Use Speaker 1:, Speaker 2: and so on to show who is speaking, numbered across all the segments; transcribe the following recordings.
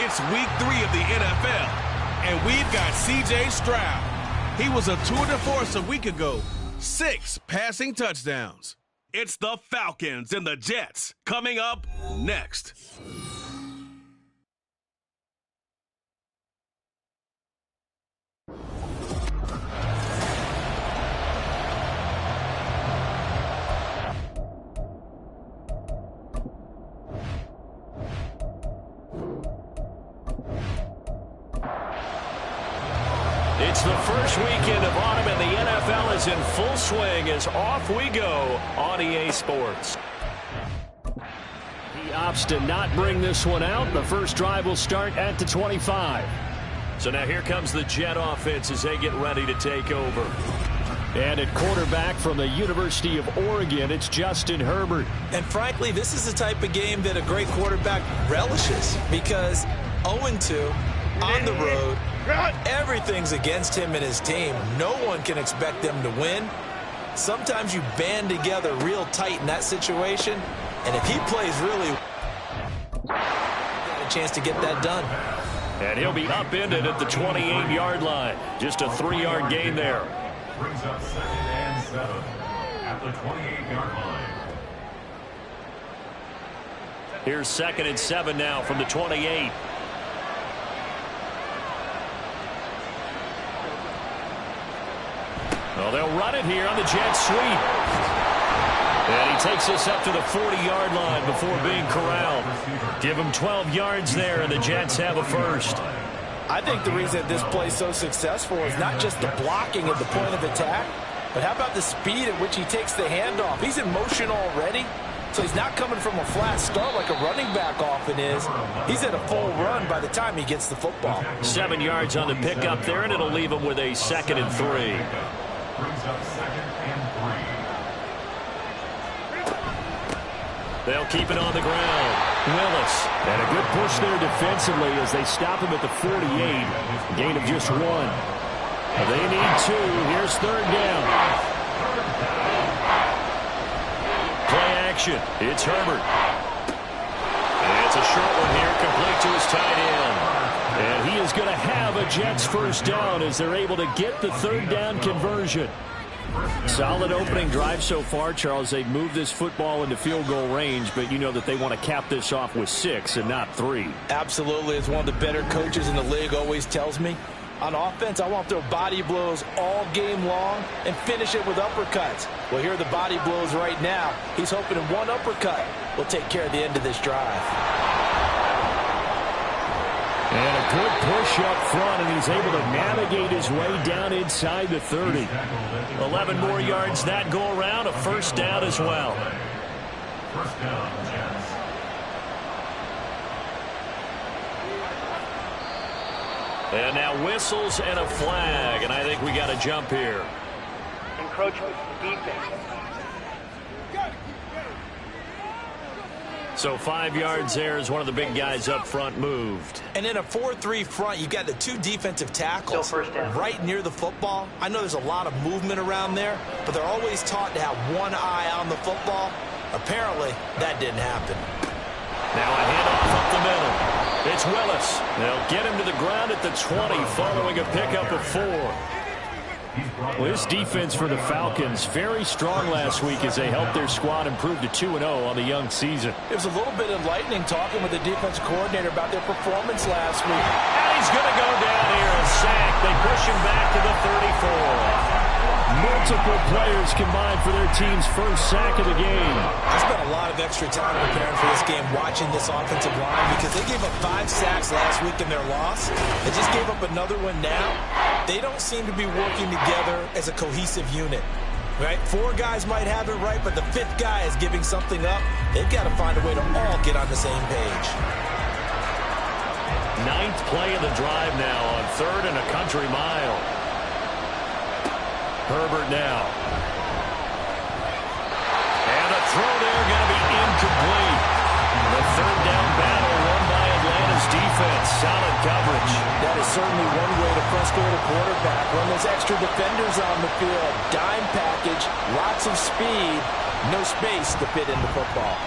Speaker 1: It's week 3 of the NFL, and we've got C.J. Stroud. He was a tour de force a week ago. 6 passing touchdowns. It's the Falcons and the Jets coming up next.
Speaker 2: It's the first weekend of autumn, and the NFL is in full swing as off we go on EA Sports. He opts to not bring this one out. The first drive will start at the 25. So now here comes the Jet offense as they get ready to take over. And at quarterback from the University of Oregon, it's Justin Herbert.
Speaker 3: And frankly, this is the type of game that a great quarterback relishes, because 0-2 on the road, everything's against him and his team. No one can expect them to win. Sometimes you band together real tight in that situation, and if he plays really, got a chance to get that done.
Speaker 2: And he'll be upended at the 28-yard line. Just a 3-yard gain there.
Speaker 4: Brings up 2nd and 7 at the 28-yard line.
Speaker 2: Here's 2nd and 7 now from the 28. Well, they'll run it here on the jet sweep. And he takes us up to the 40-yard line before being corralled. Give him 12 yards there, and the Jets have a first.
Speaker 3: I think the reason this play is so successful is not just the blocking at the point of attack, but how about the speed at which he takes the handoff? He's in motion already, so he's not coming from a flat start like a running back often is. He's at a full run by the time he gets the football.
Speaker 2: 7 yards on the pickup there, and it'll leave him with a 2nd and 3.
Speaker 4: Brings up 2nd and 3.
Speaker 2: They'll keep it on the ground. Willis. And a good push there defensively as they stop him at the 48. Gain of just 1. They need 2. Here's 3rd down. Play action. It's Herbert. And it's a short one here, complete to his tight end. And he is going to have a Jets first down as they're able to get the 3rd down conversion. Solid opening drive so far, Charles. They've moved this football into field goal range, but you know that they want to cap this off with 6 and not 3.
Speaker 3: Absolutely. As one of the better coaches in the league always tells me, on offense, I want to throw body blows all game long and finish it with uppercuts. Well, here are the body blows right now. He's hoping in one uppercut will take care of the end of this drive.
Speaker 2: And a good push up front, and he's able to navigate his way down inside the 30. 11 more yards that go around, a first down as well.
Speaker 4: First down, Jets.
Speaker 2: And now whistles and a flag, and I think we got a jump here.
Speaker 5: Encroachment defense.
Speaker 2: So 5 yards there as one of the big guys up front moved.
Speaker 3: And in a 4-3 front, you've got the 2 defensive tackles right near the football. I know there's a lot of movement around there, but they're always taught to have one eye on the football. Apparently, that didn't happen.
Speaker 2: Now a handoff up the middle. It's Willis. They'll get him to the ground at the 20 following a pickup of 4. Well, this defense for the Falcons, very strong last week as they helped their squad improve to 2-0 on the young season.
Speaker 3: It was a little bit enlightening talking with the defense coordinator about their performance last week.
Speaker 2: And he's going to go down here, a sack. They push him back to the 34. Multiple players combined for their team's first sack of the game.
Speaker 3: I spent a lot of extra time preparing for this game watching this offensive line because they gave up 5 sacks last week in their loss. They just gave up another one now. They don't seem to be working together as a cohesive unit. Right? 4 guys might have it right, but the 5th guy is giving something up. They've got to find a way to all get on the same page.
Speaker 2: 9th play of the drive now on 3rd and a country mile. Herbert now. And the throw there going to be incomplete. The 3rd down battle won by Atlanta's defense. Solid coverage.
Speaker 3: That is certainly one way to frustrate a quarterback. Run those extra defenders on the field. Dime package, lots of speed, no space to fit in the football.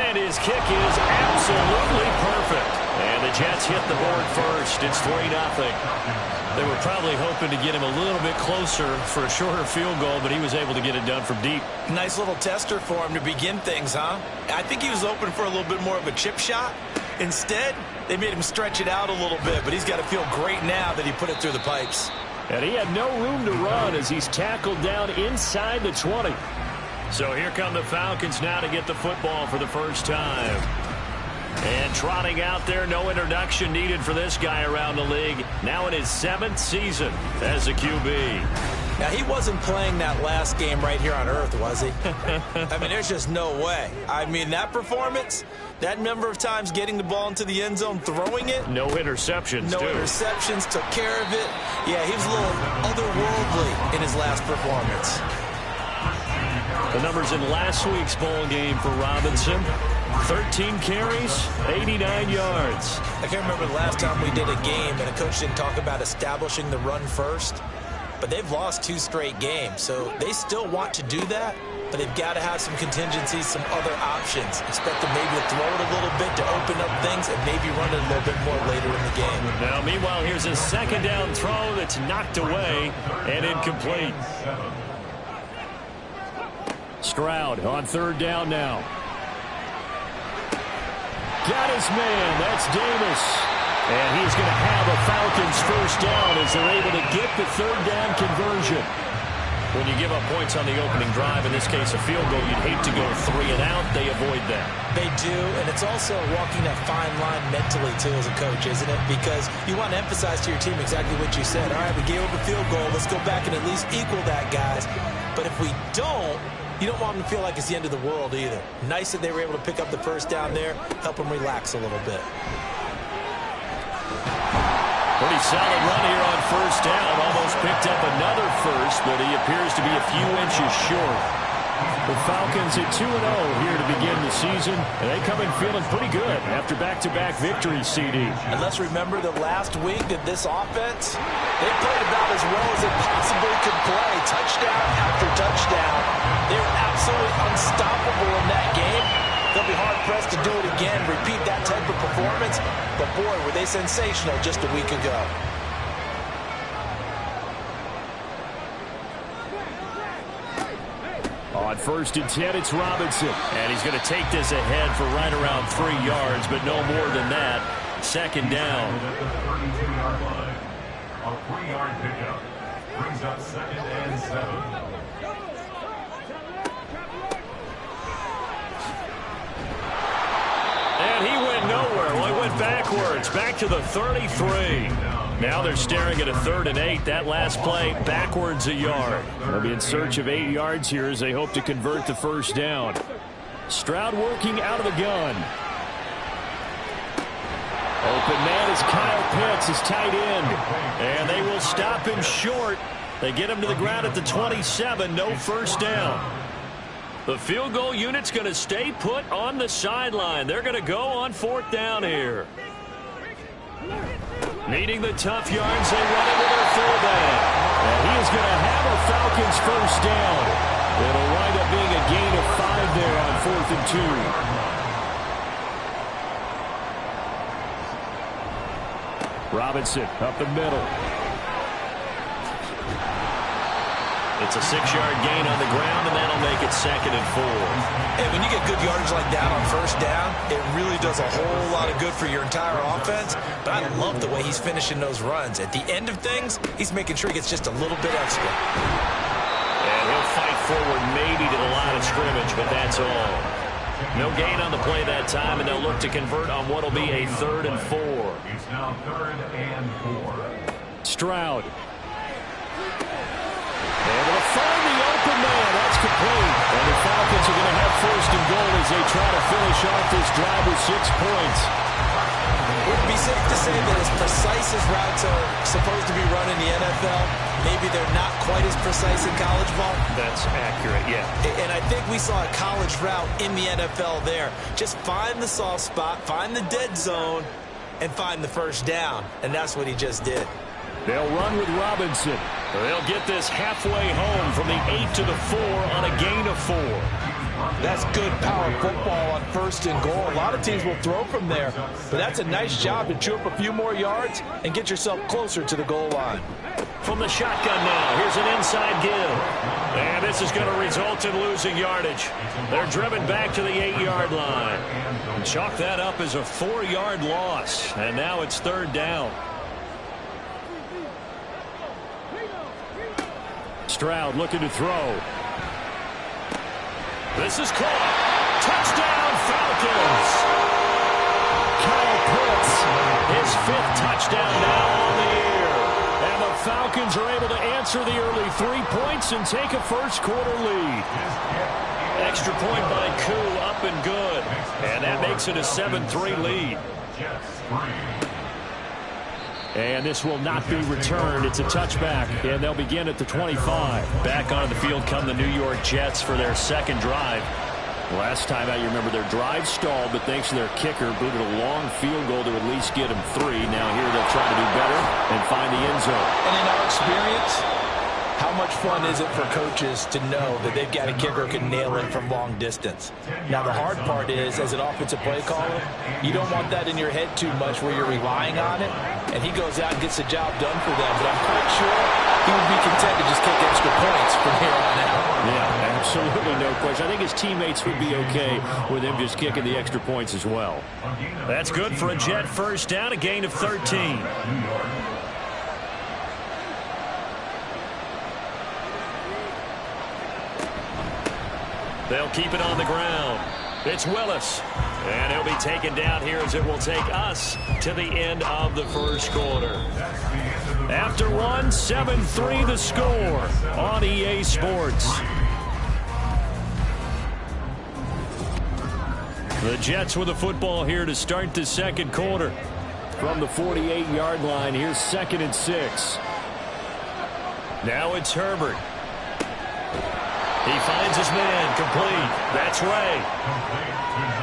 Speaker 2: And his kick is absolutely perfect. And the Jets hit the board first. It's 3-0. They were probably hoping to get him a little bit closer for a shorter field goal, but he was able to get it done from deep.
Speaker 3: Nice little tester for him to begin things, huh? I think he was open for a little bit more of a chip shot. Instead, they made him stretch it out a little bit, but he's got to feel great now that he put it through the pipes.
Speaker 2: And he had no room to run as he's tackled down inside the 20. So here come the Falcons now to get the football for the first time. And trotting out there, no introduction needed for this guy around the league. Now in his 7th season as a QB.
Speaker 3: Now, he wasn't playing that last game right here on earth, was he? I mean, there's just no way. I mean, that performance, that number of times getting the ball into the end zone, throwing it.
Speaker 2: No interceptions,
Speaker 3: No interceptions, took care of it. Yeah, he was a little otherworldly in his last performance.
Speaker 2: The numbers in last week's bowl game for Robinson. 13 carries, 89 yards.
Speaker 3: I can't remember the last time we did a game and a coach didn't talk about establishing the run first. But they've lost 2 straight games, so they still want to do that. But they've got to have some contingencies, some other options. Expect them maybe to throw it a little bit to open up things and maybe run it a little bit more later in the game.
Speaker 2: Now, meanwhile, here's a second down throw that's knocked away and incomplete. Stroud on 3rd down now. Got his man. That's Davis. And he's going to have a Falcons first down as they're able to get the 3rd down conversion. When you give up points on the opening drive, in this case a field goal, you'd hate to go 3 and out. They avoid that.
Speaker 3: They do, and it's also walking that fine line mentally, too, as a coach, isn't it? Because you want to emphasize to your team exactly what you said. All right, we gave up a field goal. Let's go back and at least equal that, guys. But if we don't, you don't want them to feel like it's the end of the world either. Nice that they were able to pick up the first down there, help them relax a little bit.
Speaker 2: Pretty solid run here on first down. Almost picked up another first, but he appears to be a few inches short. The Falcons at 2-0 here to begin the season, and they come in feeling pretty good after back-to-back victories, CD.
Speaker 3: And let's remember that last week that this offense, they played about as well as it possibly could play. Touchdown after touchdown. They were absolutely unstoppable in that game. They'll be hard-pressed to do it again, repeat that type of performance. But, boy, were they sensational just a week ago.
Speaker 2: On 1st and 10, it's Robinson. And he's going to take this ahead for right around 3 yards, but no more than that. 2nd down.
Speaker 4: At the 32-yard line, a 3-yard pickup brings up 2nd and 7.
Speaker 2: And he went nowhere. Well, he went backwards, back to the 33. Now they're staring at a 3rd and 8. That last play, backwards a yard. They'll be in search of 8 yards here as they hope to convert the first down. Stroud working out of the gun. Open man is Kyle Pitts, his tight end. And they will stop him short. They get him to the ground at the 27. No first down. The field goal unit's going to stay put on the sideline. They're going to go on 4th down here. Needing the tough yards, they run into their fullback. And he is going to have a Falcons first down. It'll wind up being a gain of 5 there on 4th and 2. Robinson up the middle. It's a 6-yard gain on the ground, and that'll make it 2nd and 4.
Speaker 3: And when you get good yardage like that on first down, it really does a whole lot of good for your entire offense. But I love the way he's finishing those runs. At the end of things, he's making sure he gets just a little bit extra.
Speaker 2: And he'll fight forward maybe to the line of scrimmage, but that's all. No gain on the play that time, and they'll look to convert on what will be a 3rd and 4.
Speaker 4: It's now 3rd and 4.
Speaker 2: Stroud. Able to find the open man. That's complete. And the Falcons are going to have 1st and goal as they try to finish off this drive with 6 points.
Speaker 3: Would it be safe to say that as precise as routes are supposed to be run in the NFL, maybe they're not quite as precise in college ball?
Speaker 2: That's accurate, yeah.
Speaker 3: And I think we saw a college route in the NFL there. Just find the soft spot, find the dead zone, and find the first down. And that's what he just did.
Speaker 2: They'll run with Robinson. They'll get this halfway home from the 8 to the 4 on a gain of 4.
Speaker 3: That's good power football on 1st and goal. A lot of teams will throw from there, but that's a nice job to chew up a few more yards and get yourself closer to the goal line.
Speaker 2: From the shotgun now, here's an inside give. And this is going to result in losing yardage. They're driven back to the 8-yard line. And chalk that up as a 4-yard loss. And now it's 3rd down. Stroud looking to throw. This is caught. Touchdown, Falcons. Kyle Pitts, his 5th touchdown now on the year. And the Falcons are able to answer the early 3 points and take a first-quarter lead. Extra point by Koo, up and good. And that makes it a 7-3 lead. And this will not be returned. It's a touchback, and they'll begin at the 25. Back onto the field come the New York Jets for their second drive. Last time out, you remember their drive stalled, but thanks to their kicker, booted a long field goal to at least get them 3. Now here they'll try to do better and find the end zone.
Speaker 3: And in our experience, how much fun is it for coaches to know that they've got a kicker who can nail it from long distance? Now, the hard part is, as an offensive play caller, you don't want that in your head too much where you're relying on it, and he goes out and gets the job done for them. But I'm quite sure he would be content to just kick extra points from here on out.
Speaker 2: Yeah, absolutely no question. I think his teammates would be okay with him just kicking the extra points as well. That's good for a Jet first down, a gain of 13. They'll keep it on the ground. It's Willis. And he'll be taken down here as it will take us to the end of the first quarter. After one, 7-3 the score on EA Sports. The Jets with the football here to start the second quarter. From the 48-yard line, here's 2nd and 6. Now it's Herbert. He finds his man, complete. That's Ray.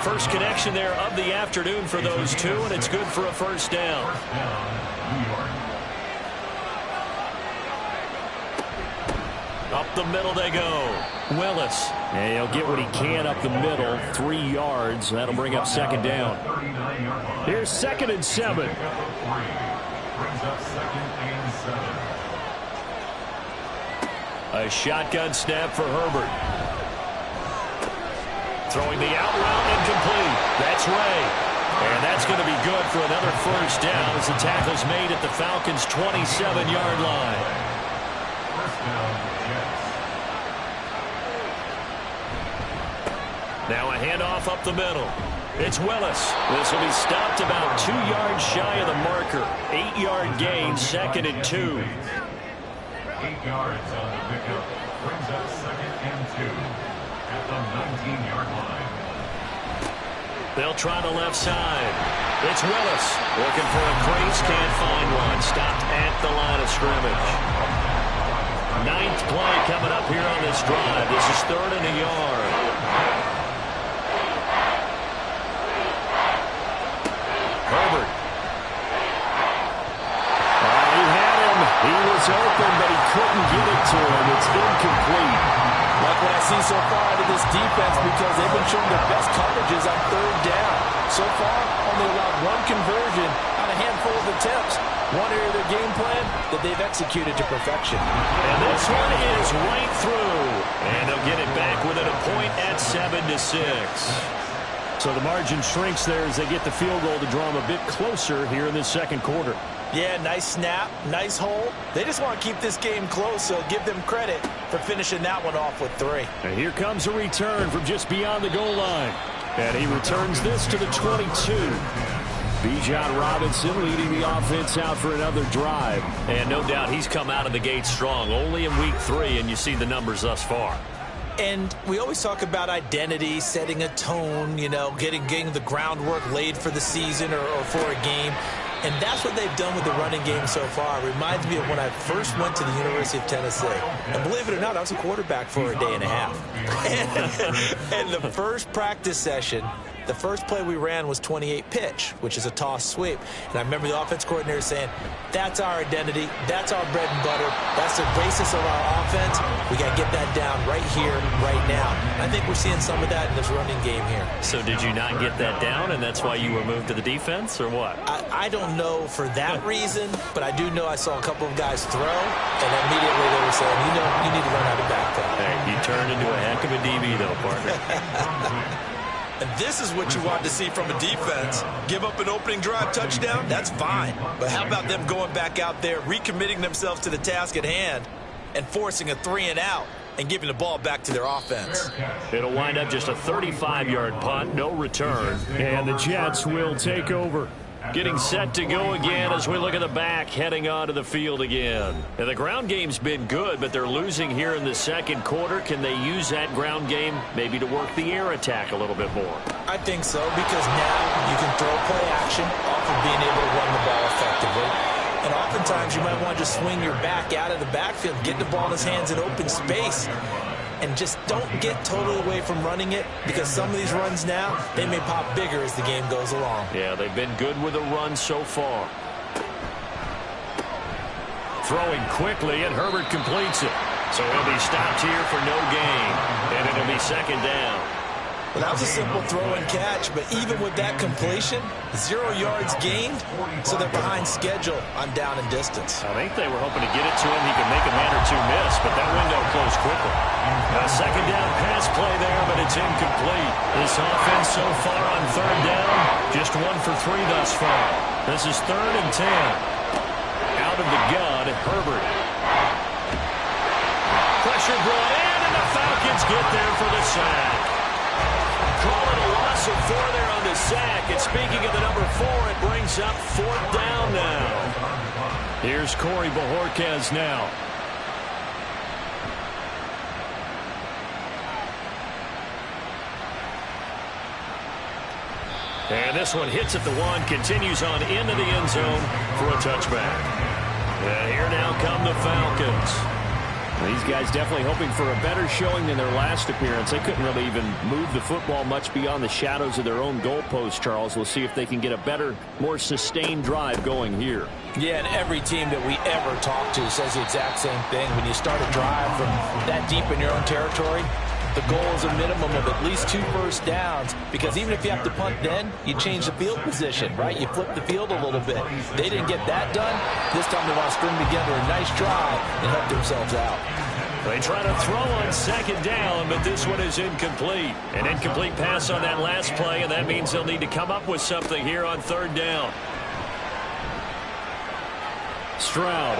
Speaker 2: First connection there of the afternoon for those two, and it's good for a first down. Up the middle they go. Willis. And he'll get what he can up the middle. 3 yards. That'll bring up second down. Here's 2nd and 7.
Speaker 4: Brings up 2nd and 7.
Speaker 2: A shotgun snap for Herbert. Throwing the out route incomplete. That's Ray. And that's going to be good for another first down as the tackle's made at the Falcons' 27-yard line.
Speaker 4: First down, Jets.
Speaker 2: Now a handoff up the middle. It's Willis. This will be stopped about 2 yards shy of the marker. 8-yard gain, 2nd and 2.
Speaker 4: 8 yards on the pickup. Brings up 2nd and 2 at the 19-yard line.
Speaker 2: They'll try the left side. It's Willis. Looking for a crease. Can't find one. Stopped at the line of scrimmage. 9th play coming up here on this drive. This is 3rd and a yard. Herbert. He had him. He was open, but he couldn't get it to him. It's incomplete.
Speaker 3: Like what I see so far out of this defense, because they've been showing their best coverages on 3rd down. So far, only allowed 1 conversion on a handful of attempts. One area of their game plan that they've executed to perfection.
Speaker 2: And this one is right through. And they'll get it back within a point at 7-6. So the margin shrinks there as they get the field goal to draw them a bit closer here in this second quarter.
Speaker 3: Yeah, nice snap, nice hole. They just want to keep this game close, so give them credit for finishing that one off with 3.
Speaker 2: And here comes a return from just beyond the goal line. And he returns this to the 22. Bijan Robinson leading the offense out for another drive. And no doubt he's come out of the gate strong. Only in week 3, and you see the numbers thus far.
Speaker 3: And we always talk about identity, setting a tone, you know, getting the groundwork laid for the season or for a game. And that's what they've done with the running game so far. It reminds me of when I first went to the University of Tennessee. And believe it or not, I was a quarterback for a day and a half. And the first practice session, The first play we ran was 28 pitch, which is a toss sweep. And I remember the offense coordinator saying, that's our identity, that's our bread and butter, that's the basis of our offense. We got to get that down right here, right now. I think we're seeing some of that in this running game here.
Speaker 2: So did you not get that down, and that's why you were moved to the defense, or what?
Speaker 3: I don't know for that reason, but I do know I saw a couple of guys throw, and immediately they were saying, you need to learn how to back up.
Speaker 2: Hey, you turned into a heck of a DB, though, partner.
Speaker 3: And this is what you want to see from a defense. Give up an opening drive touchdown, that's fine. But how about them going back out there, recommitting themselves to the task at hand, and forcing a 3-and-out and giving the ball back to their offense?
Speaker 2: It'll wind up just a 35-yard punt, no return. And the Jets will take over. Getting set to go again as we look at the back heading onto the field again. And the ground game's been good, but they're losing here in the second quarter. Can they use that ground game maybe to work the air attack a little bit more?
Speaker 3: I think so, because now you can throw play action off of being able to run the ball effectively. And oftentimes you might want to just swing your back out of the backfield, get the ball in his hands in open space, and just don't get totally away from running it, because some of these runs now, they may pop bigger as the game goes along.
Speaker 2: Yeah, they've been good with a run so far. Throwing quickly, and Herbert completes it. So he'll be stopped here for no gain, and it'll be second down.
Speaker 3: Well, that was a simple throw and catch, but even with that completion, 0 yards gained, so they're behind schedule on down and distance.
Speaker 2: I think they were hoping to get it to him. He could make a man or two miss, but that window closed quickly. A second down pass play there, but it's incomplete. This offense so far on third down, just 1 for 3 thus far. This is 3rd and 10. Out of the gun, Herbert. Pressure brought in, and the Falcons get there for the sack. Call it a loss of 4 there on the sack. And speaking of the number 4, it brings up 4th down now. Here's Corey Bojorquez now. And this one hits at the 1, continues on into the end zone for a touchback. And here now come the Falcons. These guys definitely hoping for a better showing than their last appearance. They couldn't really even move the football much beyond the shadows of their own goalpost, Charles. We'll see if they can get a better, more sustained drive going here.
Speaker 3: Yeah, and every team that we ever talk to says the exact same thing. When you start a drive from that deep in your own territory, the goal is a minimum of at least 2 first downs, because even if you have to punt then, you change the field position, right? You flip the field a little bit. They didn't get that done. This time they want to string together a nice drive and help themselves out.
Speaker 2: They try to throw on second down, but this one is incomplete. An incomplete pass on that last play, and that means they'll need to come up with something here on third down. Stroud.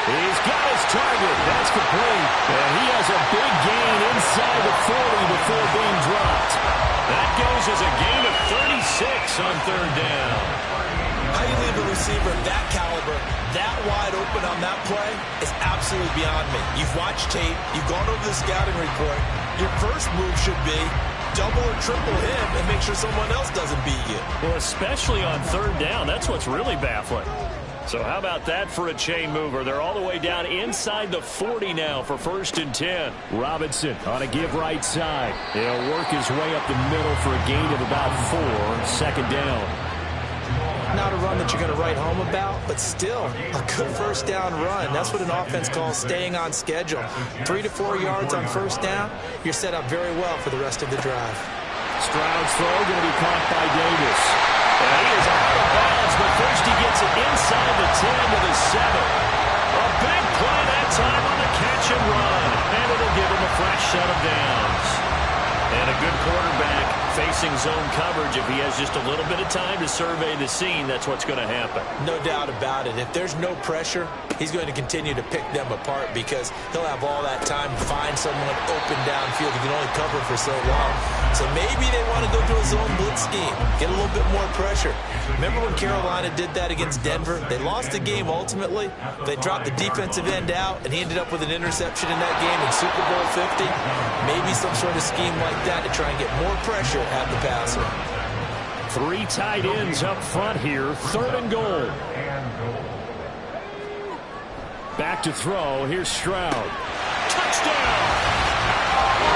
Speaker 2: He's got his target. That's complete. And he has a big gain inside the 40 before being dropped. That goes as a gain of 36 on third down.
Speaker 3: How you leave a receiver of that caliber, that wide open on that play is absolutely beyond me. You've watched tape. You've gone over the scouting report. Your first move should be double or triple him and make sure someone else doesn't beat you.
Speaker 2: Well, especially on third down. That's what's really baffling. So how about that for a chain mover? They're all the way down inside the 40 now for 1st and 10. Robinson on a give right side. He'll work his way up the middle for a gain of about 4. Second down.
Speaker 3: Not a run that you're going to write home about, but still a good first down run. That's what an offense calls staying on schedule. 3 to 4 yards on first down, you're set up very well for the rest of the drive.
Speaker 2: Stroud's throw going to be caught by Davis. And he is out of bounds, but first he gets it inside the 10 to the 7. A big play that time on the catch and run, and it'll give him a fresh set of downs. And a good quarterback facing zone coverage. If he has just a little bit of time to survey the scene, that's what's going to happen.
Speaker 3: No doubt about it. If there's no pressure, he's going to continue to pick them apart, because he'll have all that time to find someone open downfield. He can only cover for so long. So maybe they want to go to a zone blitz scheme, get a little bit more pressure. Remember when Carolina did that against Denver? They lost the game ultimately. They dropped the defensive end out, and he ended up with an interception in that game in Super Bowl 50. Maybe some sort of scheme like that to try and get more pressure at the passer.
Speaker 2: 3 tight ends up front here. 3rd and goal. Back to throw. Here's Stroud. Touchdown!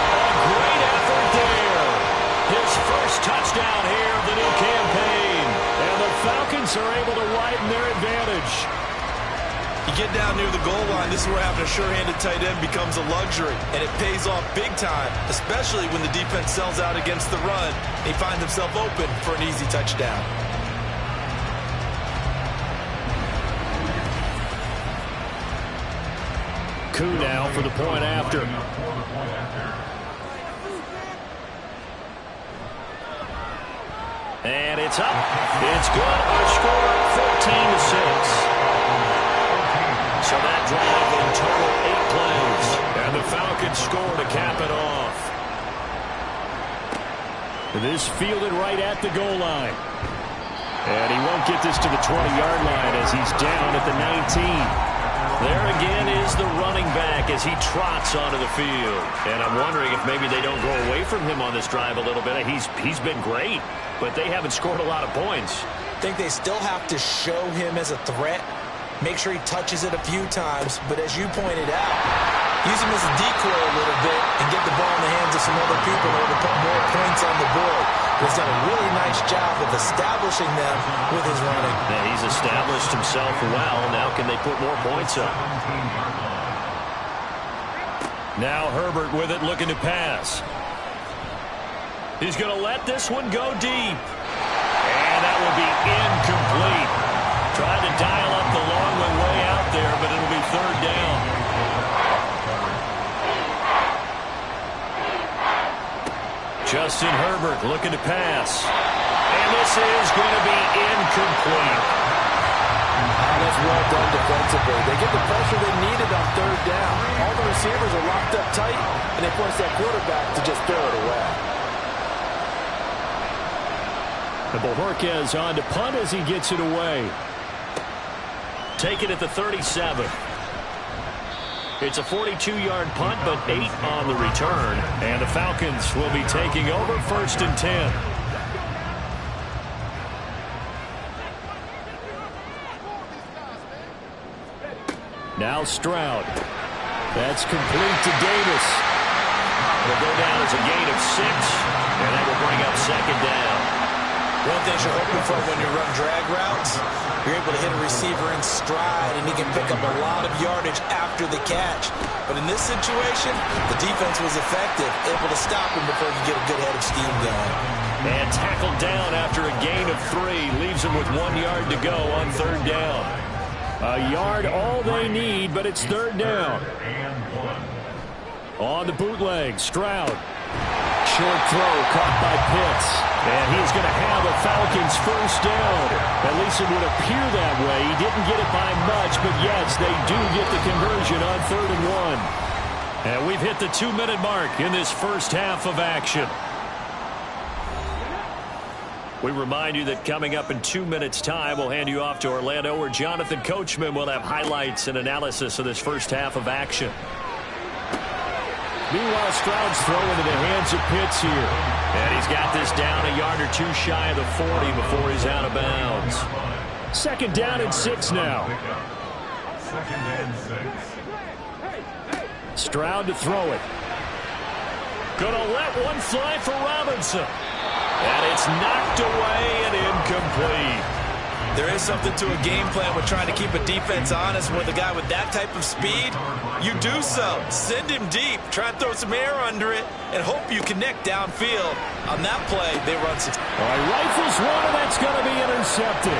Speaker 2: A great effort there. His first down here of the new campaign. And the Falcons are able to widen their advantage.
Speaker 3: You get down near the goal line, this is where having a sure-handed tight end becomes a luxury, and it pays off big time, especially when the defense sells out against the run, and he finds himself open for an easy touchdown.
Speaker 2: Coup now for the point after. And it's up. It's good. Our score, 14-6. So that drive in total 8 plays. And the Falcons score to cap it off. This fielded right at the goal line. And he won't get this to the 20-yard line as he's down at the 19. There again is the running back as he trots onto the field. And I'm wondering if maybe they don't go away from him on this drive a little bit. He's been great, but they haven't scored a lot of points.
Speaker 3: I think they still have to show him as a threat. Make sure he touches it a few times. But as you pointed out, use him as a decoy a little bit and get the ball in the hands of some other people in order to put more points on the board. He's done a really nice job of establishing them with his running.
Speaker 2: Yeah, he's established himself well. Now can they put more points up? Now Herbert with it, looking to pass. He's going to let this one go deep. And that will be incomplete. Tried to dial up the long one way out there, but it'll be third down. Justin Herbert looking to pass. And this is going to be incomplete.
Speaker 3: That's well done defensively. They get the pressure they needed on third down. All the receivers are locked up tight, and they force that quarterback to just throw it away.
Speaker 2: And Bojorquez on to punt as he gets it away. Taken at the 37. It's a 42-yard punt, but 8 on the return. And the Falcons will be taking over 1st and 10. Now Stroud. That's complete to Davis. It'll go down as a gain of 6, and that will bring up 2nd down.
Speaker 3: One thing you're hoping for when you run drag routes, you're able to hit a receiver in stride, and he can pick up a lot of yardage after the catch. But in this situation, the defense was effective, able to stop him before you get a good head of steam going.
Speaker 2: And tackled down after a gain of 3. Leaves him with 1 yard to go on 3rd down. A yard all they need, but it's 3rd down. On the bootleg, Stroud. Short throw caught by Pitts. And he's going to have a Falcons 1st down. At least it would appear that way. He didn't get it by much, but yes, they do get the conversion on 3rd and 1. And we've hit the 2-minute mark in this first half of action. We remind you that coming up in 2 minutes' time, we'll hand you off to Orlando, where Jonathan Coachman will have highlights and analysis of this first half of action. Meanwhile, Stroud's throw into the hands of Pitts here. And he's got this down a yard or 2 shy of the 40 before he's out of bounds. 2nd down and 6 now.
Speaker 4: 2nd and 6.
Speaker 2: Stroud to throw it. Gonna let one fly for Robinson. And it's knocked away and incomplete.
Speaker 3: There is something to a game plan with trying to keep a defense honest with a guy with that type of speed. You do so. Send him deep. Try and throw some air under it and hope you connect downfield. On that play, they run 6.
Speaker 2: All right, rifles one, and that's going to be intercepted.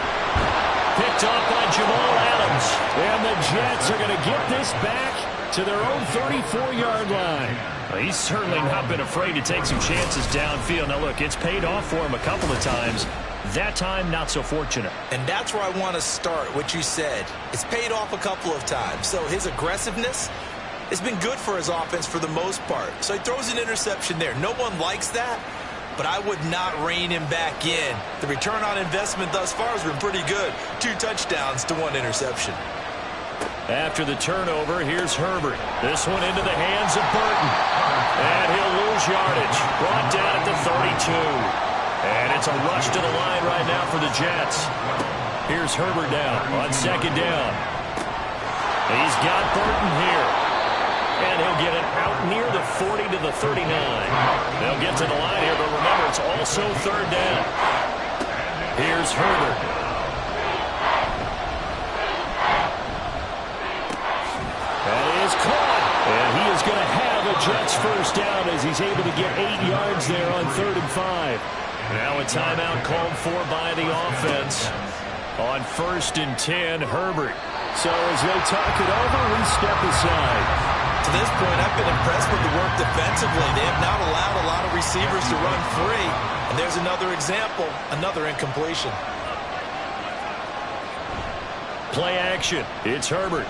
Speaker 2: Picked off by Jamal Adams. And the Jets are going to get this back to their own 34-yard line. Well, he's certainly not been afraid to take some chances downfield. Now, look, it's paid off for him a couple of times. That time, not so fortunate.
Speaker 3: And that's where I want to start, what you said. It's paid off a couple of times. So his aggressiveness has been good for his offense for the most part. So he throws an interception there. No one likes that, but I would not rein him back in. The return on investment thus far has been pretty good. 2 touchdowns to 1 interception.
Speaker 2: After the turnover, here's Herbert. This one into the hands of Burton. And he'll lose yardage. Brought down at the 32. And it's a rush to the line right now for the Jets. Here's Herbert down on 2nd down. He's got Burton here. And he'll get it out near the 40 to the 39. They'll get to the line here, but remember, it's also third down. Here's Herbert. That is caught. And he is going to have a Jets first down as he's able to get 8 yards there on 3rd and 5. Now a timeout called for by the offense. On 1st and 10, Herbert. So as they talk it over, we step aside.
Speaker 3: To this point, I've been impressed with the work defensively. They have not allowed a lot of receivers to run free. And there's another example, another incompletion.
Speaker 2: Play action. It's Herbert.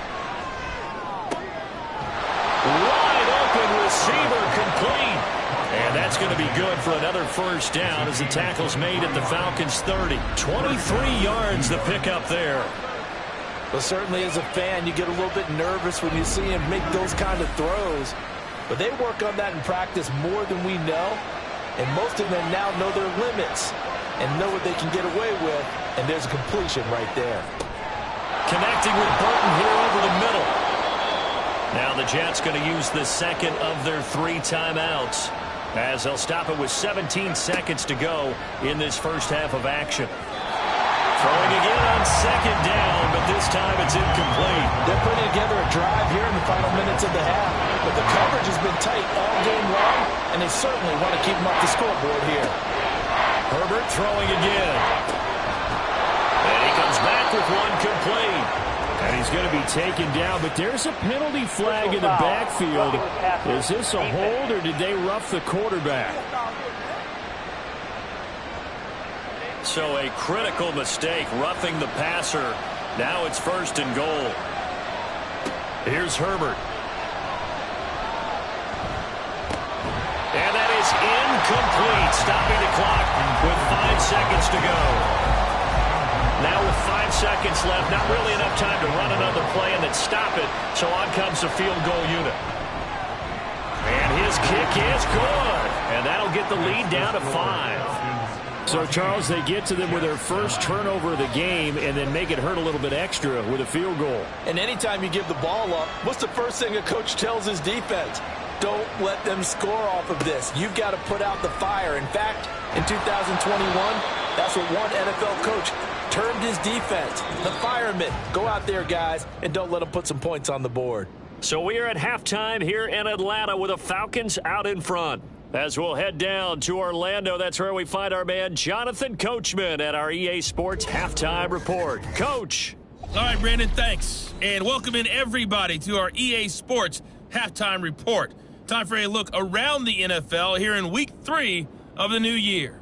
Speaker 2: Wide open receiver complete. And that's going to be good for another first down as the tackle's made at the Falcons' 30. 23 yards the pickup there.
Speaker 3: But certainly as a fan, you get a little bit nervous when you see him make those kind of throws. But they work on that in practice more than we know. And most of them now know their limits and know what they can get away with. And there's a completion right there.
Speaker 2: Connecting with Burton here over the middle. Now the Jets going to use the second of their 3 timeouts as they'll stop it with 17 seconds to go in this first half of action. Throwing again on 2nd down, but this time it's incomplete.
Speaker 3: They're putting together a drive here in the final minutes of the half. But the coverage has been tight all game long, and they certainly want to keep them off the scoreboard here.
Speaker 2: Herbert throwing again. And he comes back with one complete. And he's going to be taken down, but there's a penalty flag in the backfield. Is this a hold, or did they rough the quarterback? So a critical mistake, roughing the passer. Now it's 1st and goal. Here's Herbert. And that is incomplete, stopping the clock with 5 seconds to go. Now with 5 seconds left, not really enough time to run another play and then stop it, so on comes the field goal unit. And his kick is good, and that'll get the lead down to 5. So, Charles, they get to them with their first turnover of the game and then make it hurt a little bit extra with a field goal.
Speaker 3: And anytime you give the ball up, what's the first thing a coach tells his defense? Don't let them score off of this. You've got to put out the fire. In fact, in 2021, that's what one NFL coach termed his defense, the firemen. Go out there, guys, and don't let them put some points on the board.
Speaker 2: So we are at halftime here in Atlanta with the Falcons out in front. As we'll head down to Orlando, that's where we find our man Jonathan Coachman at our EA Sports Halftime Report. Coach.
Speaker 6: All right, Brandon, thanks. And welcome in everybody to our EA Sports Halftime Report. Time for a look around the NFL here in Week 3 of the new year.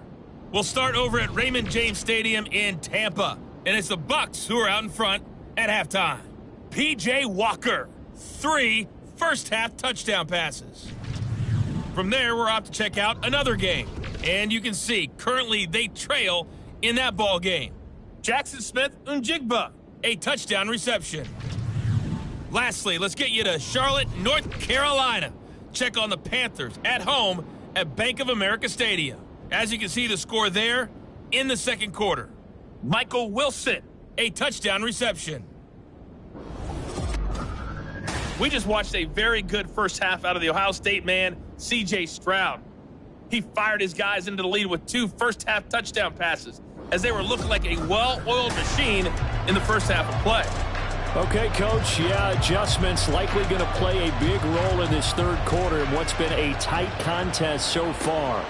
Speaker 6: We'll start over at Raymond James Stadium in Tampa. And it's the Bucs who are out in front at halftime. P.J. Walker, 3 first-half touchdown passes. From there, we're off to check out another game. And you can see, currently they trail in that ball game. Jackson Smith-Njigba, a touchdown reception. Lastly, let's get you to Charlotte, North Carolina. Check on the Panthers at home at Bank of America Stadium. As you can see, the score there in the second quarter. Michael Wilson, a touchdown reception. We just watched a very good first half out of the Ohio State man, C.J. Stroud. He fired his guys into the lead with 2 first-half touchdown passes as they were looking like a well-oiled machine in the first half of play.
Speaker 2: Okay, Coach, adjustments likely going to play a big role in this third quarter in what's been a tight contest so far.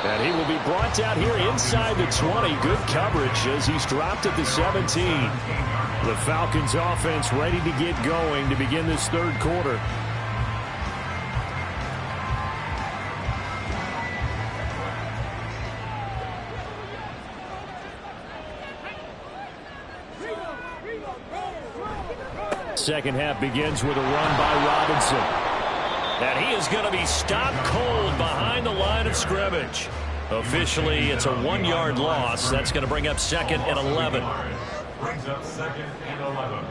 Speaker 2: And he will be brought down here inside the 20. Good coverage as he's dropped at the 17. The Falcons offense ready to get going to begin this third quarter. Second half begins with a run by Robinson. And he is going to be stopped cold behind the line of scrimmage. Officially, it's a 1-yard loss. That's going to bring up 2nd and 11.
Speaker 4: Brings up 2nd and 11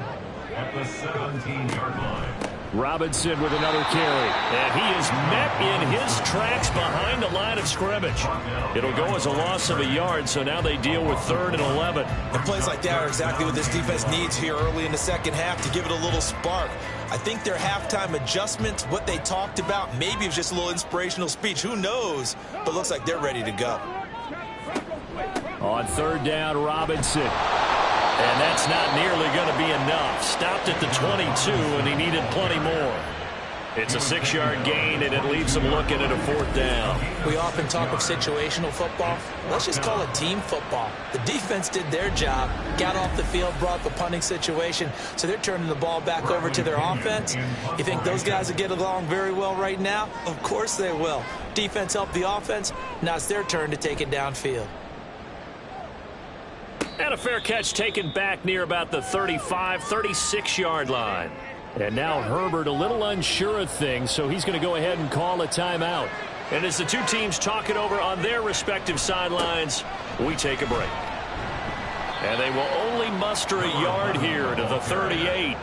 Speaker 4: at the 17-yard line.
Speaker 2: Robinson with another carry. And he is met in his tracks behind the line of scrimmage. It'll go as a loss of a yard, so now they deal with 3rd and 11.
Speaker 3: And plays like that are exactly what this defense needs here early in the second half to give it a little spark. I think their halftime adjustments, what they talked about, maybe it was just a little inspirational speech. Who knows? But looks like they're ready to go.
Speaker 2: On 3rd down, Robinson. And that's not nearly going to be enough. Stopped at the 22, and he needed plenty more. It's a 6-yard gain, and it leaves them looking at a 4th down.
Speaker 3: We often talk of situational football. Let's just call it team football. The defense did their job, got off the field, brought the punting situation, so they're turning the ball back over to their offense. You think those guys will get along very well right now? Of course they will. Defense helped the offense. Now it's their turn to take it downfield.
Speaker 2: And a fair catch taken back near about the 35, 36-yard line. And now Herbert a little unsure of things, so he's going to go ahead and call a timeout. And as the two teams talk it over on their respective sidelines, we take a break. And they will only muster a yard here to the 38.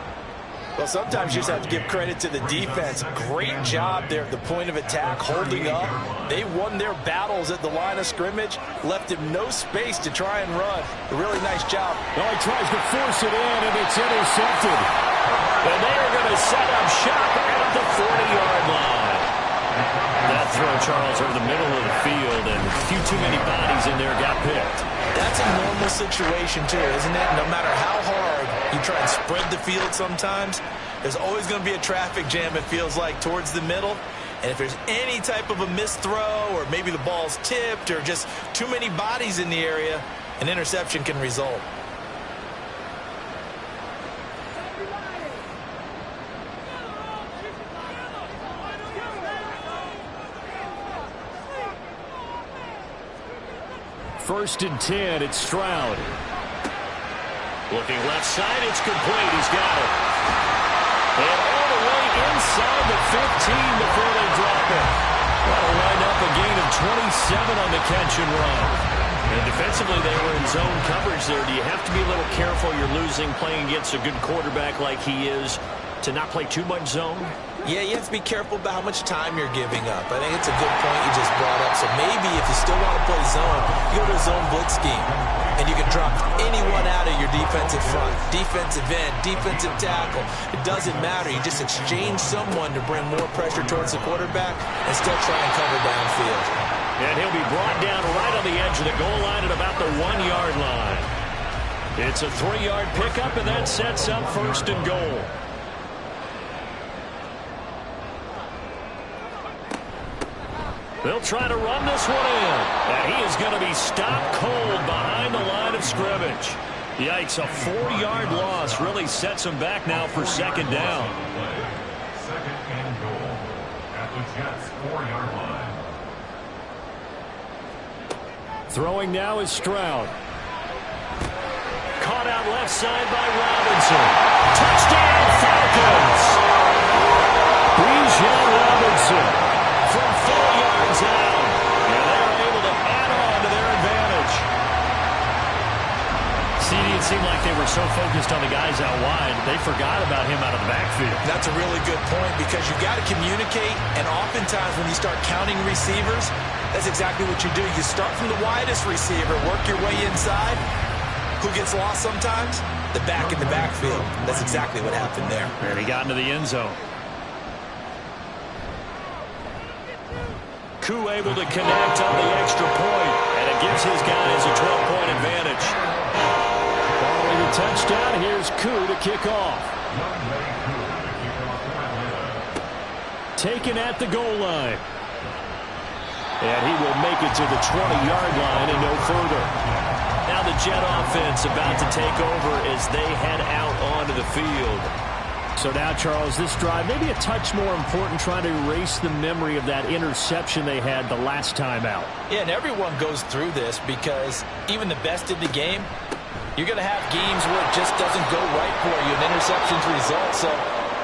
Speaker 3: Well, sometimes you just have to give credit to the defense. Great job there at the point of attack, holding up. They won their battles at the line of scrimmage, left him no space to try and run. A really nice job.
Speaker 2: Oh, he tries to force it in, and it's intercepted. And they are going to set up shop at the 40-yard line. That throw, Charles, over the middle of the field, and a few too many bodies in there got picked.
Speaker 3: That's a normal situation, too, isn't it? No matter how hard you try and spread the field sometimes, there's always going to be a traffic jam, it feels like, towards the middle. And if there's any type of a missed throw or maybe the ball's tipped or just too many bodies in the area, an interception can result.
Speaker 2: First and 10, it's Stroud. Looking left side, it's complete. He's got it. And all the way inside the 15 before they drop it. That'll wind up a gain of 27 on the catch and run. And defensively, they were in zone coverage there. Do you have to be a little careful? You're losing playing against a good quarterback like he is to not play too much zone?
Speaker 3: Yeah, you have to be careful about how much time you're giving up. I think it's a good point you just brought up. So maybe if you still want to play zone, you go to a zone blitz scheme. And you can drop anyone out of your defensive front. Defensive end, defensive tackle. It doesn't matter. You just exchange someone to bring more pressure towards the quarterback and still try and cover downfield.
Speaker 2: And he'll be brought down right on the edge of the goal line at about the 1-yard line. It's a 3-yard pickup, and that sets up 1st and goal. They'll try to run this one in. And he is going to be stopped cold behind the line of scrimmage. Yikes, a 4-yard loss really sets him back now for 2nd down.
Speaker 4: 2nd and goal at the Jets' 4-yard line.
Speaker 2: Throwing now is Stroud. Caught out left side by Robinson. Touchdown Falcons! Bijan Robinson from 4 yards out. And they're able to add on to their advantage. It seemed like they were so focused on the guys out wide, they forgot about him out of the backfield.
Speaker 3: That's a really good point because you've got to communicate, and oftentimes when you start counting receivers, that's exactly what you do. You start from the widest receiver, work your way inside. Who gets lost sometimes? The back in the backfield. That's exactly what happened there.
Speaker 2: And he got into the end zone. Koo able to connect on the extra point, and it gives his guys a 12-point advantage. Following the touchdown, here's Koo to kick off. Taken at the goal line. And he will make it to the 20-yard line and no further. Now the Jet offense about to take over as they head out onto the field. So now, Charles, this drive maybe a touch more important, trying to erase the memory of that interception they had the last time out.
Speaker 3: Yeah, and everyone goes through this because even the best in the game, you're going to have games where it just doesn't go right for you, and interceptions result. So,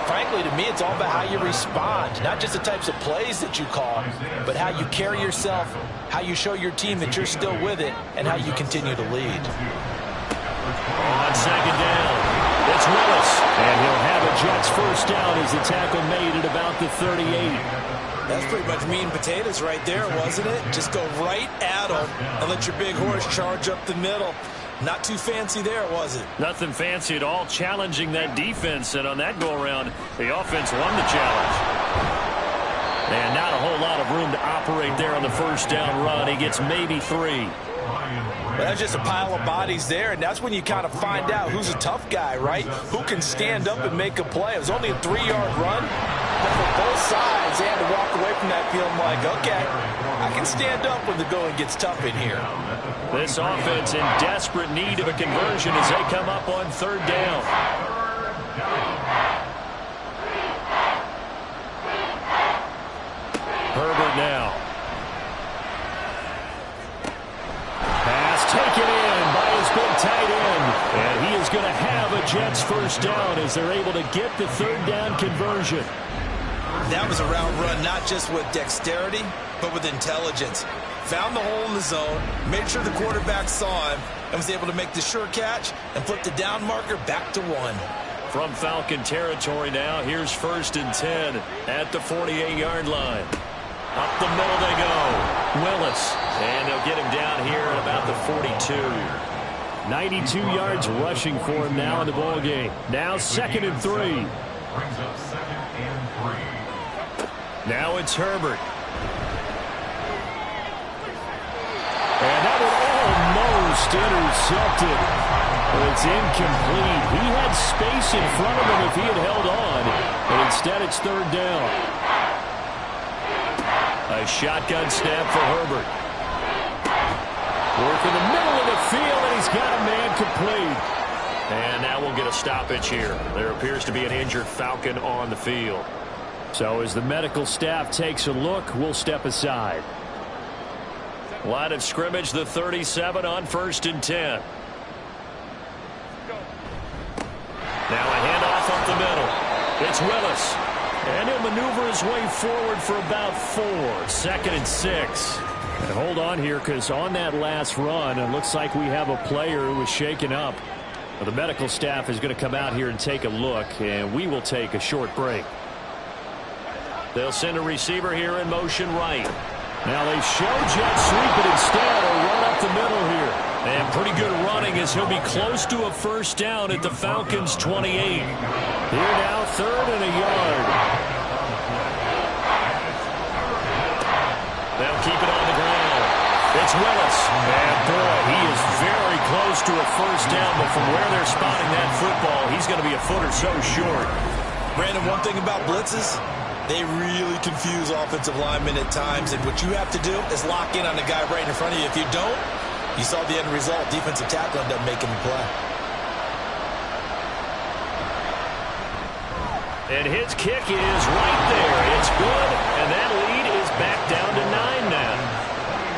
Speaker 3: frankly, to me, it's all about how you respond, not just the types of plays that you call, but how you carry yourself, how you show your team that you're still with it, and how you continue to lead.
Speaker 2: On 2nd down, it's Willis. And he'll have a Jets first down as the tackle made at about the 38.
Speaker 3: That's pretty much meat and potatoes right there, wasn't it? Just go right at them and let your big horse charge up the middle. Not too fancy there, was it?
Speaker 2: Nothing fancy at all, challenging that defense. And on that go-around, the offense won the challenge. And not a whole lot of room to operate there on the first down run. He gets maybe 3.
Speaker 3: Well, that's just a pile of bodies there, and that's when you kind of find out who's a tough guy, right? Who can stand up and make a play. It was only a 3-yard run, but for both sides, they had to walk away from that feeling like, okay, I can stand up when the going gets tough in here.
Speaker 2: This offense in desperate need of a conversion as they come up on third down. Herbert now. Pass taken in by his big tight end. And he is going to have a Jets first down as they're able to get the third down conversion.
Speaker 3: That was a route run not just with dexterity, but with intelligence. Found the hole in the zone, made sure the quarterback saw him, and was able to make the sure catch and flip the down marker back to 1.
Speaker 2: From Falcon territory now, here's 1st and 10 at the 48-yard line. Up the middle they go. Willis. And they'll get him down here at about the 42. 92 yards rushing for him now in the ball game. Now 2nd and 3.
Speaker 4: Brings up 2nd and 3.
Speaker 2: Now it's Herbert. And that one almost intercepted. But it's incomplete. He had space in front of him if he had held on. But instead it's third down. A shotgun snap for Herbert. Work in the middle of the field, and he's got a man complete. And that will get a stoppage here. There appears to be an injured Falcon on the field. So as the medical staff takes a look, we'll step aside. Line of scrimmage, the 37 on 1st and 10. Now a handoff up the middle. It's Willis. And he'll maneuver his way forward for about 4. 2nd and 6. And hold on here, because on that last run, it looks like we have a player who was shaken up. Well, the medical staff is going to come out here and take a look, and we will take a short break. They'll send a receiver here in motion right. Now they show jet sweep, but instead a run up the middle here. And pretty good running as he'll be close to a first down at the Falcons' 28. Here now, 3rd and a yard. They'll keep it on the ground. It's Willis. And boy, he is very close to a first down, but from where they're spotting that football, he's going to be a foot or so short.
Speaker 3: Brandon, one thing about blitzes, they really confuse offensive linemen at times, and what you have to do is lock in on the guy right in front of you. If you don't, you saw the end result. Defensive tackle ended up making the play.
Speaker 2: And his kick is right there. It's good, and that lead is back down to 9 now.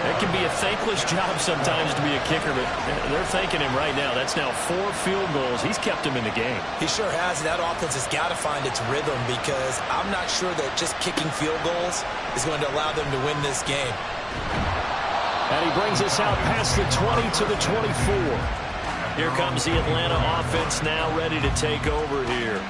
Speaker 2: That can be a thankless job sometimes to be a kicker, but they're thanking him right now. That's now 4 field goals. He's kept him in the game.
Speaker 3: He sure has, and that offense has got to find its rhythm, because I'm not sure that just kicking field goals is going to allow them to win this game.
Speaker 2: And he brings us out past the 20 to the 24. Here comes the Atlanta offense now ready to take over here.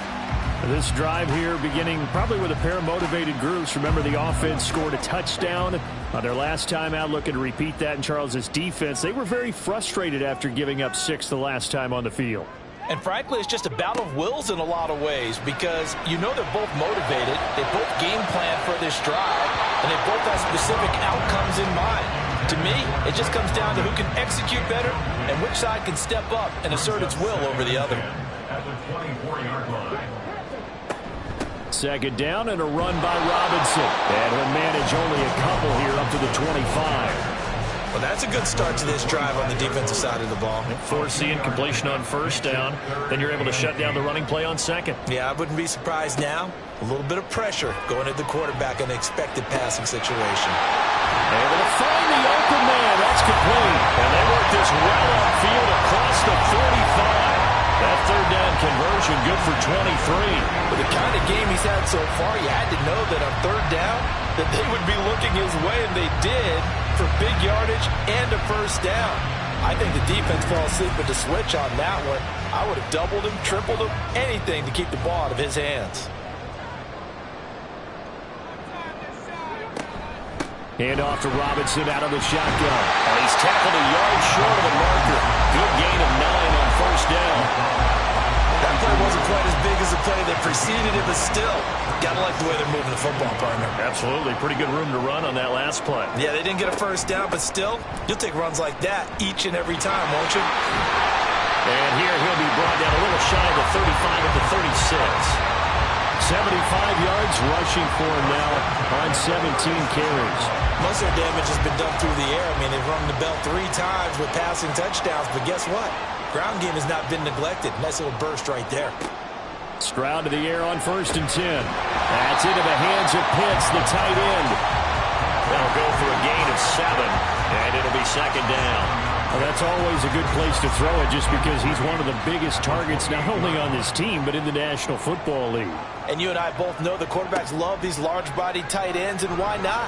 Speaker 7: This drive here beginning probably with a pair of motivated groups. Remember, the offense scored a touchdown on their last time out. Looking to repeat that in Charles's defense. They were very frustrated after giving up 6 the last time on the field.
Speaker 3: And frankly, it's just a battle of wills in a lot of ways, because you know they're both motivated. They both game plan for this drive, and they both have specific outcomes in mind. To me, it just comes down to who can execute better and which side can step up and assert its will over the other.
Speaker 4: At the 24-yard line.
Speaker 7: 2nd down and a run by Robinson. And he'll manage only a couple here up to the 25.
Speaker 3: Well, that's a good start to this drive on the defensive side of the ball.
Speaker 2: Forcing completion on 1st down. Then you're able to shut down the running play on 2nd.
Speaker 3: Yeah, I wouldn't be surprised now. A little bit of pressure going at the quarterback in an expected passing situation.
Speaker 2: Able to find the open man. That's complete. And they work this well upfield across the 45. That 3rd down conversion good for 23.
Speaker 3: With the kind of game he's had so far, you had to know that on 3rd down that they would be looking his way, and they did, for big yardage and a first down. I think the defense fell asleep with the switch on that one. I would have doubled him, tripled him, anything to keep the ball out of his hands.
Speaker 7: Hand off to Robinson out of the shotgun.
Speaker 2: He's tackled a yard short of the marker. Good gain of 9 on first down.
Speaker 3: That play wasn't quite as big as the play that preceded it, but still, got to like the way they're moving the football, partner.
Speaker 7: Absolutely. Pretty good room to run on that last play.
Speaker 3: Yeah, they didn't get a first down, but still, you'll take runs like that each and every time, won't you?
Speaker 2: And here he'll be brought down a little shy of the 35 at the 36.
Speaker 7: 75 yards rushing for him now on 17 carries.
Speaker 3: Most of their damage has been done through the air. I mean, they've rung the bell 3 times with passing touchdowns, but guess what? Ground game has not been neglected. Nice little burst right there.
Speaker 7: Stroud to the air on 1st and 10. That's into the hands of Pitts, the tight end.
Speaker 2: They'll go for a gain of 7, and it'll be 2nd down.
Speaker 7: Well, that's always a good place to throw it just because he's one of the biggest targets not only on this team but in the National Football League.
Speaker 3: And you and I both know the quarterbacks love these large-bodied tight ends, and why not?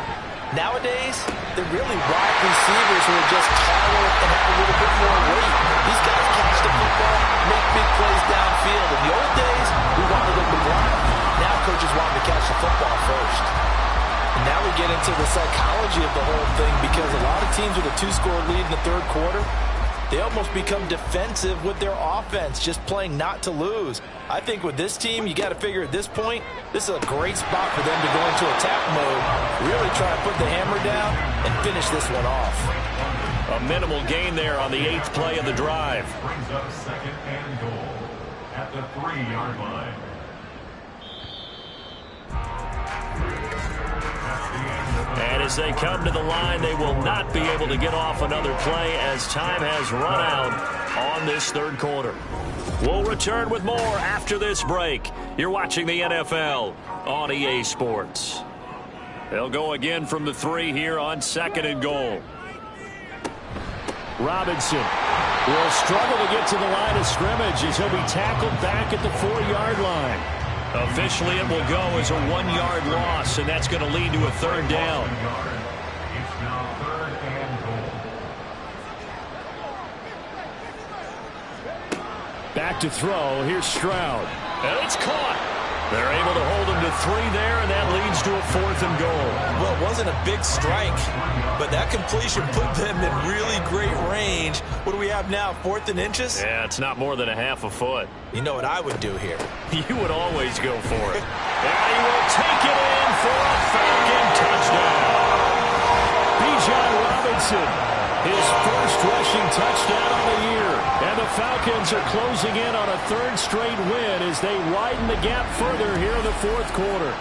Speaker 3: Nowadays, they're really wide receivers who are just taller and have a little bit more weight. These guys catch the football, make big plays downfield. In the old days, we wanted them to block. Now coaches want them to catch the football first. And now we get into the psychology of the whole thing because a lot of teams with a 2-score lead in the 3rd quarter, they almost become defensive with their offense, just playing not to lose. I think with this team, you got to figure at this point, this is a great spot for them to go into attack mode, really try to put the hammer down and finish this one off.
Speaker 2: A minimal gain there on the 8th play of the drive.
Speaker 4: Brings up 2nd and goal at the 3-yard line.
Speaker 2: And as they come to the line, they will not be able to get off another play as time has run out on this 3rd quarter. We'll return with more after this break. You're watching the NFL on EA Sports. They'll go again from the 3 here on 2nd and goal.
Speaker 7: Robinson will struggle to get to the line of scrimmage as he'll be tackled back at the 4-yard line.
Speaker 2: Officially, it will go as a 1-yard loss, and that's going to lead to a 3rd down.
Speaker 4: It's now 3rd and goal.
Speaker 7: Back to throw. Here's Stroud.
Speaker 2: And it's caught. They're able to hold him to 3 there, and that leads to a 4th and goal.
Speaker 3: Well, it wasn't a big strike, but that completion put them in really great range. What do we have now, 4th and inches?
Speaker 2: Yeah, it's not more than a half a foot.
Speaker 3: You know what I would do here?
Speaker 2: You would always go for it. And he will take it in for a Falcon touchdown.
Speaker 7: Bijan Robinson, his first rushing touchdown on the year. And the Falcons are closing in on a 3rd straight win as they widen the gap further here in the 4th quarter.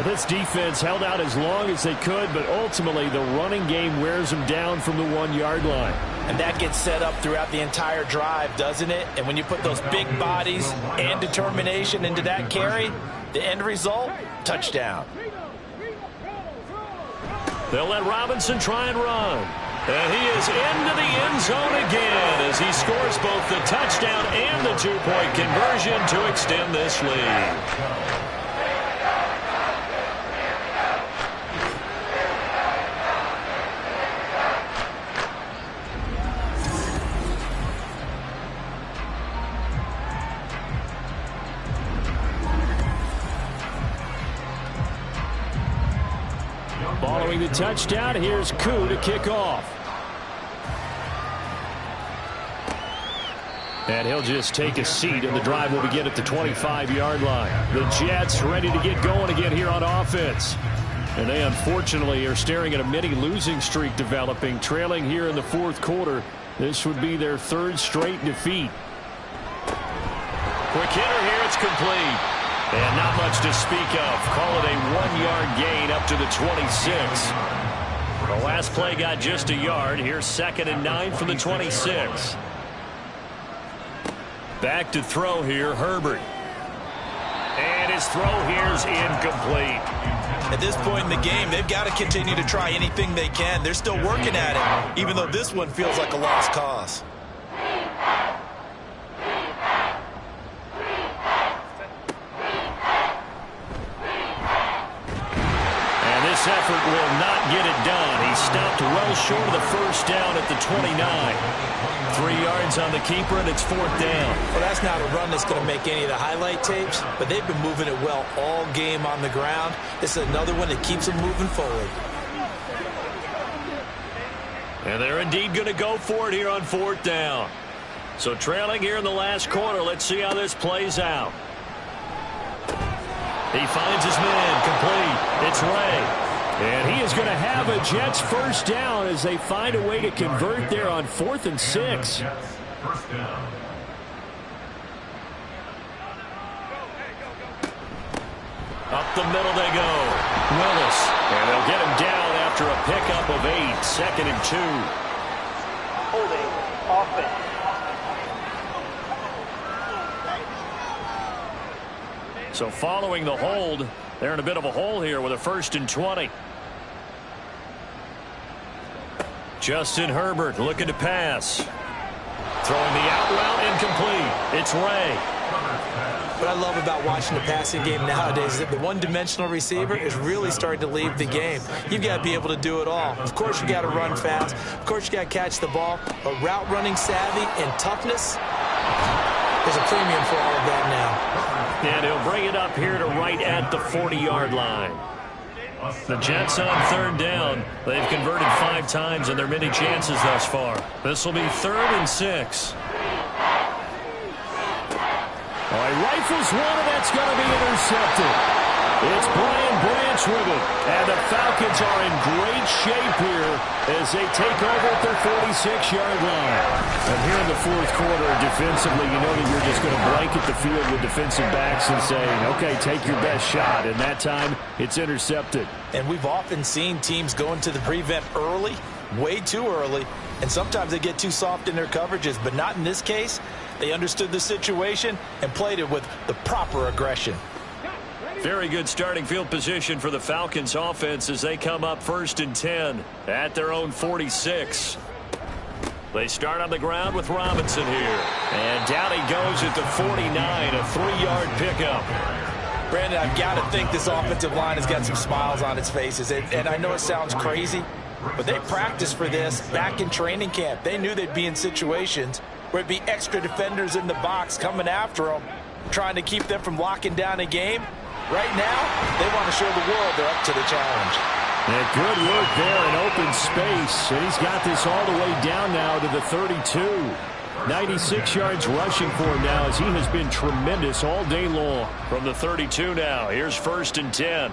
Speaker 7: This defense held out as long as they could, but ultimately the running game wears them down from the 1-yard line.
Speaker 3: And that gets set up throughout the entire drive, doesn't it? And when you put those big bodies and determination into that carry, the end result, touchdown.
Speaker 2: They'll let Robinson try and run. And he is into the end zone again as he scores both the touchdown and the 2-point conversion to extend this lead.
Speaker 7: Following the touchdown, here's Koo to kick off. And he'll just take a seat, and the drive will begin at the 25-yard line. The Jets ready to get going again here on offense. And they unfortunately are staring at a mini losing streak developing, trailing here in the 4th quarter. This would be their 3rd straight defeat.
Speaker 2: Quick hitter here, it's complete. And not much to speak of. Call it a 1-yard gain up to the 26. The last play got just a yard. Here's 2nd and 9 from the 26. Back to throw here, Herbert. And his throw here's incomplete.
Speaker 3: At this point in the game, they've got to continue to try anything they can. They're still working at it, even though this one feels like a lost cause.
Speaker 2: Effort will not get it done. He stopped well short of the 1st first down at the 29. 3 yards on the keeper, and it's 4th down.
Speaker 3: Well, that's not a run that's going to make any of the highlight tapes, but they've been moving it well all game on the ground. This is another one that keeps them moving forward.
Speaker 2: And they're indeed going to go for it here on 4th down. So trailing here in the last quarter. Let's see how this plays out. He finds his man complete. It's Ray. And he is going to have a Jets first down as they find a way to convert there on 4th and 6.
Speaker 4: First down.
Speaker 2: Up the middle they go. Willis. And they'll get him down after a pickup of 8. 2nd and 2.
Speaker 5: Holding offense.
Speaker 2: So following the hold, they're in a bit of a hole here with a 1st and 20. Justin Herbert looking to pass. Throwing the out route incomplete. It's Ray.
Speaker 3: What I love about watching the passing game nowadays is that the one-dimensional receiver is really starting to leave the game. You've got to be able to do it all. Of course, you got to run fast. Of course, you got to catch the ball. But route running savvy and toughness, there's a premium for all of that now.
Speaker 2: And he'll bring it up here to right at the 40-yard line. The Jets on 3rd down. They've converted 5 times in their many chances thus far. This will be 3rd and 6. Oh, he rifles one, and that's going to be intercepted. It's Brian Branch with it. And the Falcons are in great shape here as they take over at their 46-yard line. And here in the 4th quarter, defensively, you know that you're just going to blanket the field with defensive backs and say, okay, take your best shot. And that time, it's intercepted.
Speaker 3: And we've often seen teams go into the prevent early, way too early, and sometimes they get too soft in their coverages, but not in this case. They understood the situation and played it with the proper aggression.
Speaker 2: Very good starting field position for the Falcons offense as they come up 1st and 10 at their own 46. They start on the ground with Robinson here. And down he goes at the 49, a 3-yard pickup.
Speaker 3: Brandon, I've got to think this offensive line has got some smiles on its faces. And I know it sounds crazy, but they practiced for this back in training camp. They knew they'd be in situations where it'd be extra defenders in the box coming after them, trying to keep them from locking down a game. Right now, they want to show the world they're up to the challenge.
Speaker 2: Yeah, good work there in open space. And he's got this all the way down now to the 32. 96 yards rushing for him now as he has been tremendous all day long. From the 32 now, here's 1st and 10.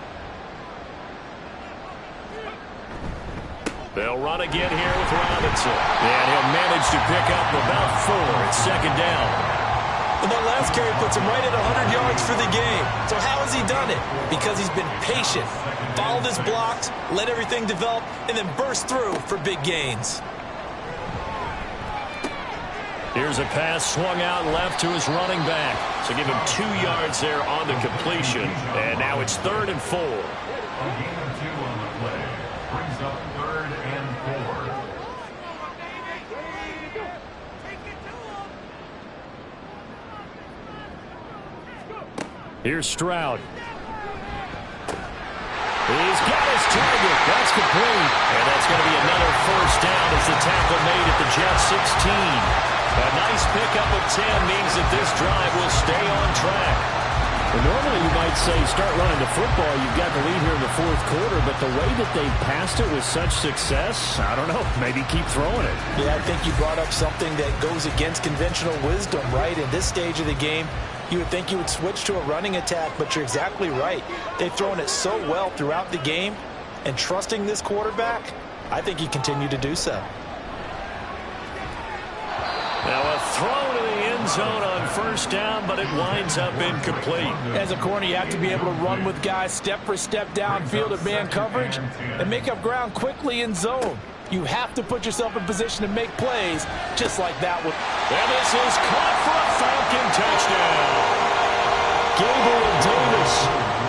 Speaker 2: They'll run again here with Robinson. And he'll manage to pick up about 4. It's 2nd down.
Speaker 3: And that last carry puts him right at 100 yards for the game. So how has he done it? Because he's been patient, followed his blocks, let everything develop, and then burst through for big gains.
Speaker 2: Here's a pass swung out left to his running back. So give him 2 yards there on the completion. And now it's 3rd and 4.
Speaker 4: A gain of 2 on the play. Brings up 3rd and 4.
Speaker 2: Here's Stroud. He's got his target. That's complete. And that's going to be another first down as the tackle made at the Jets 16. A nice pickup of 10 means that this drive will stay on track. Well, normally you might say start running the football. You've got the lead here in the 4th quarter, but the way that they've passed it with such success, I don't know, maybe keep throwing it.
Speaker 3: Yeah, I think you brought up something that goes against conventional wisdom, right? In this stage of the game, you would think you would switch to a running attack, but you're exactly right. They've thrown it so well throughout the game, and trusting this quarterback, I think he continued to do so.
Speaker 2: Now a throw to the end zone on first down, but it winds up incomplete.
Speaker 3: As a corner, you have to be able to run with guys step for step downfield at man coverage and make up ground quickly in zone. You have to put yourself in position to make plays just like that one.
Speaker 2: And this is caught for a Falcon touchdown. Gabriel Davis,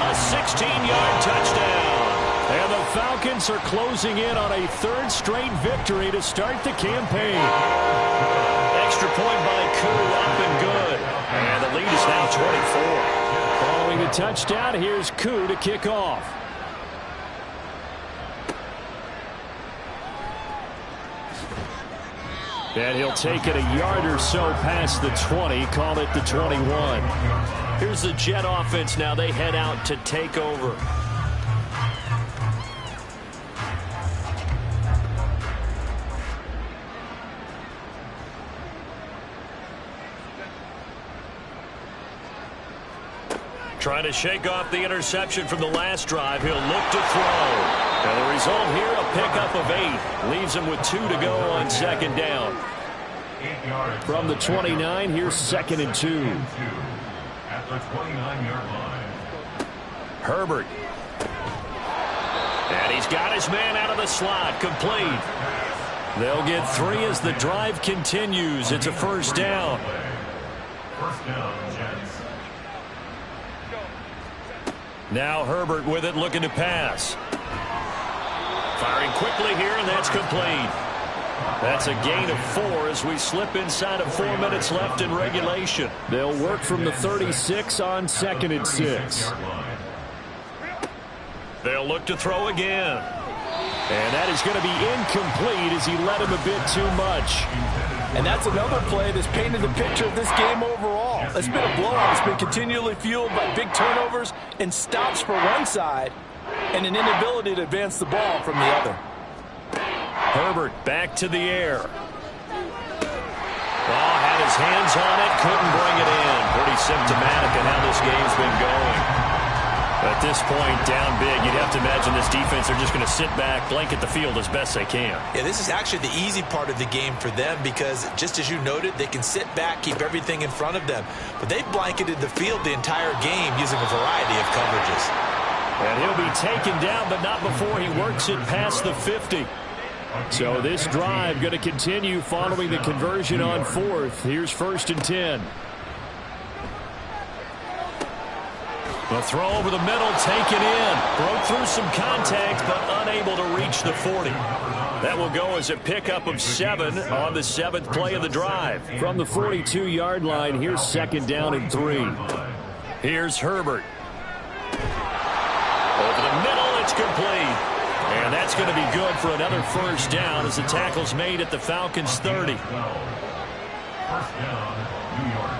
Speaker 2: a 16-yard touchdown. And the Falcons are closing in on a 3rd straight victory to start the campaign. Extra point by Koo, up and good. And the lead is now 24. Following the touchdown, here's Koo to kick off.
Speaker 7: And he'll take it a yard or so past the 20, call it the 21.
Speaker 2: Here's the Jet offense now. They head out to take over. Trying to shake off the interception from the last drive. He'll look to throw. And the result here, a pickup of 8. Leaves him with 2 to go on second down.
Speaker 7: From the 29, here's 2nd and 2.
Speaker 4: At the 29-yard line.
Speaker 2: Herbert. And he's got his man out of the slot. Complete. They'll get 3 as the drive continues. It's a first down.
Speaker 4: First down, Jets.
Speaker 2: Now Herbert with it, looking to pass. Firing quickly here, and that's complete. That's a gain of 4 as we slip inside of 4 minutes left in regulation.
Speaker 7: They'll work from the 36 on 2nd and 6.
Speaker 2: They'll look to throw again.
Speaker 7: And that is going to be incomplete as he led him a bit too much.
Speaker 3: And that's another play that's painted the picture of this game overall. It's been a blowout. It's been continually fueled by big turnovers and stops for one side and an inability to advance the ball from the other.
Speaker 2: Herbert back to the air. Oh, had his hands on it, couldn't bring it in. Pretty symptomatic of how this game's been going. At this point, down big, you'd have to imagine this defense, they're just going to sit back, blanket the field as best they can.
Speaker 3: Yeah, this is actually the easy part of the game for them because, just as you noted, they can sit back, keep everything in front of them. But they've blanketed the field the entire game using a variety of coverages.
Speaker 2: And he'll be taken down, but not before he works it past the 50.
Speaker 7: So this drive going to continue following the conversion on 4th. Here's 1st and 10.
Speaker 2: The throw over the middle, taken in. Broke through some contact, but unable to reach the 40. That will go as a pickup of 7 on the 7th play of the drive.
Speaker 7: From the 42-yard line, here's 2nd down and 3.
Speaker 2: Here's Herbert. Over the middle, it's complete. And that's going to be good for another first down as the tackle's made at the Falcons' 30.
Speaker 4: First down, New York.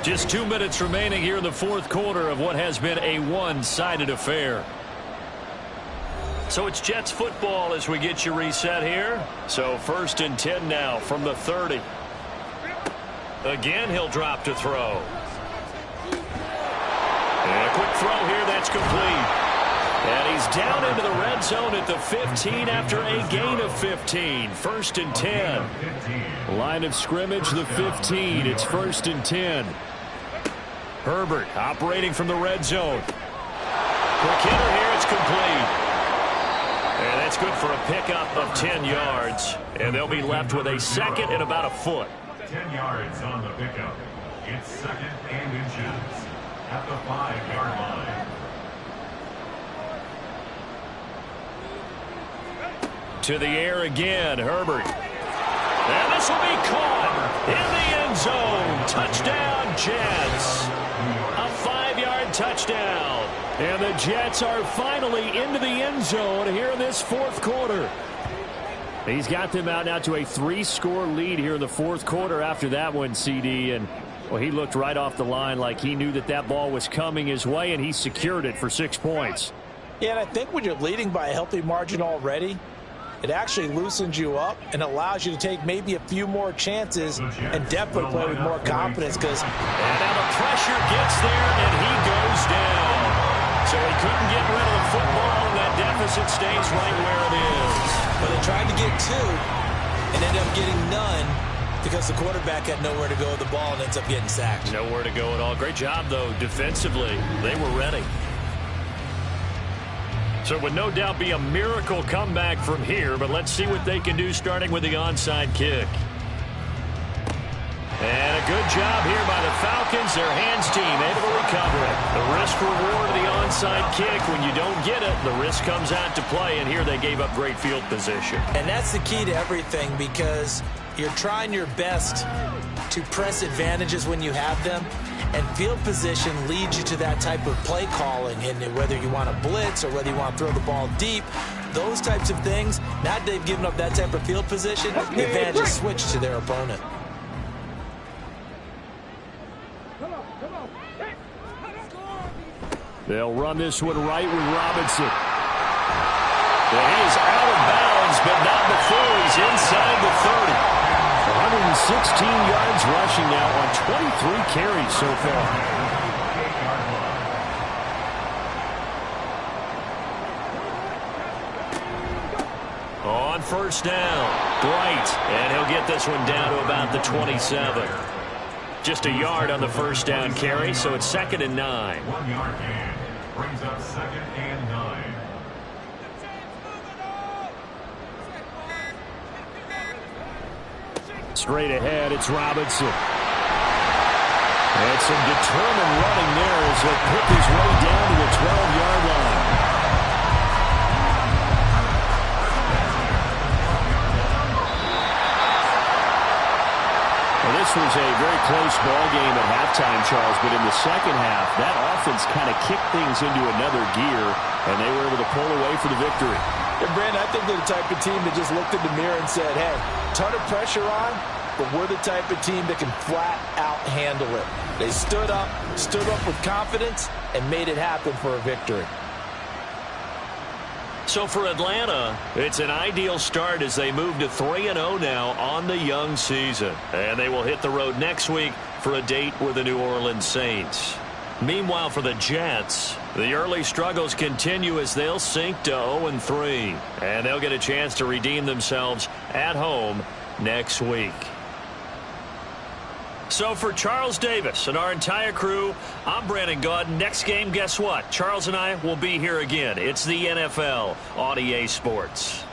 Speaker 2: Just 2 minutes remaining here in the 4th quarter of what has been a one-sided affair. So it's Jets football as we get you reset here. So 1st and 10 now from the 30. Again, he'll drop to throw. And a quick throw here, that's complete. And he's down into the red zone at the 15 after a gain of 15. 1st and 10.
Speaker 7: Line of scrimmage, the 15. It's 1st and 10.
Speaker 2: Herbert operating from the red zone. Quick hitter here, it's complete. And that's good for a pickup of 10 yards. And they'll be left with a 2nd and about a foot.
Speaker 4: 10 yards on the pickup. It's 2nd and inches at the 5-yard line.
Speaker 2: To the air again, Herbert. And this will be caught in the end zone. Touchdown, Jets. A 5-yard touchdown.
Speaker 7: And the Jets are finally into the end zone here in this 4th quarter. He's got them out now to a 3-score lead here in the 4th quarter after that one, CD. And, well, he looked right off the line like he knew that that ball was coming his way, and he secured it for 6 points.
Speaker 3: Yeah, and I think when you're leading by a healthy margin already, it actually loosens you up and allows you to take maybe a few more chances and definitely play with more confidence. And
Speaker 2: now the pressure gets there, and he goes down. So he couldn't get rid of the football, and that deficit stays right where it is.
Speaker 3: But they tried to get 2 and ended up getting none because the quarterback had nowhere to go with the ball and ends up getting sacked.
Speaker 2: Nowhere to go at all. Great job, though, defensively. They were ready. So it would no doubt be a miracle comeback from here, but let's see what they can do starting with the onside kick. And a good job here by the Falcons. Their hands team able to recover it. The risk reward of the onside kick. When you don't get it, the risk comes out to play, and here they gave up great field position.
Speaker 3: And that's the key to everything because you're trying your best to press advantages when you have them. And field position leads you to that type of play calling. And whether you want to blitz or whether you want to throw the ball deep, those types of things, now that they've given up that type of field position, the advantage is switched to their opponent.
Speaker 7: They'll run this one right with Robinson. And he's out of bounds, but not before he's inside the 30. 116 yards rushing now on 23 carries so far. On first down, Bright, and he'll get this one down to about the 27. Just a yard on the first down carry, so it's 2nd and 9.
Speaker 4: 1 yard gain brings up 2nd and 9.
Speaker 7: Straight ahead, it's Robinson. And some determined running there as he'll pick his way down to the 12-yard line. Well, this was a very close ball game at halftime, Charles, but in the second half, that offense kind of kicked things into another gear, and they were able to pull away for the victory.
Speaker 3: And Brandon, I think they're the type of team that just looked in the mirror and said, hey, ton of pressure on, but we're the type of team that can flat out handle it. They stood up with confidence, and made it happen for a victory.
Speaker 2: So for Atlanta, it's an ideal start as they move to 3-0 now on the young season. And they will hit the road next week for a date with the New Orleans Saints. Meanwhile, for the Jets, the early struggles continue as they'll sink to 0-3. And they'll get a chance to redeem themselves at home next week. So for Charles Davis and our entire crew, I'm Brandon Gaud. Next game, guess what? Charles and I will be here again. It's the NFL on EA Sports.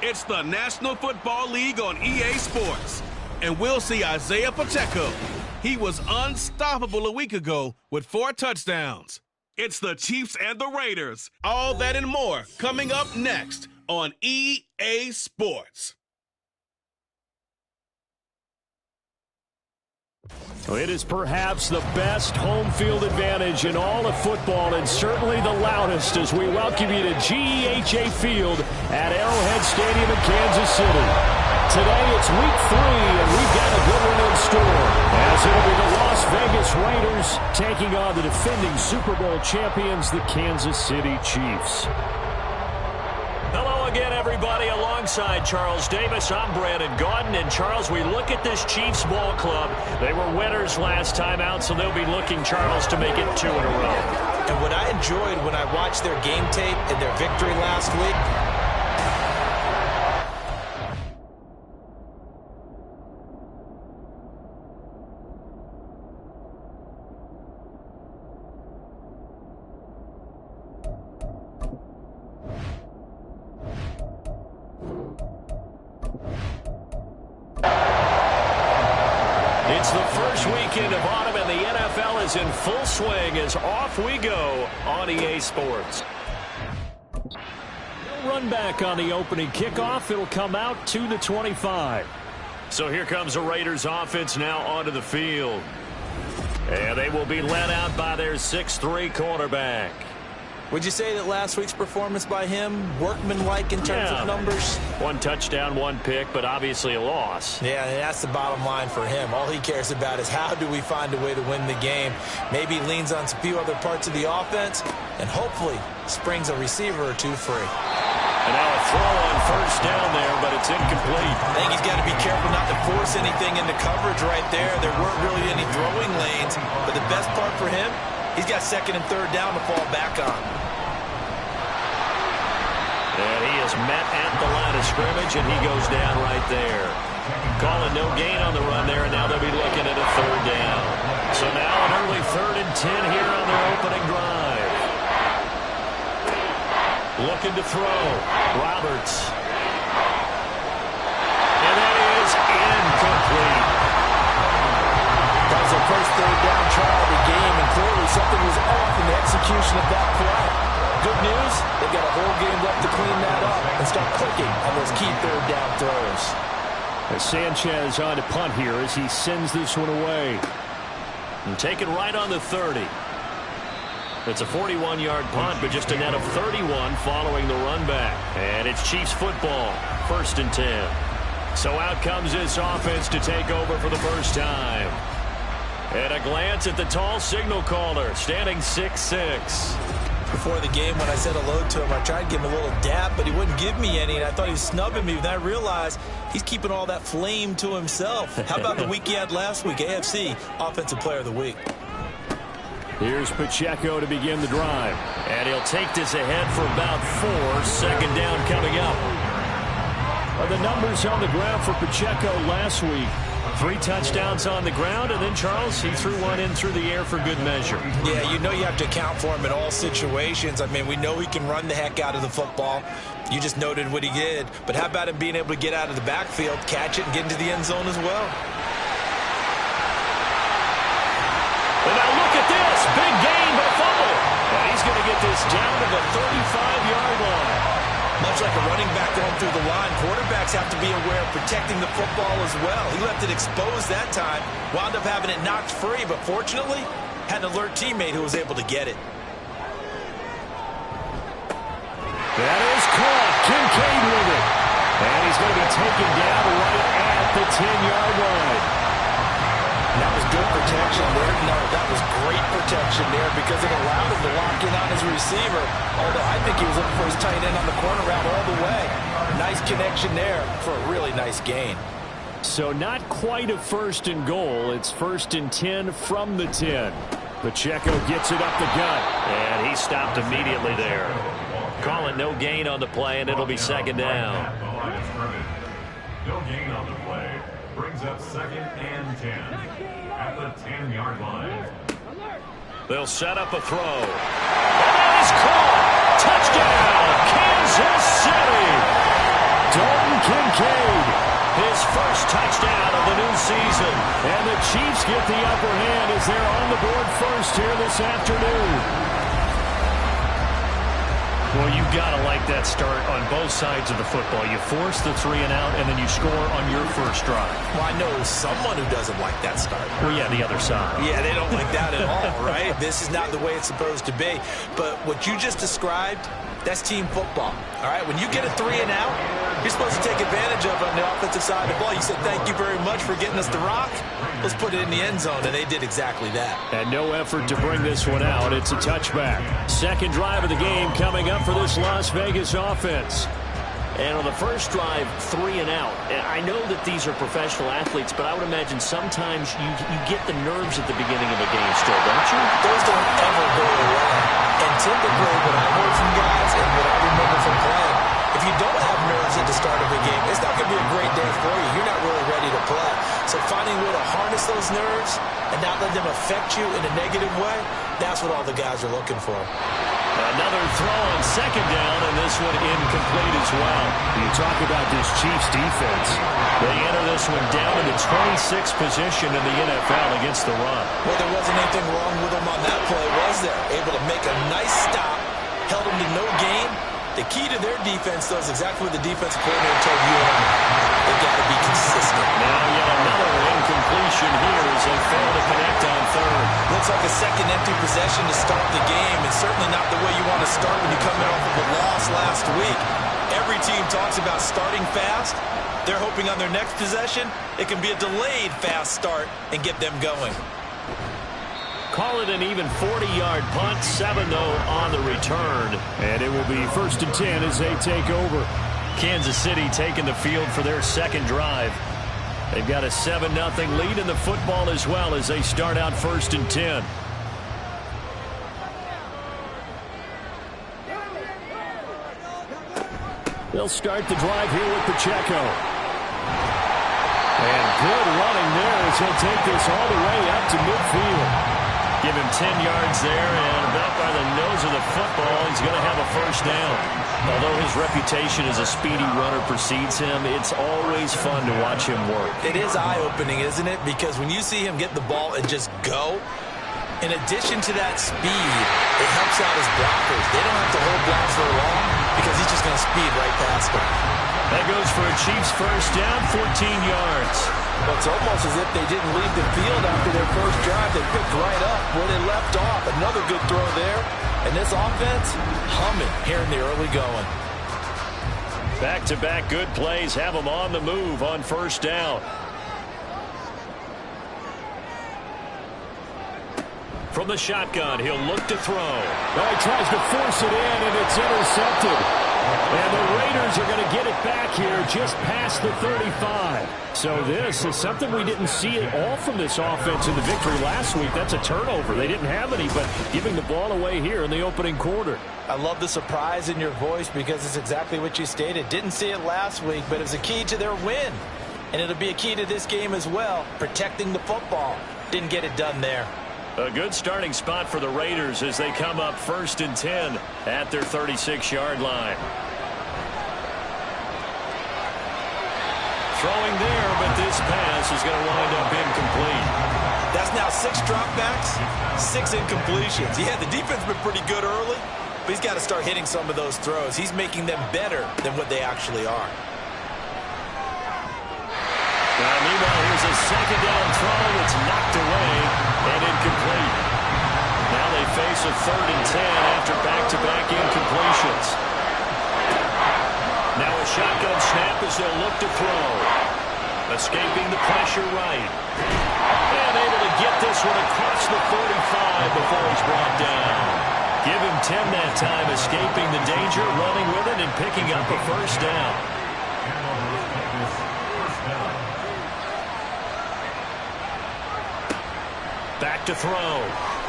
Speaker 1: It's the National Football League on EA Sports. And we'll see Isaiah Pacheco. He was unstoppable a week ago with 4 touchdowns. It's the Chiefs and the Raiders. All that and more coming up next on EA Sports.
Speaker 7: It is perhaps the best home field advantage in all of football, and certainly the loudest, as we welcome you to GEHA Field at Arrowhead Stadium in Kansas City. Today it's week 3, and we've got a good one in store, as it'll be the Las Vegas Raiders taking on the defending Super Bowl champions, the Kansas City Chiefs.
Speaker 2: Hello again, everybody. Alongside Charles Davis, I'm Brandon Gaudin. And, Charles, we look at this Chiefs ball club. They were winners last time out, so they'll be looking, Charles, to make it 2 in a row.
Speaker 3: And what I enjoyed when I watched their game tape and their victory last week,
Speaker 2: it's the first weekend of autumn, and the NFL is in full swing as off we go on EA Sports.
Speaker 7: Run back on the opening kickoff. It'll come out to the 25.
Speaker 2: So here comes the Raiders offense now onto the field. And they will be led out by their 6'3" quarterback.
Speaker 3: would you say that last week's performance by him, workmanlike in terms of numbers?
Speaker 2: 1 touchdown, 1 pick, but obviously a loss.
Speaker 3: Yeah, and that's the bottom line for him. All he cares about is how do we find a way to win the game. Maybe leans on a few other parts of the offense, and hopefully springs a receiver or 2 free.
Speaker 2: And now a throw on first down there, but it's incomplete.
Speaker 3: I think he's got to be careful not to force anything into coverage right there. There weren't really any throwing lanes, but the best part for him, he's got 2nd and 3rd down to fall back on.
Speaker 2: And he is met at the line of scrimmage, and he goes down right there. Calling no gain on the run there, and now they'll be looking at a 3rd down. So now an early 3rd and 10 here on their opening drive. Looking to throw. Roberts. And that is incomplete.
Speaker 3: That was their first 3rd down try of the game, and clearly something was off in the execution of that play. Good news, they've got a whole game left to clean that up and start clicking on those key 3rd down throws.
Speaker 7: As Sanchez on to punt here as he sends this one away.
Speaker 2: And taken right on the 30. It's a 41-yard punt, but just a net of 31 following the run back. And it's Chiefs football, 1st and 10. So out comes this offense to take over for the first time. And a glance at the tall signal caller, standing 6'6".
Speaker 3: Before the game, when I said hello to him, I tried to give him a little dap, but he wouldn't give me any, and I thought he was snubbing me. Then I realized he's keeping all that flame to himself. How about the week he had last week? AFC Offensive Player of the Week.
Speaker 7: Here's Pacheco to begin the drive.
Speaker 2: And he'll take this ahead for about 4. 2nd down coming up.
Speaker 7: The numbers on the ground for Pacheco last week. 3 touchdowns on the ground, and then, Charles, he threw one in through the air for good measure.
Speaker 3: Yeah, you know you have to account for him in all situations. I mean, we know he can run the heck out of the football. You just noted what he did. But how about him being able to get out of the backfield, catch it, and get into the end zone as well?
Speaker 2: And now look at this. Big gain, but a fumble. And he's going to get this down to the 35-yard line.
Speaker 3: Much like a running back going through the line, quarterbacks have to be aware of protecting the football as well. He left it exposed that time, wound up having it knocked free, but fortunately, had an alert teammate who was able to get it.
Speaker 7: That is caught. Kincaid with it. And he's going to be taken down right at the 10-yard line.
Speaker 3: That was good protection there. No, that was great protection there because it allowed him to lock in on his receiver. Although I think he was looking for his tight end on the corner route all the way. Nice connection there for a really nice gain.
Speaker 7: So not quite a 1st and goal. It's 1st and 10 from the 10. Pacheco gets it up the gut.
Speaker 2: And he stopped immediately there. Calling no gain on the play, and it'll be 2nd down.
Speaker 4: No gain on the play. Brings up 2nd and 10 at the 10-yard line.
Speaker 2: They'll set up a throw. And that is caught. Touchdown, Kansas City.
Speaker 7: Dalton Kincaid.
Speaker 2: His first touchdown of the new season.
Speaker 7: And the Chiefs get the upper hand as they're on the board first here this afternoon. Well, you've got to like that start on both sides of the football. You force the 3 and out, and then you score on your first drive.
Speaker 3: Well, I know someone who doesn't like that start.
Speaker 7: Well, yeah, the other side.
Speaker 3: Yeah, they don't like that at all, right? This is not the way it's supposed to be. But what you just described, that's team football, all right? When you get a 3 and out, you're supposed to take advantage of it on the offensive side of the ball. You said, thank you very much for getting us the rock. Let's put it in the end zone, and they did exactly that.
Speaker 7: And no effort to bring this one out. It's a touchback. Second drive of the game coming up for this Las Vegas offense.
Speaker 2: And on the first drive, 3 and out. And I know that these are professional athletes, but I would imagine sometimes you get the nerves at the beginning of a game still, don't you?
Speaker 3: Those don't ever go away. And typically, what I heard from guys and what I remember from playing, if you don't have nerves at the start of a game, it's not going to be a great day for you. You're not really ready to play. So finding a way to harness those nerves and not let them affect you in a negative way, that's what all the guys are looking for.
Speaker 2: Another throw on second down, and this one incomplete as well.
Speaker 7: You talk about this Chiefs defense.
Speaker 2: They enter this one down in the 26th position in the NFL against the run.
Speaker 3: Well, there wasn't anything wrong with them on that play, was there? Able to make a nice stop, held them to no gain. The key to their defense, though, is exactly what the defensive coordinator told you and I. They've got to be consistent.
Speaker 2: Now yet another incompletion here as they fail to connect on third.
Speaker 3: Looks like a second empty possession to start the game, and certainly not the way you want to start when you come in off of a loss last week. Every team talks about starting fast. They're hoping on their next possession, it can be a delayed fast start and get them going.
Speaker 2: Call it an even 40-yard punt, 7-0 on the return.
Speaker 7: And it will be 1st and 10 as they take over.
Speaker 2: Kansas City taking the field for their second drive. They've got a 7-0 lead in the football as well as they start out 1st and 10.
Speaker 7: They'll start the drive here with Pacheco. And good running there as he'll take this all the way up to midfield.
Speaker 2: Give him 10 yards there, and about by the nose of the football, he's going to have a first down. Although his reputation as a speedy runner precedes him, it's always fun to watch him work.
Speaker 3: It is eye-opening, isn't it? Because when you see him get the ball and just go, in addition to that speed, it helps out his blockers. They don't have to hold blocks for long because he's just going to speed right past them.
Speaker 2: That goes for a Chiefs first down, 14 yards.
Speaker 3: Well, it's almost as if they didn't leave the field after their first drive. They picked right up where they left off. Another good throw there. And this offense, humming here in the early going.
Speaker 2: Back-to-back good plays have them on the move on first down. From the shotgun, he'll look to throw.
Speaker 7: Well, he tries to force it in, and it's intercepted. And the Raiders are going to get it back here just past the 35. So this is something we didn't see at all from this offense in the victory last week. That's a turnover. They didn't have any, but giving the ball away here in the opening quarter.
Speaker 3: I love the surprise in your voice because it's exactly what you stated. Didn't see it last week, but it was a key to their win. And it'll be a key to this game as well, protecting the football. Didn't get it done there.
Speaker 2: A good starting spot for the Raiders as they come up 1st and 10 at their 36-yard line. Throwing there, but this pass is going to wind up incomplete.
Speaker 3: That's now 6 dropbacks, 6 incompletions. Yeah, the defense has been pretty good early, but he's got to start hitting some of those throws. He's making them better than what they actually are.
Speaker 2: Meanwhile, here's a second down throw that's knocked away and incomplete. Now they face a 3rd and 10 after back-to-back incompletions. Now a shotgun snap as they'll look to throw. Escaping the pressure right. And able to get this one across the 45 before he's brought down. Give him 10 that time, escaping the danger, running with it, and picking up a first down. Back to throw.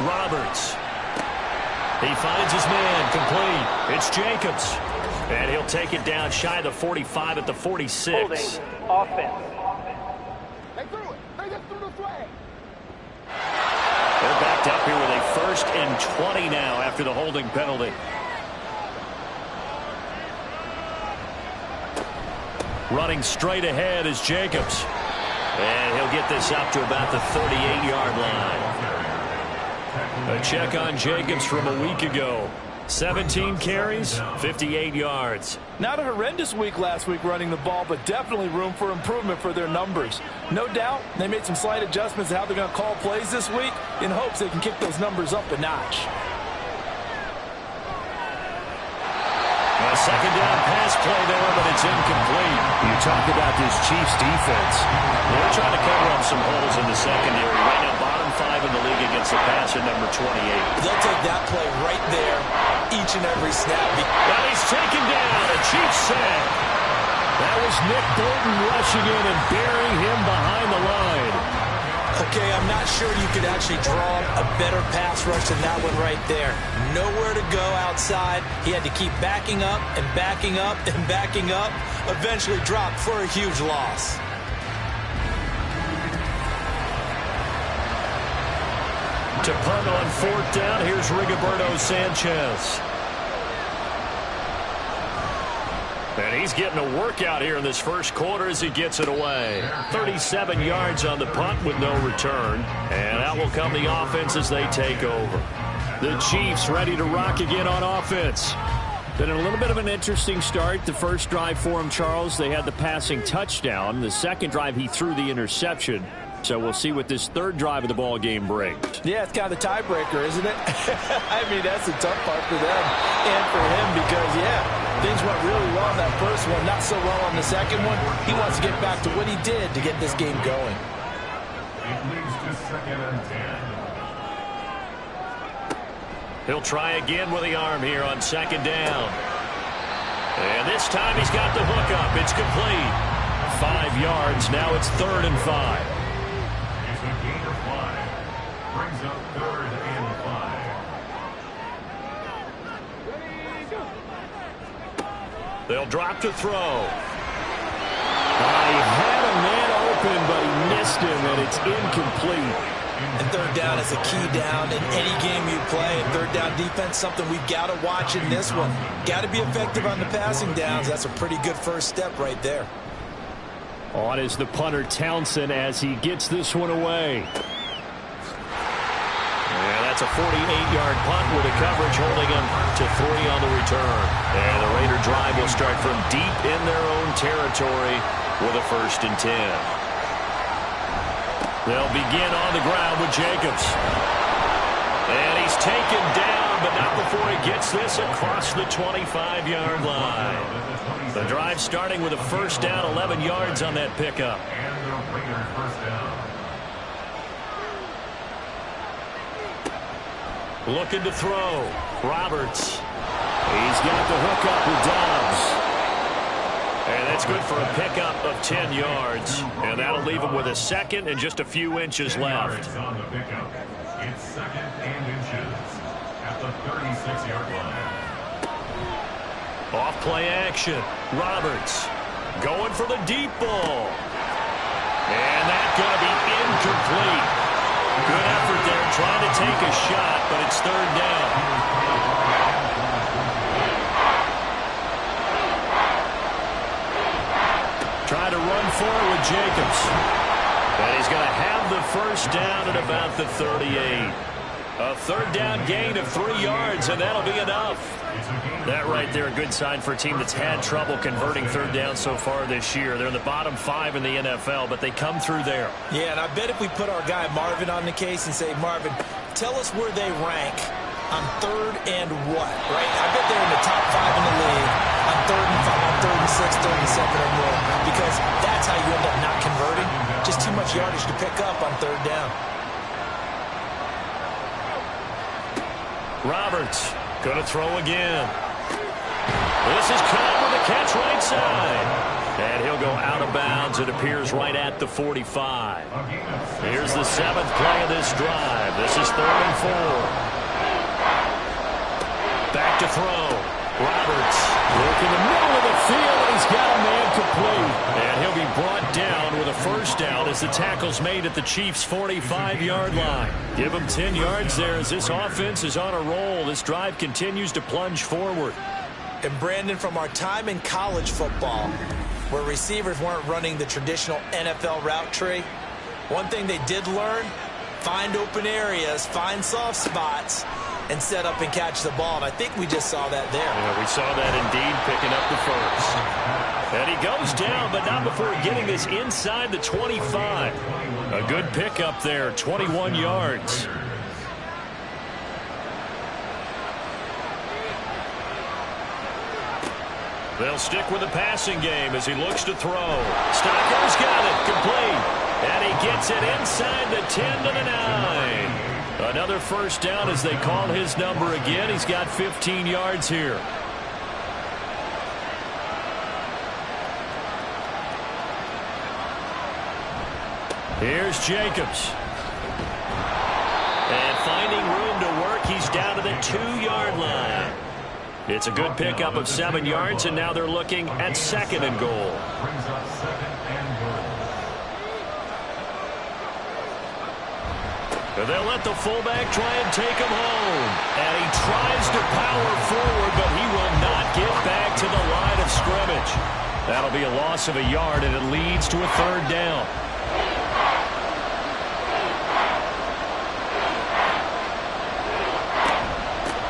Speaker 2: Roberts. He finds his man, complete. It's Jacobs. And he'll take it down shy of the 45 at the 46.
Speaker 5: Holding offense.
Speaker 2: They're backed up here with a 1st and 20 now after the holding penalty. Running straight ahead is Jacobs. And he'll get this up to about the 38-yard line. A check on Jacobs from a week ago. 17 carries, 58 yards.
Speaker 3: Not a horrendous week last week running the ball, but definitely room for improvement for their numbers. No doubt they made some slight adjustments to how they're going to call plays this week in hopes they can kick those numbers up a notch.
Speaker 2: A second down pass play there, but it's incomplete.
Speaker 7: You talk about this Chiefs defense.
Speaker 2: They're trying to cover up some holes in the secondary. Right now, bottom 5 in the league against the pass at number 28.
Speaker 3: They'll take that play right there each and every snap.
Speaker 2: And he's taken down. A Chiefs sack. That was Nick Bolton rushing in and burying him behind the line.
Speaker 3: Okay, I'm not sure you could actually draw a better pass rush than that one right there. Nowhere to go outside. He had to keep backing up and backing up and backing up. Eventually dropped for a huge loss.
Speaker 2: To punt on 4th down, here's Rigoberto Sanchez. And he's getting a workout here in this first quarter as he gets it away. 37 yards on the punt with no return. And out will come the offense as they take over. The Chiefs ready to rock again on offense. Been a little bit of an interesting start. The first drive for him, Charles, they had the passing touchdown. The second drive, he threw the interception. So we'll see what this third drive of the ball game brings.
Speaker 3: Yeah, it's kind of the tiebreaker, isn't it? I mean, that's the tough part for them and for him because, yeah, things went really well in that first one, not so well on the second one. He wants to get back to what he did to get this game going.
Speaker 4: It leads to 2nd and 10.
Speaker 2: He'll try again with the arm here on 2nd down. And this time he's got the hook up. It's complete. 5 yards. Now it's 3rd and 5.
Speaker 4: It's a gain of 5. Brings up 3rd and 5.
Speaker 2: They'll drop to throw.
Speaker 7: He had a man open, but he missed him, and it's incomplete.
Speaker 3: And 3rd down is a key down in any game you play. And 3rd down defense, something we've got to watch in this one. Got to be effective on the passing downs. That's a pretty good first step right there.
Speaker 7: On is the punter Townsend as he gets this one away.
Speaker 2: And that's a 48-yard punt with a coverage holding him to 3 on the return. And the Raider drive will start from deep in their own territory with a 1st and 10. They'll begin on the ground with Jacobs. And he's taken down, but not before he gets this across the 25-yard line. The drive starting with a 1st down, 11 yards on that pickup.
Speaker 4: And the Raiders 1st down.
Speaker 2: Looking to throw. Roberts. He's got the hook up with Dobbs. And that's good for a pickup of 10 yards. And that'll leave him with a 2nd and just a few inches left.
Speaker 4: On the pickup. It's 2nd and inches at the 36-yard line.
Speaker 2: Off play action. Roberts going for the deep ball. And that's going to be incomplete. Good effort there trying to take a shot, but it's 3rd down. Try to run forward with Jacobs. And he's going to have the 1st down at about the 38. A 3rd down gain of 3 yards, and that'll be enough. That right there, a good sign for a team that's had trouble converting 3rd down so far this year. They're in the bottom 5 in the NFL, but they come through there.
Speaker 3: Yeah, and I bet if we put our guy Marvin on the case and say, Marvin, tell us where they rank on 3rd and what, right? I bet they're in the top 5 in the league on 3rd and 5, 3rd and 6, 3rd and 7 or more, because that's how you end up not converting. Just too much yardage to pick up on 3rd down.
Speaker 2: Roberts going to throw again. This is caught with a catch right side. And he'll go out of bounds. It appears right at the 45. Here's the 7th play of this drive. This is 3rd and 4. Back to throw. Roberts. Look in the middle of the field, and he's got a man complete. And he'll be brought down with a 1st down as the tackle's made at the Chiefs' 45-yard line. Give him 10 yards there as this offense is on a roll. This drive continues to plunge forward.
Speaker 3: And Brandon, from our time in college football, where receivers weren't running the traditional NFL route tree. One thing they did learn, find open areas, find soft spots, and set up and catch the ball. And I think we just saw that there.
Speaker 2: Yeah, we saw that indeed, picking up the first. And he goes down, but not before getting this inside the 25. A good pickup there, 21 yards. They'll stick with the passing game as he looks to throw. Stocker's got it, complete. And he gets it inside the 10 to the 9. Another first down as they call his number again. He's got 15 yards here. Here's Jacobs. And finding room to work, he's down to the 2-yard line. It's a good pickup of 7 yards, and now they're looking at 2nd and goal.
Speaker 4: Brings up 2nd and goal.
Speaker 2: They'll let the fullback try and take him home. And he tries to power forward, but he will not get back to the line of scrimmage. That'll be a loss of a yard, and it leads to a 3rd down.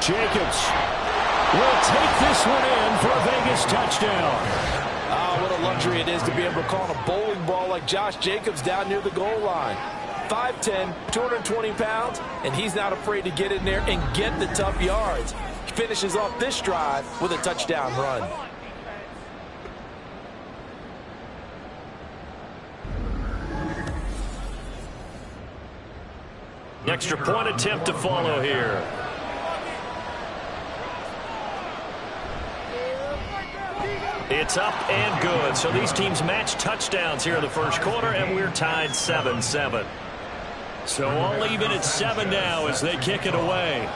Speaker 2: Jacobs will take this one in for a Vegas touchdown.
Speaker 3: What a luxury it is to be able to call a bowling ball like Josh Jacobs down near the goal line. 5'10", 220 pounds, and he's not afraid to get in there and get the tough yards. He finishes off this drive with a touchdown run.
Speaker 2: Extra point attempt to follow here. It's up and good. So these teams match touchdowns here in the first quarter, and we're tied 7-7. So all even at 7 now as they kick it away.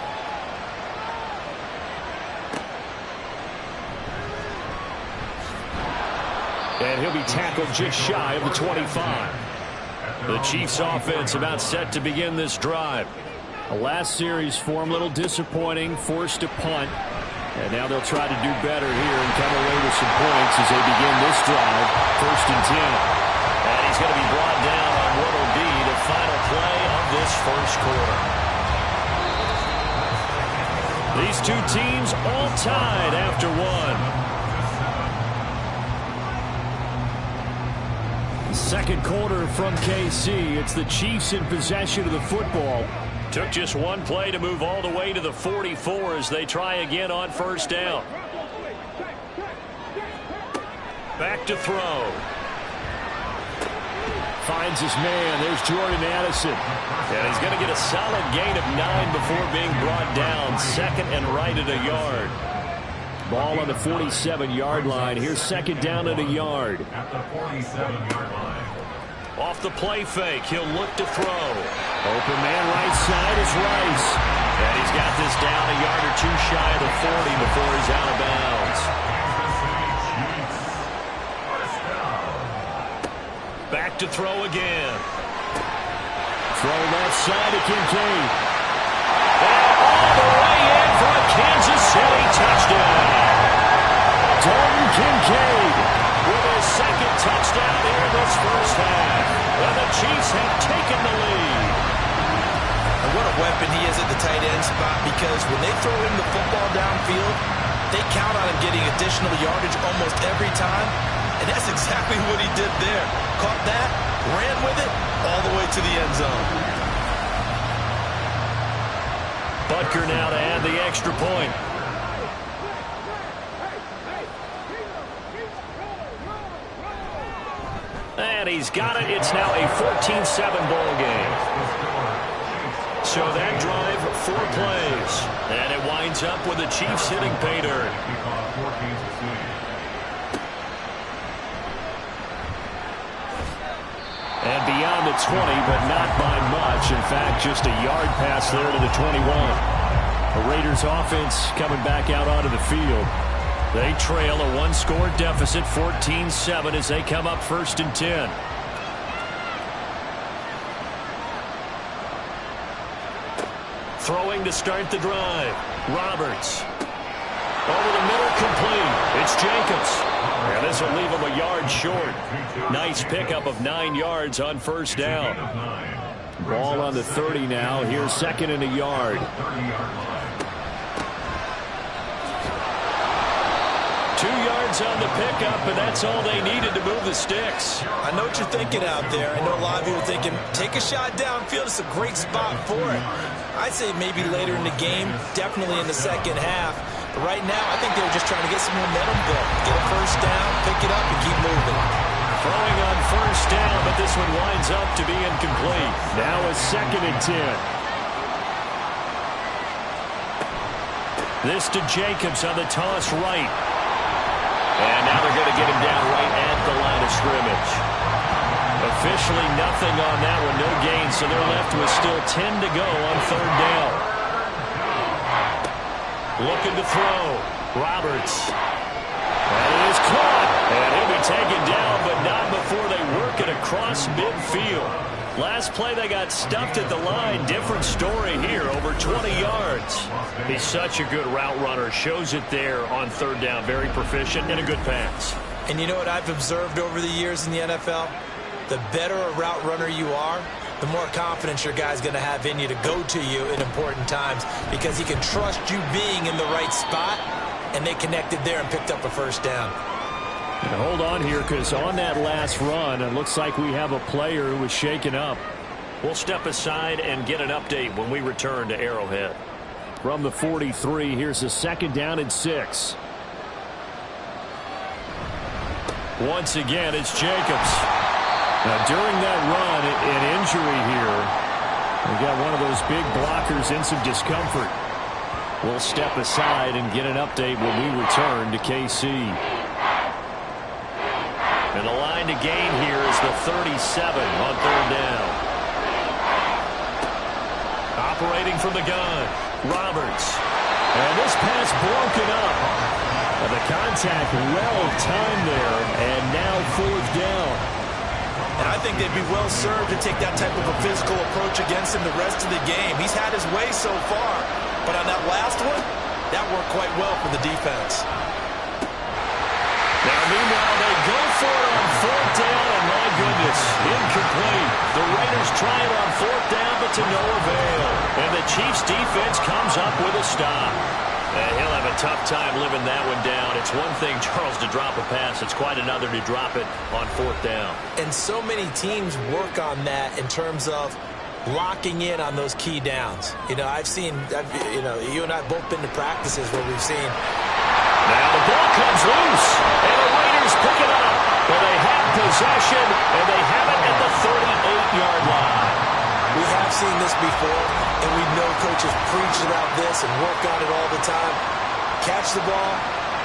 Speaker 2: And he'll be tackled just shy of the 25. The Chiefs offense about set to begin this drive.
Speaker 7: The last series for him, a little disappointing, forced a punt. And now they'll try to do better here and come away with some points as they begin this drive. 1st and 10.
Speaker 2: And he's going to be brought down on what will be the final play of this first quarter. These two teams all tied after one.
Speaker 7: Second quarter from KC. It's the Chiefs in possession of the football.
Speaker 2: Took just one play to move all the way to the 44 as they try again on 1st down. Back to throw.
Speaker 7: Finds his man. There's Jordan Addison.
Speaker 2: And he's going to get a solid gain of 9 before being brought down. 2nd and right at a yard.
Speaker 7: Ball on the 47-yard line. Here's 2nd down at a yard.
Speaker 4: At the 47-yard line.
Speaker 2: Off the play fake, he'll look to throw.
Speaker 7: Open man right side is Rice.
Speaker 2: And he's got this down a yard or 2 shy of the 40 before he's out of bounds. Back to throw again.
Speaker 7: Throw left side to Kincaid.
Speaker 2: And all the way in for a Kansas City touchdown.
Speaker 7: Dalton Kincaid
Speaker 2: with his 2nd touchdown here in this first half. And the Chiefs have taken the lead.
Speaker 3: And what a weapon he is at the tight end spot, because when they throw him the football downfield, they count on him getting additional yardage almost every time. And that's exactly what he did there. Caught that, ran with it, all the way to the end zone.
Speaker 2: Butker now to add the extra point. And he's got it. It's now a 14-7 ball game. So that drive, 4 plays. And it winds up with the Chiefs hitting pay dirt.
Speaker 7: And beyond the 20, but not by much. In fact, just a yard pass there to the 21. The Raiders offense coming back out onto the field.
Speaker 2: They trail a 1-score deficit, 14-7, as they come up 1st and 10. Throwing to start the drive. Roberts. Over the middle, complete. It's Jacobs. And this will leave him a yard short. Nice pickup of 9 yards on first down.
Speaker 7: Ball on the 30 now. Here's second and a yard.
Speaker 2: 2 yards on the pickup, and that's all they needed to move the sticks.
Speaker 3: I know what you're thinking out there. I know a lot of you are thinking, take a shot downfield. It's a great spot for it. I'd say maybe later in the game, definitely in the second half. But right now, I think they were just trying to get some momentum built. Get a first down, pick it up, and keep moving.
Speaker 2: Throwing on first down, but this one winds up to be incomplete.
Speaker 7: Now a second and 10.
Speaker 2: This to Jacobs on the toss right. And now they're going to get him down right at the line of scrimmage. Officially nothing on that one, no gain, so they're left with still 10 to go on third down. Looking to throw. Roberts. And it is caught. And he'll be taken down, but not before they work it across midfield. Last play they got stuffed at the line. Different story here, over 20 yards. He's such a good route runner. Shows it there on third down. Very proficient and a good pass.
Speaker 3: And you know what I've observed over the years in the NFL? The better a route runner you are, the more confidence your guy's going to have in you to go to you in important times because he can trust you being in the right spot, and they connected there and picked up a first down.
Speaker 7: And hold on here, because on that last run, it looks like we have a player who was shaken up.
Speaker 2: We'll step aside and get an update when we return to Arrowhead.
Speaker 7: From the 43, here's a second down and 6.
Speaker 2: Once again, it's Jacobs.
Speaker 7: Now, during that run, an injury here. We got one of those big blockers in some discomfort. We'll step aside and get an update when we return to KC.
Speaker 2: And the line to gain here is the 37 on third down. Operating from the gun, Roberts. And this pass broken up. And the contact well timed there, and now fourth down.
Speaker 3: And I think they'd be well served to take that type of a physical approach against him the rest of the game. He's had his way so far, but on that last one, that worked quite well for the defense.
Speaker 2: Now, meanwhile, they go for it on fourth down, and my goodness, incomplete. The Raiders try it on fourth down, but to no avail. And the Chiefs' defense comes up with a stop. And he'll have a tough time living that one down. It's one thing, Charles, to drop a pass. It's quite another to drop it on fourth down.
Speaker 3: And so many teams work on that in terms of locking in on those key downs. You know, you and I have both been to practices where we've seen.
Speaker 2: Now the ball comes loose, and the Raiders pick it up. But they have possession, and they have it at the 38-yard line.
Speaker 3: We have seen this before, and we know coaches preach about this and work on it all the time. Catch the ball.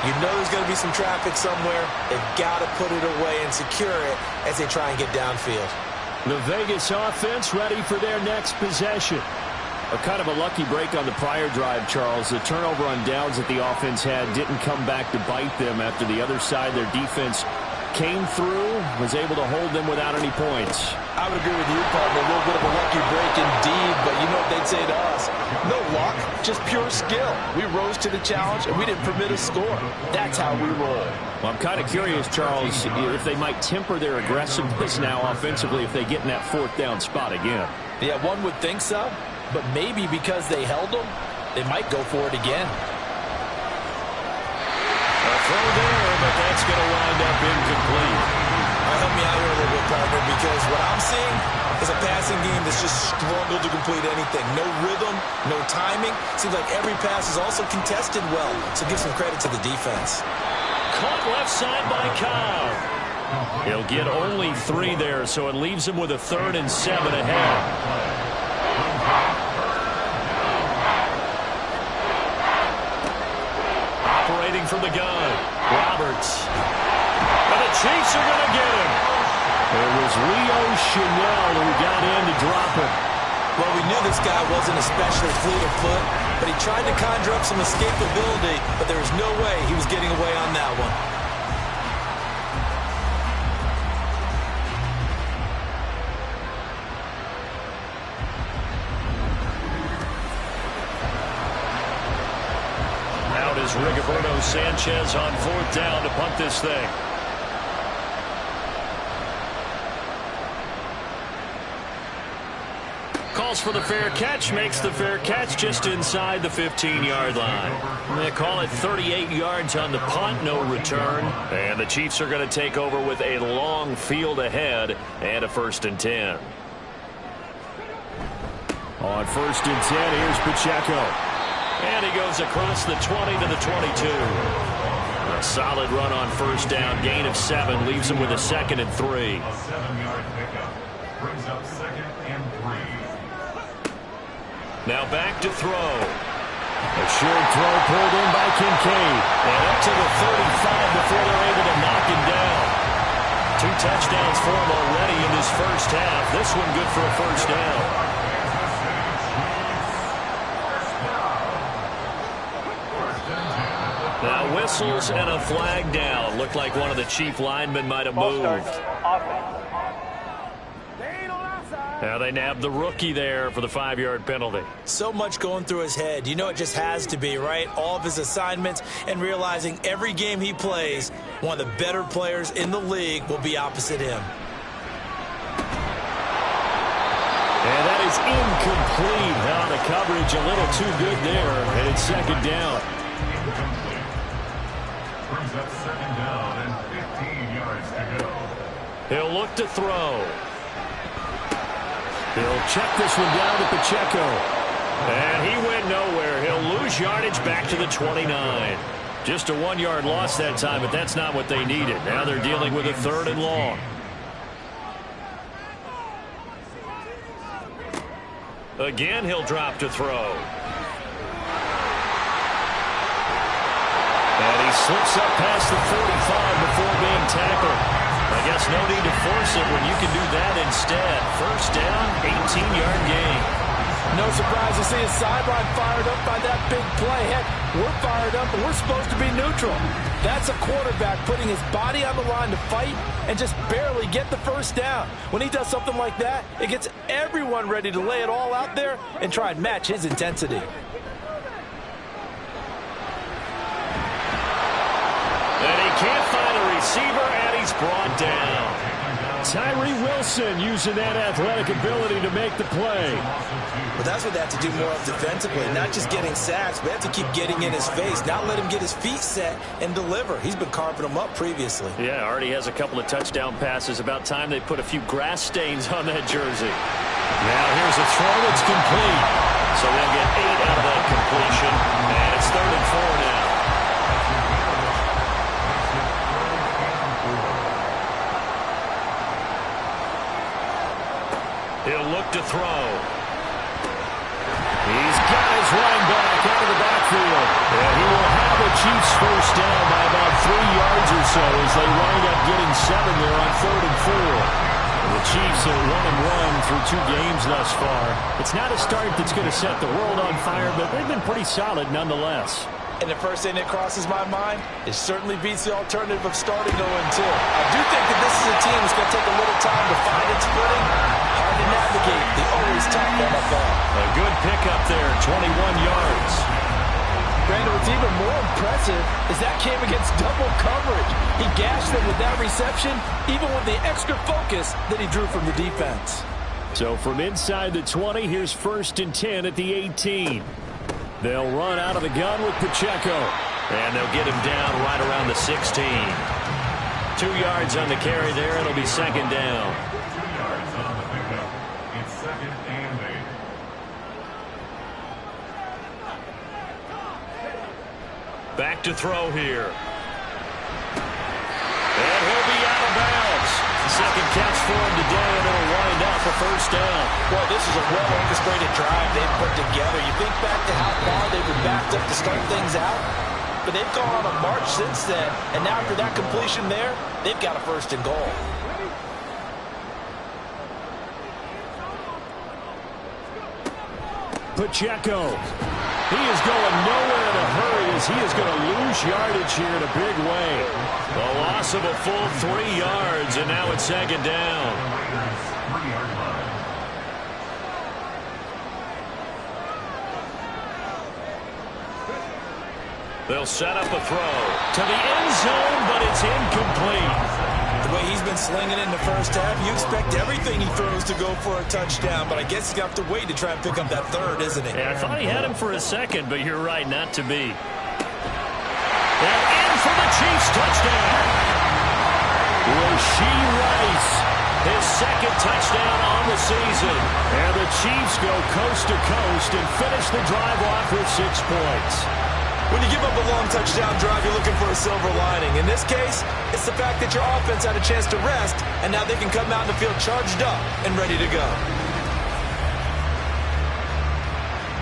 Speaker 3: You know there's going to be some traffic somewhere. They've got to put it away and secure it as they try and get downfield.
Speaker 7: The Vegas offense ready for their next possession. A kind of a lucky break on the prior drive, Charles. The turnover on downs that the offense had didn't come back to bite them after the other side. Their defense came through, was able to hold them without any points.
Speaker 3: I would agree with you, partner. A little bit of a lucky break indeed, but you know what they'd say to us? No luck, just pure skill. We rose to the challenge, and we didn't permit a score. That's how we roll.
Speaker 7: Well, I'm kind of curious, Charles, if they might temper their aggressiveness now offensively if they get in that fourth down spot again.
Speaker 3: Yeah, one would think so. But maybe because they held them, they might go for it again.
Speaker 2: A throw there, but that's going to wind up incomplete.
Speaker 3: Help me out here a little bit, partner, because what I'm seeing is a passing game that's just struggled to complete anything. No rhythm, no timing. Seems like every pass is also contested well, so give some credit to the defense.
Speaker 2: Caught left side by Kyle. He'll get only 3 there, so it leaves him with a 3rd and 7 ahead. Operating from the gun, Roberts. And the Chiefs are going to get him.
Speaker 7: It was Leo Chanel who got in to drop it.
Speaker 3: Well, we knew this guy wasn't especially fleet of foot, but he tried to conjure up some escapability, but there was no way he was getting away on that one.
Speaker 2: Out is Rigoberto Sanchez on fourth down to punt this thing. calls for the fair catch, makes the fair catch just inside the 15-yard line. They call it 38 yards on the punt, no return. And the Chiefs are going to take over with a long field ahead and a 1st and 10.
Speaker 7: On 1st and 10, here's Pacheco.
Speaker 2: And he goes across the 20 to the 22. A solid run on 1st down, gain of 7, leaves him with a 2nd and 3.
Speaker 4: A 7-yard pickup brings up 2nd and 3.
Speaker 2: Now back to throw.
Speaker 7: A short throw pulled in by Kincaid.
Speaker 2: And up to the 35 before they're able to knock him down. 2 touchdowns for him already in this first half. This one good for a 1st down. Now whistles and a flag down. Looked like one of the Chief linemen might have moved. Now they nabbed the rookie there for the 5-yard penalty.
Speaker 3: So much going through his head. You know it just has to be, right? All of his assignments and realizing every game he plays, one of the better players in the league will be opposite him.
Speaker 2: And that is incomplete. Now the coverage a little too good there. And it's 2nd down.
Speaker 4: Brings up 2nd down and 15 yards to go.
Speaker 2: He'll look to throw.
Speaker 7: He'll check this one down to Pacheco.
Speaker 2: And he went nowhere. He'll lose yardage back to the 29. Just a 1-yard loss that time, but that's not what they needed. Now they're dealing with a 3rd and long. Again, he'll drop to throw. And he slips up past the 45 before being tackled. I guess no need to force it when you can do that instead. 1st down, 18-yard gain.
Speaker 3: No surprise to see his sideline fired up by that big play. Heck, we're fired up, and we're supposed to be neutral. That's a quarterback putting his body on the line to fight and just barely get the 1st down. When he does something like that, it gets everyone ready to lay it all out there and try and match his intensity.
Speaker 2: And he can't find a receiver, and he's brought down.
Speaker 7: Tyree Wilson using that athletic ability to make the play.
Speaker 3: But that's what they have to do more of defensively, not just getting sacks, but they have to keep getting in his face, not let him get his feet set and deliver. He's been carving them up previously.
Speaker 2: Yeah, already has a couple of touchdown passes. About time they put a few grass stains on that jersey. Now here's a throw that's complete. So they'll get 8 out of that completion, and it's 3rd and 4 now. He'll look to throw.
Speaker 7: He's got his running back out of the backfield. And he will have the Chiefs 1st down by about 3 yards or so as they wind up getting 7 there on 3rd and 4. And the Chiefs are 1-1 through 2 games thus far. It's not a start that's going to set the world on fire, but they've been pretty solid nonetheless.
Speaker 3: And the first thing that crosses my mind, it certainly beats the alternative of starting 0-2. I do think that this is a team that's going to take a little time to find its footing. Hard to navigate the always tough NFL.
Speaker 2: A good pickup there, 21 yards.
Speaker 3: Brandon, what's even more impressive is that came against double coverage. He gashed them with that reception, even with the extra focus that he drew from the defense.
Speaker 7: So from inside the 20, here's 1st and 10 at the 18. They'll run out of the gun with Pacheco.
Speaker 2: And they'll get him down right around the 16. 2 yards on the carry there. It'll be 2nd down.
Speaker 4: 2 yards on the pickup. It's 2nd and 8.
Speaker 2: Back to throw here. And he'll be out of bounds. Second catch for him today, and it'll wind up a 1st down.
Speaker 3: Boy, this is a well-orchestrated drive they've put together. You think back to how far they were backed up to start things out, but they've gone on a march since then, and now after that completion there, they've got a 1st and goal.
Speaker 7: Pacheco. He is going nowhere in a hurry as he is going to lose yardage here in a big way.
Speaker 2: The loss of a full 3 yards, and now it's 2nd down. They'll set up a throw to the end zone, but it's incomplete.
Speaker 3: The way he's been slinging in the first half, you expect everything he throws to go for a touchdown, but I guess he's going to have to wait to try and pick up that third, isn't he?
Speaker 2: Yeah, I thought he had him for a second, but you're right, not to be. And in for the Chiefs touchdown. Rashee Rice, his second touchdown on the season. And the Chiefs go coast to coast and finish the drive off with 6 points.
Speaker 3: When you give up a long touchdown drive, you're looking for a silver lining. In this case, it's the fact that your offense had a chance to rest, and now they can come out in the field charged up and ready to go.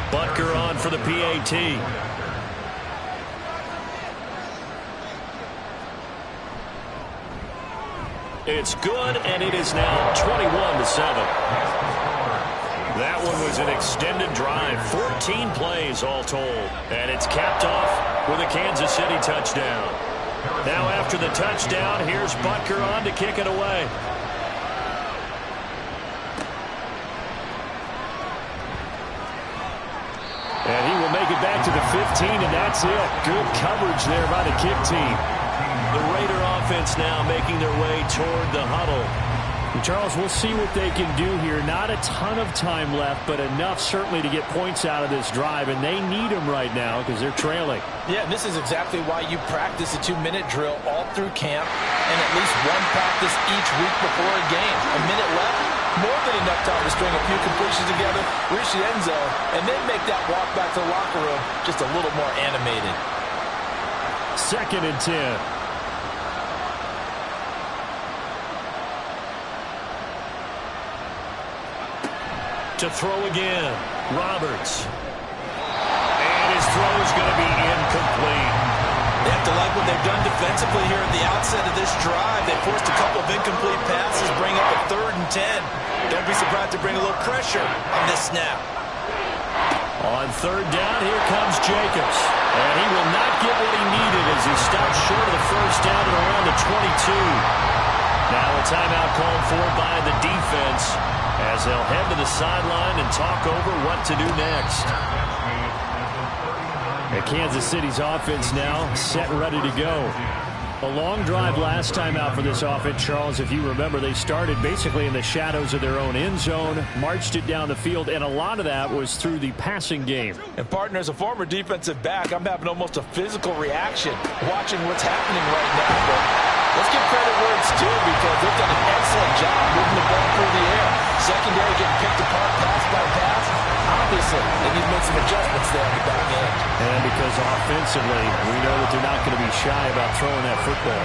Speaker 2: Butker on for the PAT. It's good, and it is now 21-7. That one was an extended drive, 14 plays all told, and it's capped off with a Kansas City touchdown. Now after the touchdown, here's Butker on to kick it away. And he will make it back to the 15, and that's it. Good coverage there by the kick team. The Raider offense now making their way toward the huddle.
Speaker 7: Charles, we'll see what they can do here. Not a ton of time left, but enough certainly to get points out of this drive, and they need them right now because they're trailing.
Speaker 3: Yeah, and this is exactly why you practice a 2-minute drill all through camp and at least one practice each week before a game. A minute left, more than enough time to string a few completions together, reach the end zone, and then make that walk back to the locker room just a little more animated.
Speaker 7: 2nd and 10.
Speaker 2: To throw again, Roberts. And his throw is going to be incomplete.
Speaker 3: They have to like what they've done defensively here at the outset of this drive. They forced a couple of incomplete passes, bring up a 3rd and 10. Don't be surprised to bring a little pressure on this snap.
Speaker 2: On 3rd down, here comes Jacobs. And he will not get what he needed as he stops short of the first down at around the 22. Now a timeout called for by the defense, as they'll head to the sideline and talk over what to do next.
Speaker 7: And Kansas City's offense now set and ready to go. A long drive last time out for this offense, Charles. If you remember, they started basically in the shadows of their own end zone, marched it down the field, and a lot of that was through the passing game.
Speaker 3: And, partner, as a former defensive back, I'm having almost a physical reaction watching what's happening right now. But let's give credit where it's due because they've done an excellent job moving the ball through the air. Secondary getting picked apart pass by pass. Obviously, they need to make some adjustments there on the back end.
Speaker 7: And because offensively, we know that they're not going to be shy about throwing that football.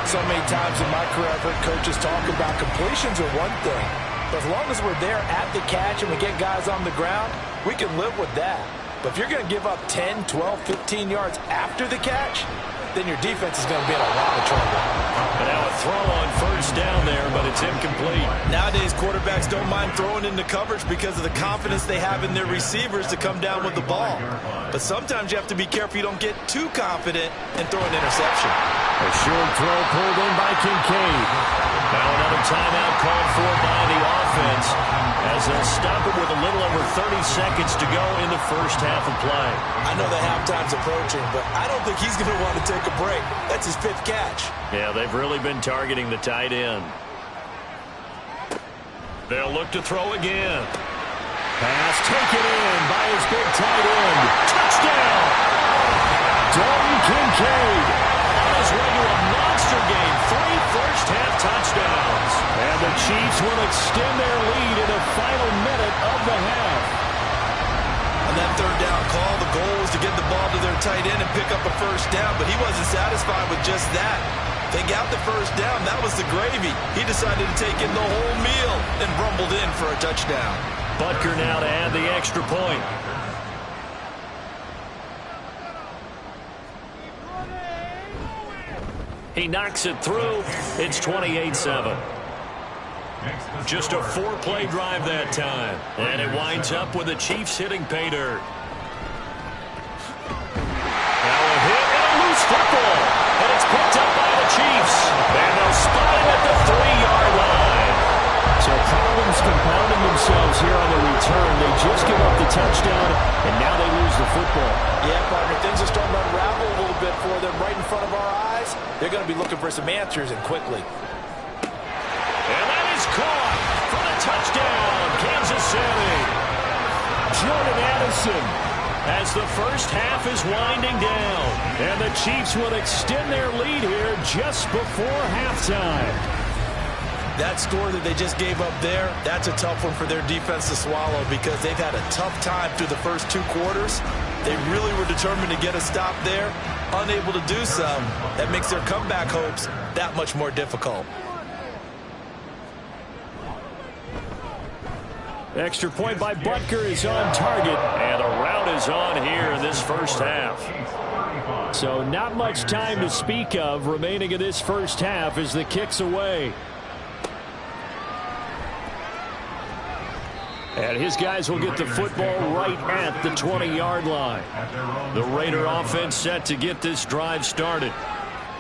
Speaker 3: So many times in my career, I've heard coaches talk about completions are one thing. But as long as we're there at the catch and we get guys on the ground, we can live with that. But if you're going to give up 10, 12, 15 yards after the catch, then your defense is going to be in a lot of trouble.
Speaker 2: And now a throw on 1st down there, but it's incomplete.
Speaker 3: Nowadays, quarterbacks don't mind throwing into coverage because of the confidence they have in their receivers to come down with the ball. But sometimes you have to be careful you don't get too confident and throw an interception.
Speaker 7: A short throw pulled in by Kincaid.
Speaker 2: Now another timeout called for by the offense as they'll stop it with a little over 30 seconds to go in the first half of play.
Speaker 3: I know the halftime's approaching, but I don't think he's going to want to take a break. That's his 5th catch.
Speaker 2: Yeah, they've really been targeting the tight end. They'll look to throw again.
Speaker 7: Pass taken in by his big tight end. Touchdown! Dalton Kincaid
Speaker 2: On his way to a monster game. 3 first-half touchdowns.
Speaker 7: And the Chiefs will extend their lead in the final minute of the half.
Speaker 3: On that 3rd down call, the goal was to get the ball to their tight end and pick up a 1st down, but he wasn't satisfied with just that. They got the 1st down. That was the gravy. He decided to take in the whole meal and rumbled in for a touchdown.
Speaker 2: Butker now to add the extra point. He knocks it through. It's 28-7. Just a 4-play drive that time. And it winds up with the Chiefs hitting pay dirt. Now a hit and a loose football. And it's picked up by the Chiefs. And they'll spot him at the 3-yard line.
Speaker 7: So problems compounding themselves here on the return. They just give up the touchdown, and now they lose the football.
Speaker 3: Yeah, partner, things are starting to unravel a little bit for them right in front of our eyes. they're going to be looking for some answers, and quickly.
Speaker 2: And that is caught for the touchdown, Kansas City. Jordan Addison, as the first half is winding down, and the Chiefs will extend their lead here just before halftime.
Speaker 3: That score that they just gave up there, that's a tough one for their defense to swallow because they've had a tough time through the first 2 quarters. They really were determined to get a stop there, unable to do so. That makes their comeback hopes that much more difficult.
Speaker 2: Extra point by Butker is on target, and a rout is on here in this first half.
Speaker 7: So not much time to speak of remaining in this first half as the kick's away. And his guys will get the football right at the 20-yard line. The Raider offense set to get this drive started.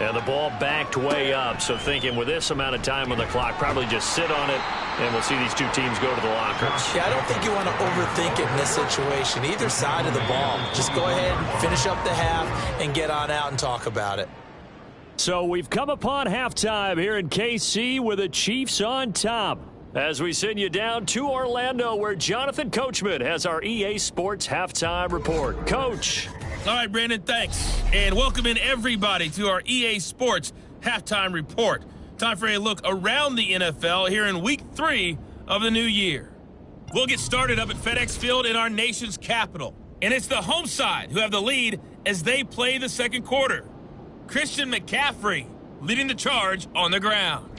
Speaker 7: And the ball backed way up. So thinking with this amount of time on the clock, probably just sit on it, and we'll see these two teams go to the lockers.
Speaker 3: Yeah, I don't think you want to overthink it in this situation. Either side of the ball. Just go ahead and finish up the half and get on out and talk about it.
Speaker 7: So we've come upon halftime here in KC with the Chiefs on top.
Speaker 2: As we send you down to Orlando, where Jonathan Coachman has our EA Sports Halftime Report. Coach.
Speaker 6: All right, Brandon, thanks. And welcome in everybody to our EA Sports Halftime Report. Time for a look around the NFL here in Week 3 of the new year. We'll get started up at FedEx Field in our nation's capital. And it's the home side who have the lead as they play the second quarter. Christian McCaffrey leading the charge on the ground.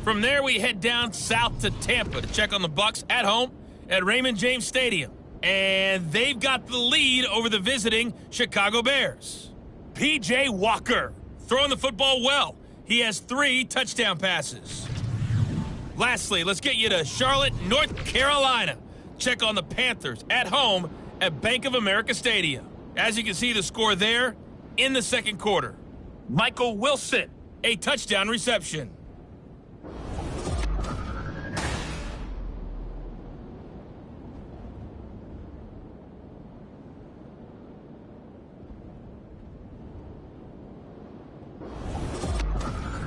Speaker 6: From there, we head down south to Tampa to check on the Bucs at home at Raymond James Stadium. And they've got the lead over the visiting Chicago Bears. P.J. Walker throwing the football well. He has 3 touchdown passes. Lastly, let's get you to Charlotte, North Carolina. Check on the Panthers at home at Bank of America Stadium. As you can see, the score there in the second quarter. Michael Wilson, a touchdown reception.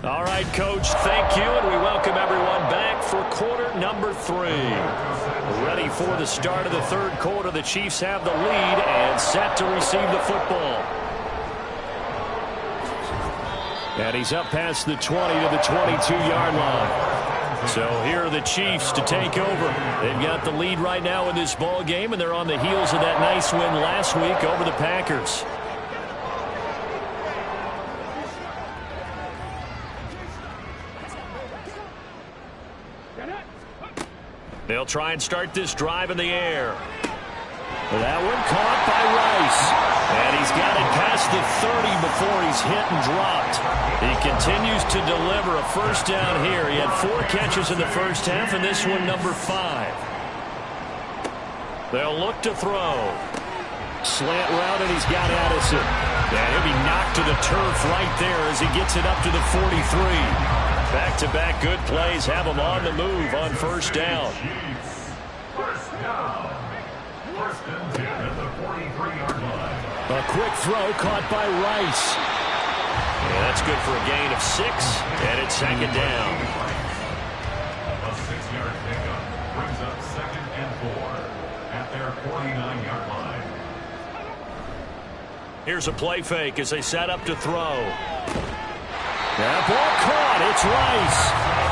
Speaker 2: All right, Coach, thank you, and we welcome everyone back for quarter number 3. Ready for the start of the third quarter. The Chiefs have the lead and set to receive the football.
Speaker 7: And he's up past the 20 to the 22-yard line.
Speaker 2: So here are the Chiefs to take over. They've got the lead right now in this ball game, and they're on the heels of that nice win last week over the Packers. They'll try and start this drive in the air.
Speaker 7: That one caught by Rice.
Speaker 2: And he's got it past the 30 before he's hit and dropped. He continues to deliver a first down here. He had 4 catches in the first half, and this one number 5. They'll look to throw.
Speaker 7: Slant route, and he's got Addison.
Speaker 2: And he'll be knocked to the turf right there as he gets it up to the 43. Back-to-back good plays have him on the move on first down.
Speaker 4: First down. First and 10 at the 43-yard line.
Speaker 7: A quick throw caught by Rice.
Speaker 2: Yeah, that's good for a gain of 6, and it's second down.
Speaker 4: A 6-yard pickup brings up second and 4 at their 49-yard line.
Speaker 2: Here's a play fake as they set up to throw.
Speaker 7: That ball caught. It's Rice.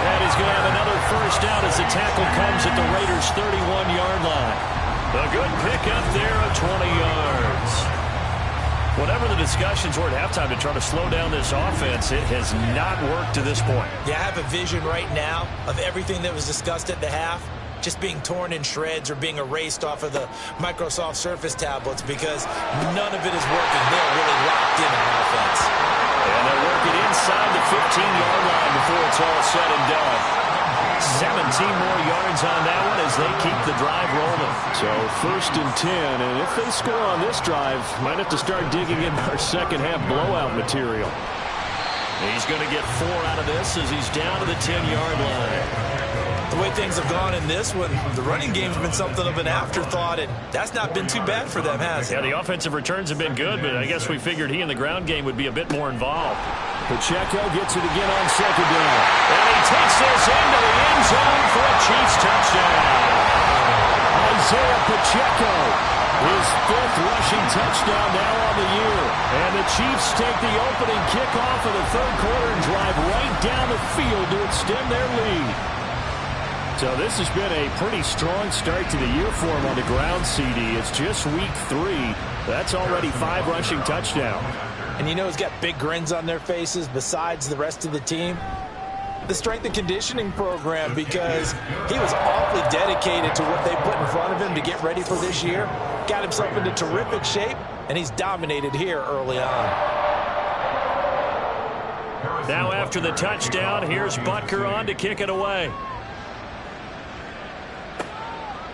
Speaker 2: And he's going to have another first down as the tackle comes at the Raiders' 31-yard line. A good pickup there of 20 yards. Whatever the discussions were at halftime to try to slow down this offense, it has not worked to this point.
Speaker 3: Yeah, I have a vision right now of everything that was discussed at the half just being torn in shreds or being erased off of the Microsoft Surface tablets because none of it is working. They're really locked in on offense.
Speaker 2: And they'll work it inside the 15-yard line before it's all said and done. 17 more yards on that one as they keep the drive rolling.
Speaker 7: So first and 10, and if they score on this drive, might have to start digging in our second half blowout material.
Speaker 2: He's going to get 4 out of this as he's down to the 10-yard line.
Speaker 3: The way things have gone in this one, the running game's been something of an afterthought, and that's not been too bad for them, has it?
Speaker 2: Yeah, the offensive returns have been good, but I guess we figured he in the ground game would be a bit more involved. Pacheco gets it again on second down. And he takes this into the end zone for a Chiefs touchdown. Isaiah Pacheco, his 5th rushing touchdown now on the year. And the Chiefs take the opening kickoff of the third quarter and drive right down the field to extend their lead. So this has been a pretty strong start to the year for him on the ground, CD. It's just week 3. That's already 5 rushing touchdowns.
Speaker 3: And you know he's got big grins on their faces besides the rest of the team. The strength and conditioning program, because he was awfully dedicated to what they put in front of him to get ready for this year. Got himself into terrific shape, and he's dominated here early on.
Speaker 2: Now after the touchdown, here's Butker on to kick it away.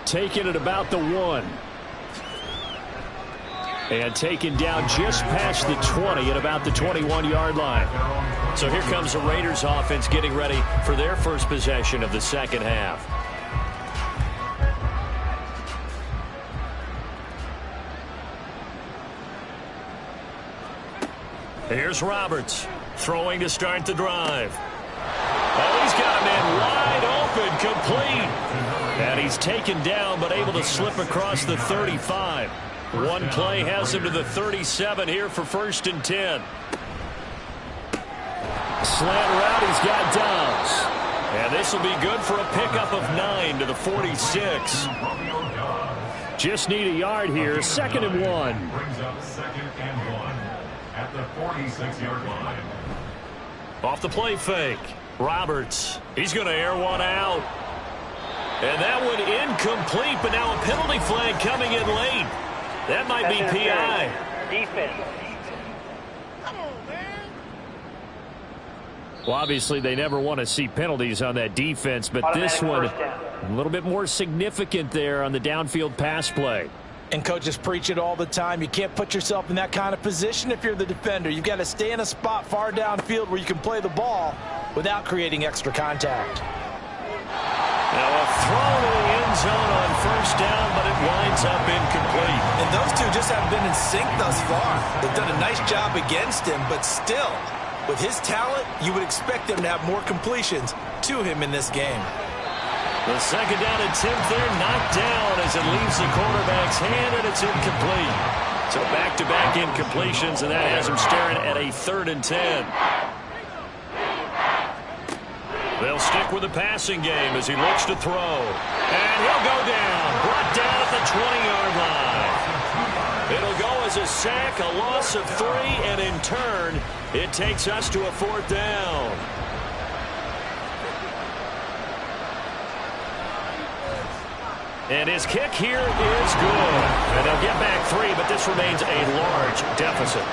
Speaker 2: Taking it about the 1. And taken down just past the 20 at about the 21-yard line. So here comes the Raiders offense getting ready for their first possession of the second half. Here's Roberts throwing to start the drive. Oh, he's got a man wide open, complete. And he's taken down but able to slip across the 35. One play has him to the 37 here for 1st and 10. Slant route, he's got Downs. And this will be good for a pickup of 9 to the 46. Just need a yard here, 2nd and 1.
Speaker 4: Brings up 2nd and 1 at the 46-yard line.
Speaker 2: Off the play fake. Roberts, he's going to air one out. And that one incomplete, but now a penalty flag coming in late. That might be PI.
Speaker 5: Defense.
Speaker 7: Well, obviously, they never want to see penalties on that defense, but this one a little bit more significant there on the downfield pass play.
Speaker 3: And coaches preach it all the time. You can't put yourself in that kind of position if you're the defender. You've got to stay in a spot far downfield where you can play the ball without creating extra contact.
Speaker 2: Now a throw to the end zone on 1st down, but it winds up incomplete.
Speaker 3: And those two just haven't been in sync thus far. They've done a nice job against him, but still, with his talent, you would expect them to have more completions to him in this game.
Speaker 2: The 2nd down attempt there knocked down as it leaves the quarterback's hand, and it's incomplete. So back-to-back incompletions, and that has him staring at a 3rd and 10. They'll stick with the passing game as he looks to throw. And he'll go down. Brought down at the 20-yard line. It'll go as a sack, a loss of 3, and in turn, it takes us to a 4th down. And his kick here is good. And they'll get back 3, but this remains a large deficit.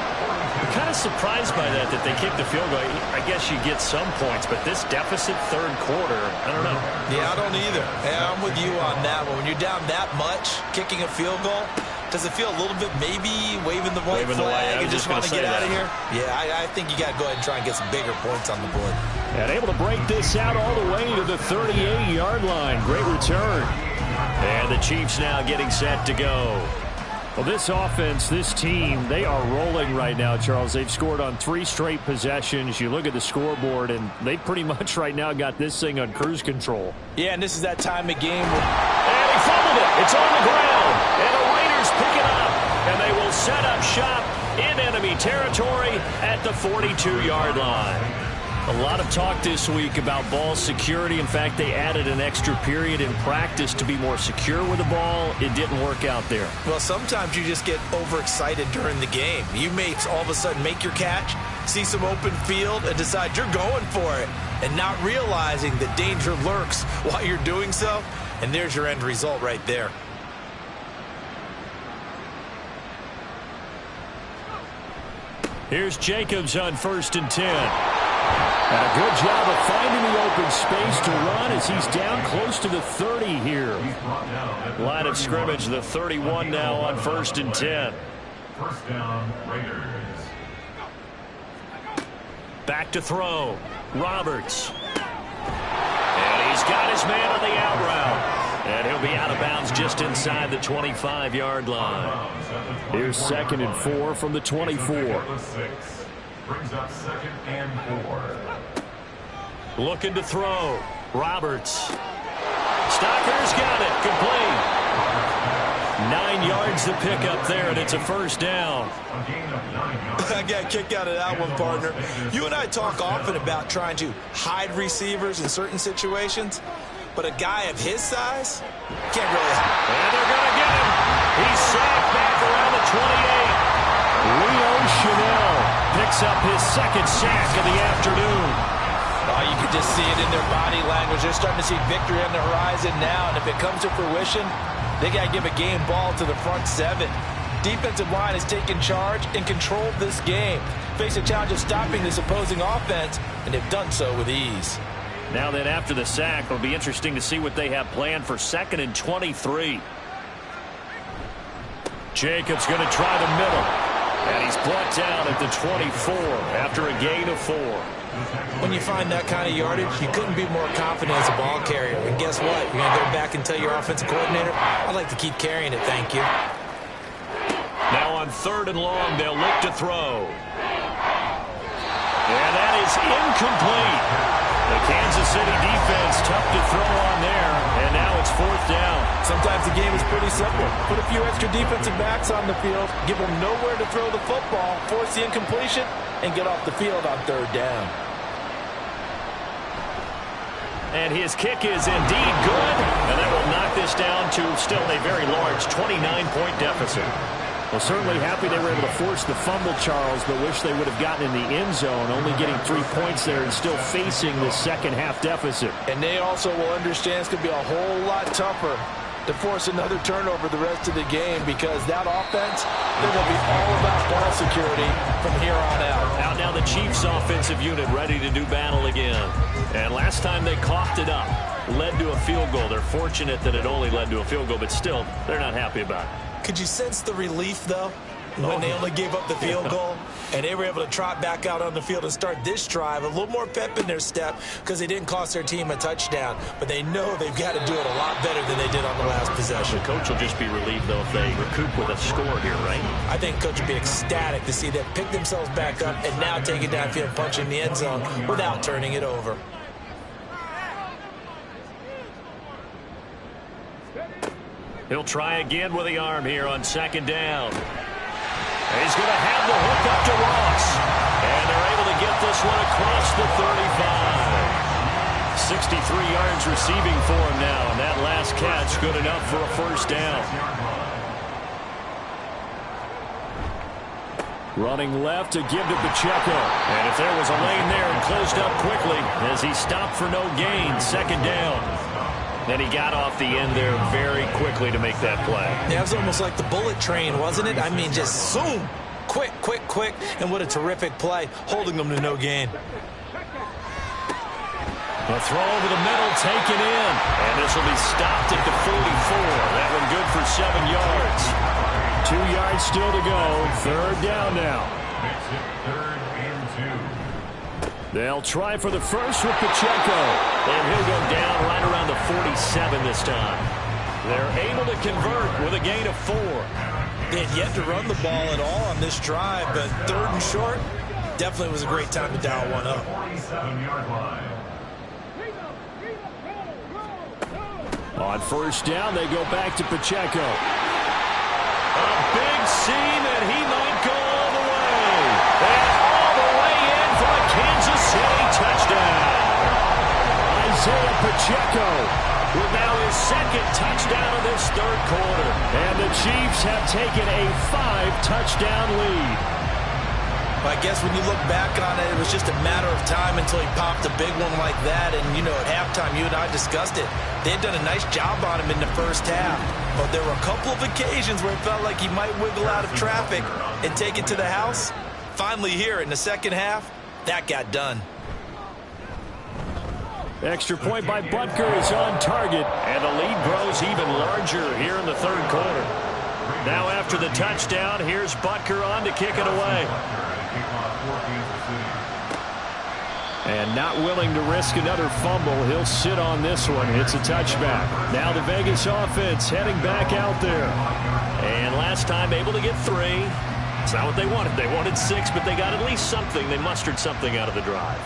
Speaker 2: I'm kind of surprised by that they kicked the field goal. I guess you get some points, but this deficit 3rd quarter, I don't know.
Speaker 3: Yeah, I don't either. Hey, I'm with you on that one. When you're down that much, kicking a field goal, does it feel a little bit maybe waving the white flag and just want to get out of here? Yeah, I think you got to go ahead and try and get some bigger points on the board.
Speaker 7: And able to break this out all the way to the 38-yard line. Great return.
Speaker 2: And the Chiefs now getting set to go.
Speaker 7: Well, this offense, this team, they are rolling right now, Charles. They've scored on 3 straight possessions. You look at the scoreboard, and they pretty much right now got this thing on cruise control.
Speaker 3: Yeah, and this is that time of game where...
Speaker 2: And he fumbled it. It's on the ground. And the Raiders pick it up. And they will set up shop in enemy territory at the 42-yard line. A lot of talk this week about ball security. In fact, they added an extra period in practice to be more secure with the ball. It didn't work out there.
Speaker 3: Well, sometimes you just get overexcited during the game. You may all of a sudden make your catch, see some open field, and decide you're going for it, and not realizing that danger lurks while you're doing so. And there's your end result right there.
Speaker 2: Here's Jacobs on 1st and 10.
Speaker 7: And a good job of finding the open space to run as he's down close to the 30 here.
Speaker 2: Line of scrimmage, the 31 now on 1st and 10.
Speaker 4: 1st down, Raiders.
Speaker 2: Back to throw. Roberts. And he's got his man on the out route. And he'll be out of bounds just inside the 25-yard line.
Speaker 7: Here's 2nd and 4 from the 24.
Speaker 4: Brings up 2nd and 4.
Speaker 2: Looking to throw. Roberts. Stocker's got it. Complete. 9 yards to pick up there, and it's a first down.
Speaker 3: I got a kick out of that one, partner. You and I talk often about trying to hide receivers in certain situations, but a guy of his size can't really hide.
Speaker 2: And they're going to get him. He's sacked back around the 28. Leo Chanel picks up his second sack of the afternoon.
Speaker 3: Oh, you can just see it in their body language. They're starting to see victory on the horizon now, and if it comes to fruition, they got to give a game ball to the front 7. Defensive line has taken charge and controlled this game. Face a challenge of stopping this opposing offense, and they've done so with ease.
Speaker 2: Now then, after the sack, it'll be interesting to see what they have planned for 2nd and 23. Jacobs going to try the middle, and he's brought down at the 24 after a gain of 4.
Speaker 3: When you find that kind of yardage, you couldn't be more confident as a ball carrier. And guess what? You're going to go back and tell your offensive coordinator, I'd like to keep carrying it, thank you.
Speaker 2: Now on 3rd and long, they'll look to throw. And that is incomplete. The Kansas City defense tough to throw on there, and now it's 4th down.
Speaker 3: Sometimes the game is pretty simple. Put a few extra defensive backs on the field, give them nowhere to throw the football, force the incompletion, and get off the field on 3rd down.
Speaker 2: And his kick is indeed good, and that will knock this down to still a very large 29-point deficit.
Speaker 7: Well, certainly happy they were able to force the fumble, Charles, but wish they would have gotten in the end zone, only getting 3 points there and still facing the second-half deficit.
Speaker 3: And they also will understand it's going to be a whole lot tougher to force another turnover the rest of the game, because that offense, they're going to be all about ball security from here on out.
Speaker 2: Out now the Chiefs offensive unit ready to do battle again. And last time they coughed it up, led to a field goal. They're fortunate that it only led to a field goal, but still, they're not happy about it.
Speaker 3: Could you sense the relief, though, when they only gave up the field goal and they were able to trot back out on the field and start this drive? A little more pep in their step because they didn't cost their team a touchdown, but they know they've got to do it a lot better than they did on the last possession.
Speaker 2: The coach will just be relieved, though, if they recoup with a score here, right?
Speaker 3: I think coach will be ecstatic to see them pick themselves back up and now take it downfield, punching the end zone without turning it over.
Speaker 2: He'll try again with the arm here on 2nd down. He's going to have the hook up to Ross. And they're able to get this one across the 35. 63 yards receiving for him now. And that last catch good enough for a first down.
Speaker 7: Running left to give to Pacheco.
Speaker 2: And if there was a lane there, it closed up quickly as he stopped for no gain. 2nd down. And he got off the end there very quickly to make that play.
Speaker 3: Yeah, it was almost like the bullet train, wasn't it? I mean, just zoom. Quick, quick, quick. And what a terrific play, holding them to no gain.
Speaker 2: A throw over the middle, taken in. And this will be stopped at the 44. That one good for 7 yards.
Speaker 7: 2 yards still to go. 3rd down now.
Speaker 4: Makes it 3rd and 2.
Speaker 7: They'll try for the first with Pacheco.
Speaker 2: And he'll go down right around the 47 this time. They're able to convert with a gain of 4.
Speaker 3: They had yet to run the ball at all on this drive, but 3rd and short definitely was a great time to dial one up.
Speaker 4: 47-yard line.
Speaker 7: On 1st down, they go back to Pacheco.
Speaker 2: A big seam, and he might go all the way. And all the way in for a Kansas City touchdown.
Speaker 7: Isaiah Pacheco
Speaker 2: with now his 2nd touchdown of this 3rd quarter.
Speaker 7: And the Chiefs have taken a 5-touchdown lead.
Speaker 3: I guess when you look back on it, it was just a matter of time until he popped a big one like that. And, you know, at halftime, you and I discussed it. They had done a nice job on him in the first half. But there were a couple of occasions where it felt like he might wiggle out of traffic and take it to the house. Finally here in the second half, that got done.
Speaker 7: Extra point by Butker is on target.
Speaker 2: And the lead grows even larger here in the 3rd quarter. Now after the touchdown, here's Butker on to kick it away.
Speaker 7: And not willing to risk another fumble, he'll sit on this one. It's a touchback. Now the Vegas offense heading back out there.
Speaker 2: And last time able to get 3. It's not what they wanted. They wanted 6, but they got at least something. They mustered something out of the drive.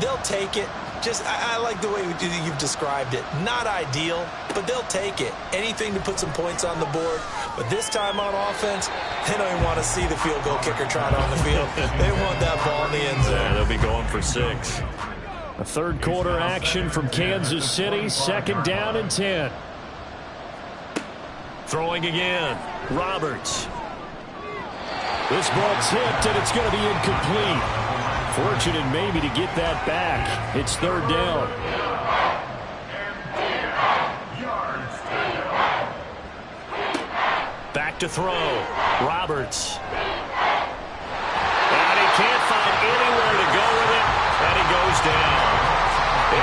Speaker 3: They'll take it. I like the way you've described it. Not ideal, but they'll take it. Anything to put some points on the board. But this time on offense, they don't even want to see the field goal kicker trot on the field. They want that ball in the end zone.
Speaker 2: Yeah, they'll be going for 6.
Speaker 7: A third quarter action from Kansas City. 2nd down and 10.
Speaker 2: Throwing again. Roberts. This ball tipped, and it's going to be incomplete. Fortunate maybe to get that back. It's 3rd down. Back to throw. Roberts. And he can't find anywhere to go with it, and he goes down.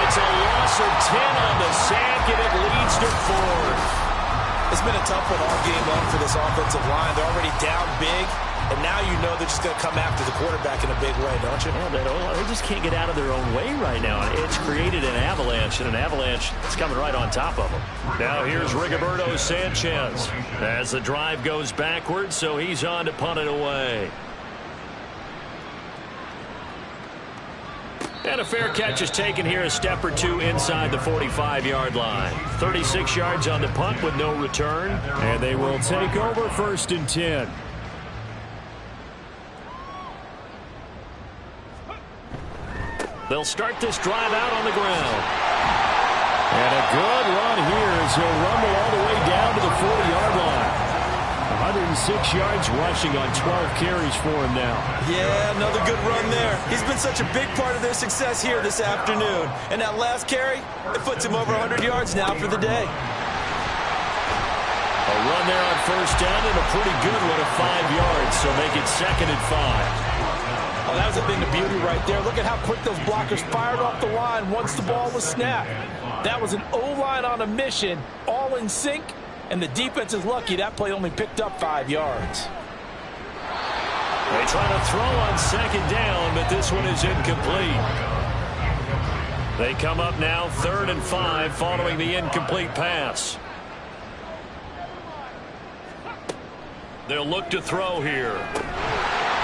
Speaker 2: It's a loss of 10 on the sack, and it leads to 4th.
Speaker 3: It's been a tough one all game long for this offensive line. They're already down big, and now you know they're just going to come after the quarterback in a big way, don't you?
Speaker 2: Yeah, they just can't get out of their own way right now. It's created an avalanche, and an avalanche is coming right on top of them. Now here's Rigoberto Sanchez as the drive goes backwards, so he's on to punt it away. And a fair catch is taken here, a step or two inside the 45-yard line. 36 yards on the punt with no return.
Speaker 7: And they will take over 1st and 10.
Speaker 2: They'll start this drive out on the ground.
Speaker 7: And a good run here as he'll rumble all the way down to the 40-yard line. 106 yards rushing on 12 carries for him now.
Speaker 3: Yeah, another good run there. He's been such a big part of their success here this afternoon. And that last carry, it puts him over 100 yards now for the day.
Speaker 2: A run there on 1st down and a pretty good one of 5 yards, so make it 2nd and 5.
Speaker 3: Oh, that was a thing of beauty right there. Look at how quick those blockers fired off the line once the ball was snapped. That was an O-line on a mission, all in sync. And the defense is lucky that play only picked up 5 yards.
Speaker 2: They try to throw on 2nd down, but this one is incomplete. They come up now 3rd and 5 following the incomplete pass. They'll look to throw here.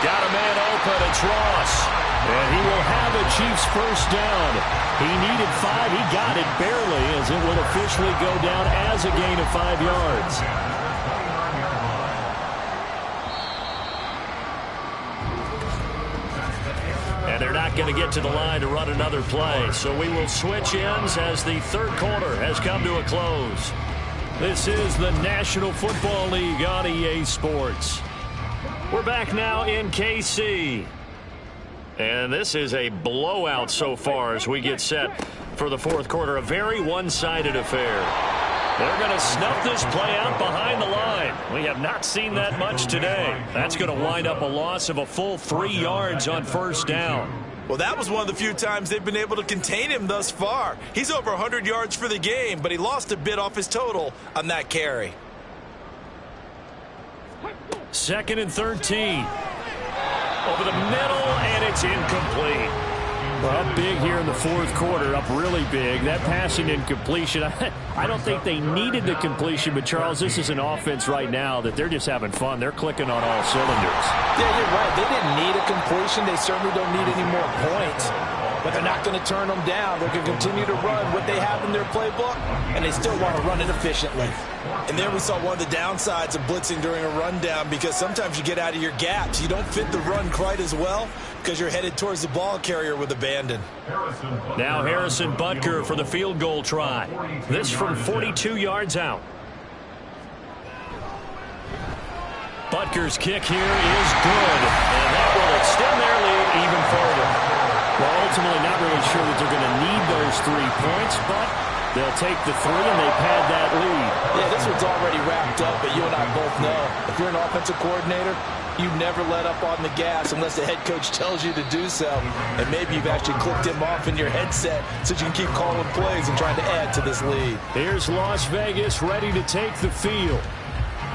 Speaker 2: Got a man open. It's Ross. And he will have a Chiefs 1st down. He needed 5. He got it barely as it will officially go down as a gain of 5 yards. And they're not going to get to the line to run another play. So we will switch ends as the 3rd quarter has come to a close. This is the National Football League on EA Sports. We're back now in KC. And this is a blowout so far as we get set for the 4th quarter. A very one-sided affair. They're going to snuff this play out behind the line. We have not seen that much today. That's going to wind up a loss of a full 3 yards on 1st down.
Speaker 3: Well, that was one of the few times they've been able to contain him thus far. He's over 100 yards for the game, but he lost a bit off his total on that carry.
Speaker 2: 2nd and 13. Over the middle, and it's incomplete.
Speaker 7: Well, big here in the 4th quarter, up really big. That passing incompletion, I don't think they needed the completion, but Charles, this is an offense right now that they're just having fun. They're clicking on all cylinders.
Speaker 3: Yeah, you're right. They didn't need a completion. They certainly don't need any more points. But they're not going to turn them down. They're going to continue to run what they have in their playbook, and they still want to run it efficiently. And there we saw one of the downsides of blitzing during a rundown, because sometimes you get out of your gaps. You don't fit the run quite as well because you're headed towards the ball carrier with abandon.
Speaker 2: Now Harrison Butker for the field goal try. This from 42 yards out. Butker's kick here is good, and that will extend their lead even further.
Speaker 7: Well, ultimately not really sure that they're going to need those 3 points, but they'll take the 3 and they pad that lead.
Speaker 3: Yeah, this one's already wrapped up, but you and I both know if you're an offensive coordinator, you never let up on the gas unless the head coach tells you to do so. And maybe you've actually clicked him off in your headset so you can keep calling plays and trying to add to this lead.
Speaker 7: Here's Las Vegas ready to take the field.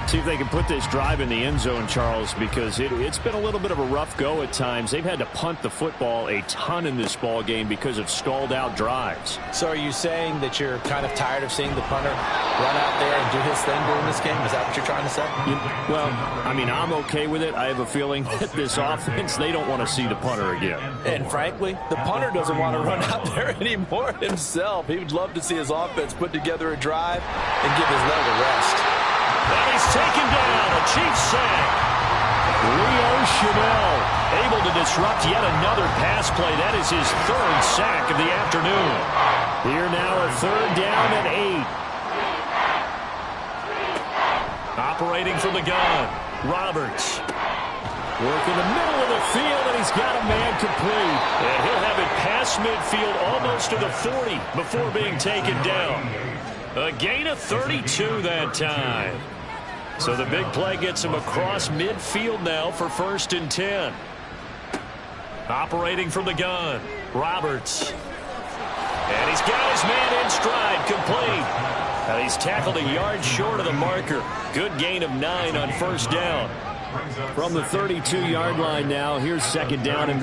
Speaker 7: See if they can put this drive in the end zone, Charles, because it's been a little bit of a rough go at times. They've had to punt the football a ton in this ball game because of stalled-out drives.
Speaker 3: So are you saying that you're kind of tired of seeing the punter run out there and do his thing during this game? Is that what you're trying to say?
Speaker 7: Well, I mean, I'm okay with it. I have a feeling that this offense, they don't want to see the punter again.
Speaker 3: And frankly, the punter doesn't want to run out there anymore himself. He would love to see his offense put together a drive and give his leg a rest.
Speaker 2: And he's taken down, a Chiefs sack.
Speaker 7: Leo Chanel
Speaker 2: Able to disrupt yet another pass play. That is his third sack of the afternoon.
Speaker 7: Here now a third down and 8.
Speaker 2: Operating from the gun, Roberts.
Speaker 7: Work in the middle of the field, and he's got a man complete.
Speaker 2: And he'll have it past midfield almost to the 40 before being taken down. A gain of 32 that time. So the big play gets him across midfield now for 1st and 10. Operating from the gun, Roberts. And he's got his man in stride, complete. And he's tackled a yard short of the marker. Good gain of 9 on 1st down.
Speaker 7: From the 32-yard line now, here's 2nd down and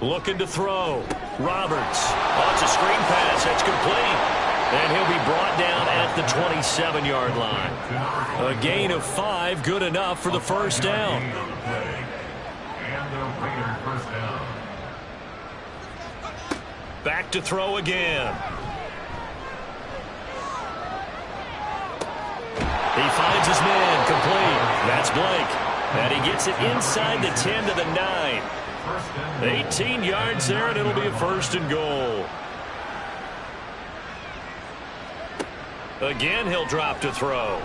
Speaker 7: 1.
Speaker 2: Looking to throw. Roberts. Oh, it's a screen pass. That's complete. And he'll be brought down at the 27-yard line. A gain of 5, good enough for the 1st down. Back to throw again. He finds his man, complete. That's Blake. And he gets it inside the 10 to the 9. 18 yards there, and it'll be a 1st and goal. Again, he'll drop to throw.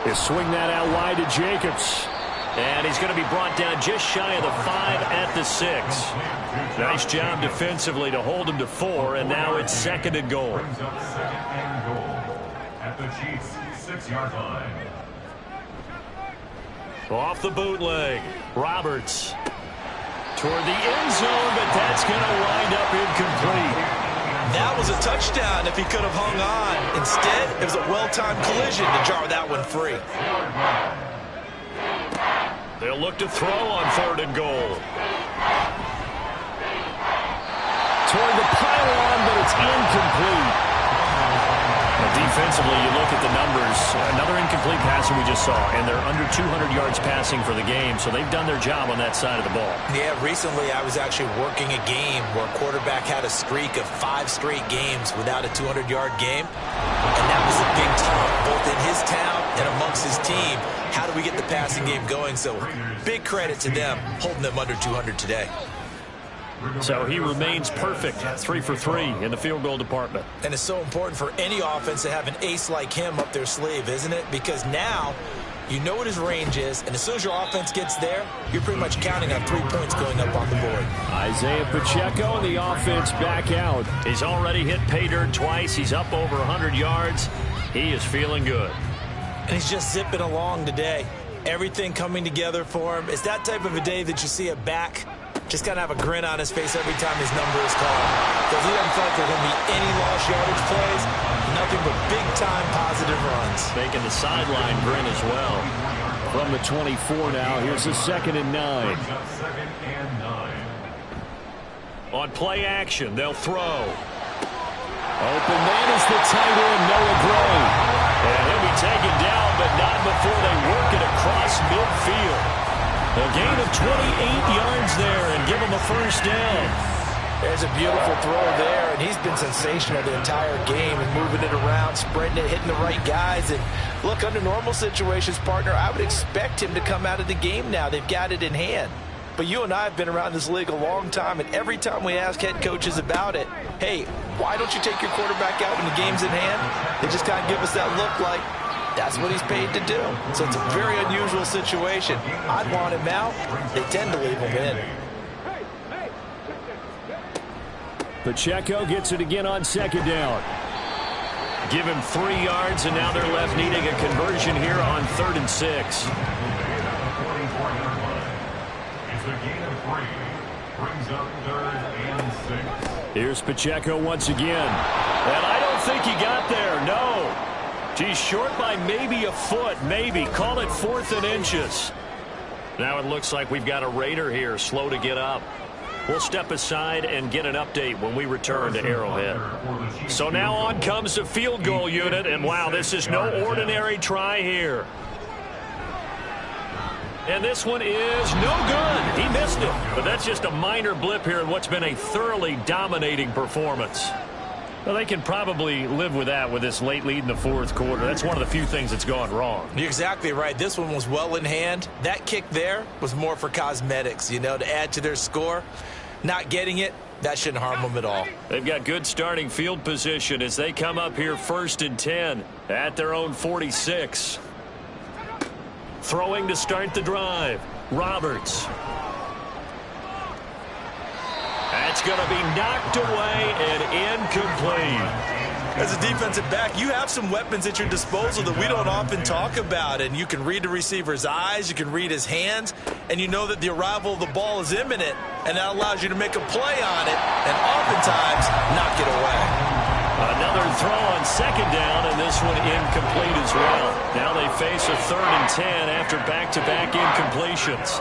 Speaker 7: He'll swing that out wide to Jacobs.
Speaker 2: And he's going to be brought down just shy of the 5 at the 6. Nice job defensively to hold him to 4, and now it's 2nd and goal.
Speaker 4: Brings up 2nd and goal at the Chiefs' 6-yard line.
Speaker 2: Off the bootleg, Roberts. Toward the end zone, but that's going to wind up incomplete.
Speaker 3: That was a touchdown if he could have hung on. Instead, it was a well-timed collision to jar that one free.
Speaker 2: They'll look to throw on 3rd and goal.
Speaker 7: Toward the pylon, but it's incomplete.
Speaker 2: Defensively, you look at the numbers. Another incomplete passing we just saw, and they're under 200 yards passing for the game, so they've done their job on that side of the ball.
Speaker 3: Yeah, recently I was actually working a game where a quarterback had a streak of 5 straight games without a 200-yard game, and that was a big talk, both in his town and amongst his team. How do we get the passing game going? So big credit to them holding them under 200 today.
Speaker 2: So he remains perfect, 3 for 3 in the field goal department.
Speaker 3: And it's so important for any offense to have an ace like him up their sleeve, isn't it? Because now you know what his range is, and as soon as your offense gets there, you're pretty much counting on 3 points going up on the board.
Speaker 7: Isaiah Pacheco and the offense back out.
Speaker 2: He's already hit pay dirt twice. He's up over 100 yards. He is feeling good.
Speaker 3: And he's just zipping along today. Everything coming together for him. It's that type of a day that you see a back just kind of have a grin on his face every time his number is called. Because he doesn't feel like there are going to be any lost yardage plays. Nothing but big-time positive runs.
Speaker 2: Making the sideline grin as well.
Speaker 7: From the 24 now, here's the 2nd and 9.
Speaker 2: On play action, they'll throw.
Speaker 7: Open man is the tight end, Noah Gray.
Speaker 2: And he'll be taken down, but not before they work it across midfield. A gain of 28 yards there and give him a 1st down.
Speaker 3: There's a beautiful throw there, and he's been sensational the entire game and moving it around, spreading it, hitting the right guys. And look, under normal situations, partner, I would expect him to come out of the game now. They've got it in hand. But you and I have been around this league a long time, and every time we ask head coaches about it, hey, why don't you take your quarterback out when the game's in hand? They just kind of give us that look like, that's what he's paid to do. So it's a very unusual situation. I'd want him out. They tend to leave him in.
Speaker 7: Pacheco gets it again on 2nd down.
Speaker 2: Give him 3 yards, and now they're left needing a conversion here on 3rd and 6.
Speaker 4: It's a gain of 3. Brings up 3rd and 6.
Speaker 2: Here's Pacheco once again. And I don't think he got there, no. He's short by maybe a foot, maybe. Call it 4th and inches. Now it looks like we've got a Raider here, slow to get up. We'll step aside and get an update when we return to Arrowhead. So now on comes the field goal unit, and wow, this is no ordinary try here. And this one is no good. He missed it. But that's just a minor blip here in what's been a thoroughly dominating performance. Well, they can probably live with that with this late lead in the 4th quarter. That's one of the few things that's gone wrong.
Speaker 3: You're exactly right. This one was well in hand. That kick there was more for cosmetics, you know, to add to their score. Not getting it, that shouldn't harm them at all.
Speaker 2: They've got good starting field position as they come up here 1st and 10 at their own 46. Throwing to start the drive. Roberts. That's going to be knocked away and incomplete.
Speaker 3: As a defensive back, you have some weapons at your disposal that we don't often talk about. And you can read the receiver's eyes, you can read his hands, and you know that the arrival of the ball is imminent, and that allows you to make a play on it and oftentimes knock it away.
Speaker 2: Another throw on 2nd down, and this one incomplete as well. Now they face a 3rd and 10 after back-to-back incompletions.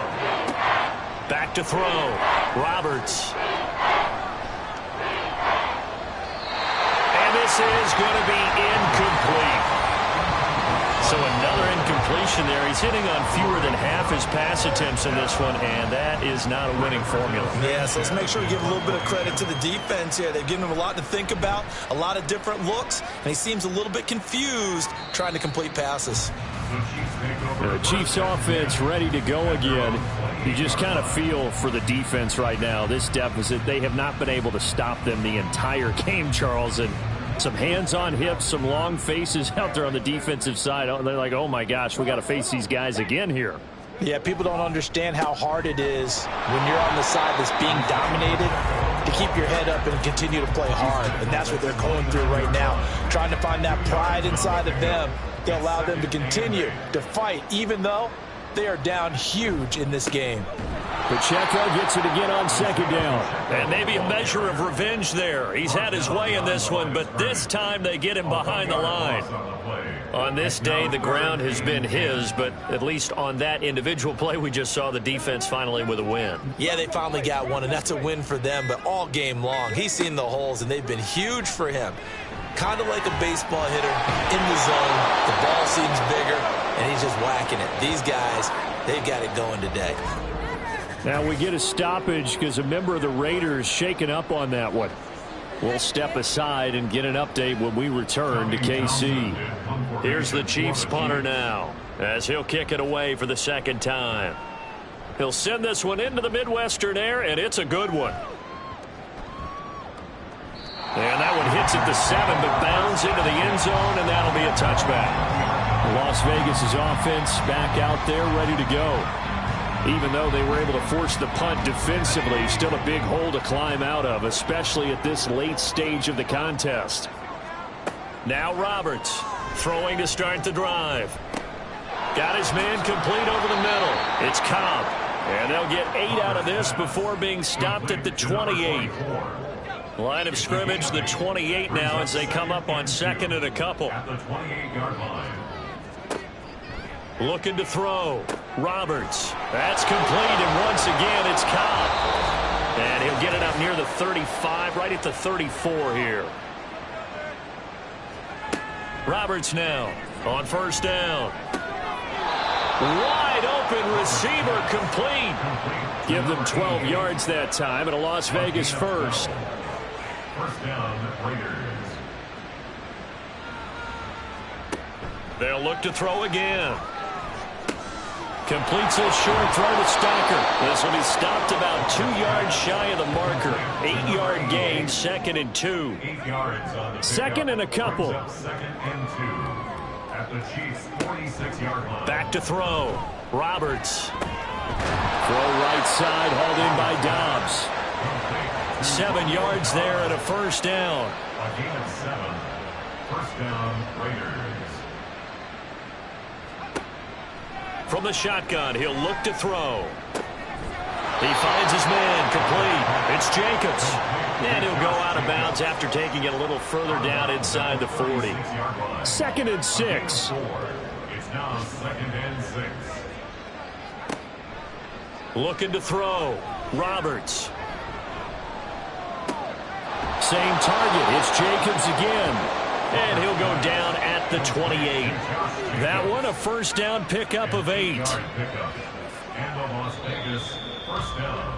Speaker 2: Back to throw. Roberts. And this is going to be incomplete. So another incompletion there. He's hitting on fewer than half his pass attempts in this one, and that is not a winning formula.
Speaker 3: Yeah, so let's make sure we give a little bit of credit to the defense here. They've given him a lot to think about, a lot of different looks, and he seems a little bit confused trying to complete passes.
Speaker 7: The Chiefs offense ready to go again. You just kind of feel for the defense right now. This deficit, they have not been able to stop them the entire game, Charles. And some hands on hips, some long faces out there on the defensive side. They're like, oh my gosh, we got to face these guys again here.
Speaker 3: Yeah, people don't understand how hard it is when you're on the side that's being dominated to keep your head up and continue to play hard. And that's what they're going through right now, trying to find that pride inside of them to allow them to continue to fight, even though they are down huge in this game.
Speaker 7: Pacheco gets it again on 2nd down.
Speaker 2: And maybe a measure of revenge there. He's had his way in this one, but this time they get him behind the line. On this day, the ground has been his, but at least on that individual play, we just saw the defense finally with a win.
Speaker 3: Yeah, they finally got one, and that's a win for them, but all game long, he's seen the holes, and they've been huge for him. Kind of like a baseball hitter in the zone. The ball seems bigger, and he's just whacking it. These guys, they've got it going today.
Speaker 7: Now we get a stoppage because a member of the Raiders shaken up on that one. We'll step aside and get an update when we return to KC.
Speaker 2: Here's the Chiefs punter now as he'll kick it away for the 2nd time. He'll send this one into the Midwestern air, and it's a good one. And that one hits at the 7, but bounds into the end zone, and that'll be a touchback.
Speaker 7: Las Vegas' offense back out there ready to go. Even though they were able to force the punt defensively, still a big hole to climb out of, especially at this late stage of the contest.
Speaker 2: Now Roberts throwing to start the drive. Got his man complete over the middle. It's Cobb. And they'll get 8 out of this before being stopped at the 28. Line of scrimmage, the 28 now as they come up on 2nd and a couple.
Speaker 4: At the 28-yard line.
Speaker 2: Looking to throw. Roberts. That's complete, and once again, it's Cobb. And he'll get it up near the 35, right at the 34 here. Roberts now on 1st down. Wide open receiver complete.
Speaker 7: Give them 12 yards that time, and a Las Vegas first.
Speaker 4: 1st down, Raiders.
Speaker 2: They'll look to throw again. Completes a short throw to Stocker. This will be stopped about 2 yards shy of the marker. 8-yard gain, 2nd and 2.
Speaker 4: 8 yards on the
Speaker 7: 2nd and a couple.
Speaker 4: 2nd and 2 at the Chiefs' 46-yard line.
Speaker 2: Back to throw. Roberts.
Speaker 7: Throw right side, hauled in by Dobbs.
Speaker 2: 7 yards there and a 1st down.
Speaker 4: A gain of 7. 1st down, Raiders.
Speaker 2: From the shotgun, he'll look to throw. He finds his man, complete. It's Jacobs. And he'll go out of bounds after taking it a little further down inside the 40.
Speaker 7: 2nd and 6.
Speaker 4: It's now 2nd and 6.
Speaker 2: Looking to throw. Roberts. Same target. It's Jacobs again. And he'll go down at the 28. That one a first down pickup of 8.
Speaker 4: And the Las Vegas first down.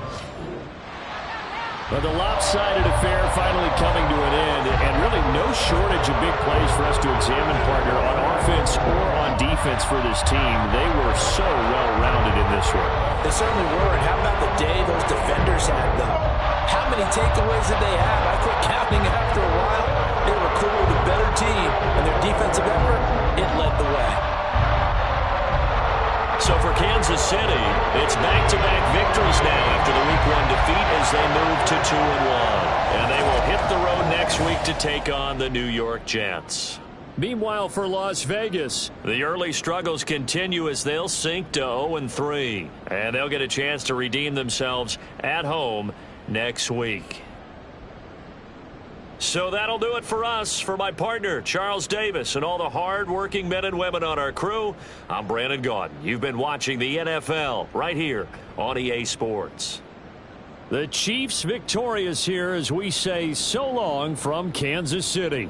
Speaker 7: But the lopsided affair finally coming to an end, and really no shortage of big plays for us to examine, partner, on offense or on defense for this team. They were so well-rounded in this one.
Speaker 3: They certainly were, and how about the day those defenders had, though? How many takeaways did they have? I quit counting after a while. They were clearly the better team, and their defensive effort, it led the way.
Speaker 2: So for Kansas City, it's back-to-back victories now after the Week 1 defeat as they move to 2-1. And they will hit the road next week to take on the New York Jets.
Speaker 7: Meanwhile, for Las Vegas,
Speaker 2: the early struggles continue as they'll sink to 0-3. And they'll get a chance to redeem themselves at home next week. So that'll do it for us. For my partner, Charles Davis, and all the hard-working men and women on our crew, I'm Brandon Gaudin. You've been watching the NFL right here on EA Sports.
Speaker 7: the Chiefs victorious here as we say so long from Kansas City.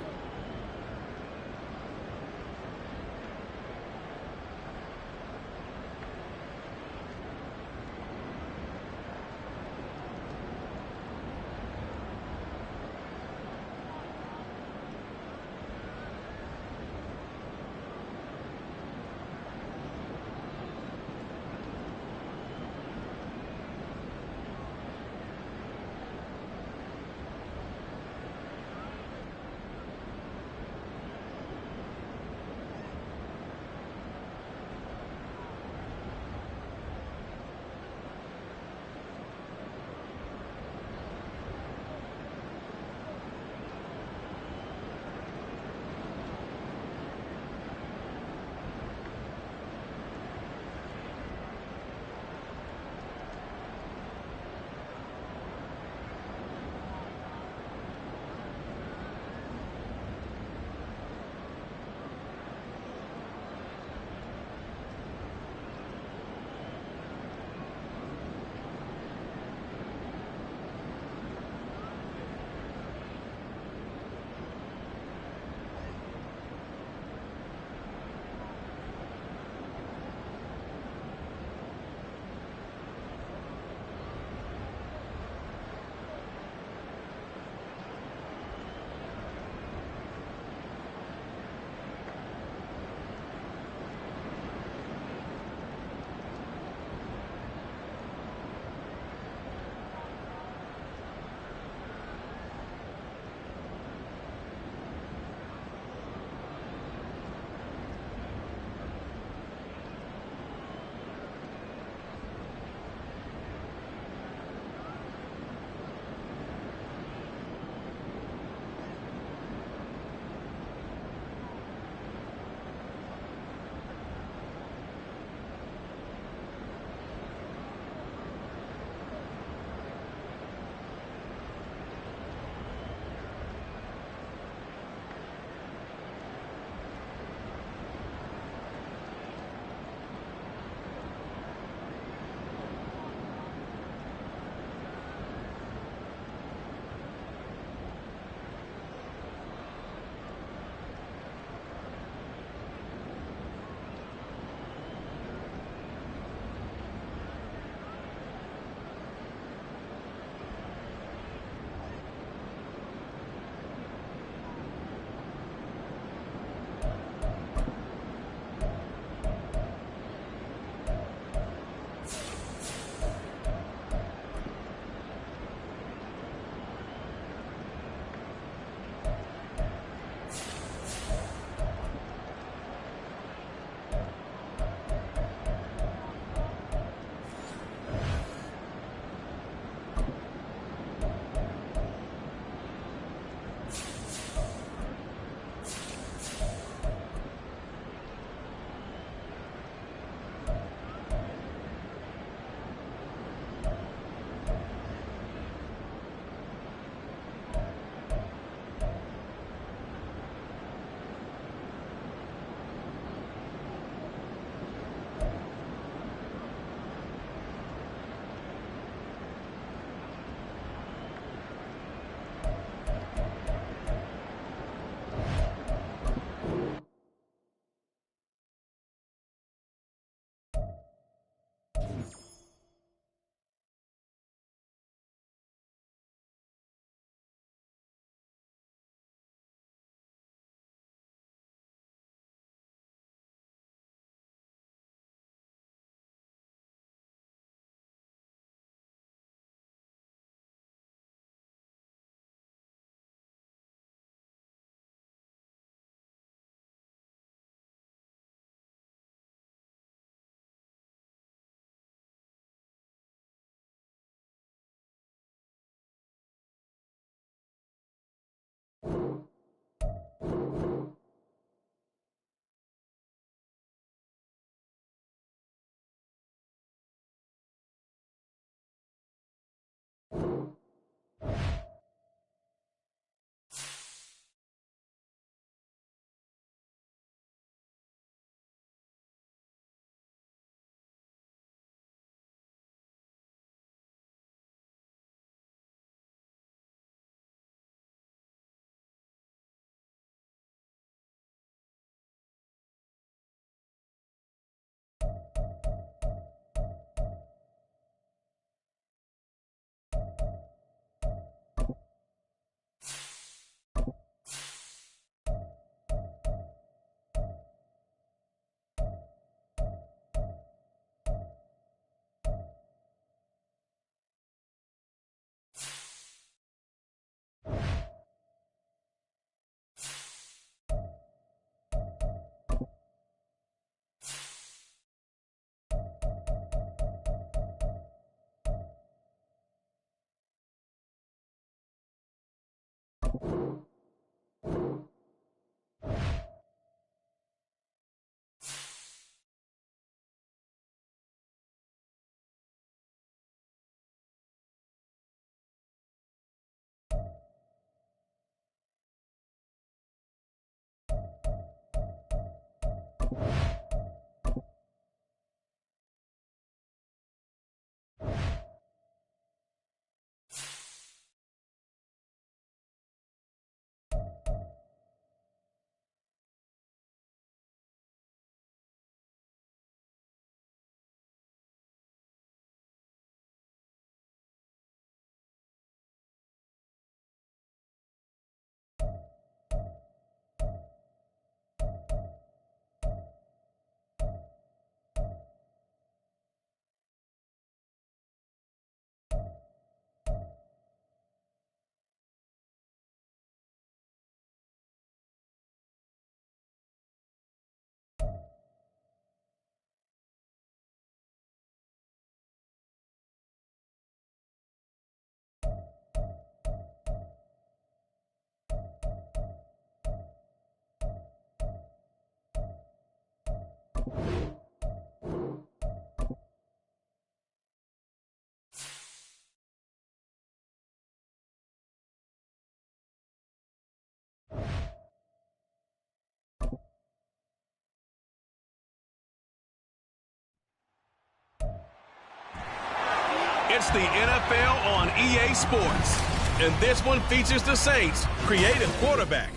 Speaker 1: It's the NFL on EA Sports, and this one features the Saints' creative quarterback.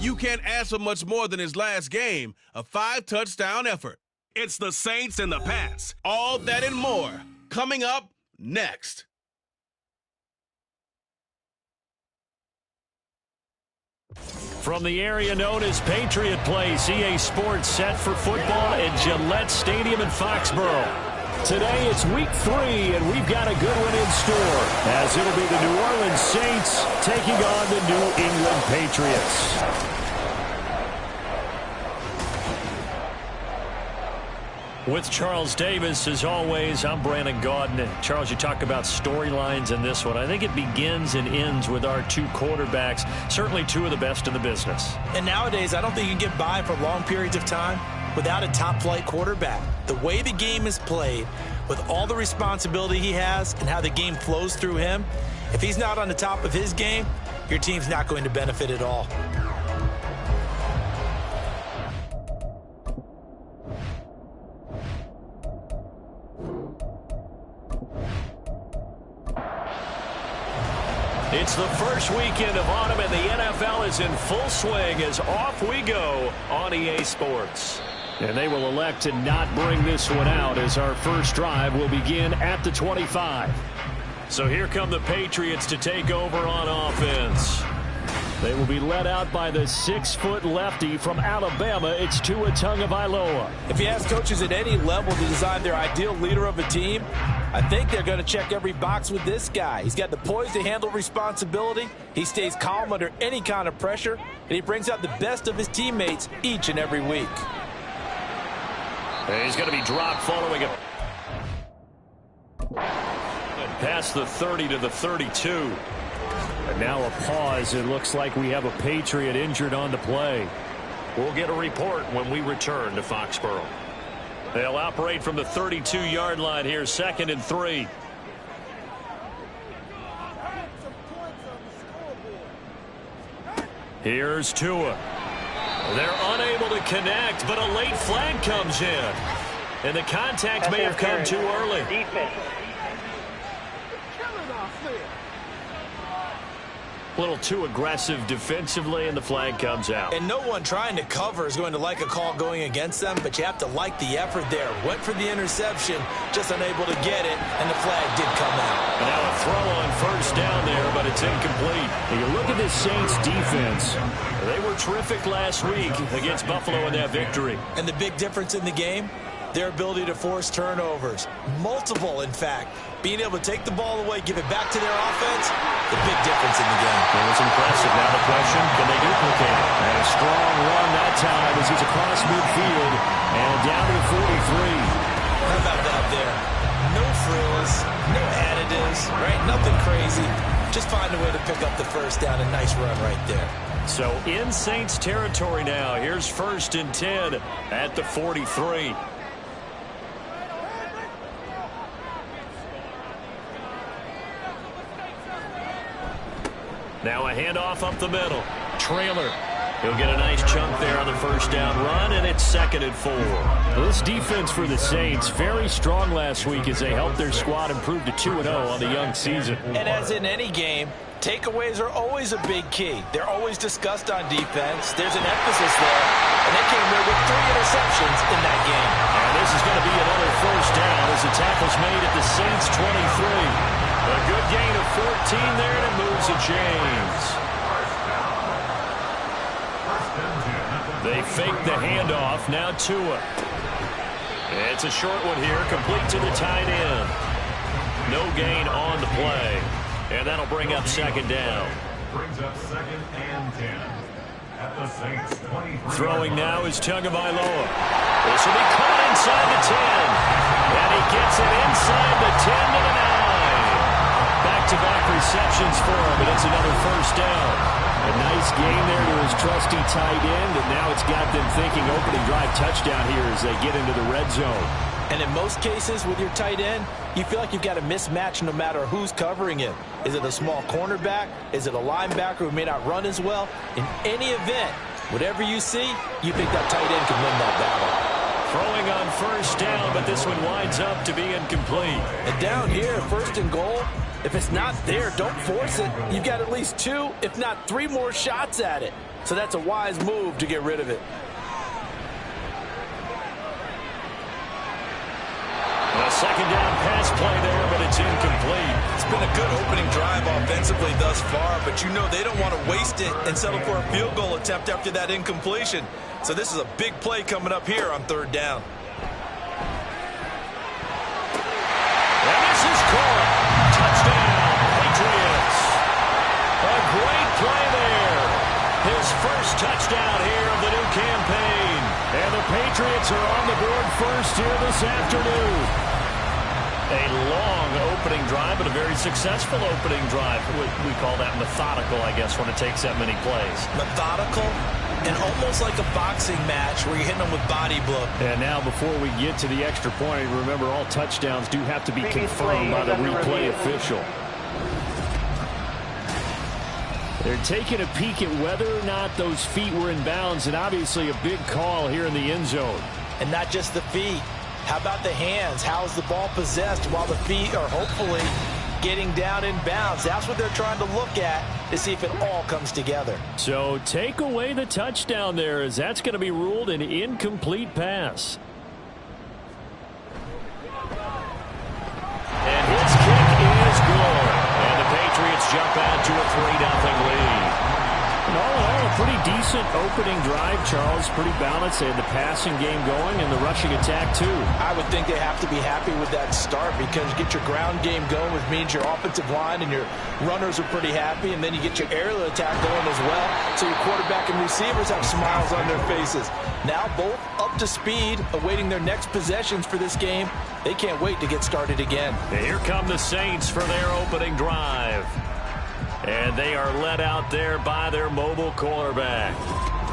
Speaker 1: You can't ask for much more than his last game, a 5-touchdown effort. It's the Saints and the Pats, all that and more, coming up next.
Speaker 2: From the area known as Patriot Place, EA Sports set for football at Gillette Stadium in Foxborough. Today it's week 3, and we've got a good one in store, as it'll be the New Orleans Saints taking on the New England Patriots. With Charles Davis, as always, I'm Brandon Gaudin. And Charles, you talk about storylines in this one. I think it begins and ends with our two quarterbacks, certainly two of the best in the business.
Speaker 3: And nowadays, I don't think you can get by for long periods of time without a top-flight quarterback. The way the game is played, with all the responsibility he has and how the game flows through him, if he's not on the top of his game, your team's not going to benefit at all.
Speaker 2: It's the first weekend of autumn, and the NFL is in full swing as off we go on EA Sports. And they will elect to not bring this one out, as our first drive will begin at the 25. So here come the Patriots to take over on offense. They will be led out by the 6-foot lefty from Alabama. It's Tua Tagovailoa.
Speaker 3: If you ask coaches at any level to design their ideal leader of a team, I think they're going to check every box with this guy. He's got the poise to handle responsibility. He stays calm under any kind of pressure, and he brings out the best of his teammates each and every week.
Speaker 2: And he's going to be dropped following it. Past the 30 to the 32. And now a pause. It looks like we have a Patriot injured on the play. We'll get a report when we return to Foxborough. They'll operate from the 32-yard line here, 2nd and 3. Here's Tua. They're unable to connect, but a late flag comes in. And the contact may have come too early.
Speaker 5: Defense.
Speaker 2: A little too aggressive defensively, and the flag comes out.
Speaker 3: And no one trying to cover is going to like a call going against them, but you have to like the effort there. Went for the interception, just unable to get it, and the flag did come out.
Speaker 2: Now a throw on first down there, but it's incomplete.
Speaker 7: And you look at this Saints defense.
Speaker 2: They were terrific last week against Buffalo in that victory.
Speaker 3: And the big difference in the game, their ability to force turnovers. Multiple, in fact. Being able to take the ball away, give it back to their offense, the big difference in the game.
Speaker 2: It was impressive. Now the question, can they duplicate it?
Speaker 7: And a strong run that time as he's across midfield and down to the 43.
Speaker 3: How about that there? No frills, no additives, right? Nothing crazy. Just find a way to pick up the first down. A nice run right there.
Speaker 2: So in Saints territory now. Here's 1st and 10 at the 43. Now a handoff up the middle. Trailer. He'll get a nice chunk there on the first down run, and it's 2nd and 4.
Speaker 7: Well, this defense for the Saints, very strong last week as they helped their squad improve to 2-0 on the young season.
Speaker 3: And as in any game, takeaways are always a big key. They're always discussed on defense. There's an emphasis there, and they came here with 3 interceptions in that game.
Speaker 2: And this is going to be another first down as the tackle's made at the Saints 23. A good gain of 14 there, and it moves the chains. They fake the handoff. Now Tua. It's a short one here, complete to the tight end. No gain on the play. And that'll bring up 2nd down.
Speaker 4: Brings up 2nd and 10 at the Saints 23.
Speaker 2: Throwing now is Tagovailoa. This will be caught inside the 10. And he gets it inside the 10 to the 9. Back back-to-back receptions for him, and it's another first down. A nice gain there to his trusty tight end, and now it's got them thinking opening drive touchdown here as they get into the red zone.
Speaker 3: And in most cases with your tight end, you feel like you've got a mismatch no matter who's covering him. Is it a small cornerback? Is it a linebacker who may not run as well? In any event, whatever you see, you think that tight end can win that battle.
Speaker 2: Throwing on first down, but this one winds up to be incomplete.
Speaker 3: And down here, first and goal, if it's not there, don't force it. You've got at least 2, if not 3 more shots at it. So that's a wise move to get rid of it.
Speaker 2: A second down pass play there, but it's incomplete.
Speaker 3: It's been a good opening drive offensively thus far, but you know they don't want to waste it and settle for a field goal attempt after that incompletion. So this is a big play coming up here on third down.
Speaker 2: And this is caught. Touchdown, Patriots. A great play there. His first touchdown here of the new campaign. And the Patriots are on the board first here this afternoon. A long opening drive, but a very successful opening drive. We call that methodical, I guess, when it takes that many plays.
Speaker 3: Methodical and almost like a boxing match where you're hitting them with body blow.
Speaker 7: And now before we get to the extra point, remember all touchdowns do have to be confirmed by the replay official. They're taking a peek at whether or not those feet were in bounds, and obviously a big call here in the end zone.
Speaker 3: And not just the feet. How about the hands? How is the ball possessed while the feet are hopefully getting down in bounds? That's what they're trying to look at to see if it all comes together.
Speaker 7: So take away the touchdown there, as that's going to be ruled an incomplete pass.
Speaker 2: And his kick is good. And the Patriots jump out to a 3-0 lead.
Speaker 7: And all in all, a pretty decent opening drive, Charles. Pretty balanced. They had the passing game going and the rushing attack, too.
Speaker 3: I would think they have to be happy with that start because you get your ground game going, which means your offensive line and your runners are pretty happy, and then you get your aerial attack going as well, so your quarterback and receivers have smiles on their faces. Now both up to speed, awaiting their next possessions for this game. They can't wait to get started again.
Speaker 2: And here come the Saints for their opening drive. And they are led out there by their mobile quarterback.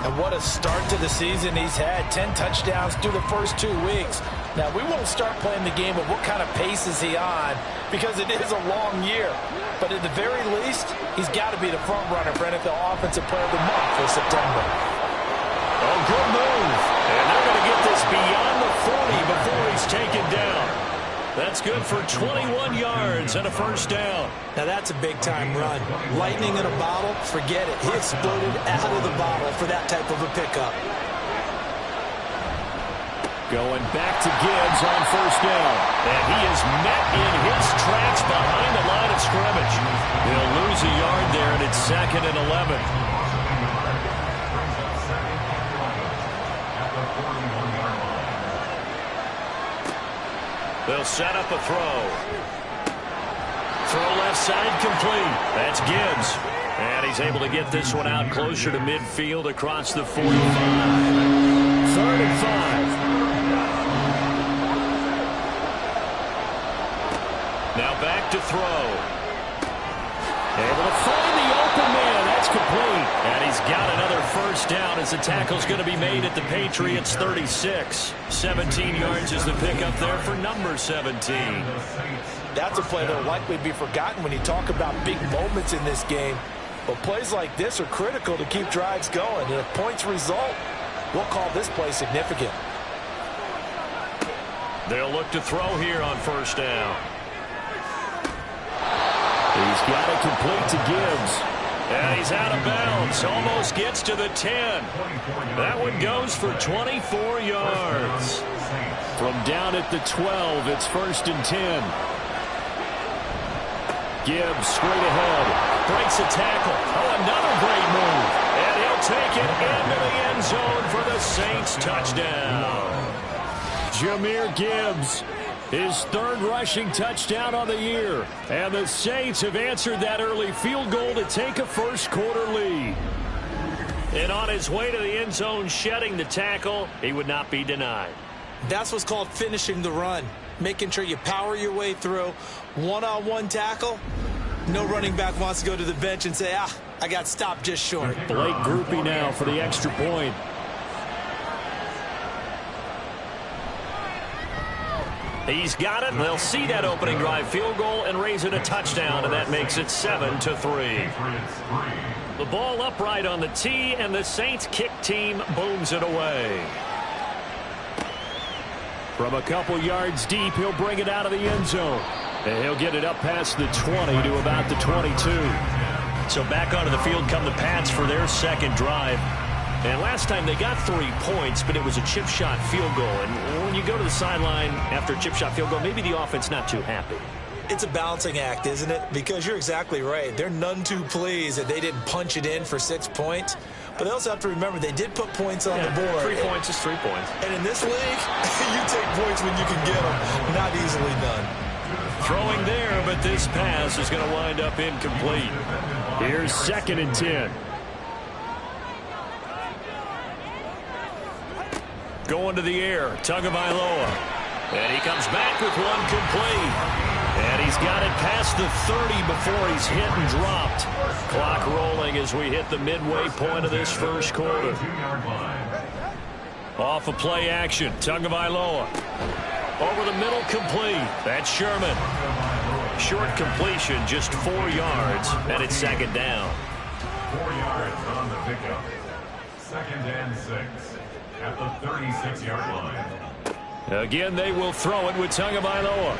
Speaker 3: And what a start to the season he's had. 10 touchdowns through the first 2 weeks. Now, we won't start playing the game of what kind of pace is he on because it is a long year. But at the very least, he's got to be the front runner for NFL Offensive Player of the Month for September.
Speaker 2: Oh, good move. And they're going to get this beyond the 40 before he's taken down. That's good for 21 yards and a first down.
Speaker 3: Now that's a big-time run. Lightning in a bottle, forget it. He exploded out of the bottle for that type of a pickup.
Speaker 7: Going back to Gibbs on first down.
Speaker 2: And he is met in his tracks behind the line of scrimmage. He'll lose a yard there, and it's 2nd and 11. They'll set up a throw. Throw left side complete. That's Gibbs. And he's able to get this one out closer to midfield across the 45.
Speaker 7: 3rd and 5.
Speaker 2: Now back to throw.
Speaker 7: Able to find the open man. That's complete.
Speaker 2: And he's got another first down as the tackle's going to be made at the Patriots 36. 17 yards is the pickup there for number 17.
Speaker 3: That's a play that will likely be forgotten when you talk about big moments in this game. But plays like this are critical to keep drives going. And if points result, we'll call this play significant.
Speaker 2: They'll look to throw here on first down.
Speaker 7: He's got it complete to Gibbs.
Speaker 2: And he's out of bounds. Almost gets to the 10. That one goes for 24 yards.
Speaker 7: From down at the 12, it's 1st and 10. Gibbs straight ahead.
Speaker 2: Breaks a tackle. Oh, another great move. And he'll take it into the end zone for the Saints touchdown.
Speaker 7: Jahmyr Gibbs, his 3rd rushing touchdown on the year. And the Saints have answered that early field goal to take a first-quarter lead.
Speaker 2: And on his way to the end zone, shedding the tackle, he would not be denied.
Speaker 3: That's what's called finishing the run. Making sure you power your way through. One-on-one tackle, No running back wants to go to the bench and say, I got stopped just short.
Speaker 7: Blake Groupie now for the extra point.
Speaker 2: He's got it. They'll see that opening drive field goal and raise it a touchdown, and that makes it 7-3. The ball upright on the tee, and the Saints kick team booms it away.
Speaker 7: From a couple yards deep, he'll bring it out of the end zone. And he'll get it up past the 20 to about the 22.
Speaker 2: So back onto the field come the Pats for their second drive. And last time they got 3 points, but it was a chip shot field goal. And when you go to the sideline after a chip shot field goal, maybe the offense not too happy.
Speaker 3: It's a balancing act, isn't it? Because you're exactly right. They're none too pleased that they didn't punch it in for 6 points. But they also have to remember they did put points on the board.
Speaker 2: 3 points is 3 points.
Speaker 3: And in this league, you take points when you can get them. Not easily done.
Speaker 2: Throwing there, but this pass is going to wind up incomplete.
Speaker 7: Here's 2nd and 10.
Speaker 2: Going to the air, Tagovailoa. And he comes back with one complete. And he's got it past the 30 before he's hit and dropped. Clock rolling as we hit the midway point of this first quarter. Off of play action, Tagovailoa. Over the middle, complete. That's Sherman. Short completion, just 4 yards, and it's 2nd down.
Speaker 4: 4 yards on the pickup. 2nd and 6 at the 36-yard line.
Speaker 2: Again, they will throw it with Tagovailoa.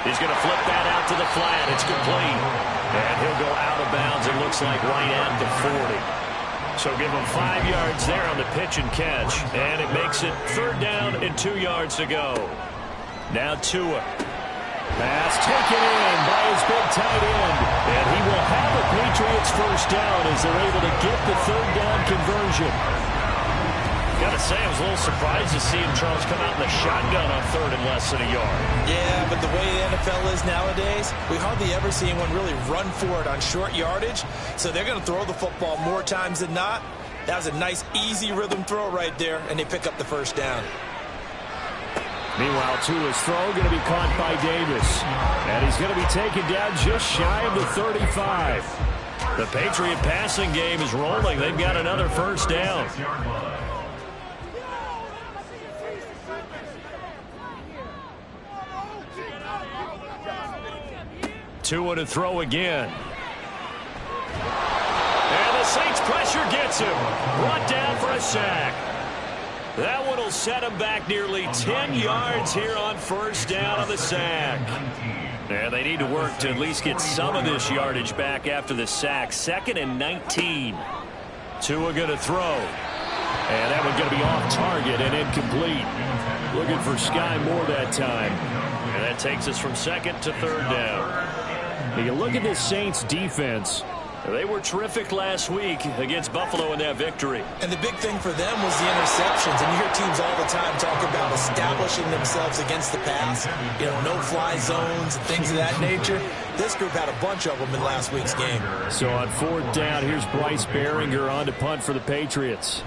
Speaker 2: He's going to flip that out to the flat. It's complete. And he'll go out of bounds, it looks like, right at the 40. So give him 5 yards there on the pitch and catch. And it makes it 3rd down and 2 yards to go. Now Tua.
Speaker 7: Pass taken in by his big tight end.
Speaker 2: And he will have a Patriots first down as they're able to get the 3rd down conversion. Gotta say, I was a little surprised to see him, Charles, come out in the shotgun on 3rd and less than a yard.
Speaker 3: Yeah, but the way the NFL is nowadays, we hardly ever see anyone really run for it on short yardage. So they're going to throw the football more times than not. That was a nice, easy rhythm throw right there, and they pick up the first down.
Speaker 7: Meanwhile, Tua's throw going to be caught by Davis. And he's going to be taken down just shy of the 35.
Speaker 2: The Patriot passing game is rolling. They've got another first down. Tua to throw again. And the Saints pressure gets him. Brought down for a sack. That one will set him back nearly 10 yards here on first down on the sack. And they need to work to at least get some of this yardage back after the sack. 2nd and 19. Tua going to throw. And that one going to be off target and incomplete.
Speaker 7: Looking for Sky Moore that time.
Speaker 2: And that takes us from 2nd to 3rd down.
Speaker 7: You look at this Saints defense.
Speaker 2: They were terrific last week against Buffalo in that victory.
Speaker 3: And the big thing for them was the interceptions. And you hear teams all the time talk about establishing themselves against the pass. You know, no-fly zones and things of that nature. This group had a bunch of them in last week's game.
Speaker 7: So on 4th down, here's Bryce Behringer on to punt for the Patriots.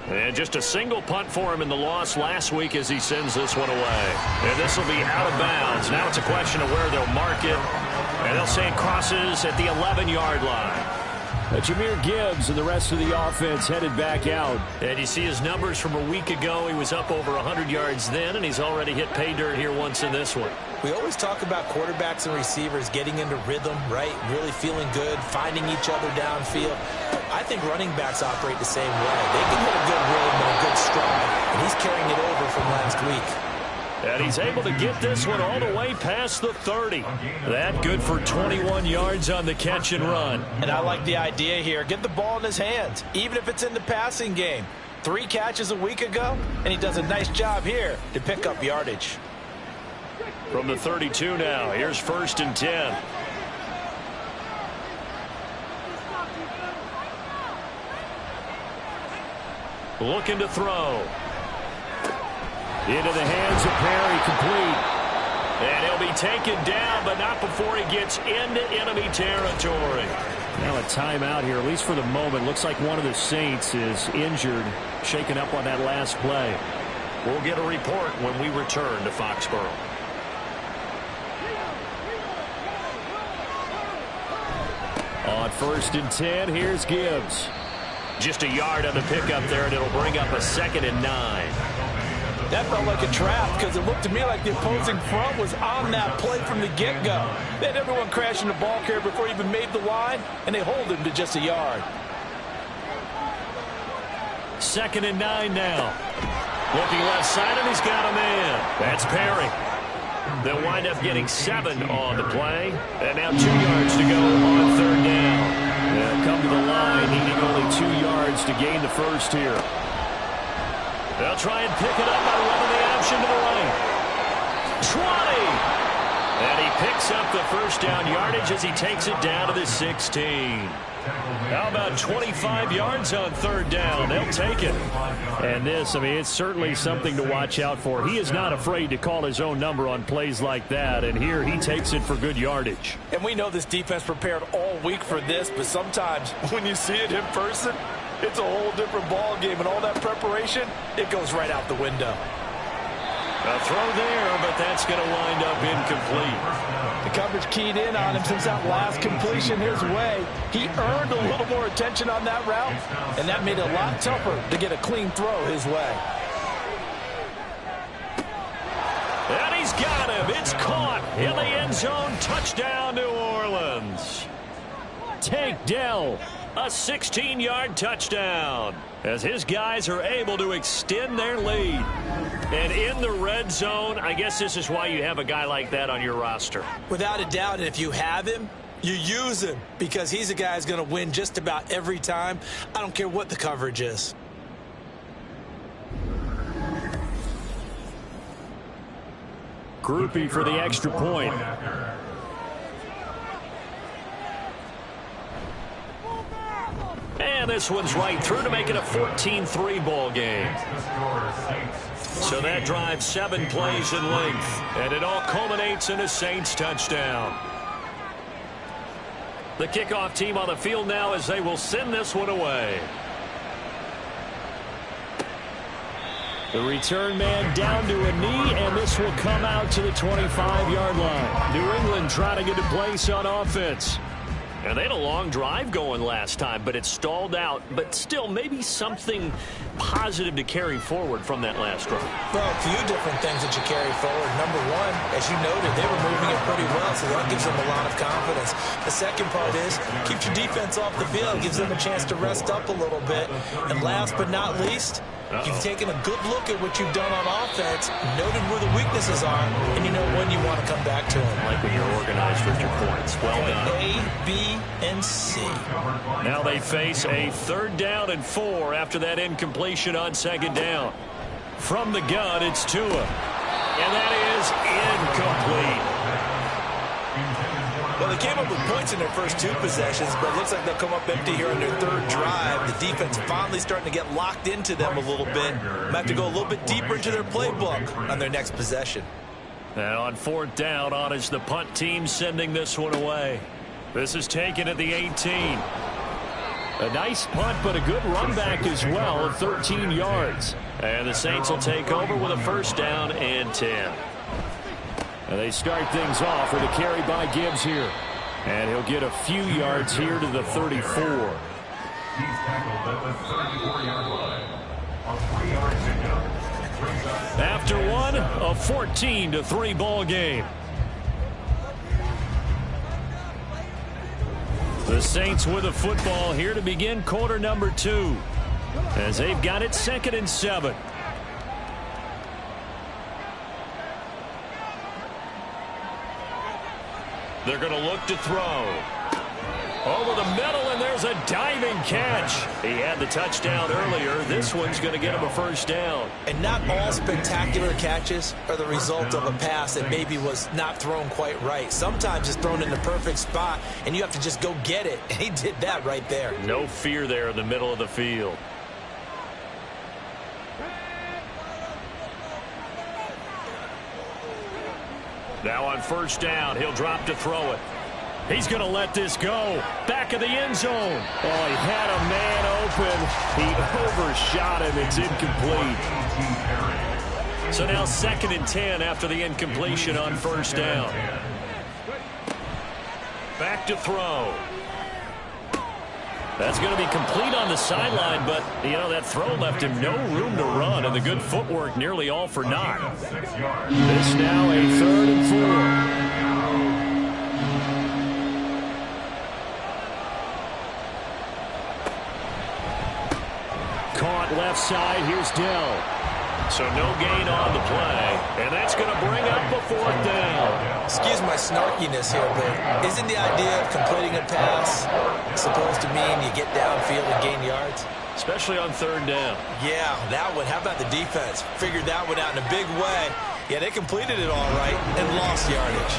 Speaker 2: And just a single punt for him in the loss last week as he sends this one away. And this will be out of bounds. Now it's a question of where they'll mark it. And they'll say it crosses at the 11-yard line.
Speaker 7: Jahmyr Gibbs and the rest of the offense headed back out.
Speaker 2: And you see his numbers from a week ago. He was up over 100 yards then, and he's already hit pay dirt here once in this one.
Speaker 3: We always talk about quarterbacks and receivers getting into rhythm, right? Really feeling good, finding each other downfield. I think running backs operate the same way. They can hit a good rhythm and a good stride, and he's carrying it over from last week.
Speaker 2: And he's able to get this one all the way past the 30. That good for 21 yards on the catch and run.
Speaker 3: And I like the idea here. Get the ball in his hands, even if it's in the passing game. 3 catches a week ago, and he does a nice job here to pick up yardage.
Speaker 2: From the 32 now, here's 1st and 10. Looking to throw.
Speaker 7: Into the hands of Perry, complete.
Speaker 2: And he'll be taken down, but not before he gets into enemy territory.
Speaker 7: Now a timeout here, at least for the moment. Looks like one of the Saints is injured, shaken up on that last play.
Speaker 2: We'll get a report when we return to Foxborough.
Speaker 7: 1st and 10. Here's Gibbs.
Speaker 2: Just a yard on the pickup there, and it'll bring up a 2nd and 9.
Speaker 3: That felt like a trap because it looked to me like the opposing front was on that play from the get-go. They had everyone crashing the ball carrier before he even made the line, and they hold him to just a yard.
Speaker 2: 2nd and 9 now. Looking left side, and he's got a man. That's Perry. They'll wind up getting 7 on the play. And now 2 yards to go on 3rd down. They'll come to the line, needing only 2 yards to gain the first here. They'll try and pick it up by running the option to the right. 20! And he picks up the first down yardage as he takes it down to the 16. How about 25 yards on 3rd down? They'll take it.
Speaker 7: And this, I mean, it's certainly something to watch out for. He is not afraid to call his own number on plays like that, and here he takes it for good yardage.
Speaker 3: And we know this defense prepared all week for this, but sometimes when you see it in person, it's a whole different ball game, and all that preparation, it goes right out the window.
Speaker 2: A throw there, but that's going to wind up incomplete.
Speaker 3: The coverage keyed in on him since that last completion his way. He earned a little more attention on that route, and that made it a lot tougher to get a clean throw his way.
Speaker 2: And he's got him. It's caught in the end zone. Touchdown, New Orleans. Tank Dell, a 16-yard touchdown, as his guys are able to extend their lead. And in the red zone, I guess this is why you have a guy like that on your roster.
Speaker 3: Without a doubt, and if you have him, you use him because he's a guy who's going to win just about every time. I don't care what the coverage is.
Speaker 7: Groupie for the extra point.
Speaker 2: And this one's right through to make it a 14-3 ball game. So that drives 7 plays in length, and it all culminates in a Saints touchdown. The kickoff team on the field now as they will send this one away.
Speaker 7: The return man down to a knee, and this will come out to the 25-yard line. New England trying to get a place on offense.
Speaker 2: And they had a long drive going last time, but it stalled out. But still, maybe something positive to carry forward from that last drive.
Speaker 3: Well, a few different things that you carry forward. Number one, as you noted, they were moving it pretty well, so that gives them a lot of confidence. The second part is, keep your defense off the field, gives them a chance to rest up a little bit. And last but not least, you've taken a good look at what you've done on offense, noted where the weaknesses are, and you know when you want to come back to them.
Speaker 2: Like when you're organized with your points. Well done.
Speaker 3: A, B, and C.
Speaker 2: Now they face a 3rd down and 4 after that incompletion on 2nd down. From the gun, it's Tua. And that is incomplete.
Speaker 3: Well, they came up with points in their first 2 possessions, but it looks like they'll come up empty here on their 3rd drive. The defense finally starting to get locked into them a little bit. Might have to go a little bit deeper into their playbook on their next possession.
Speaker 2: And on 4th down, on is the punt team sending this one away. This is taken at the 18.
Speaker 7: A nice punt, but a good run back as well of 13 yards.
Speaker 2: And the Saints will take over with a 1st down and 10.
Speaker 7: And they start things off with a carry by Gibbs here. And he'll get a few yards here to the 34.
Speaker 4: He's tackled at the 34-yard line. A 3-yard pickup.
Speaker 2: After one, a 14-3 ball game. The Saints with the football here to begin quarter number 2. As they've got it 2nd and 7. They're going to look to throw. Over the middle, and there's a diving catch. He had the touchdown earlier. This one's going to get him a 1st down.
Speaker 3: And not all spectacular catches are the result of a pass that maybe was not thrown quite right. Sometimes it's thrown in the perfect spot, and you have to just go get it. And he did that right there.
Speaker 2: No fear there in the middle of the field. Now on 1st down, he'll drop to throw it. He's going to let this go. Back of the end zone.
Speaker 7: Oh, he had a man open. He overshot him. It's incomplete.
Speaker 2: So now 2nd and 10 after the incompletion on 1st down. Back to throw. That's going to be complete on the sideline, but, you know, that throw left him no room to run, and the good footwork nearly all for naught. This now a 3rd and 4. Caught left side. Here's Dell. So no gain on the play, and that's going to bring up a 4th down.
Speaker 3: Excuse my snarkiness here, but isn't the idea of completing a pass supposed to mean you get downfield and gain yards?
Speaker 2: Especially on 3rd down.
Speaker 3: Yeah, that one. How about the defense? Figured that one out in a big way. Yeah, they completed it all right and lost yardage.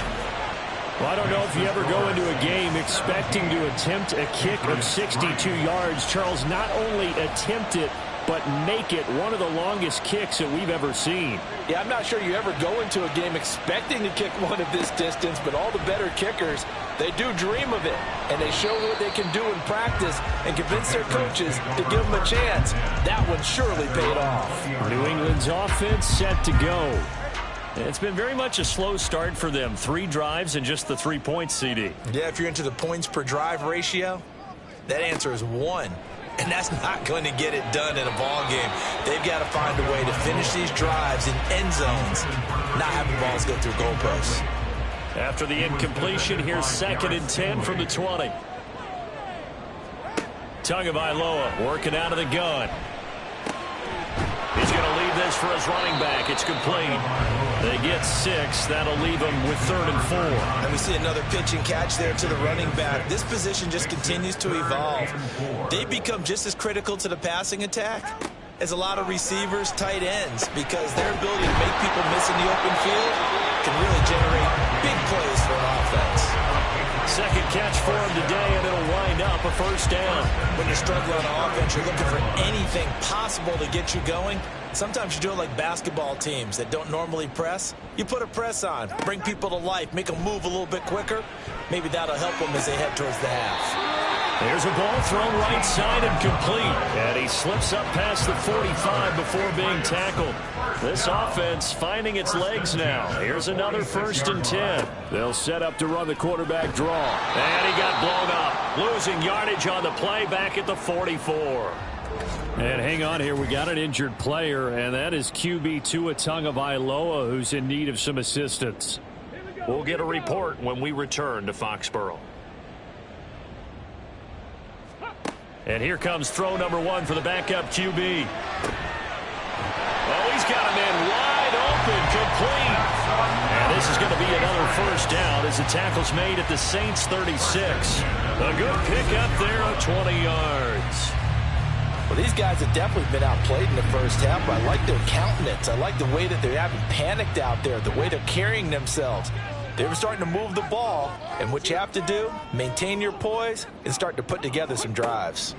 Speaker 7: Well, I don't know if you ever go into a game expecting to attempt a kick of 62 yards. Charles, not only attempt it, but make it one of the longest kicks that we've ever seen.
Speaker 3: Yeah, I'm not sure you ever go into a game expecting to kick one of this distance, but all the better kickers, they do dream of it, and they show what they can do in practice and convince their coaches to give them a chance. That one surely paid off.
Speaker 7: New England's offense set to go. It's been very much a slow start for them. 3 drives and just the 3 points, CD.
Speaker 3: Yeah, if you're into the points per drive ratio, that answer is 1. And that's not going to get it done in a ball game. They've got to find a way to finish these drives in end zones, not having balls go through goalposts.
Speaker 2: After the incompletion, here's 2nd and 10 from the 20. Tagovailoa working out of the gun. He's going to leave this for his running back. It's complete. They get 6. That'll leave them with 3rd and 4.
Speaker 3: And we see another pitch and catch there to the running back. This position just continues to evolve. They become just as critical to the passing attack as a lot of receivers, tight ends, because their ability to make people miss in the open field can really generate big plays for an offense.
Speaker 2: 2nd catch for him today, and it'll wind up a 1st down.
Speaker 3: When you're struggling on offense, you're looking for anything possible to get you going. Sometimes you do it like basketball teams that don't normally press. You put a press on, bring people to life, make them move a little bit quicker. Maybe that'll help them as they head towards the half.
Speaker 2: There's a ball thrown right side and complete. And he slips up past the 45 before being tackled. This offense finding its legs now. Here's another 1st and 10.
Speaker 7: They'll set up to run the quarterback draw.
Speaker 2: And he got blown up. Losing yardage on the play back at the 44.
Speaker 7: And hang on here, we got an injured player, and that is QB Tua Tagovailoa, who's in need of some assistance.
Speaker 2: We'll get a report when we return to Foxborough. And here comes throw number 1 for the backup QB. Oh, he's got him in wide open, complete. And this is going to be another 1st down as the tackle's made at the Saints 36. A good pickup there of 20 yards.
Speaker 3: Well, these guys have definitely been outplayed in the 1st half, but I like their countenance. I like the way that they haven't panicked out there, the way they're carrying themselves. They were starting to move the ball, and what you have to do, maintain your poise and start to put together some drives.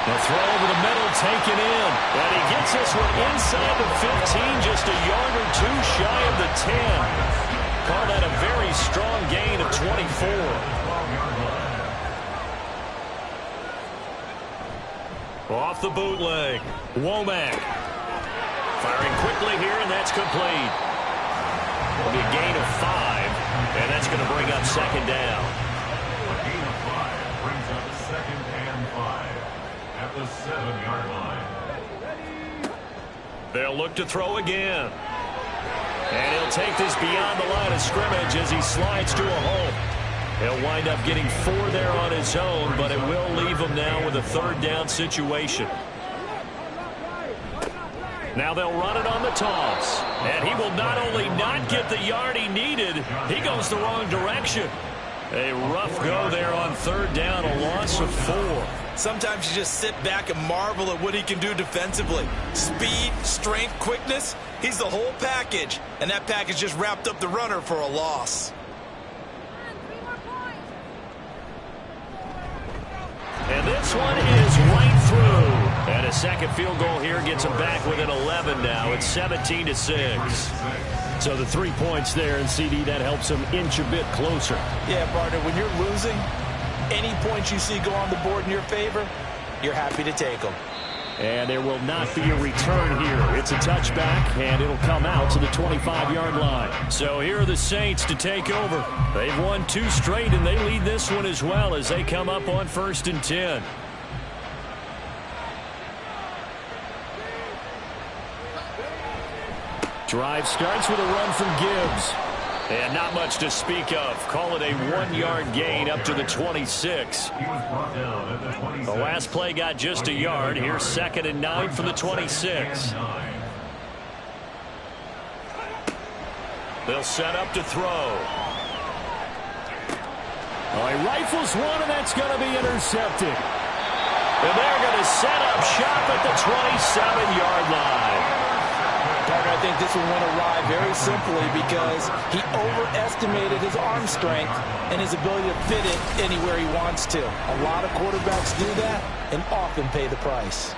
Speaker 2: The throw over the middle taken in, and he gets this one inside the 15, just a yard or 2 shy of the 10. Call that a very strong gain of 24. Off the bootleg, Womack firing quickly here, and that's complete. It'll be a gain of 5, and that's going to bring up 2nd down.
Speaker 4: A gain of 5 brings up 2nd and 5 at the 7-yard line.
Speaker 2: They'll look to throw again. And he'll take this beyond the line of scrimmage as he slides to a hole. He'll wind up getting 4 there on his own, but it will leave him now with a 3rd down situation. Now they'll run it on the toss. And he will not only not get the yard he needed, he goes the wrong direction. A rough go there on 3rd down, a loss of 4.
Speaker 3: Sometimes you just sit back and marvel at what he can do defensively. Speed, strength, quickness, he's the whole package. And that package just wrapped up the runner for a loss.
Speaker 2: And this one is right through. And a 2nd field goal here gets him back within 11 now. It's 17-6.
Speaker 7: So the 3 points there, and CD, that helps him inch a bit closer.
Speaker 3: Yeah, partner, when you're losing, any points you see go on the board in your favor, you're happy to take them.
Speaker 7: And there will not be a return here. It's a touchback, and it'll come out to the 25-yard line.
Speaker 2: So here are the Saints to take over. They've won 2 straight, and they lead this one as well as they come up on 1st and 10.
Speaker 7: Drive starts with a run from Gibbs.
Speaker 2: And not much to speak of. Call it a 1-yard gain up to the 26. The last play got just a yard. Here's 2nd and 9 from the 26. They'll set up to throw.
Speaker 7: Oh, he rifles one, and that's going to be intercepted.
Speaker 2: And they're going to set up shop at the 27-yard line.
Speaker 3: Partner, I think this one went awry very simply because he overestimated his arm strength and his ability to fit it anywhere he wants to. A lot of quarterbacks do that and often pay the price.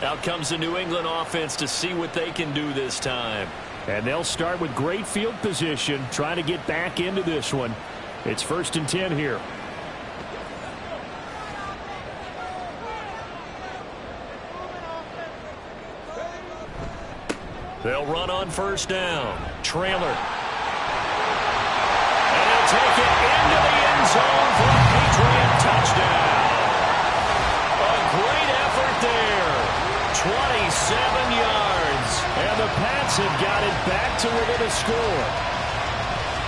Speaker 2: Out comes the New England offense to see what they can do this time.
Speaker 7: And they'll start with great field position, trying to get back into this one. It's 1st and 10 here.
Speaker 2: They'll run on 1st down. Trailer. And he'll take it into the end zone for a Patriot touchdown. A great effort there. 27 yards.
Speaker 7: And the Pats have got it back to within a score.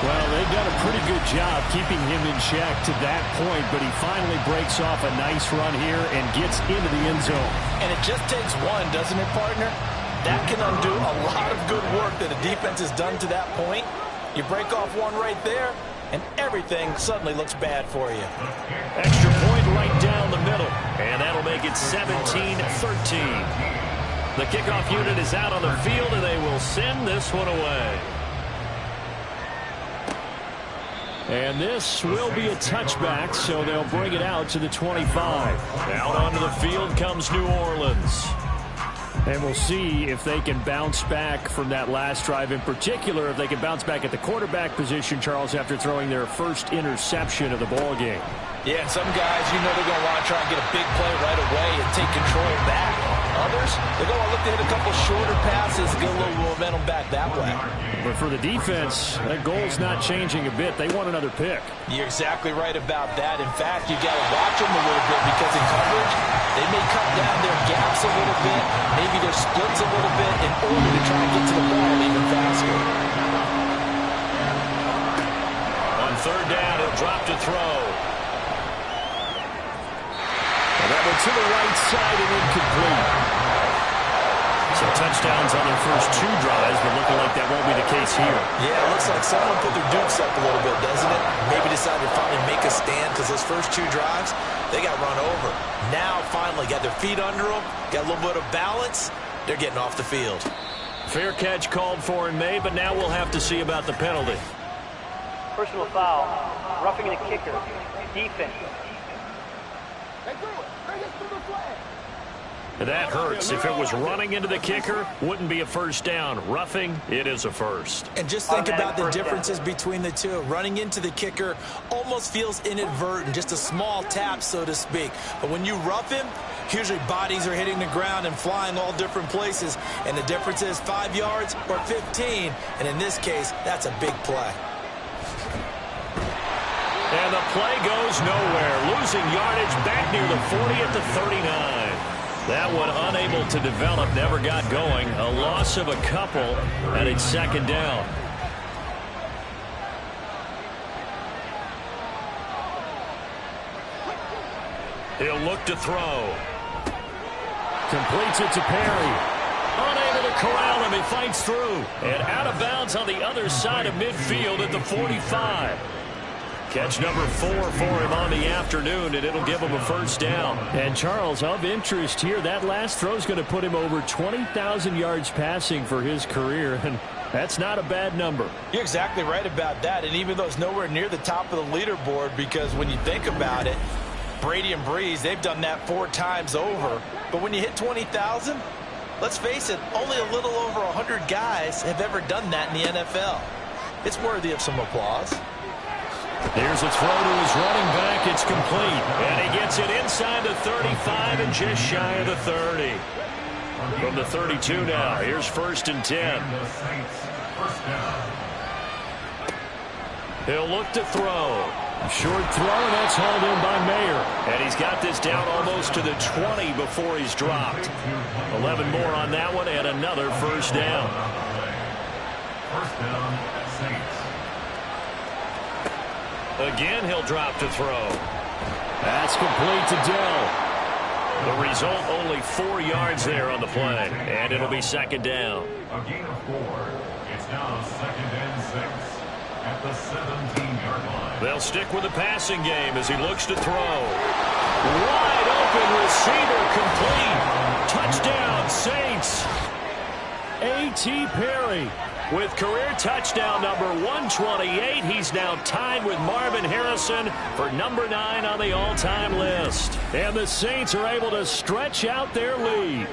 Speaker 7: Well, they've done a pretty good job keeping him in check to that point, but he finally breaks off a nice run here and gets into the end zone.
Speaker 3: And it just takes one, doesn't it, partner? That can undo a lot of good work that a defense has done to that point. You break off one right there, and everything suddenly looks bad for you.
Speaker 2: Extra point right down the middle, and that'll make it 17-13. The kickoff unit is out on the field, and they will send this one away.
Speaker 7: And this will be a touchback, so they'll bring it out to the 25.
Speaker 2: Out onto the field comes New Orleans.
Speaker 7: And we'll see if they can bounce back from that last drive, in particular, if they can bounce back at the quarterback position, Charles, after throwing their first interception of the ball game.
Speaker 3: Yeah, and some guys, you know they're going to want to try and get a big play right away and take control back. Others, they're going to look to hit a couple shorter passes and get a little momentum back that way.
Speaker 7: But for the defense, that goal's not changing a bit. They want another pick.
Speaker 3: You're exactly right about that. In fact, you got to watch them a little bit because in coverage, they may cut down their gaps a little bit, maybe their splits a little bit in order to try and get to the ball even faster.
Speaker 2: On 3rd down, he'll drop to throw.
Speaker 7: And that went to the right side and incomplete.
Speaker 2: So touchdowns on their first 2 drives, but looking like that won't be the case here.
Speaker 3: Yeah, it looks like someone put their dukes up a little bit, doesn't it? Maybe decided to finally make a stand because those first 2 drives, they got run over. Now, finally, got their feet under them, got a little bit of balance. They're getting off the field.
Speaker 2: Fair catch called for and made, but now we'll have to see about the penalty.
Speaker 5: Personal foul. Roughing the kicker. Defense.
Speaker 2: That hurts. If it was running into the kicker, wouldn't be a 1st down. Roughing, it is a 1st.
Speaker 3: And just think about the differences between the two. Running into the kicker almost feels inadvertent, just a small tap, so to speak. But when you rough him, usually bodies are hitting the ground and flying all different places. And the difference is 5 yards or 15. And in this case, that's a big play.
Speaker 2: And the play goes nowhere. Losing yardage back near the 40 at the 39. That one unable to develop, never got going. A loss of a couple, and it's 2nd down. He'll look to throw.
Speaker 7: Completes it to Perry.
Speaker 2: Unable to corral him, he fights through. And out of bounds on the other side of midfield at the 45. Catch number 4 for him on the afternoon, and it'll give him a 1st down.
Speaker 7: And, Charles, of interest here, that last throw is going to put him over 20,000 yards passing for his career, and that's not a bad number.
Speaker 3: You're exactly right about that, and even though it's nowhere near the top of the leaderboard, because when you think about it, Brady and Breeze, they've done that 4 times over. But when you hit 20,000, let's face it, only a little over 100 guys have ever done that in the NFL. It's worthy of some applause.
Speaker 2: Here's a throw to his running back. It's complete. And he gets it inside the 35 and just shy of the 30. From the 32 now, here's 1st and 10. He'll look to throw. Short throw, and that's hauled in by Mayer. And he's got this down almost to the 20 before he's dropped. 11 more on that one, and another 1st down.
Speaker 4: 1st down, Saints.
Speaker 2: Again, he'll drop to throw. That's complete to Dell. The result, only 4 yards there on the play. And it'll be 2nd down.
Speaker 4: A gain of 4. It's now 2nd and 6 at the 17-yard line.
Speaker 2: They'll stick with the passing game as he looks to throw. Wide open receiver complete. Touchdown, Saints. A.T. Perry with career touchdown number 128. He's now tied with Marvin Harrison for number 9 on the all-time list. And the Saints are able to stretch out their lead.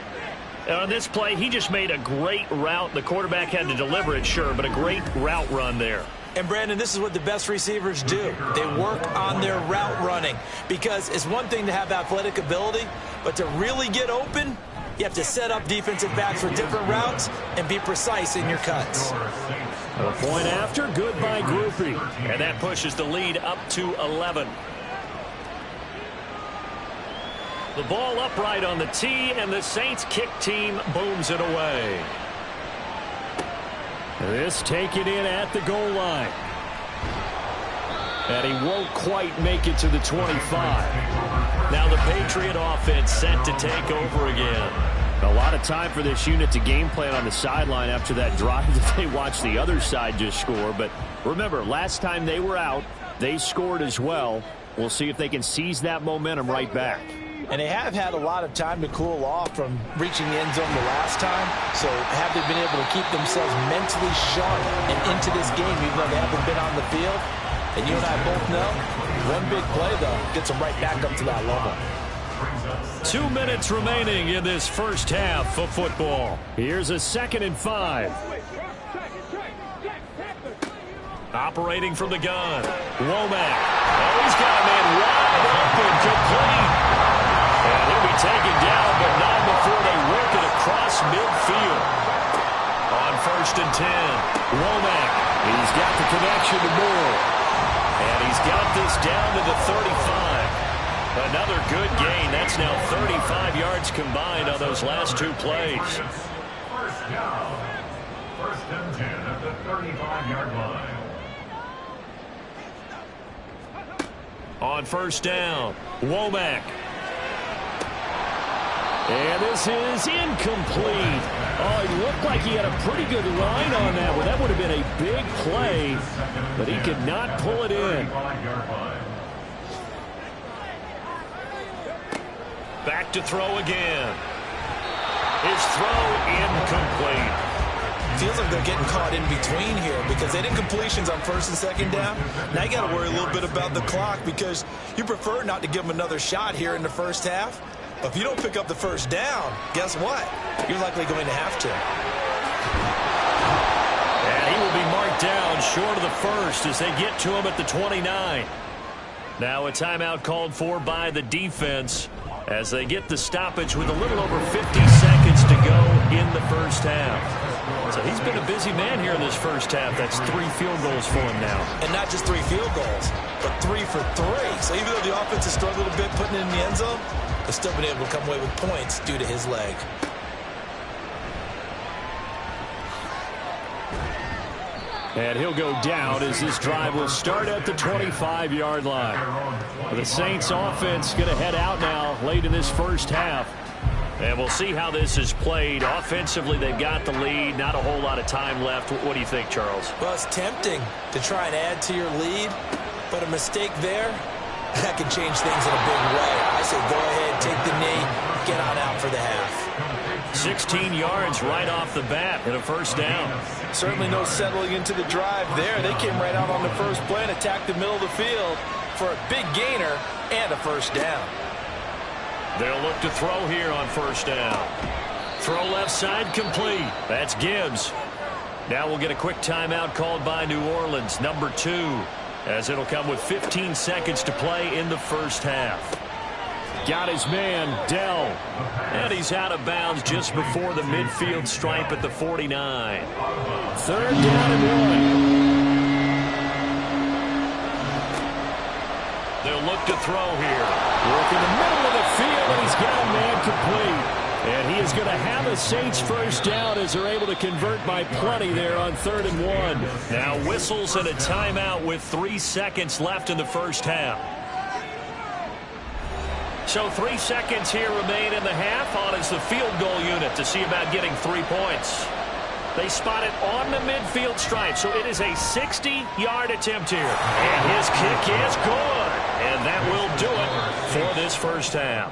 Speaker 7: On this play, he just made a great route. The quarterback had to deliver it, sure, but a great route run there.
Speaker 3: And, Brandon, this is what the best receivers do. They work on their route running because it's one thing to have athletic ability, but to really get open, you have to set up defensive backs for different routes and be precise in your cuts.
Speaker 2: A point after, good by Groupie. And that pushes the lead up to 11. The ball upright on the tee, and the Saints kick team booms it away.
Speaker 7: This taken in at the goal line. And he won't quite make it to the 25.
Speaker 2: Now the Patriot offense set to take over again.
Speaker 7: A lot of time for this unit to game plan on the sideline after that drive that they watched the other side just score. But remember, last time they were out, they scored as well. We'll see if they can seize that momentum right back.
Speaker 3: And they have had a lot of time to cool off from reaching the end zone the last time. So have they been able to keep themselves mentally sharp and into this game even though they haven't been on the field? And you and I both know, one big play, though, gets them right back up to that level.
Speaker 2: 2 minutes remaining in this first half of football.
Speaker 7: Here's a 2nd and 5.
Speaker 2: Operating from the gun. Womack. Oh, he's got a man wide open, complete. And he'll be taken down, but not before they work it across midfield. On 1st and 10, Womack. He's got the connection to Moore. And he's got this down to the 35. Another good gain. That's now 35 yards combined on those last 2 plays.
Speaker 4: 1st down. 1st and 10 at the 35-yard line.
Speaker 2: On 1st down, Womack. And this is incomplete. Oh, it looked like he had a pretty good line on that one. That would have been a big play, but he could not pull it in. Back to throw again. His throw incomplete.
Speaker 3: Feels like they're getting caught in between here because they did completions on 1st and 2nd down. Now you got to worry a little bit about the clock because you prefer not to give them another shot here in the first half. But if you don't pick up the 1st down, guess what? You're likely going to have to.
Speaker 2: And he will be marked down short of the 1st as they get to him at the 29. Now a timeout called for by the defense as they get the stoppage with a little over 50 seconds to go in the first half. So he's been a busy man here in this first half. That's 3 field goals for him now.
Speaker 3: And not just 3 field goals, but 3 for 3. So even though the offense has struggled a bit putting it in the end zone, they've still been able to come away with points due to his leg.
Speaker 7: And he'll go down as this drive will start at the 25-yard line. The Saints offense going to head out now late in this first half.
Speaker 2: And we'll see how this is played. Offensively, they've got the lead. Not a whole lot of time left. What do you think, Charles?
Speaker 3: Well, it's tempting to try and add to your lead, but a mistake there, that can change things in a big way. I say go ahead, take the knee, get on out for the half.
Speaker 2: 16 yards right off the bat and a 1st down.
Speaker 3: Certainly no settling into the drive there. They came right out on the first play and attacked the middle of the field for a big gainer and a 1st down.
Speaker 2: They'll look to throw here on 1st down. Throw left side complete. That's Gibbs. Now we'll get a quick timeout called by New Orleans. Number 2. as it'll come with 15 seconds to play in the first half.
Speaker 7: Got his man, Dell.
Speaker 2: And he's out of bounds just before the midfield stripe at the 49.
Speaker 7: 3rd down and 1.
Speaker 2: They'll look to throw here.
Speaker 7: Work in the middle of the field, and he's got a man complete. And he is going to have a Saints first down as they're able to convert by plenty there on 3rd and 1.
Speaker 2: Now whistles and a timeout with 3 seconds left in the first half. So 3 seconds here remain in the half. On is the field goal unit to see about getting 3 points. They spot it on the midfield stripe, so it is a 60-yard attempt here. And his kick is good. And that will do it for this first half.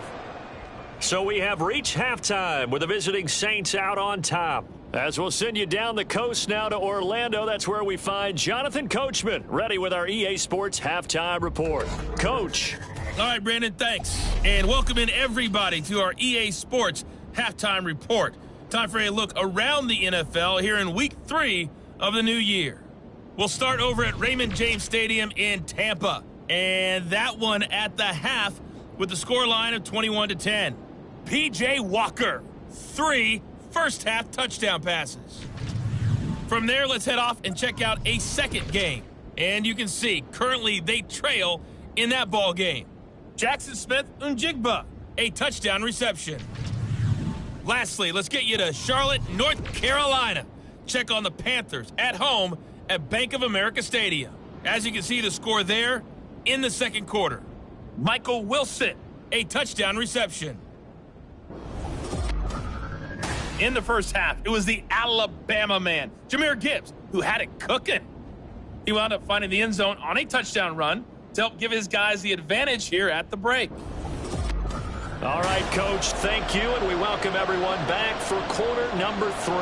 Speaker 2: So we have reached halftime with the visiting Saints out on top. As we'll send you down the coast now to Orlando, that's where we find Jonathan Coachman ready with our EA Sports Halftime Report. Coach.
Speaker 6: All right, Brandon, thanks. And welcome in everybody to our EA Sports Halftime Report. Time for a look around the NFL here in Week 3 of the new year. We'll start over at Raymond James Stadium in Tampa. And that one at the half with the scoreline of 21-10. P.J. Walker, 3 first-half touchdown passes. From there, let's head off and check out a second game. And you can see, currently they trail in that ball game. Jackson Smith-Njigba, a touchdown reception. Lastly, let's get you to Charlotte, North Carolina. Check on the Panthers at home at Bank of America Stadium. As you can see, the score there in the second quarter. Michael Wilson, a touchdown reception. In the first half, it was the Alabama man, Jahmyr Gibbs, who had it cooking. He wound up finding the end zone on a touchdown run to help give his guys the advantage here at the break.
Speaker 2: All right, Coach, thank you, and we welcome everyone back for quarter number 3.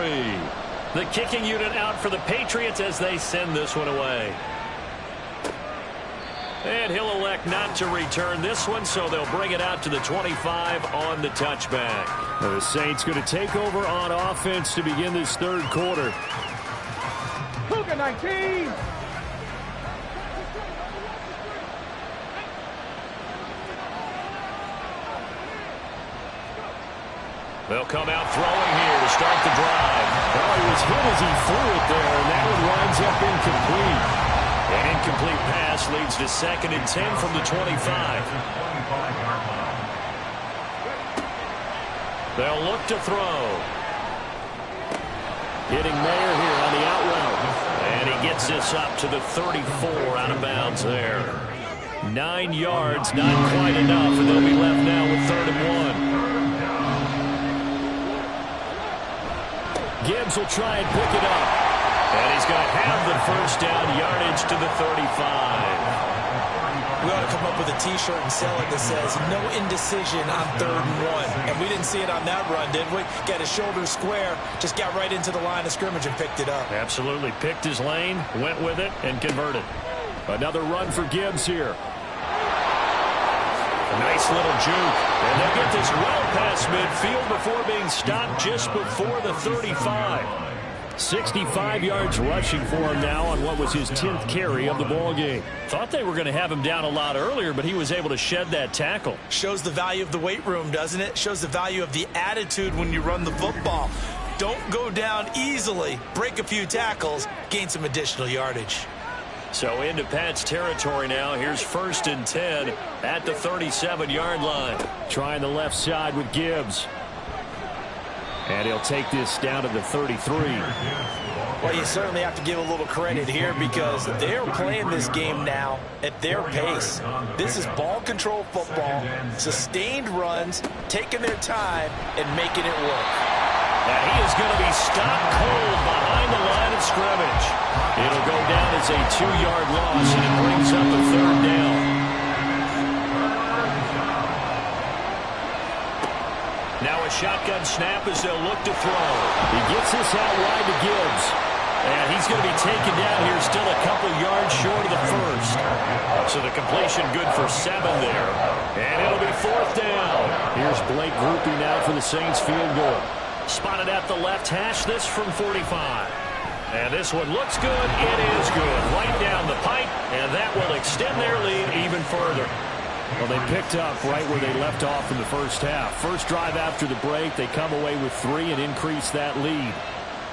Speaker 2: The kicking unit out for the Patriots as they send this one away. And he'll elect not to return this one, so they'll bring it out to the 25 on the touchback.
Speaker 7: The Saints going to take over on offense to begin this third quarter.
Speaker 8: Cougar 19!
Speaker 2: They'll come out throwing here to start the drive.
Speaker 7: Oh, he was hit as he threw it there, and that one winds up incomplete.
Speaker 2: An incomplete pass leads to 2nd and 10 from the 25. They'll look to throw. Hitting Mayer here on the out route. And he gets this up to the 34 out of bounds there. 9 yards, not quite enough, and they'll be left now with 3rd and 1.
Speaker 7: Gibbs will try and pick it up.
Speaker 2: And he's going to have the first down yardage to the 35.
Speaker 3: We ought to come up with a T-shirt and sell it that says, no indecision on 3rd and 1. And we didn't see it on that run, did we? Got his shoulder square, just got right into the line of scrimmage and picked it up.
Speaker 2: Absolutely. Picked his lane, went with it, and converted.
Speaker 7: Another run for Gibbs here.
Speaker 2: A nice little juke. And they get this well past midfield before being stopped just before the 35.
Speaker 7: 65 yards rushing for him now on what was his 10th carry of the ball game.
Speaker 2: Thought they were going to have him down a lot earlier, but he was able to shed that tackle.
Speaker 3: Shows the value of the weight room, doesn't it? Shows the value of the attitude when you run the football. Don't go down easily. Break a few tackles. Gain some additional yardage.
Speaker 2: So into Pat's territory now. Here's 1st and 10 at the 37-yard line.
Speaker 7: Trying the left side with Gibbs. And he'll take this down to the 33.
Speaker 3: Well, you certainly have to give a little credit here because they're playing this game now at their pace. This is ball control football, sustained runs, taking their time, and making it work.
Speaker 2: And he is going to be stopped cold behind the line of scrimmage. It'll go down as a 2-yard loss, and it brings up a 3rd down. Now a shotgun snap as they'll look to throw.
Speaker 7: He gets this out wide to Gibbs.
Speaker 2: And he's going to be taken down here still a couple yards short of the first. So the completion good for 7 there. And it'll be 4th down.
Speaker 7: Here's Blake Grupe now for the Saints field goal.
Speaker 2: Spotted at the left hash, this from 45. And this one looks good. It is good. Right down the pipe. And that one extend their lead even further.
Speaker 7: Well, they picked up right where they left off in the first half. First drive after the break, they come away with 3 and increase that lead.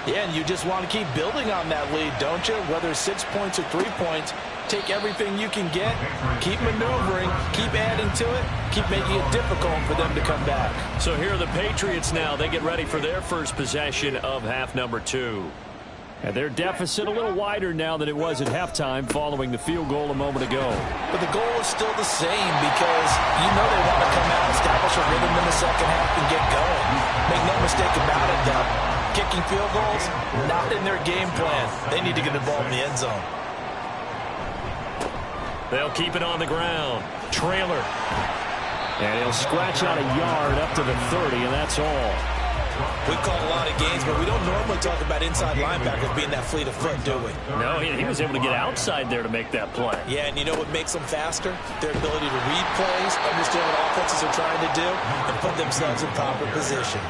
Speaker 3: Yeah, and you just want to keep building on that lead, don't you? Whether it's 6 points or 3 points, take everything you can get, keep maneuvering, keep adding to it, keep making it difficult for them to come back.
Speaker 2: So here are the Patriots now. They get ready for their first possession of half number 2.
Speaker 7: And their deficit a little wider now than it was at halftime following the field goal a moment ago.
Speaker 3: But the goal is still the same because you know they want to come out, establish a rhythm in the second half, and get going. Make no mistake about it, though. Kicking field goals, not in their game plan. They need to get the ball in the end zone.
Speaker 2: They'll keep it on the ground. Trailer.
Speaker 7: And he'll scratch out a yard up to the 30, and that's all.
Speaker 3: We've called a lot of games, but we don't normally talk about inside linebackers being that fleet of foot, do we?
Speaker 2: No, he was able to get outside there to make that play.
Speaker 3: Yeah, and you know what makes them faster? Their ability to read plays, understand what offenses are trying to do, and put themselves in proper position.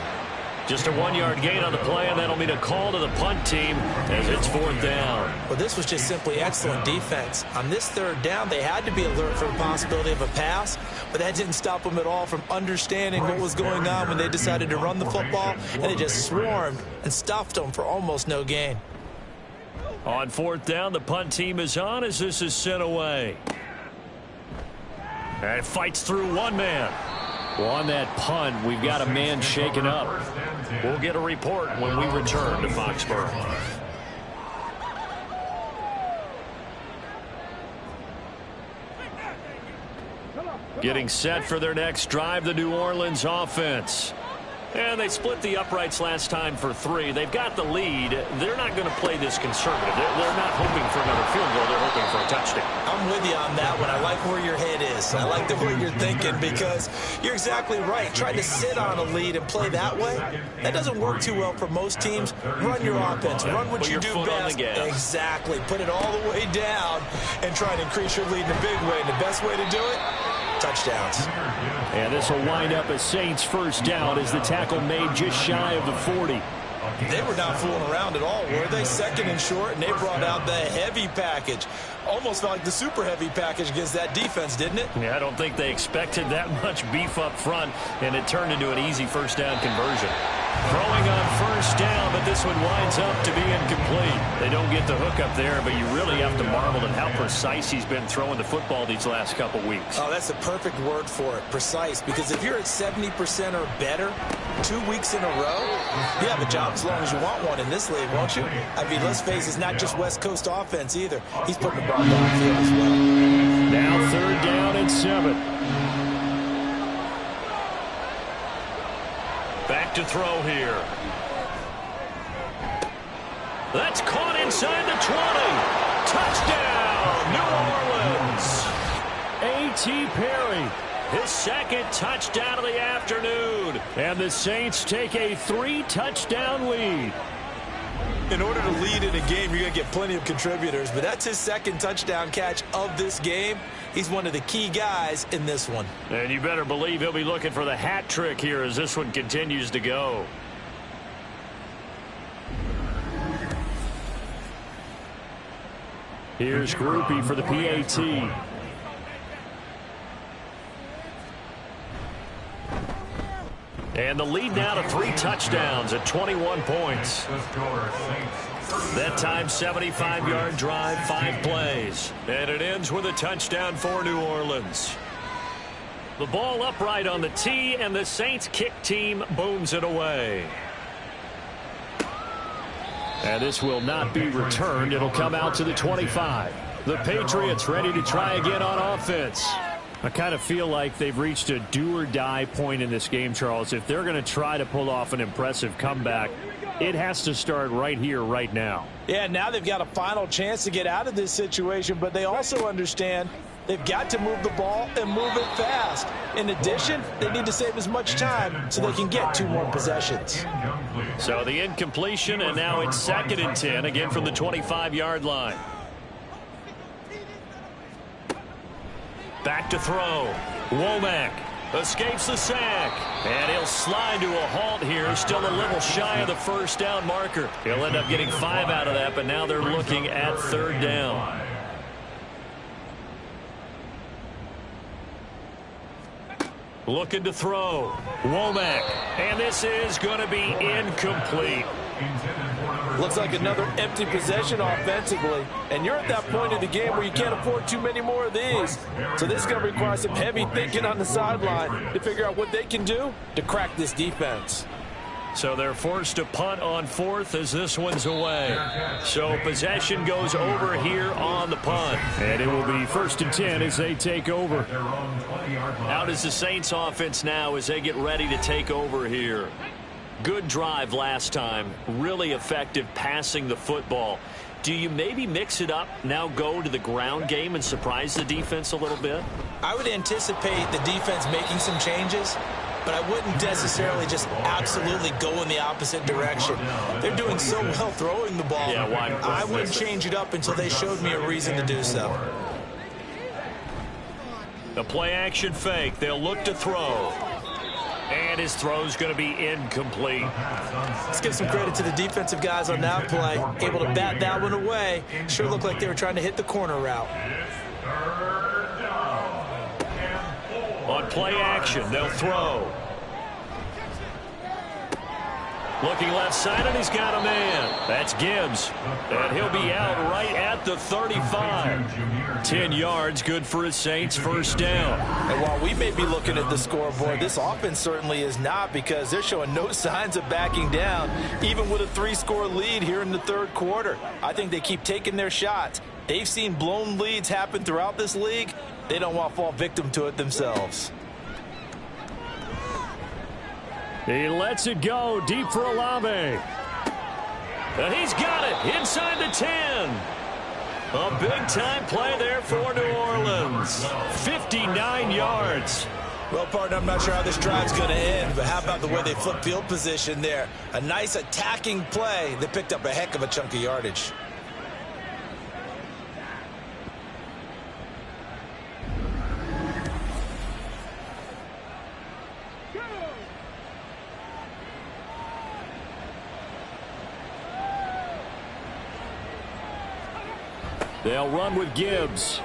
Speaker 2: Just a 1-yard gain on the play, and that'll mean a call to the punt team as it's 4th down.
Speaker 3: Well, this was just simply excellent defense. On this 3rd down, they had to be alert for the possibility of a pass, but that didn't stop them at all from understanding what was going on when they decided to run the football, and they just swarmed and stuffed them for almost no gain.
Speaker 2: On 4th down, the punt team is on as this is sent away. And fights through one man.
Speaker 7: Well, on that punt, we've got a man shaken up.
Speaker 2: We'll get a report when we return to Foxborough. Getting set for their next drive, the New Orleans offense. And they split the uprights last time for 3. They've got the lead. They're not going to play this conservative. They're not hoping for another field goal. They're hoping for a touchdown.
Speaker 3: I'm with you on that one. I like where your head is. I like the way you're thinking because you're exactly right. Trying to sit on a lead and play that way, that doesn't work too well for most teams. Run your offense. Run what you do best. Exactly. Put it all the way down and try and increase your lead in a big way. And the best way to do it, touchdowns.
Speaker 7: And this will wind up a Saints first down as the tackle made just shy of the 40.
Speaker 3: They were not fooling around at all, were they? 2nd and short, and they brought out the heavy package. Almost felt like the super heavy package against that defense, didn't it?
Speaker 2: Yeah, I don't think they expected that much beef up front, and it turned into an easy first down conversion. Throwing on first down, but this one winds up to be incomplete. They don't get the hook up there, but you really have to marvel at how precise he's been throwing the football these last couple weeks.
Speaker 3: Oh, that's the perfect word for it, precise. Because if you're at 70% or better 2 weeks in a row, you have a job as long as you want one in this league, won't you? I mean, let's face it, it's not just West Coast offense either. He's putting the ball downfield as well.
Speaker 7: Now 3rd down and 7.
Speaker 2: Back to throw here. That's caught inside the 20. Touchdown, New Orleans. A.T. Perry, his 2nd touchdown of the afternoon.
Speaker 7: And the Saints take a 3-touchdown lead.
Speaker 3: In order to lead in a game, you're going to get plenty of contributors, but that's his 2nd touchdown catch of this game. He's one of the key guys in this one.
Speaker 2: And you better believe he'll be looking for the hat trick here as this one continues to go.
Speaker 7: Here's Groupie for the PAT.
Speaker 2: And the lead now to 3 touchdowns at 21 points. That time, 75-yard drive, 5 plays. And it ends with a touchdown for New Orleans. The ball upright on the tee, and the Saints kick team booms it away.
Speaker 7: And this will not be returned. It'll come out to the 25. The Patriots ready to try again on offense. I kind of feel like they've reached a do-or-die point in this game, Charles. If they're going to try to pull off an impressive comeback, it has to start right here, right now.
Speaker 3: Yeah, now they've got a final chance to get out of this situation, but they also understand they've got to move the ball and move it fast. In addition, they need to save as much time so they can get 2 more possessions.
Speaker 2: So the incompletion, and now it's 2nd and 10, again from the 25-yard line. Back to throw. Womack escapes the sack. And he'll slide to a halt here. Still a little shy of the first down marker. He'll end up getting 5 out of that, but now they're looking at 3rd down. Looking to throw. Womack. And this is going to be incomplete.
Speaker 3: Looks like another empty possession offensively. And you're at that point in the game where you can't afford too many more of these. So this is going to require some heavy thinking on the sideline to figure out what they can do to crack this defense.
Speaker 2: So they're forced to punt on 4th as this one's away. So possession goes over here on the punt.
Speaker 7: And it will be 1st and 10 as they take over.
Speaker 2: How does the Saints offense now as they get ready to take over here? Good drive last time. Really effective passing the football. Do you maybe mix it up, now go to the ground game and surprise the defense a little bit?
Speaker 3: I would anticipate the defense making some changes, but I wouldn't necessarily just absolutely go in the opposite direction. They're doing so well throwing the ball.
Speaker 2: Yeah, why?
Speaker 3: I wouldn't change it up until they showed me a reason to do so.
Speaker 2: The play action fake. They'll look to throw. And his throw's going to be incomplete.
Speaker 3: Let's give some credit to the defensive guys on that play. Able to bat that one away. Sure looked like they were trying to hit the corner route.
Speaker 2: On play action, they'll throw. Looking left side, and he's got a man. That's Gibbs. And he'll be out right at the 35. 10 yards, good for his Saints, first down.
Speaker 3: And while we may be looking at the scoreboard, this offense certainly is not, because they're showing no signs of backing down, even with a 3-score lead here in the third quarter. I think they keep taking their shots. They've seen blown leads happen throughout this league. They don't want to fall victim to it themselves.
Speaker 7: He lets it go deep for Olave.
Speaker 2: And he's got it inside the 10. A big-time play there for New Orleans. 59 yards.
Speaker 3: Well, partner, I'm not sure how this drive's going to end, but how about the way they flip field position there? A nice attacking play. They picked up a heck of a chunk of yardage.
Speaker 7: They'll run with Gibbs.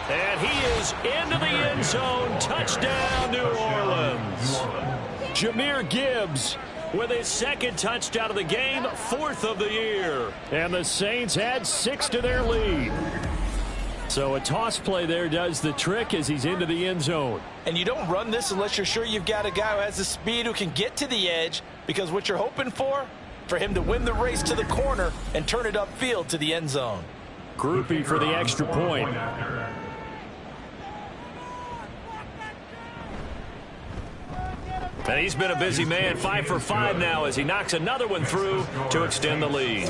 Speaker 2: And he is into the end zone. Touchdown, New Orleans.
Speaker 7: Jahmyr Gibbs
Speaker 2: with his second touchdown of the game, 4th of the year.
Speaker 7: And the Saints add 6 to their lead. So a toss play there does the trick as he's into the end zone.
Speaker 3: And you don't run this unless you're sure you've got a guy who has the speed who can get to the edge, because what you're hoping for him to win the race to the corner and turn it upfield to the end zone.
Speaker 7: Groupie for the extra point.
Speaker 2: And he's been a busy man, 5 for 5 now as he knocks another one through to extend the lead.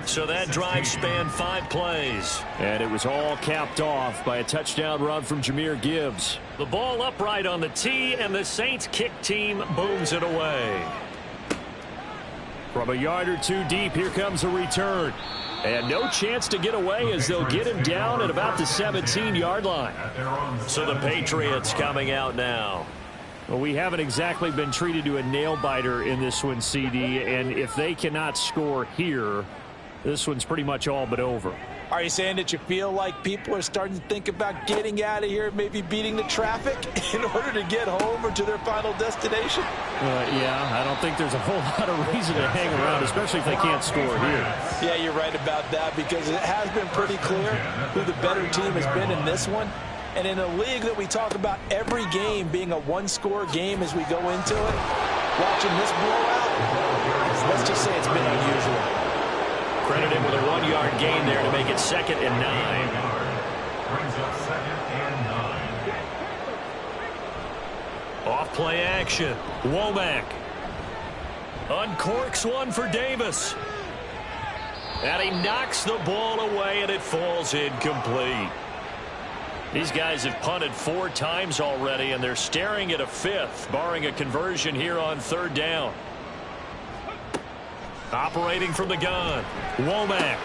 Speaker 2: So that drive spanned 5 plays.
Speaker 7: And it was all capped off by a touchdown run from Jahmyr Gibbs.
Speaker 2: The ball upright on the tee, and the Saints kick team booms it away.
Speaker 7: From a yard or two deep, here comes a return. And no chance to get away as they'll get him down at about the 17-yard line.
Speaker 2: So the Patriots coming out now.
Speaker 7: Well, we haven't exactly been treated to a nail-biter in this one, CD, and if they cannot score here, this one's pretty much all but over.
Speaker 3: Are you saying that you feel like people are starting to think about getting out of here, maybe beating the traffic in order to get home or to their final destination?
Speaker 7: Yeah, I don't think there's a whole lot of reason to hang around, especially if they can't score here.
Speaker 3: Yeah, you're right about that, because it has been pretty clear who the better team has been in this one. And in a league that we talk about every game being a one-score game as we go into it, watching this blowout, let's just say it's been unusual.
Speaker 2: Credit him with a 1-yard gain there to make it 2nd and 9.
Speaker 4: Brings up 2nd and 9.
Speaker 2: Off play action. Womack uncorks one for Davis. And he knocks the ball away, and it falls incomplete. These guys have punted 4 times already, and they're staring at a 5th, barring a conversion here on 3rd down. Operating from the gun, Womack.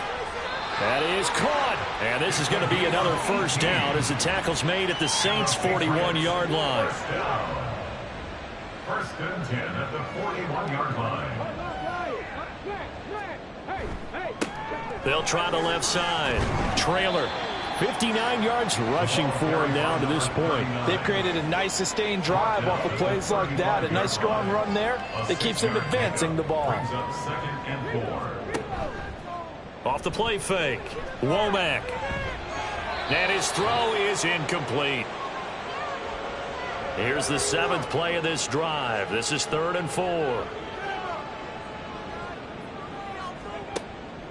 Speaker 2: That is caught. And this is going to be another first down as the tackle's made at the Saints' 41-yard line.
Speaker 4: First and 10 at the 41-yard line.
Speaker 2: They'll try the left side. Trailer
Speaker 7: 59 yards rushing for him now to this point.
Speaker 3: They've created a nice sustained drive off of plays like that. A nice strong run there that keeps them advancing the ball.
Speaker 2: Off the play fake, Womack. And his throw is incomplete. Here's the 7th play of this drive. This is 3rd and 4.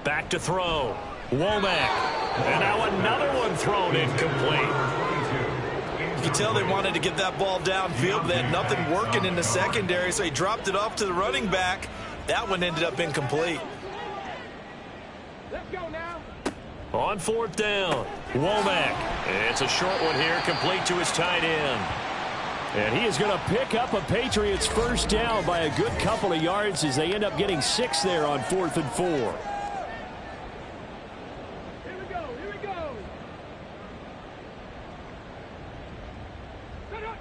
Speaker 2: Back to throw. Womack. And now another one thrown incomplete.
Speaker 3: You can tell they wanted to get that ball downfield. They had nothing working in the secondary, so he dropped it off to the running back. That one ended up incomplete.
Speaker 8: Let's go now.
Speaker 2: On 4th down, Womack. It's a short one here, complete to his tight end.
Speaker 7: And he is going to pick up a Patriots first down by a good couple of yards as they end up getting 6 there on 4th and 4.
Speaker 8: Here we go.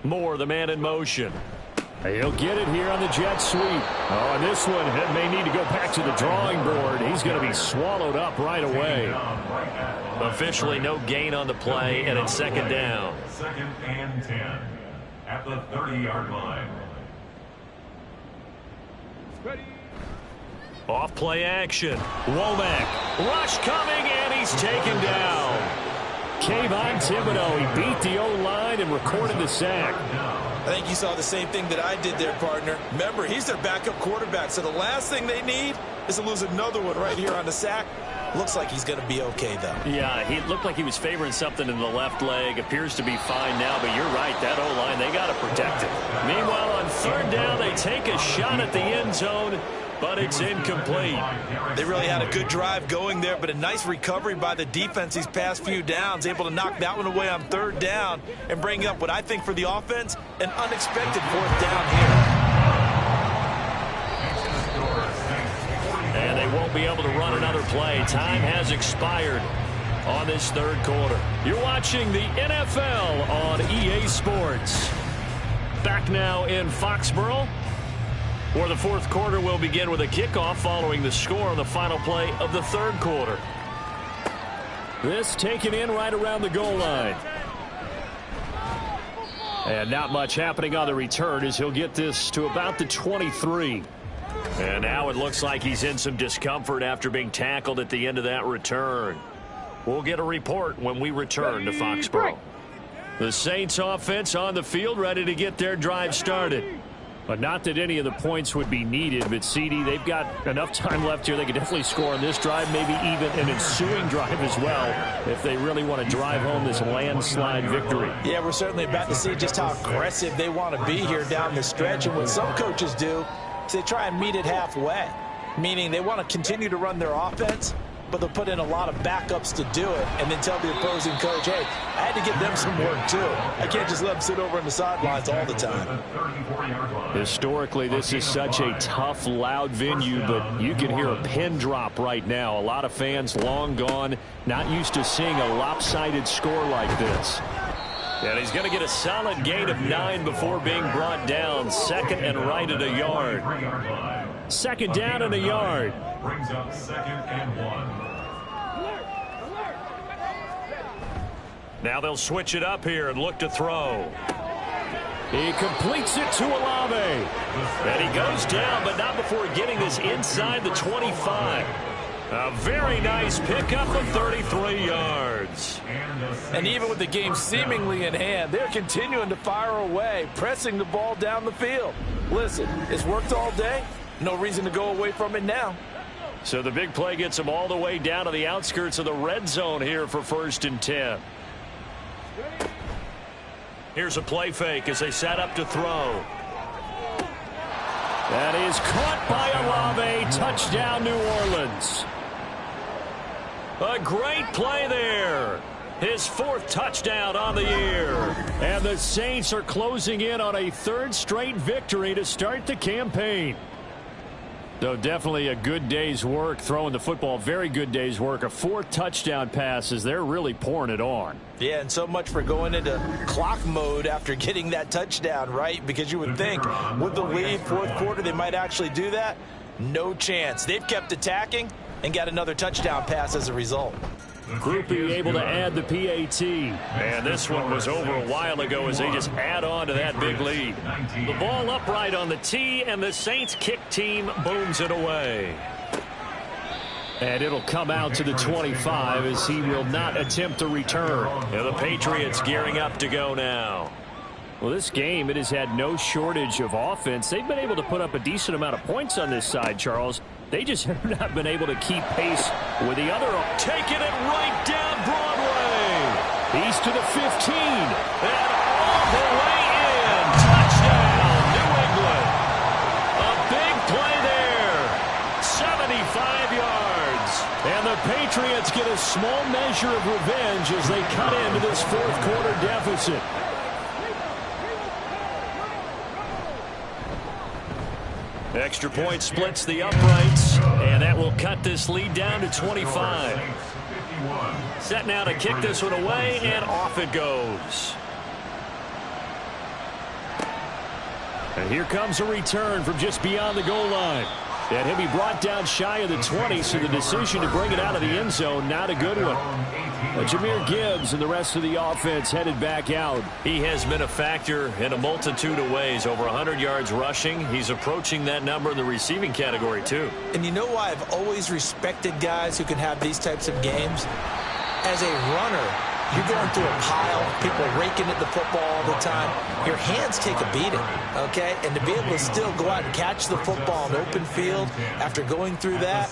Speaker 2: Moore, the man in motion.
Speaker 7: He'll get it here on the jet sweep. Oh, and this one may need to go back to the drawing board. He's going to be swallowed up right away.
Speaker 2: Officially no gain on the play, and it's 2nd down.
Speaker 4: 2nd and 10 at the 30-yard line.
Speaker 8: Ready.
Speaker 2: Off play action. Womack. Rush coming, and he's taken down.
Speaker 7: Kayvon Thibodeau, he beat the O-line and recorded the sack.
Speaker 3: I think you saw the same thing that I did there, partner. Remember, he's their backup quarterback, so the last thing they need is to lose another one right here on the sack. Looks like he's going to be okay, though.
Speaker 2: Yeah, he looked like he was favoring something in the left leg. Appears to be fine now, but you're right. That O-line, they got to protect it. Meanwhile, on 3rd down, they take a shot at the end zone, but it's incomplete.
Speaker 3: They really had a good drive going there, but a nice recovery by the defense these past few downs, able to knock that one away on 3rd down and bring up what I think for the offense, an unexpected 4th down here.
Speaker 2: And they won't be able to run another play. Time has expired on this 3rd quarter. You're watching the NFL on EA Sports. Back now in Foxborough, where the 4th quarter will begin with a kickoff following the score on the final play of the 3rd quarter.
Speaker 7: This taken in right around the goal line. And not much happening on the return as he'll get this to about the 23.
Speaker 2: And now it looks like he's in some discomfort after being tackled at the end of that return. We'll get a report when we return to Foxborough. The Saints offense on the field, ready to get their drive started.
Speaker 7: But not that any of the points would be needed, but CD, they've got enough time left here. They could definitely score on this drive, maybe even an ensuing drive as well, if they really want to drive home this landslide victory.
Speaker 3: Yeah, we're certainly about to see just how aggressive they want to be here down the stretch. And what some coaches do is they try and meet it halfway, meaning they want to continue to run their offense, but they'll put in a lot of backups to do it and then tell the opposing coach, hey, I had to give them some work too. I can't just let them sit over on the sidelines all the time.
Speaker 7: Historically, this is such a tough, loud venue, but you can hear a pin drop right now. A lot of fans long gone, not used to seeing a lopsided score like this.
Speaker 2: And he's going to get a solid gain of 9 before being brought down. 2nd and right at a yard.
Speaker 7: 2nd down and a yard.
Speaker 4: Brings up 2nd and 1.
Speaker 2: Now they'll switch it up here and look to throw.
Speaker 7: He completes it to Olave.
Speaker 2: And he goes down, but not before getting this inside the 25. A very nice pickup of 33 yards.
Speaker 3: And even with the game seemingly in hand, they're continuing to fire away, pressing the ball down the field. Listen, it's worked all day. No reason to go away from it now.
Speaker 2: So the big play gets them all the way down to the outskirts of the red zone here for 1st and 10. Here's a play fake as they set up to throw.
Speaker 7: That is caught by Olave. Touchdown, New Orleans.
Speaker 2: A great play there. His 4th touchdown on the year.
Speaker 7: And the Saints are closing in on a 3rd straight victory to start the campaign. So definitely a good day's work throwing the football. Very good day's work. A 4th touchdown pass as they're really pouring it on.
Speaker 3: Yeah, and so much for going into clock mode after getting that touchdown, right? Because you would think with the lead, 4th quarter, they might actually do that. No chance. They've kept attacking and got another touchdown pass as a result.
Speaker 7: Groupie able to add the PAT.
Speaker 2: And this one was over a while ago as they just add on to that big lead. The ball upright on the tee, and the Saints kick team booms it away.
Speaker 7: And it'll come out to the 25 as he will not attempt a return.
Speaker 2: And the Patriots gearing up to go now.
Speaker 7: Well, this game, it has had no shortage of offense. They've been able to put up a decent amount of points on this side, Charles. They just have not been able to keep pace with the other.
Speaker 2: Taking it right down Broadway.
Speaker 7: He's to the 15.
Speaker 2: And all the way in. Touchdown, New England. A big play there. 75 yards.
Speaker 7: And the Patriots get a small measure of revenge as they cut into this fourth quarter deficit.
Speaker 2: Extra point splits the uprights, and that will cut this lead down to 25. Set now to kick this one away, and off it goes.
Speaker 7: And here comes a return from just beyond the goal line. And he'll be brought down shy of the 20, so the decision to bring it out of the end zone, not a good one. Jahmyr Gibbs and the rest of the offense headed back out.
Speaker 2: He has been a factor in a multitude of ways. Over 100 yards rushing. He's approaching that number in the receiving category, too.
Speaker 3: And you know why I've always respected guys who can have these types of games? As a runner, you're going through a pile, people raking at the football all the time. Your hands take a beating, okay? And to be able to still go out and catch the football in open field after going through that,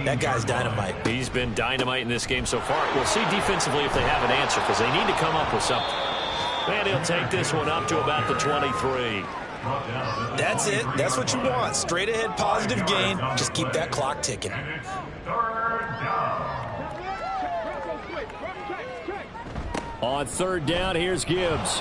Speaker 3: that guy's dynamite.
Speaker 2: He's been dynamite in this game so far. We'll see defensively if they have an answer, because they need to come up with something. And he'll take this one up to about the 23.
Speaker 3: That's it. That's what you want. Straight ahead, positive gain. Just keep that clock ticking.
Speaker 7: On third down, here's Gibbs.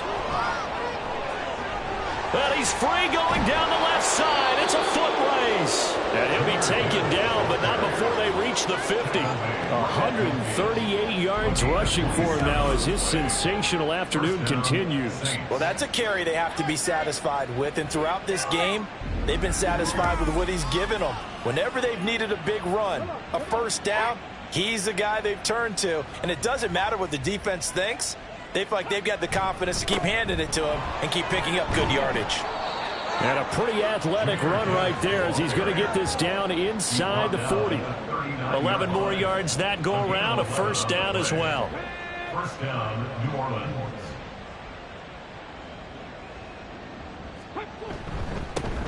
Speaker 2: Well, he's free going down the left side. It's a foot race. And he'll be taken down, but not before they reach the 50.
Speaker 7: 138 yards rushing for him now as his sensational afternoon continues.
Speaker 3: Well, that's a carry they have to be satisfied with. And throughout this game, they've been satisfied with what he's given them. Whenever they've needed a big run, a first down, he's the guy they've turned to. And it doesn't matter what the defense thinks. They feel like they've got the confidence to keep handing it to him and keep picking up good yardage.
Speaker 7: And a pretty athletic run right there as he's going to get this down inside the 40.
Speaker 2: 11 more yards that go around, a first down as well.
Speaker 4: First down, New Orleans.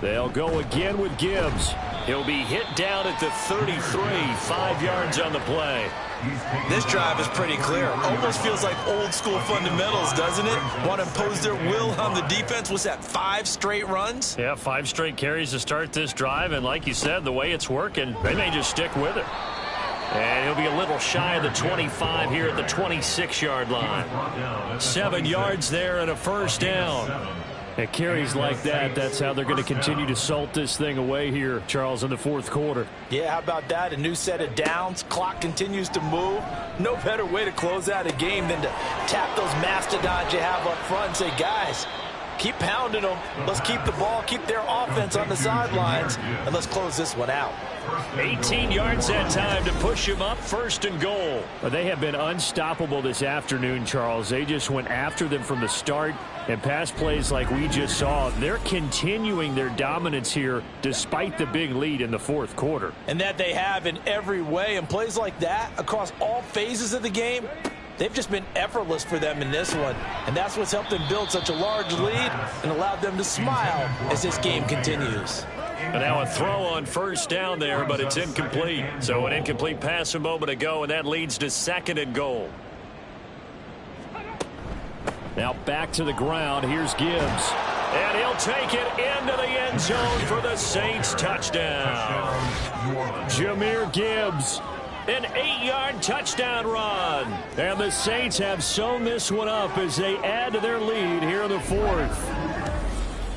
Speaker 7: They'll go again with Gibbs.
Speaker 2: He'll be hit down at the 33, 5 yards on the play.
Speaker 3: This drive is pretty clear. Almost feels like old school fundamentals, doesn't it? Want to impose their will on the defense. Was that 5 straight runs?
Speaker 2: Yeah, 5 straight carries to start this drive. And like you said, the way it's working, they may just stick with it. And he'll be a little shy of the 25 here at the 26-yard line. 7 yards there and a first down.
Speaker 7: At carries like that, that's how they're going to continue to salt this thing away here, Charles, in the fourth quarter.
Speaker 3: Yeah, how about that? A new set of downs. Clock continues to move. No better way to close out a game than to tap those mastodons you have up front and say, guys, keep pounding them. Let's keep the ball, keep their offense on the sidelines, and let's close this one out.
Speaker 2: 18 yards that time to push him up, first and goal.
Speaker 7: Well, they have been unstoppable this afternoon, Charles. They just went after them from the start, and pass plays like we just saw, they're continuing their dominance here despite the big lead in the fourth quarter.
Speaker 3: And that they have in every way, and plays like that across all phases of the game, they've just been effortless for them in this one. And that's what's helped them build such a large lead and allowed them to smile as this game continues.
Speaker 2: And now a throw on first down there, but it's incomplete. So an incomplete pass a moment ago, and that leads to second and goal.
Speaker 7: Now back to the ground. Here's Gibbs.
Speaker 2: And he'll take it into the end zone for the Saints touchdown.
Speaker 7: Jahmyr Gibbs.
Speaker 2: An 8-yard touchdown run.
Speaker 7: And the Saints have sewn this one up as they add to their lead here in the fourth.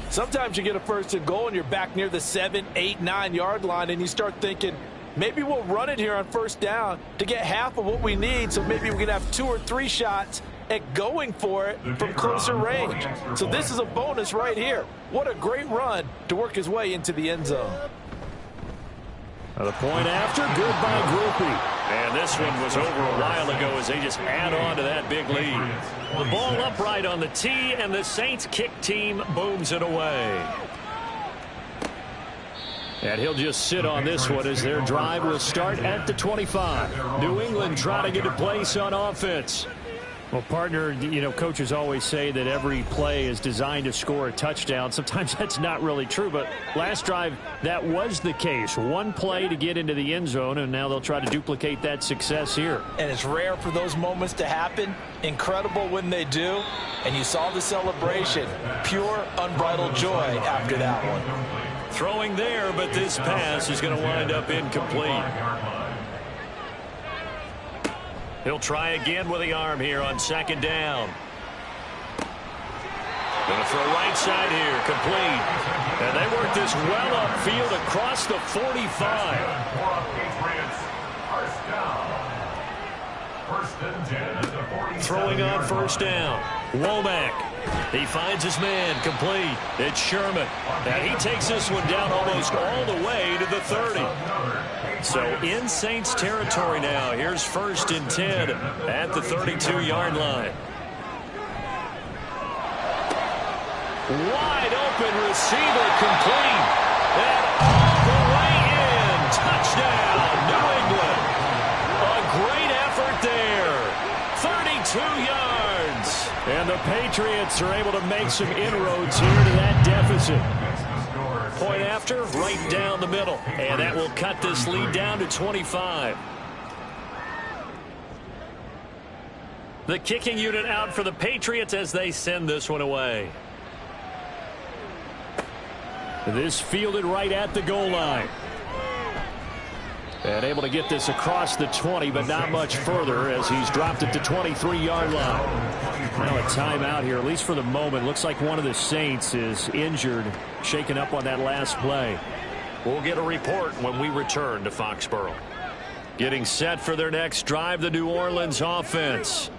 Speaker 3: Sometimes you get a first and goal and you're back near the 7, 8, 9-yard line and you start thinking, maybe we'll run it here on first down to get half of what we need, so maybe we can have 2 or 3 shots at going for it from closer range. So this is a bonus right here. What a great run to work his way into the end zone.
Speaker 7: The point after, good by Groupie.
Speaker 2: And this one was over a while ago as they just add on to that big lead. The ball upright on the tee, and the Saints kick team booms it away. And he'll just sit on this one as their drive will start at the 25. New England trying to get a place on offense.
Speaker 7: Well, partner, you know, coaches always say that every play is designed to score a touchdown. Sometimes that's not really true, but last drive, that was the case. One play to get into the end zone, and now they'll try to duplicate that success here.
Speaker 3: And it's rare for those moments to happen. Incredible when they do. And you saw the celebration. Pure, unbridled joy after that one.
Speaker 2: Throwing there, but this pass is going to wind up incomplete. He'll try again with the arm here on second down. Going to throw right side here, complete. And they work this well upfield across the 45. Throwing on first down. Womack. He finds his man, complete. It's Sherman. And he takes this one down almost all the way to the 30. So in Saints territory now. Here's 1st and 10 at the 32-yard line. Wide open receiver, complete. And all the way in. Touchdown, New England. A great effort there. 32 yards.
Speaker 7: And the Patriots are able to make some inroads here to that deficit.
Speaker 2: Point after, right down the middle. And that will cut this lead down to 25. The kicking unit out for the Patriots as they send this one away.
Speaker 7: This fielded right at the goal line. And able to get this across the 20, but not much further as he's dropped it to 23-yard line. Now a timeout here, at least for the moment. Looks like one of the Saints is injured, shaken up on that last play.
Speaker 2: We'll get a report when we return to Foxborough. Getting set for their next drive, the New Orleans offense.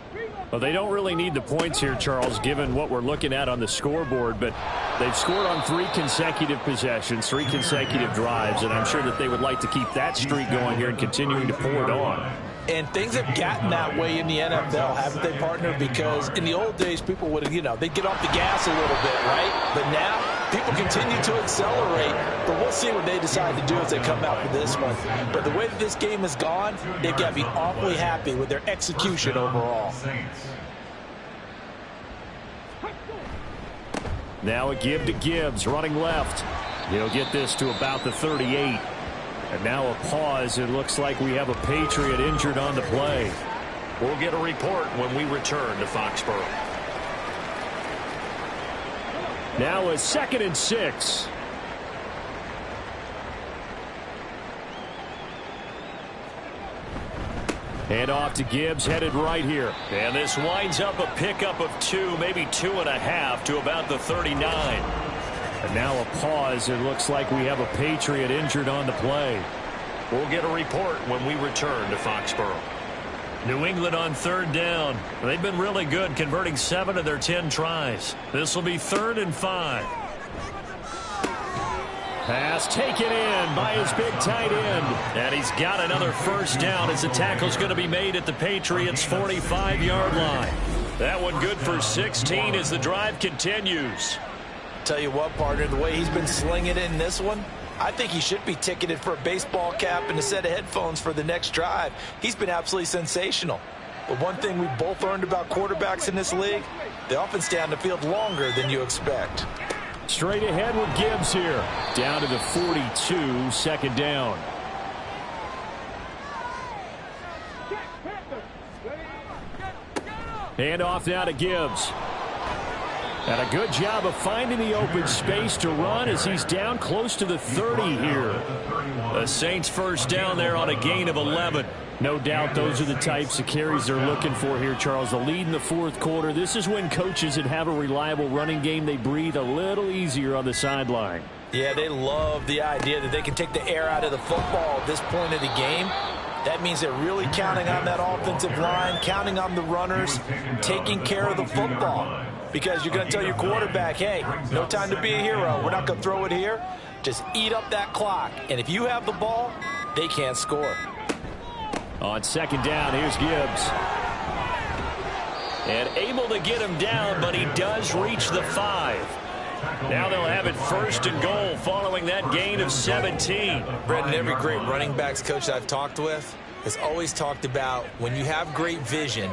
Speaker 7: Well, they don't really need the points here, Charles, given what we're looking at on the scoreboard, but they've scored on 3 consecutive possessions, 3 consecutive drives, and I'm sure that they would like to keep that streak going here and continuing to pour it on.
Speaker 3: And things have gotten that way in the NFL, haven't they, partner? Because in the old days, people would, they'd get off the gas a little bit, right? But now, people continue to accelerate. But we'll see what they decide to do as they come out for this one. But the way that this game has gone, they've got to be awfully happy with their execution overall.
Speaker 7: Now a give to Gibbs, running left. He'll get this to about the 38. And now a pause. It looks like we have a Patriot injured on the play.
Speaker 2: We'll get a report when we return to Foxborough.
Speaker 7: Now a 2nd and 6. Hand off to Gibbs, headed right here.
Speaker 2: And this winds up a pickup of 2, maybe 2.5 to about the 39.
Speaker 7: And now a pause. It looks like we have a Patriot injured on the play.
Speaker 2: We'll get a report when we return to Foxborough. New England on 3rd down. They've been really good, converting 7 of their 10 tries. This will be 3rd and 5.
Speaker 7: Pass taken in by his big tight end.
Speaker 2: And he's got another 1st down as the tackle's going to be made at the Patriots' 45-yard line. That one good for 16 as the drive continues.
Speaker 3: Tell you what, partner, the way he's been slinging it in this one, I think he should be ticketed for a baseball cap and a set of headphones for the next drive. He's been absolutely sensational. But one thing we've both learned about quarterbacks in this league, they often stay on the field longer than you expect.
Speaker 7: Straight ahead with Gibbs here. Down to the 42, 2nd down. Hand off now to Gibbs. And a good job of finding the open space to run as he's down close to the 30 here.
Speaker 2: The Saints 1st down there on a gain of 11.
Speaker 7: No doubt those are the types of carries they're looking for here, Charles. The lead in the 4th quarter. This is when coaches that have a reliable running game, they breathe a little easier on the sideline.
Speaker 3: Yeah, they love the idea that they can take the air out of the football at this point of the game. That means they're really counting on that offensive line, counting on the runners, taking care of the football. Because you're going to tell your quarterback, hey, no time to be a hero. We're not going to throw it here. Just eat up that clock. And if you have the ball, they can't score.
Speaker 7: On second down, here's Gibbs.
Speaker 2: And able to get him down, but he does reach the 5. Now they'll have it 1st and goal following that gain of 17.
Speaker 3: Brendan, every great running backs coach I've talked with has always talked about when you have great vision,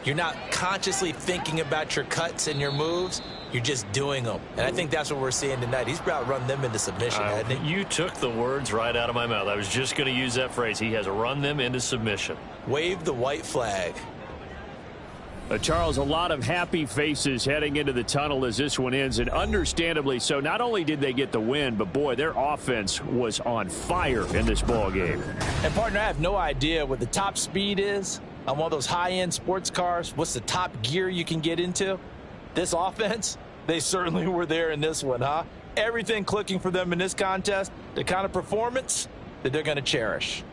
Speaker 3: you're not consciously thinking about your cuts and your moves. You're just doing them. And I think that's what we're seeing tonight. He's about run them into submission, hasn't he?
Speaker 2: You took the words right out of my mouth. I was just going to use that phrase. He has run them into submission.
Speaker 3: Wave the white flag.
Speaker 7: Charles, a lot of happy faces heading into the tunnel as this one ends, and understandably so. Not only did they get the win, but boy, their offense was on fire in this ball game.
Speaker 3: And partner, I have no idea what the top speed is on one of those high-end sports cars. What's the top gear you can get into? This offense, they certainly were there in this one, huh? Everything clicking for them in this contest, the kind of performance that they're going to cherish.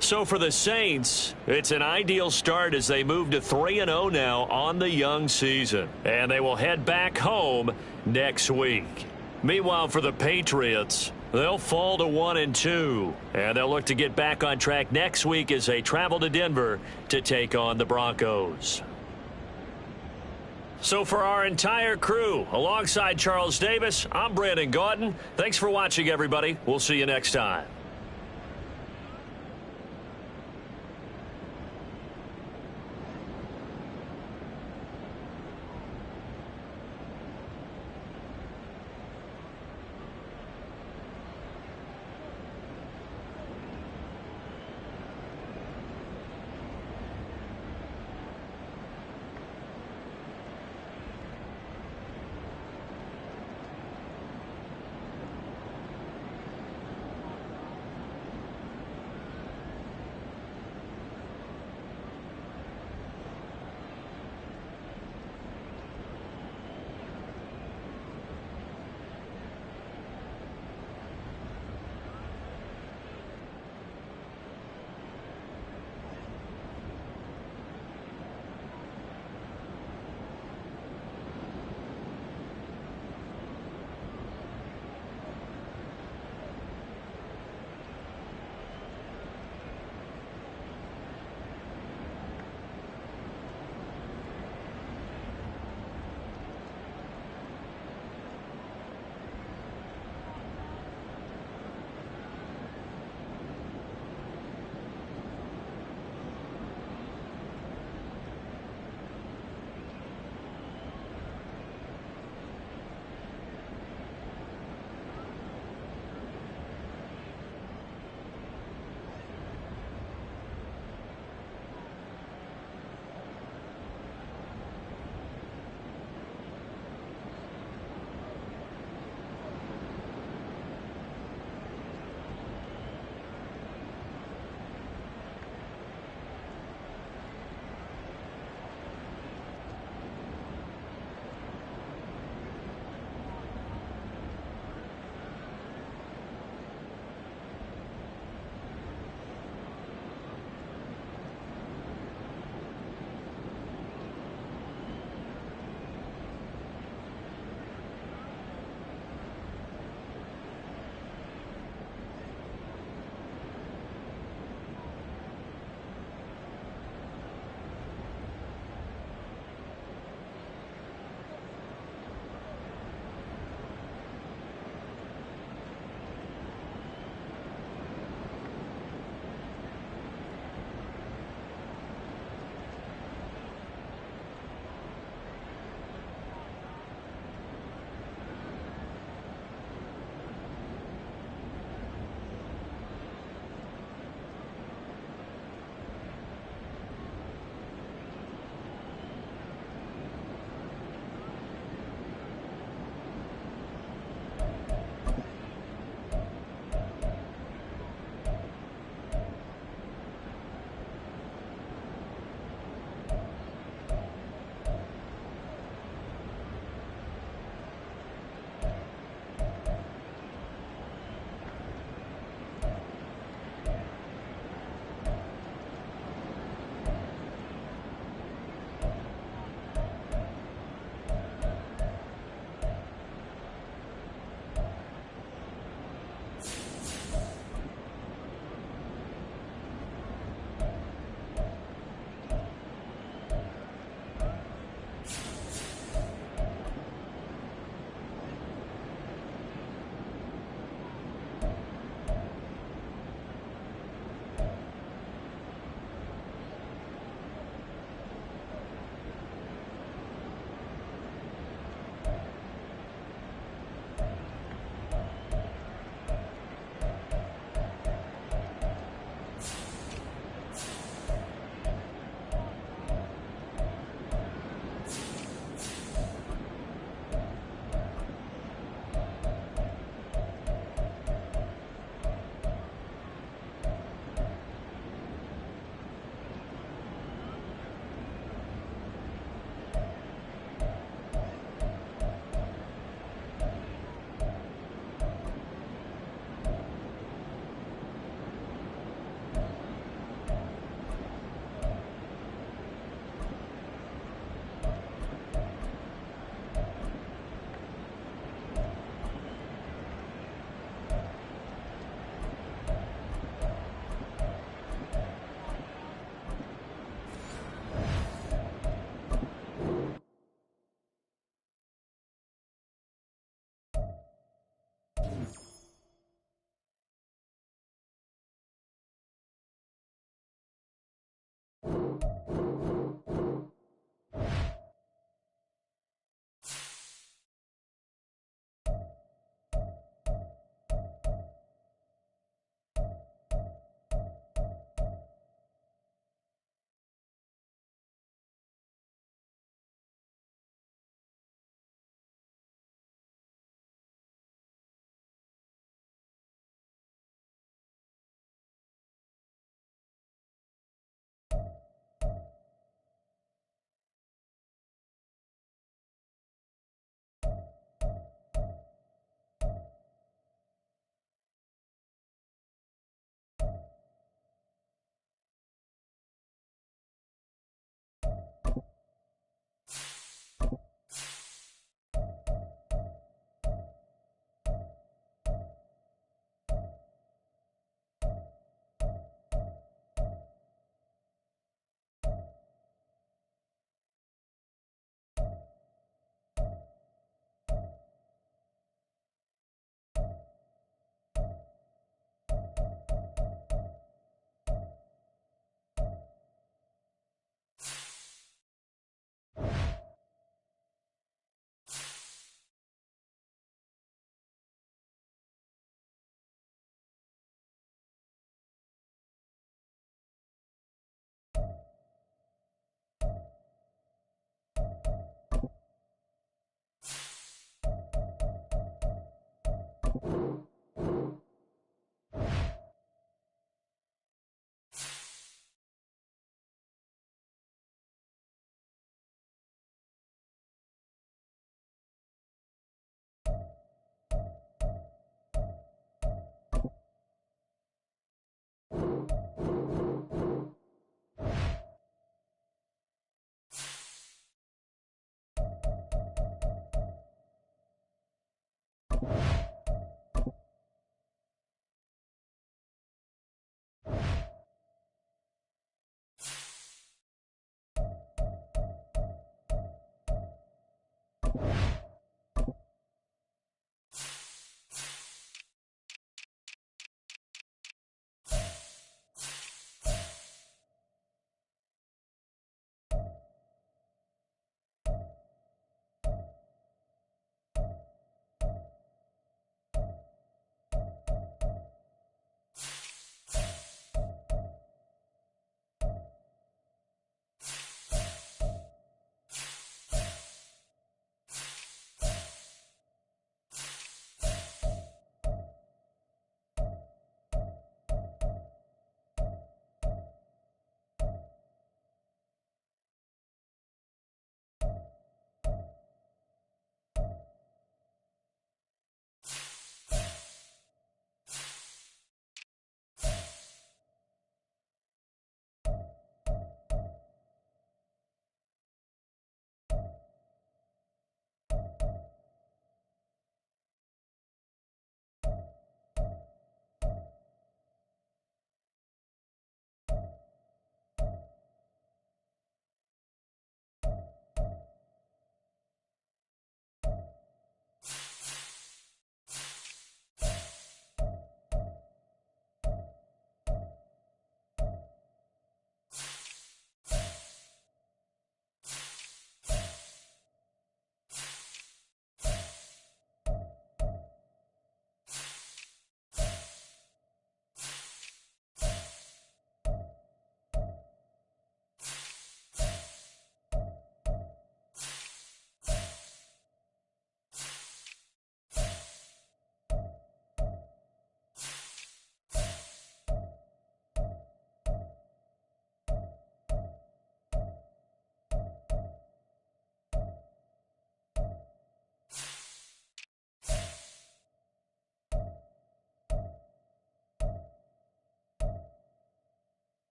Speaker 2: So for the Saints, it's an ideal start as they move to 3-0 now on the young season. And they will head back home next week. Meanwhile, for the Patriots, they'll fall to 1-2. And they'll look to get back on track next week as they travel to Denver to take on the Broncos. So for our entire crew, alongside Charles Davis, I'm Brandon Gaudin. Thanks for watching, everybody. We'll see you next time.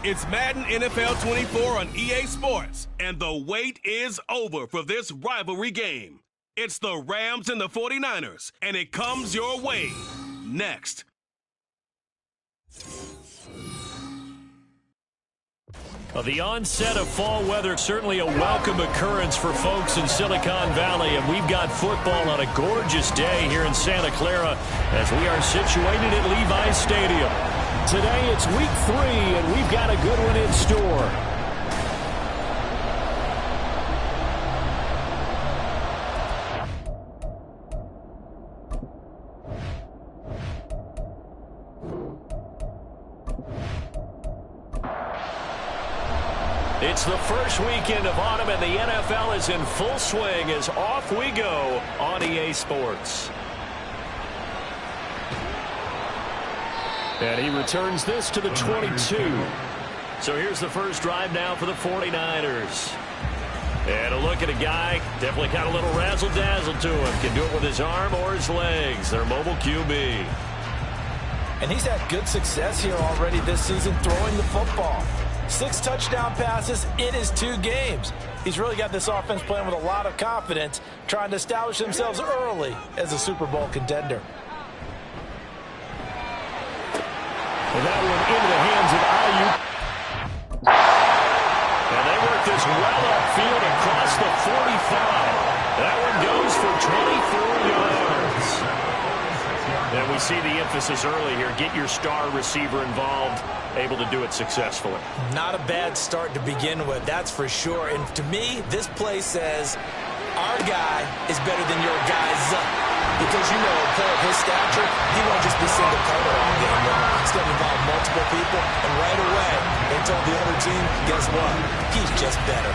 Speaker 1: It's Madden NFL 24 on EA Sports, and the wait is over for this rivalry game. It's the Rams and the 49ers, and it comes your way next.
Speaker 2: Well, the onset of fall weather, certainly a welcome occurrence for folks in Silicon Valley, and we've got football on a gorgeous day here in Santa Clara as we are situated at Levi's Stadium. Today it's week 3, and we've got a good one in store. It's the first weekend of autumn, and the NFL is in full swing as off we go on EA Sports. And he returns this to the 22. So here's the first drive now for the 49ers. And a look at a guy, definitely got a little razzle-dazzle to him. Can do it with his arm or his legs. Their mobile QB.
Speaker 3: And he's had good success here already this season throwing the football. 6 touchdown passes in his 2 games. He's really got this offense playing with a lot of confidence, trying to establish themselves early as a Super Bowl contender.
Speaker 2: And that one into the hands of Ayuk. And they work this well upfield across the 45. That one goes for 24 yards. And we see the emphasis early here. Get your star receiver involved, able to do it successfully.
Speaker 3: Not a bad start to begin with, that's for sure. And to me, this play says our guy is better than your guy's. Because, you know, a player of his stature, he won't just be single cover all game long. He's going to involve multiple people, and right away, they told the other team, guess what? He's just better.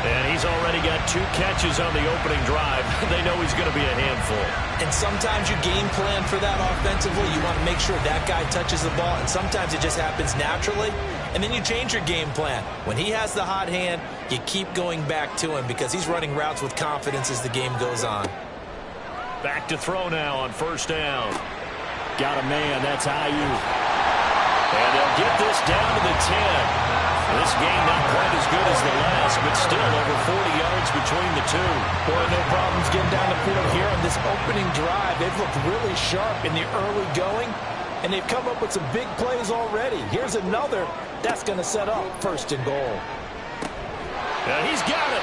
Speaker 2: And he's already got 2 catches on the opening drive. They know he's going to be a handful.
Speaker 3: And sometimes you game plan for that offensively. You want to make sure that guy touches the ball, and sometimes it just happens naturally. And then you change your game plan. When he has the hot hand, you keep going back to him because he's running routes with confidence as the game goes on.
Speaker 2: Back to throw now on first down. Got a man, that's Ayuk. And they'll get this down to the 10. This game not quite as good as the last, but still over 40 yards between the two.
Speaker 3: Boy, no problems getting down the field here on this opening drive. They've looked really sharp in the early going, and they've come up with some big plays already. Here's another that's going to set up first and goal.
Speaker 2: And he's got it.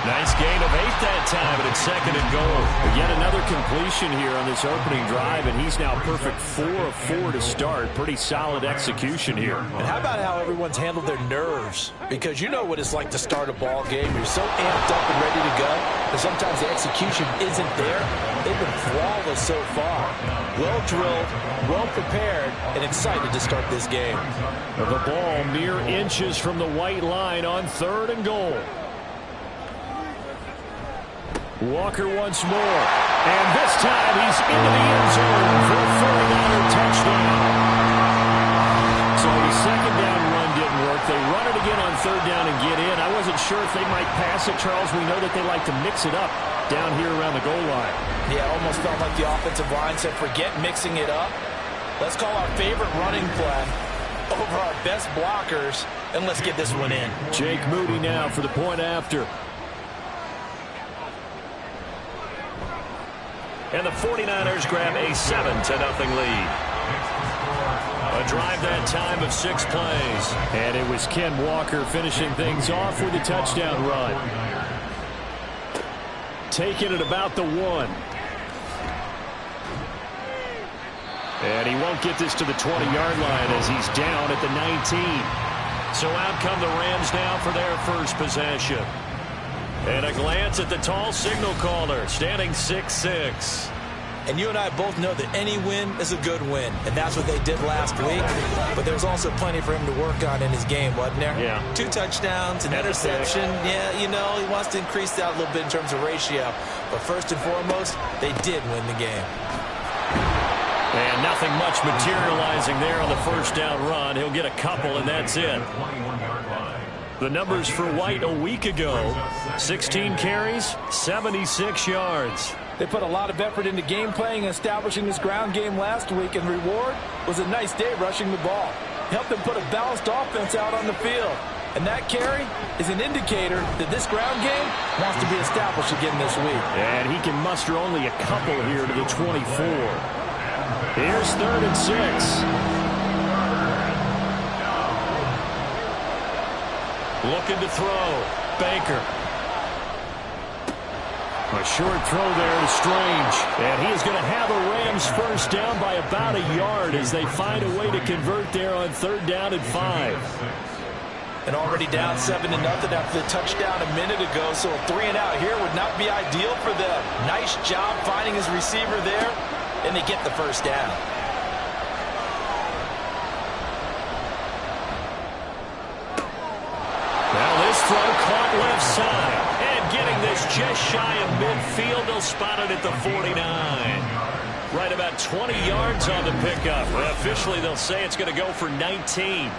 Speaker 2: Nice gain of 8 that time, and it's second and goal.
Speaker 7: But yet another completion here on this opening drive, and he's now perfect 4 of 4 to start. Pretty solid execution here.
Speaker 3: And how about how everyone's handled their nerves? Because you know what it's like to start a ball game. You're so amped up and ready to go, and sometimes the execution isn't there. They've been flawless so far. Well drilled, well prepared, and excited to start this game.
Speaker 7: The ball mere inches from the white line on 3rd and goal. Walker once more. And this time he's into the end zone for a 49er touchdown. So the second down run didn't work. They run it again on 3rd down and get in. I wasn't sure if they might pass it, Charles. We know that they like to mix it up down here around the goal line.
Speaker 3: Yeah, almost felt like the offensive line said, forget mixing it up. Let's call our favorite running play over our best blockers, and let's get this one in.
Speaker 7: Jake Moody now for the point after.
Speaker 2: And the 49ers grab a 7-0 lead. A drive that time of 6 plays.
Speaker 7: And it was Ken Walker finishing things off with a touchdown run. Taking it about the 1. And he won't get this to the 20-yard line as he's down at the 19.
Speaker 2: So out come the Rams now for their first possession. And a glance at the tall signal caller, standing 6'6".
Speaker 3: And you and I both know that any win is a good win, and that's what they did last week. But there's also plenty for him to work on in his game, wasn't there?
Speaker 2: Yeah.
Speaker 3: 2 touchdowns, an interception. Yeah, you know, he wants to increase that a little bit in terms of ratio. But first and foremost, they did win the game.
Speaker 2: And nothing much materializing there on the first down run. He'll get a couple, and that's it. The numbers for White a week ago, 16 carries, 76 yards.
Speaker 3: They put a lot of effort into game playing and establishing this ground game last week, and the reward was a nice day rushing the ball. Helped them put a balanced offense out on the field. And that carry is an indicator that this ground game wants to be established again this week.
Speaker 7: And he can muster only a couple here to the 24. Here's 3rd and 6.
Speaker 2: Looking to throw. Baker.
Speaker 7: A short throw there to Strange. And he is going to have a Rams first down by about a yard as they find a way to convert there on 3rd down and 5.
Speaker 3: And already down 7-0 after the touchdown a minute ago, so a 3-and-out here would not be ideal for them. Nice job finding his receiver there, and they get the first down.
Speaker 2: Now this throw caught left side. And getting this just shy of midfield, they'll spot it at the 49. Right about 20 yards on the pickup. Officially, they'll say it's going to go for 19.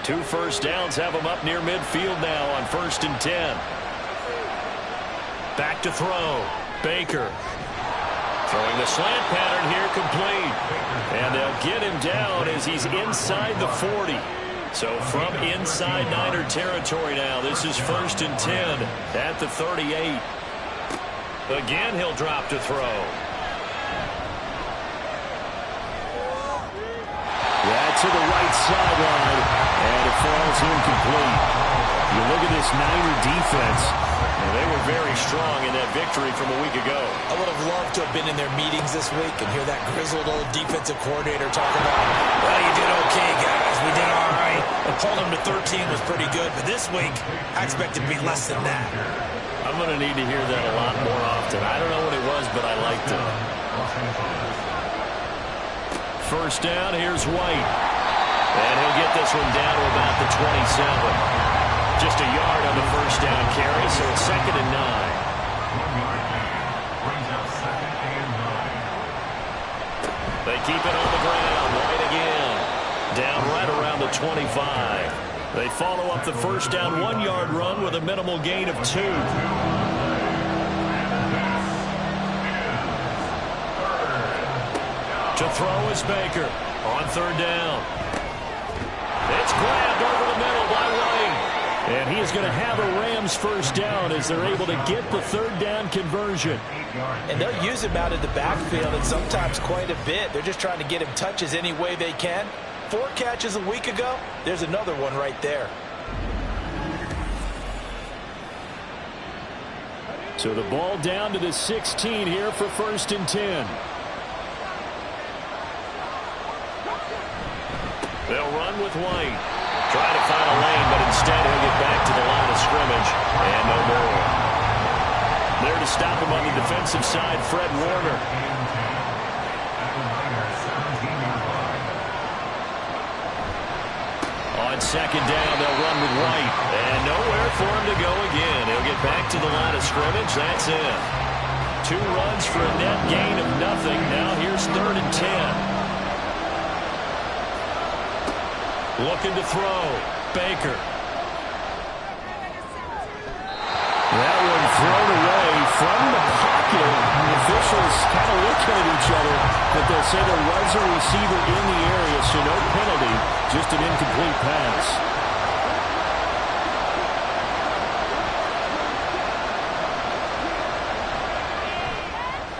Speaker 2: 2 first downs have them up near midfield now on 1st and 10. Back to throw. Baker. Throwing the slant pattern here complete. And they'll get him down as he's inside the 40. So from inside Niner territory now, this is 1st and 10 at the 38. Again, he'll drop to throw.
Speaker 7: That's to the right sideline, and it falls incomplete. You look at this Niner defense.
Speaker 2: And they were very strong in that victory from a week ago.
Speaker 3: I would have loved to have been in their meetings this week and hear that grizzled old defensive coordinator talk about, well, you did okay, guys. We did all right. And holding them to 13 was pretty good. But this week, I expect it to be less than that.
Speaker 2: I'm going to need to hear that a lot more often. I don't know what it was, but I liked it. First down, here's White. And he'll get this one down to about the 27. Just a yard on the first down carry, so it's 2nd and 9.
Speaker 4: 1-yard gain. Brings up 2nd and 9.
Speaker 2: They keep it on the ground. White again. Down right around the 25. They follow up the first down 1-yard run with a minimal gain of 2. To throw is Baker on 3rd down. It's grabbed over the middle by White. And he is going to have a Rams first down as they're able to get the 3rd down conversion.
Speaker 3: And they'll use him out of the backfield and sometimes quite a bit. They're just trying to get him touches any way they can. 4 catches a week ago. There's another one right there.
Speaker 7: So the ball down to the 16 here for 1st and 10.
Speaker 2: They'll run with White. Try to find a lane, but instead he'll get back to the line of scrimmage. And no more. There to stop him on the defensive side, Fred Warner. On 2nd down, they'll run with White. And nowhere for him to go again. He'll get back to the line of scrimmage. That's it. 2 runs for a net gain of nothing. Now here's 3rd and 10. Looking to throw. Baker.
Speaker 7: That one thrown away from the pocket. The officials kind of looking at each other, but they'll say there was a receiver in the area, so no penalty, just an incomplete pass.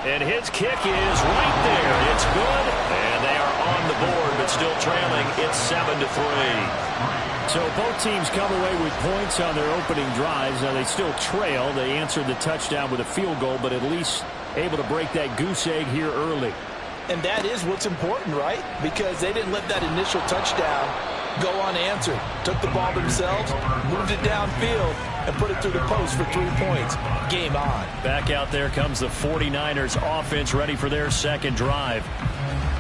Speaker 2: And his kick is right there. It's good, and they are on the board, but still trailing. It's 7-3.
Speaker 7: So both teams come away with points on their opening drives. Now they still trail. They answered the touchdown with a field goal, but at least able to break that goose egg here early.
Speaker 3: And that is what's important, right? Because they didn't let that initial touchdown go unanswered. Took the ball themselves, moved it downfield, and put it through the post for 3 points. Game on.
Speaker 2: Back out there comes the 49ers offense ready for their second drive.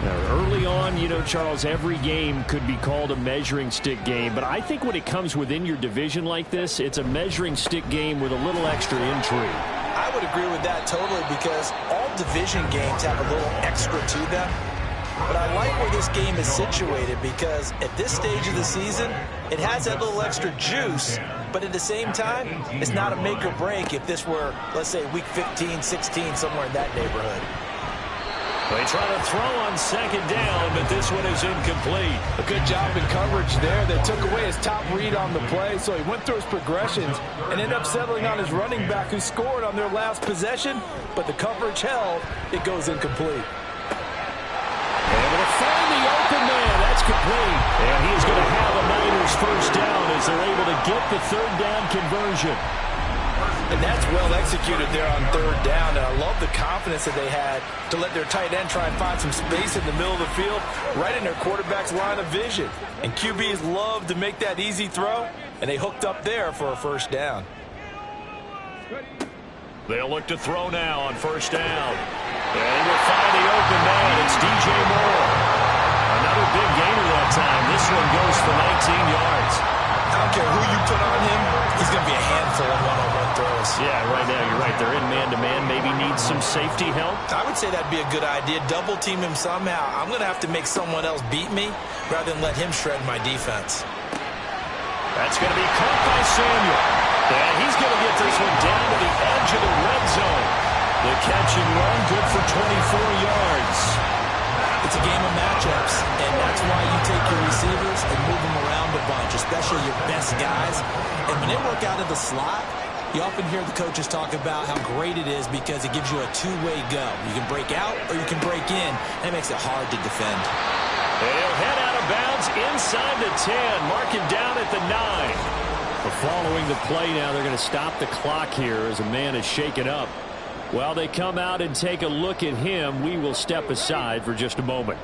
Speaker 7: Early on, you know, Charles, every game could be called a measuring stick game. But I think when it comes within your division like this, it's a measuring stick game with a little extra intrigue.
Speaker 3: I would agree with that totally because all division games have a little extra to them. But I like where this game is situated because at this stage of the season, it has that little extra juice. But at the same time, it's not a make or break if this were, let's say, week 15, 16, somewhere in that neighborhood.
Speaker 2: They try to throw on second down, but this one is incomplete.
Speaker 8: A good job in coverage there. They took away his top read on the play, so he went through his progressions and ended up settling on his running back who scored on their last possession, but the coverage held. It goes incomplete.
Speaker 2: Able to find the open man. That's complete. And he is going to have a Niners first down as they're able to get the third down conversion.
Speaker 3: And that's well executed there on third down. And I love the confidence that they had to let their tight end try and find some space in the middle of the field, right in their quarterback's line of vision. And QBs love to make that easy throw, and they hooked up there for a first down.
Speaker 2: They'll look to throw now on first down. And we'll find the open man. It's DJ Moore. Another big gainer that time. This one goes for 19 yards.
Speaker 3: I don't care who you put on him, he's going to be a handful of one-on-one throws.
Speaker 2: Yeah, right now you're right. They're in man-to-man. Maybe needs some safety help.
Speaker 3: I would say that'd be a good idea. Double team him somehow. I'm going to have to make someone else beat me rather than let him shred my defense.
Speaker 2: That's going to be caught by Samuel. And he's going to get this one down to the edge of the red zone. The catch and run, good for 24 yards.
Speaker 3: It's a game of matchups, and that's why you take your receivers and move them around a bunch, especially your best guys. And when they work out of the slot, you often hear the coaches talk about how great it is because it gives you a two-way go. You can break out or you can break in, and it makes it hard to defend.
Speaker 2: They'll head out of bounds inside the 10, mark him down at the 9.
Speaker 7: Following the play now, they're going to stop the clock here as a man is shaken up. While they come out and take a look at him, we will step aside for just a moment.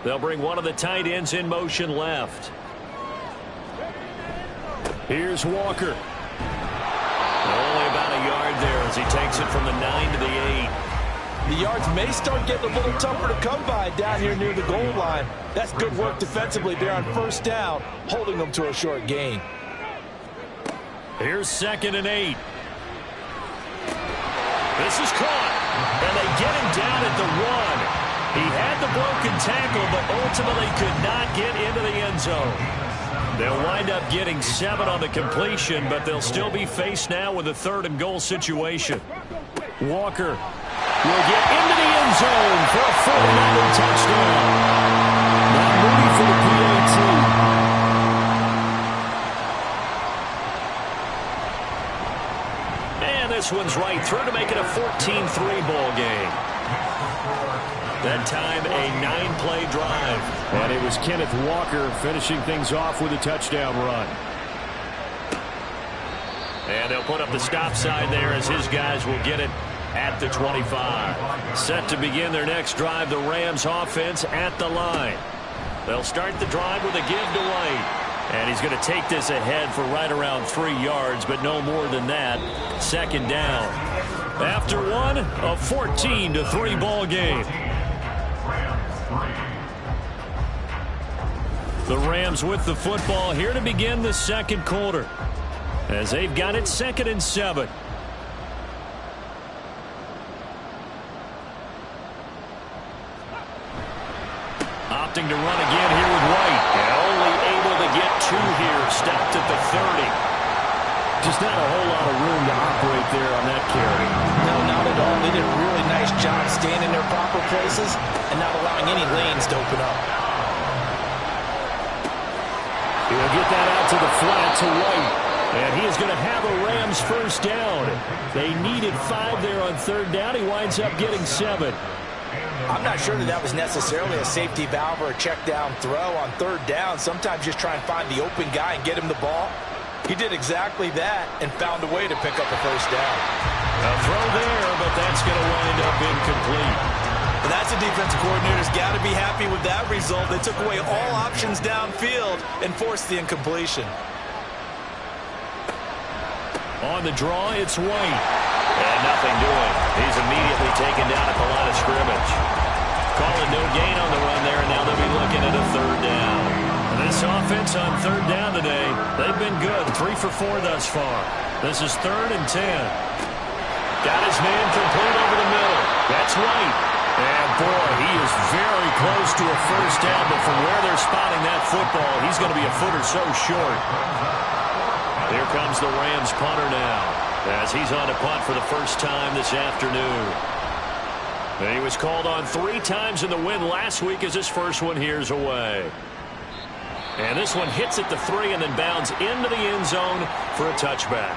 Speaker 2: They'll bring one of the tight ends in motion left.
Speaker 7: Here's Walker.
Speaker 2: Only about a yard there as he takes it from the 9 to the 8.
Speaker 3: The yards may start getting a little tougher to come by down here near the goal line. That's good work defensively there on first down, holding them to a short gain.
Speaker 2: Here's 2nd and 8. This is caught, and they get him down at the 1. He had the broken tackle, but ultimately could not get into the end zone. They'll wind up getting 7 on the completion, but they'll still be faced now with a 3rd and goal situation.
Speaker 7: Walker will get into the end zone for a 49er touchdown. Now Moody for the PAT.
Speaker 2: And this one's right through to make it a 14-3 ball game. That time a 9-play drive.
Speaker 7: And it was Kenneth Walker finishing things off with a touchdown run.
Speaker 2: And they'll put up the stop sign there as his guys will get it at the 25. Set to begin their next drive, the Rams offense at the line. They'll start the drive with a give to White. And he's going to take this ahead for right around 3 yards, but no more than that. 2nd down. After one, a 14-3 ball game. The Rams with the football here to begin the 2nd quarter, as they've got it 2nd and 7. Opting to run again here with White. And only able to get 2 here. Stopped at the 30.
Speaker 7: Just not a whole lot of room to operate there on that carry.
Speaker 3: No, not at all. They did a really nice job staying in their proper places and not allowing any lanes to open up.
Speaker 7: He'll get that out to the flat to White. And he is going to have a Rams first down. They needed 5 there on 3rd down. He winds up getting 7.
Speaker 3: I'm not sure that was necessarily a safety valve or a check down throw on 3rd down. Sometimes just try and find the open guy and get him the ball. He did exactly that and found a way to pick up a first down.
Speaker 2: A throw there, but that's going to wind up incomplete.
Speaker 3: But that's a defensive coordinator's got to be happy with that result. They took away all options downfield and forced the incompletion.
Speaker 2: On the draw, it's White. And nothing doing. He's immediately taken down at the line of scrimmage. Calling no gain on the run there, and now they'll be looking at a third down. This offense on third down today, they've been good. 3 for 4 thus far. This is 3rd and 10. Got his man complete over the middle. That's White. And, boy, he is very close to a first down, but from where they're spotting that football, he's going to be a foot or so short. Here comes the Rams punter now, as he's on to punt for the first time this afternoon. And he was called on 3 times in the win last week as his first one here's away. And this one hits at the 3 and then bounds into the end zone for a touchback.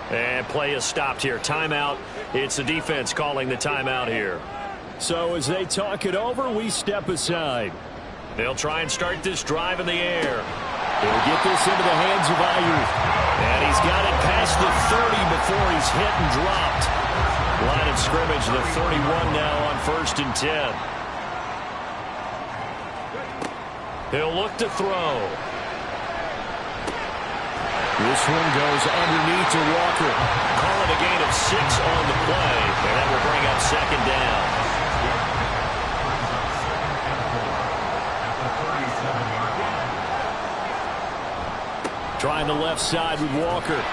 Speaker 2: And play is stopped here. Timeout. It's the defense calling the timeout here.
Speaker 7: So as they talk it over, we step aside.
Speaker 2: They'll try and start this drive in the air.
Speaker 7: They'll get this into the hands of Ayuk.
Speaker 2: And he's got it past the 30 before he's hit and dropped. Line of scrimmage, the 31 now on 1st and 10. He'll look to throw.
Speaker 7: This one goes underneath to Walker.
Speaker 2: Call it a gain of 6 on the play, and that will bring up 2nd down.
Speaker 7: Trying the left side with Walker.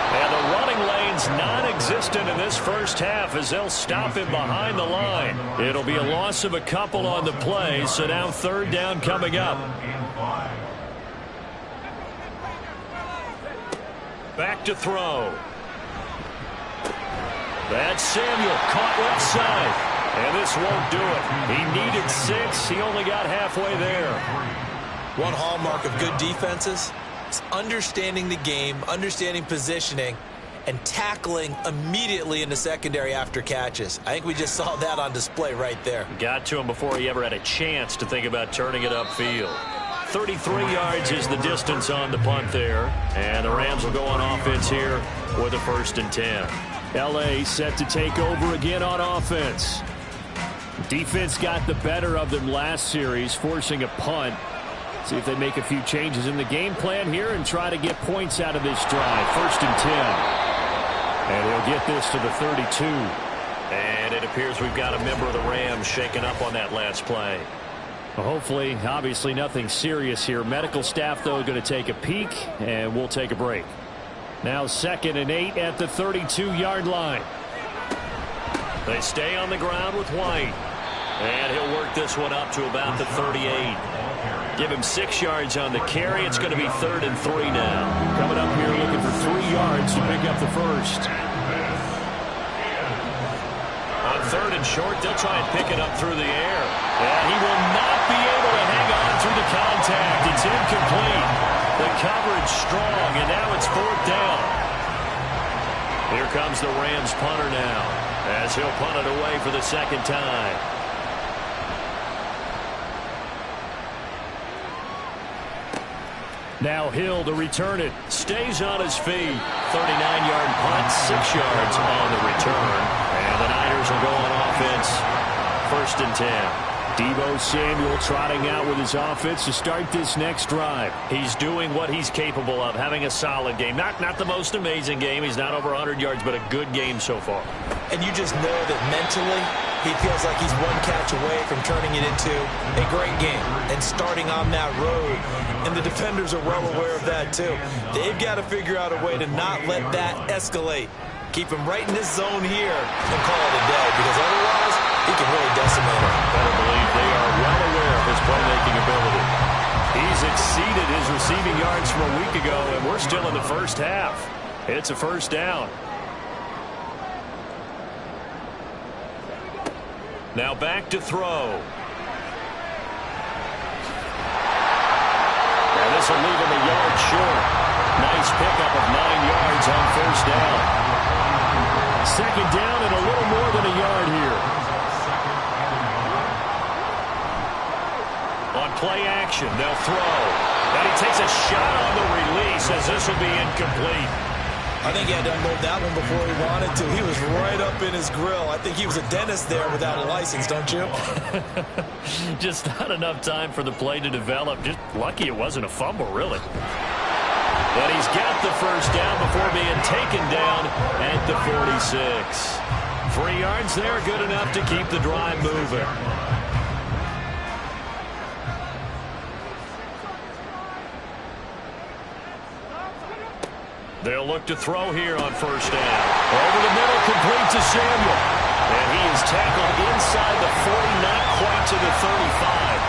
Speaker 2: And the running lane's non-existent in this first half as they'll stop him behind the line. It'll be a loss of a couple on the play, so now 3rd down coming up. Back to throw. That's Samuel, caught left side. And this won't do it. He needed 6. He only got halfway there.
Speaker 3: One hallmark of good defenses is understanding the game, understanding positioning, and tackling immediately in the secondary after catches. I think we just saw that on display right there.
Speaker 2: Got to him before he ever had a chance to think about turning it upfield. 33 yards is the distance on the punt there. And the Rams will go on offense here with a 1st and 10.
Speaker 7: L.A. set to take over again on offense. Defense got the better of them last series, forcing a punt. See if they make a few changes in the game plan here and try to get points out of this drive. 1st and 10. And he'll get this to the 32.
Speaker 2: And it appears we've got a member of the Rams shaken up on that last play.
Speaker 7: Well, hopefully, obviously nothing serious here. Medical staff, though, going to take a peek, and we'll take a break. Now 2nd and 8 at the 32-yard line.
Speaker 2: They stay on the ground with White. And he'll work this one up to about the 38. Give him 6 yards on the carry. It's going to be 3rd and 3 now.
Speaker 7: Coming up here looking for 3 yards to pick up the first.
Speaker 2: On 3rd and short, they'll try and pick it up through the air. And he will not be able to hang on through the contact. It's incomplete. The coverage strong, and now it's 4th down. Here comes the Rams punter now, as he'll punt it away for the 2nd time.
Speaker 7: Now Hill to return it.
Speaker 2: Stays on his feet. 39-yard punt, 6 yards on the return. And the Niners will go on offense. 1st and 10.
Speaker 7: Deebo Samuel trotting out with his offense to start this next drive.
Speaker 2: He's doing what he's capable of, having a solid game. Not the most amazing game. He's not over 100 yards, but a good game so far.
Speaker 3: And you just know that mentally he feels like he's one catch away from turning it into a great game and starting on that road. And the defenders are well aware of that too. They've got to figure out a way to not let that escalate. Keep him right in this zone here and call it a day, because otherwise he can really decimate him.
Speaker 2: Better believe they are well aware of his playmaking ability. He's exceeded his receiving yards from a week ago, and we're still in the first half. It's a 1st down. Now back to throw. And this will leave him a yard short. Nice pickup of 9 yards on 1st down.
Speaker 7: 2nd down and a little more than a yard here.
Speaker 2: On play action, they'll throw. And he takes a shot on the release as this will be incomplete.
Speaker 3: I think he had to unload that one before he wanted to. He was right up in his grill. I think he was a dentist there without a license, don't you?
Speaker 2: Just not enough time for the play to develop. Just lucky it wasn't a fumble, really. And he's got the first down before being taken down at the 46. 3 yards there, good enough to keep the drive moving. They'll look to throw here on first down. Over the middle, complete to Samuel. And he is tackled inside the 40, not quite to the 35.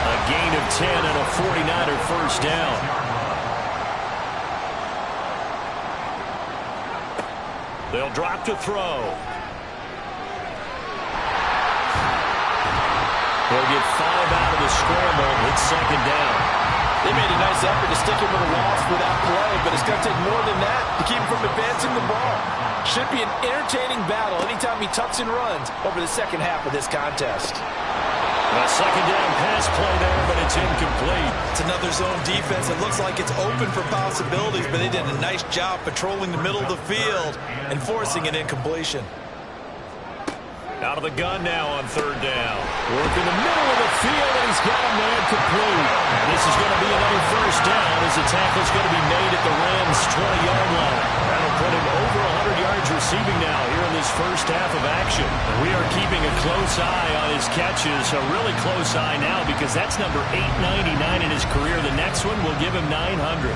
Speaker 2: A gain of 10 and a 49er first down. They'll drop to throw. He'll get 5 out of the scramble. It's second down.
Speaker 8: They made a nice effort to stick him with a loss for that play, but it's going to take more than that to keep him from advancing the ball. Should be an entertaining battle anytime he tucks and runs over the second half of this contest.
Speaker 2: A second down pass play there, but it's incomplete.
Speaker 3: It's another zone defense. It looks like it's open for possibilities, but they did a nice job patrolling the middle of the field and forcing an incompletion.
Speaker 2: Out of the gun now on third down. Work in the middle of the field, and he's got a man complete. This is going to be another first down as the tackle's going to be made at the Rams' 20-yard line. That'll put him over 100 yards receiving now here in this first half of action. We are keeping a close eye on his catches, a really close eye now because that's number 899 in his career. The next one will give him 900.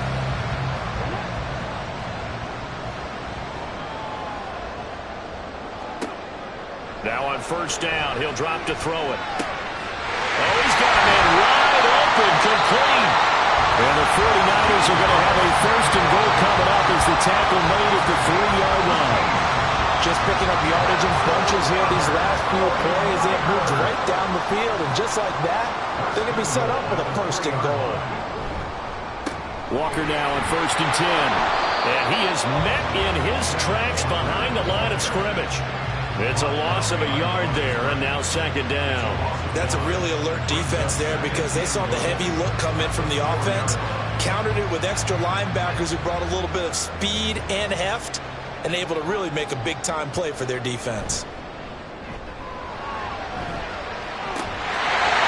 Speaker 2: Now on first down, he'll drop to throw it. Oh, he's got a man wide open, complete. And the 49ers are going to have a first and goal coming up as the tackle made at the 3-yard line.
Speaker 3: Just picking up yardage in bunches here these last few plays. They have moved right down the field, and just like that, they're going to be set up for the first and goal.
Speaker 2: Walker now on first and 10. And he is met in his tracks behind the line of scrimmage. It's a loss of a yard there, and now second down.
Speaker 3: That's a really alert defense there because they saw the heavy look come in from the offense, countered it with extra linebackers who brought a little bit of speed and heft, and able to really make a big-time play for their defense.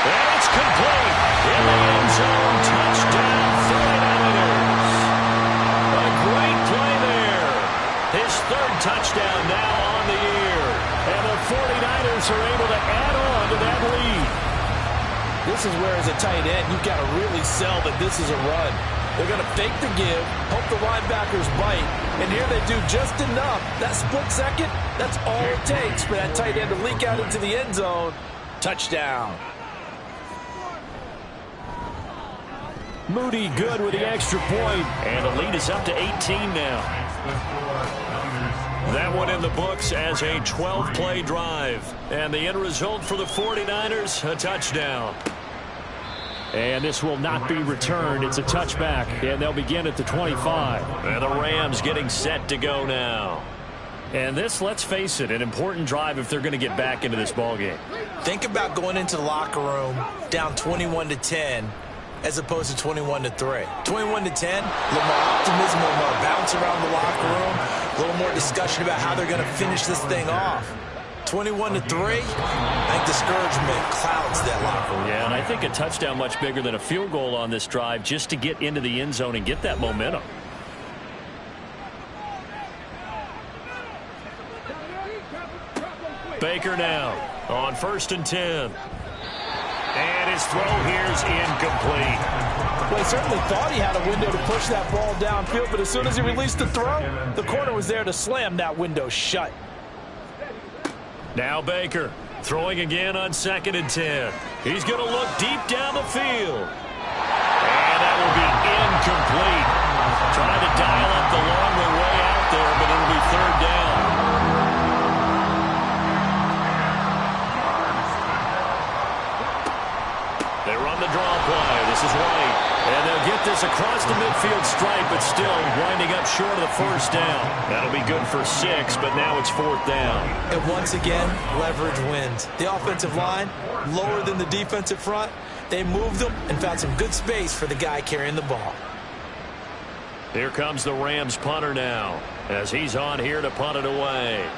Speaker 2: And it's complete. In the end zone, touchdown 49ers. A great play there. His third touchdown now on the year. And the 49ers are able to add on to that lead.
Speaker 3: This is where, as a tight end, you've got to really sell that this is a run. They're going to fake the give, hope the linebackers bite, and here they do just enough. That split second, that's all it takes for that tight end to leak out into the end zone. Touchdown.
Speaker 2: Moody good with the extra point, and the lead is up to 18 now. That one in the books as a 12-play drive. And the end result for the 49ers, a touchdown.
Speaker 7: And this will not be returned. It's a touchback, and they'll begin at the 25.
Speaker 2: And the Rams getting set to go now.
Speaker 7: And this, let's face it, an important drive if they're going to get back into this ballgame.
Speaker 3: Think about going into the locker room down 21-10 as opposed to 21-3. 21-10, a little more optimism, a little more bounce around the locker room, a little more discussion about how they're going to finish this thing off. 21-3, I think discouragement clouds that locker room.
Speaker 7: Yeah, and I think a touchdown much bigger than a field goal on this drive just to get into the end zone and get that momentum.
Speaker 2: Baker now on first and 10. And his throw here's incomplete.
Speaker 8: Well, he certainly thought he had a window to push that ball downfield, but as soon as he released the throw, the corner was there to slam that window shut.
Speaker 2: Now Baker throwing again on second and 10. He's going to look deep down the field. And that will be incomplete. Trying to dial up the long way out there, but it'll be third down. They run the draw play. This is White. And they'll get this across the midfield stripe, but still winding up short of the first down. That'll be good for 6, but now it's fourth down.
Speaker 3: And once again, leverage wins. The offensive line, lower than the defensive front. They moved them and found some good space for the guy carrying the ball.
Speaker 2: Here comes the Rams punter now, as he's on here to punt it away.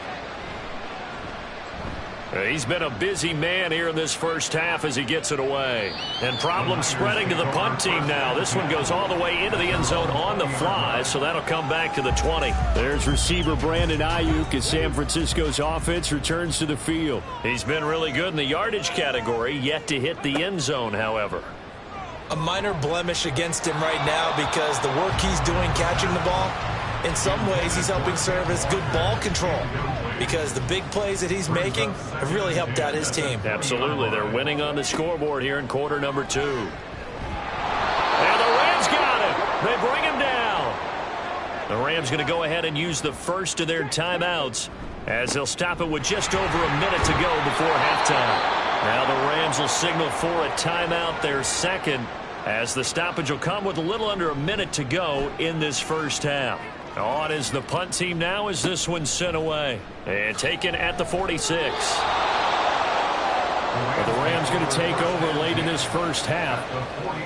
Speaker 2: He's been a busy man here in this first half as he gets it away. And problems spreading to the punt team now. This one goes all the way into the end zone on the fly, so that'll come back to the 20.
Speaker 7: There's receiver Brandon Ayuk as San Francisco's offense returns to the field.
Speaker 2: He's been really good in the yardage category, yet to hit the end zone, however.
Speaker 3: A minor blemish against him right now because the work he's doing catching the ball, in some ways he's helping serve as good ball control because the big plays that he's making have really helped out his team.
Speaker 2: Absolutely. They're winning on the scoreboard here in quarter number 2. And the Rams got him. They bring him down. The Rams going to go ahead and use the first of their timeouts as they'll stop it with just over a minute to go before halftime. Now the Rams will signal for a timeout, their second, as the stoppage will come with a little under a minute to go in this first half. On is the punt team now as this one's sent away. And taken at the 46.
Speaker 7: Well, the Rams going to take over late in this first half.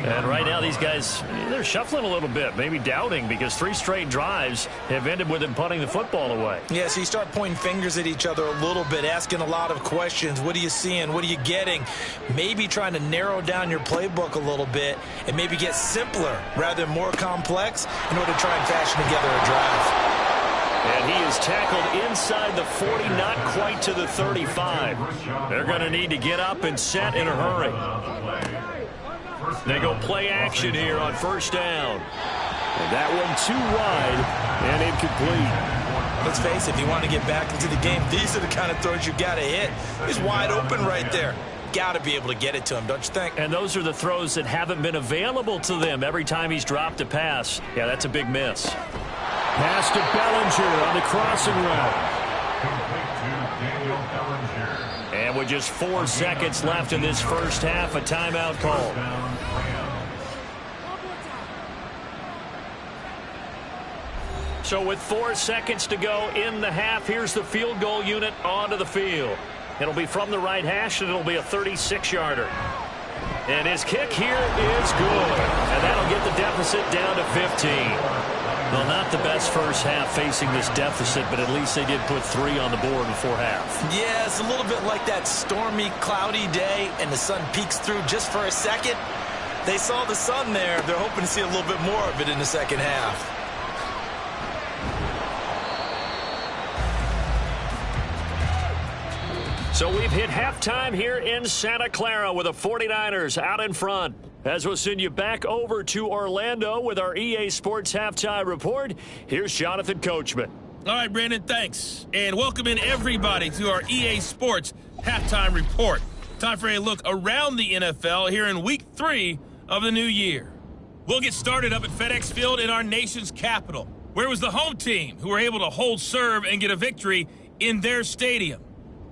Speaker 2: And right now these guys, they're shuffling a little bit, maybe doubting, because 3 straight drives have ended with them punting the football away.
Speaker 3: Yeah, so you start pointing fingers at each other a little bit, asking a lot of questions. What are you seeing? What are you getting? Maybe trying to narrow down your playbook a little bit and maybe get simpler rather than more complex in order to try and fashion together a drive.
Speaker 2: And he is tackled inside the 40, not quite to the 35. They're going to need to get up and set in a hurry. They go play action here on first down.
Speaker 7: And that one too wide and incomplete.
Speaker 3: Let's face it, if you want to get back into the game, these are the kind of throws you got to hit. He's wide open right there. Got to be able to get it to him, don't you think?
Speaker 2: And those are the throws that haven't been available to them every time he's dropped a pass. Yeah, that's a big miss.
Speaker 7: Pass to Bellinger on the crossing route.
Speaker 2: And with just 4 seconds left in this first half, a timeout call. So with 4 seconds to go in the half, here's the field goal unit onto the field. It'll be from the right hash, and it'll be a 36-yarder. And his kick here is good. And that'll get the deficit down to 15. Well, not the best first half facing this deficit, but at least they did put 3 on the board before half.
Speaker 3: Yeah, it's a little bit like that stormy, cloudy day, and the sun peeks through just for a second. They saw the sun there. They're hoping to see a little bit more of it in the second half.
Speaker 2: So we've hit halftime here in Santa Clara with the 49ers out in front. As we'll send you back over to Orlando with our EA Sports Halftime Report, here's Jonathan Coachman.
Speaker 6: All right, Brandon, thanks. And welcome in everybody to our EA Sports Halftime Report. Time for a look around the NFL here in Week 3 of the new year. We'll get started up at FedEx Field in our nation's capital, where it was the home team who were able to hold serve and get a victory in their stadium.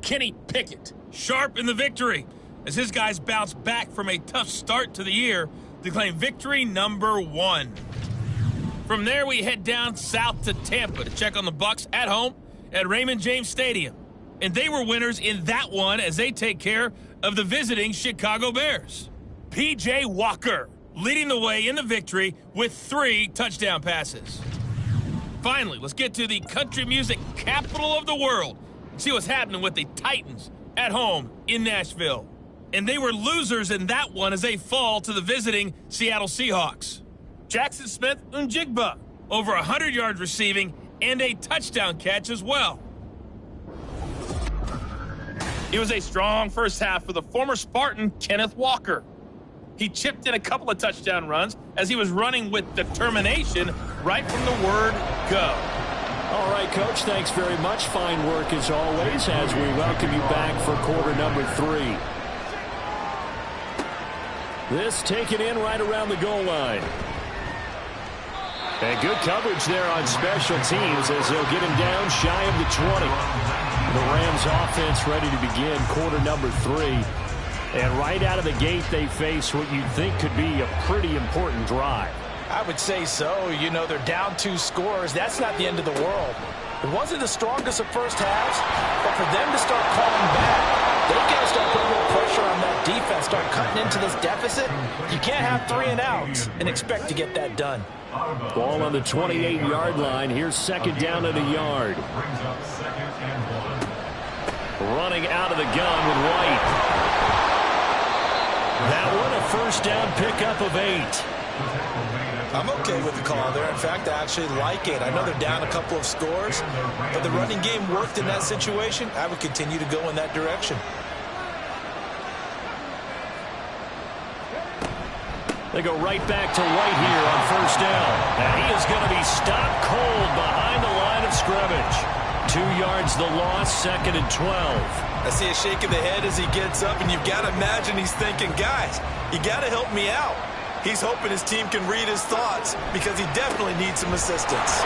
Speaker 6: Kenny Pickett, sharp in the victory, as his guys bounce back from a tough start to the year to claim victory number 1. From there, we head down south to Tampa to check on the Bucs at home at Raymond James Stadium. And they were winners in that one as they take care of the visiting Chicago Bears. P.J. Walker leading the way in the victory with 3 touchdown passes. Finally, let's get to the country music capital of the world and see what's happening with the Titans at home in Nashville. And they were losers in that one as they fall to the visiting Seattle Seahawks. Jackson Smith-Njigba, over 100 yards receiving and a touchdown catch as well. It was a strong first half for the former Spartan Kenneth Walker. He chipped in a couple of touchdown runs as he was running with determination right from the word go.
Speaker 7: All right, Coach, thanks very much. Fine work as always as we welcome you back for quarter number 3. This taken in right around the goal line. And good coverage there on special teams as they'll get him down shy of the 20. The Rams offense ready to begin quarter number 3. And right out of the gate, they face what you'd think could be a pretty important drive.
Speaker 3: I would say so. You know, they're down 2 scores. That's not the end of the world. It wasn't the strongest of first halves, but for them to start calling back, they've got to start putting a little pressure on that defense, start cutting into this deficit. You can't have 3 and outs and expect to get that done.
Speaker 7: Ball on the 28-yard line. Here's second down at a yard.
Speaker 2: running out of the gun with White. That one a first down pickup of 8.
Speaker 3: I'm okay with the call there. In fact, I actually like it. I know they're down a couple of scores, but the running game worked in that situation. I would continue to go in that direction.
Speaker 2: They go right back to White here on first down. And he is going to be stopped cold behind the line of scrimmage. 2 yards the loss, 2nd and 12.
Speaker 3: I see a shake of the head as he gets up, and you've got to imagine he's thinking, guys, you got to help me out. He's hoping his team can read his thoughts because he definitely needs some assistance.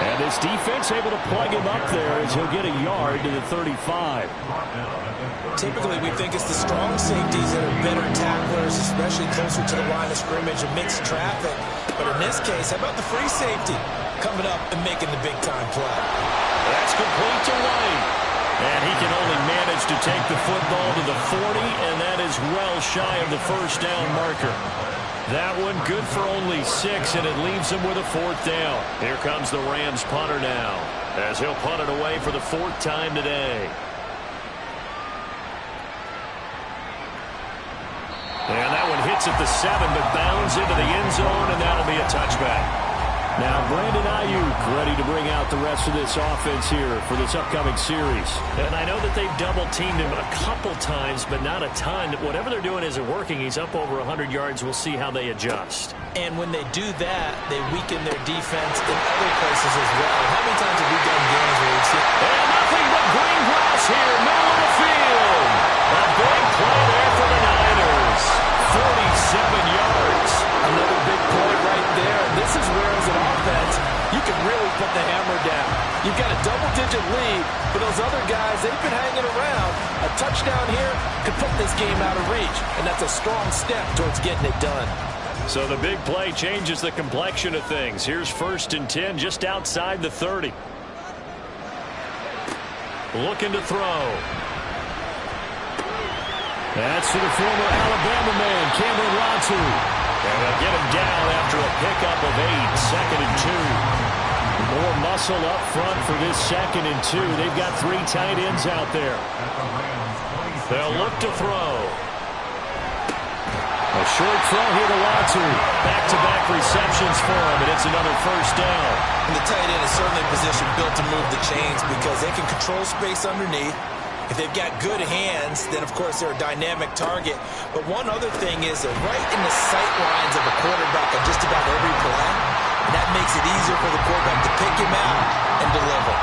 Speaker 2: And his defense able to plug him up there as he'll get a yard to the 35.
Speaker 3: Typically, we think it's the strong safeties that are better tacklers, especially closer to the line of scrimmage amidst traffic. But in this case, how about the free safety coming up and making the big-time play?
Speaker 2: That's complete to White. And he can only manage to take the football to the 40, and that is well shy of the first down marker. That one good for only 6, and it leaves him with a 4th down. Here comes the Rams punter now, as he'll punt it away for the 4th time today. And that one hits at the 7, but bounds into the end zone, and that'll be a touchback. Now Brandon Ayuk ready to bring out the rest of this offense here for this upcoming series. And I know that they've double-teamed him a couple times, but not a ton. Whatever they're doing isn't working. He's up over 100 yards. We'll see how they adjust.
Speaker 3: And when they do that, they weaken their defense in other places as well. How many times have we done games where we've seen...
Speaker 2: And nothing but green grass here, middle of the field. A big play there for the Niners. 47 yards.
Speaker 3: Another big play right there. And this is where, as an offense, you can really put the hammer down. You've got a double-digit lead, but those other guys, they've been hanging around. A touchdown here could put this game out of reach, and that's a strong step towards getting it done.
Speaker 2: So the big play changes the complexion of things. Here's 1st and 10 just outside the 30. Looking to throw. That's to the former Alabama man, Cameron Latu. And they'll get him down after a pickup of 8, 2nd and 2. More muscle up front for this 2nd and 2. They've got 3 tight ends out there. They'll look to throw. A short throw here to Latu. Back-to-back receptions for him, and it's another first down.
Speaker 3: And the tight end is certainly in position built to move the chains because they can control space underneath. If they've got good hands, then, of course, they're a dynamic target. But one other thing is they're right in the sight lines of a quarterback on just about every play. And that makes it easier for the quarterback to pick him out and deliver.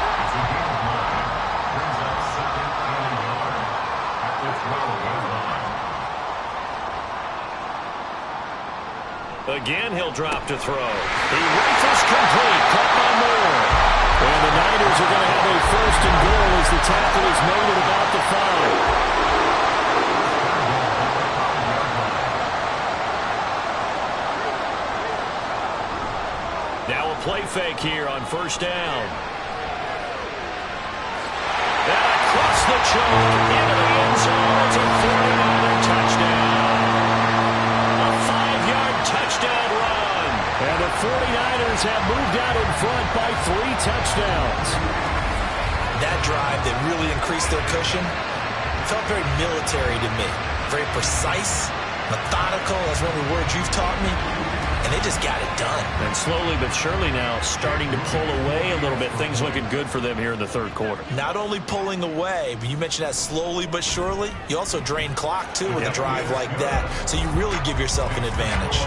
Speaker 2: Again, he'll drop to throw. He rifles complete. Caught by Moore. And the Niners are going to have a 1st and goal as the tackle is made at about the 5. Now a play fake here on 1st down. And across the choke into the end zone. It's a 49er touchdown. A 5-yard touchdown run. And the 49ers have moved out in front by 3 touchdowns.
Speaker 3: That drive that really increased their cushion felt very military to me. Very precise, methodical. That's one of the words you've taught me. And they just got it done.
Speaker 2: And slowly but surely now starting to pull away a little bit. Things looking good for them here in the 3rd quarter.
Speaker 3: Not only pulling away, but you mentioned that slowly but surely. You also drain clock, too, with a drive like that. So you really give yourself an advantage.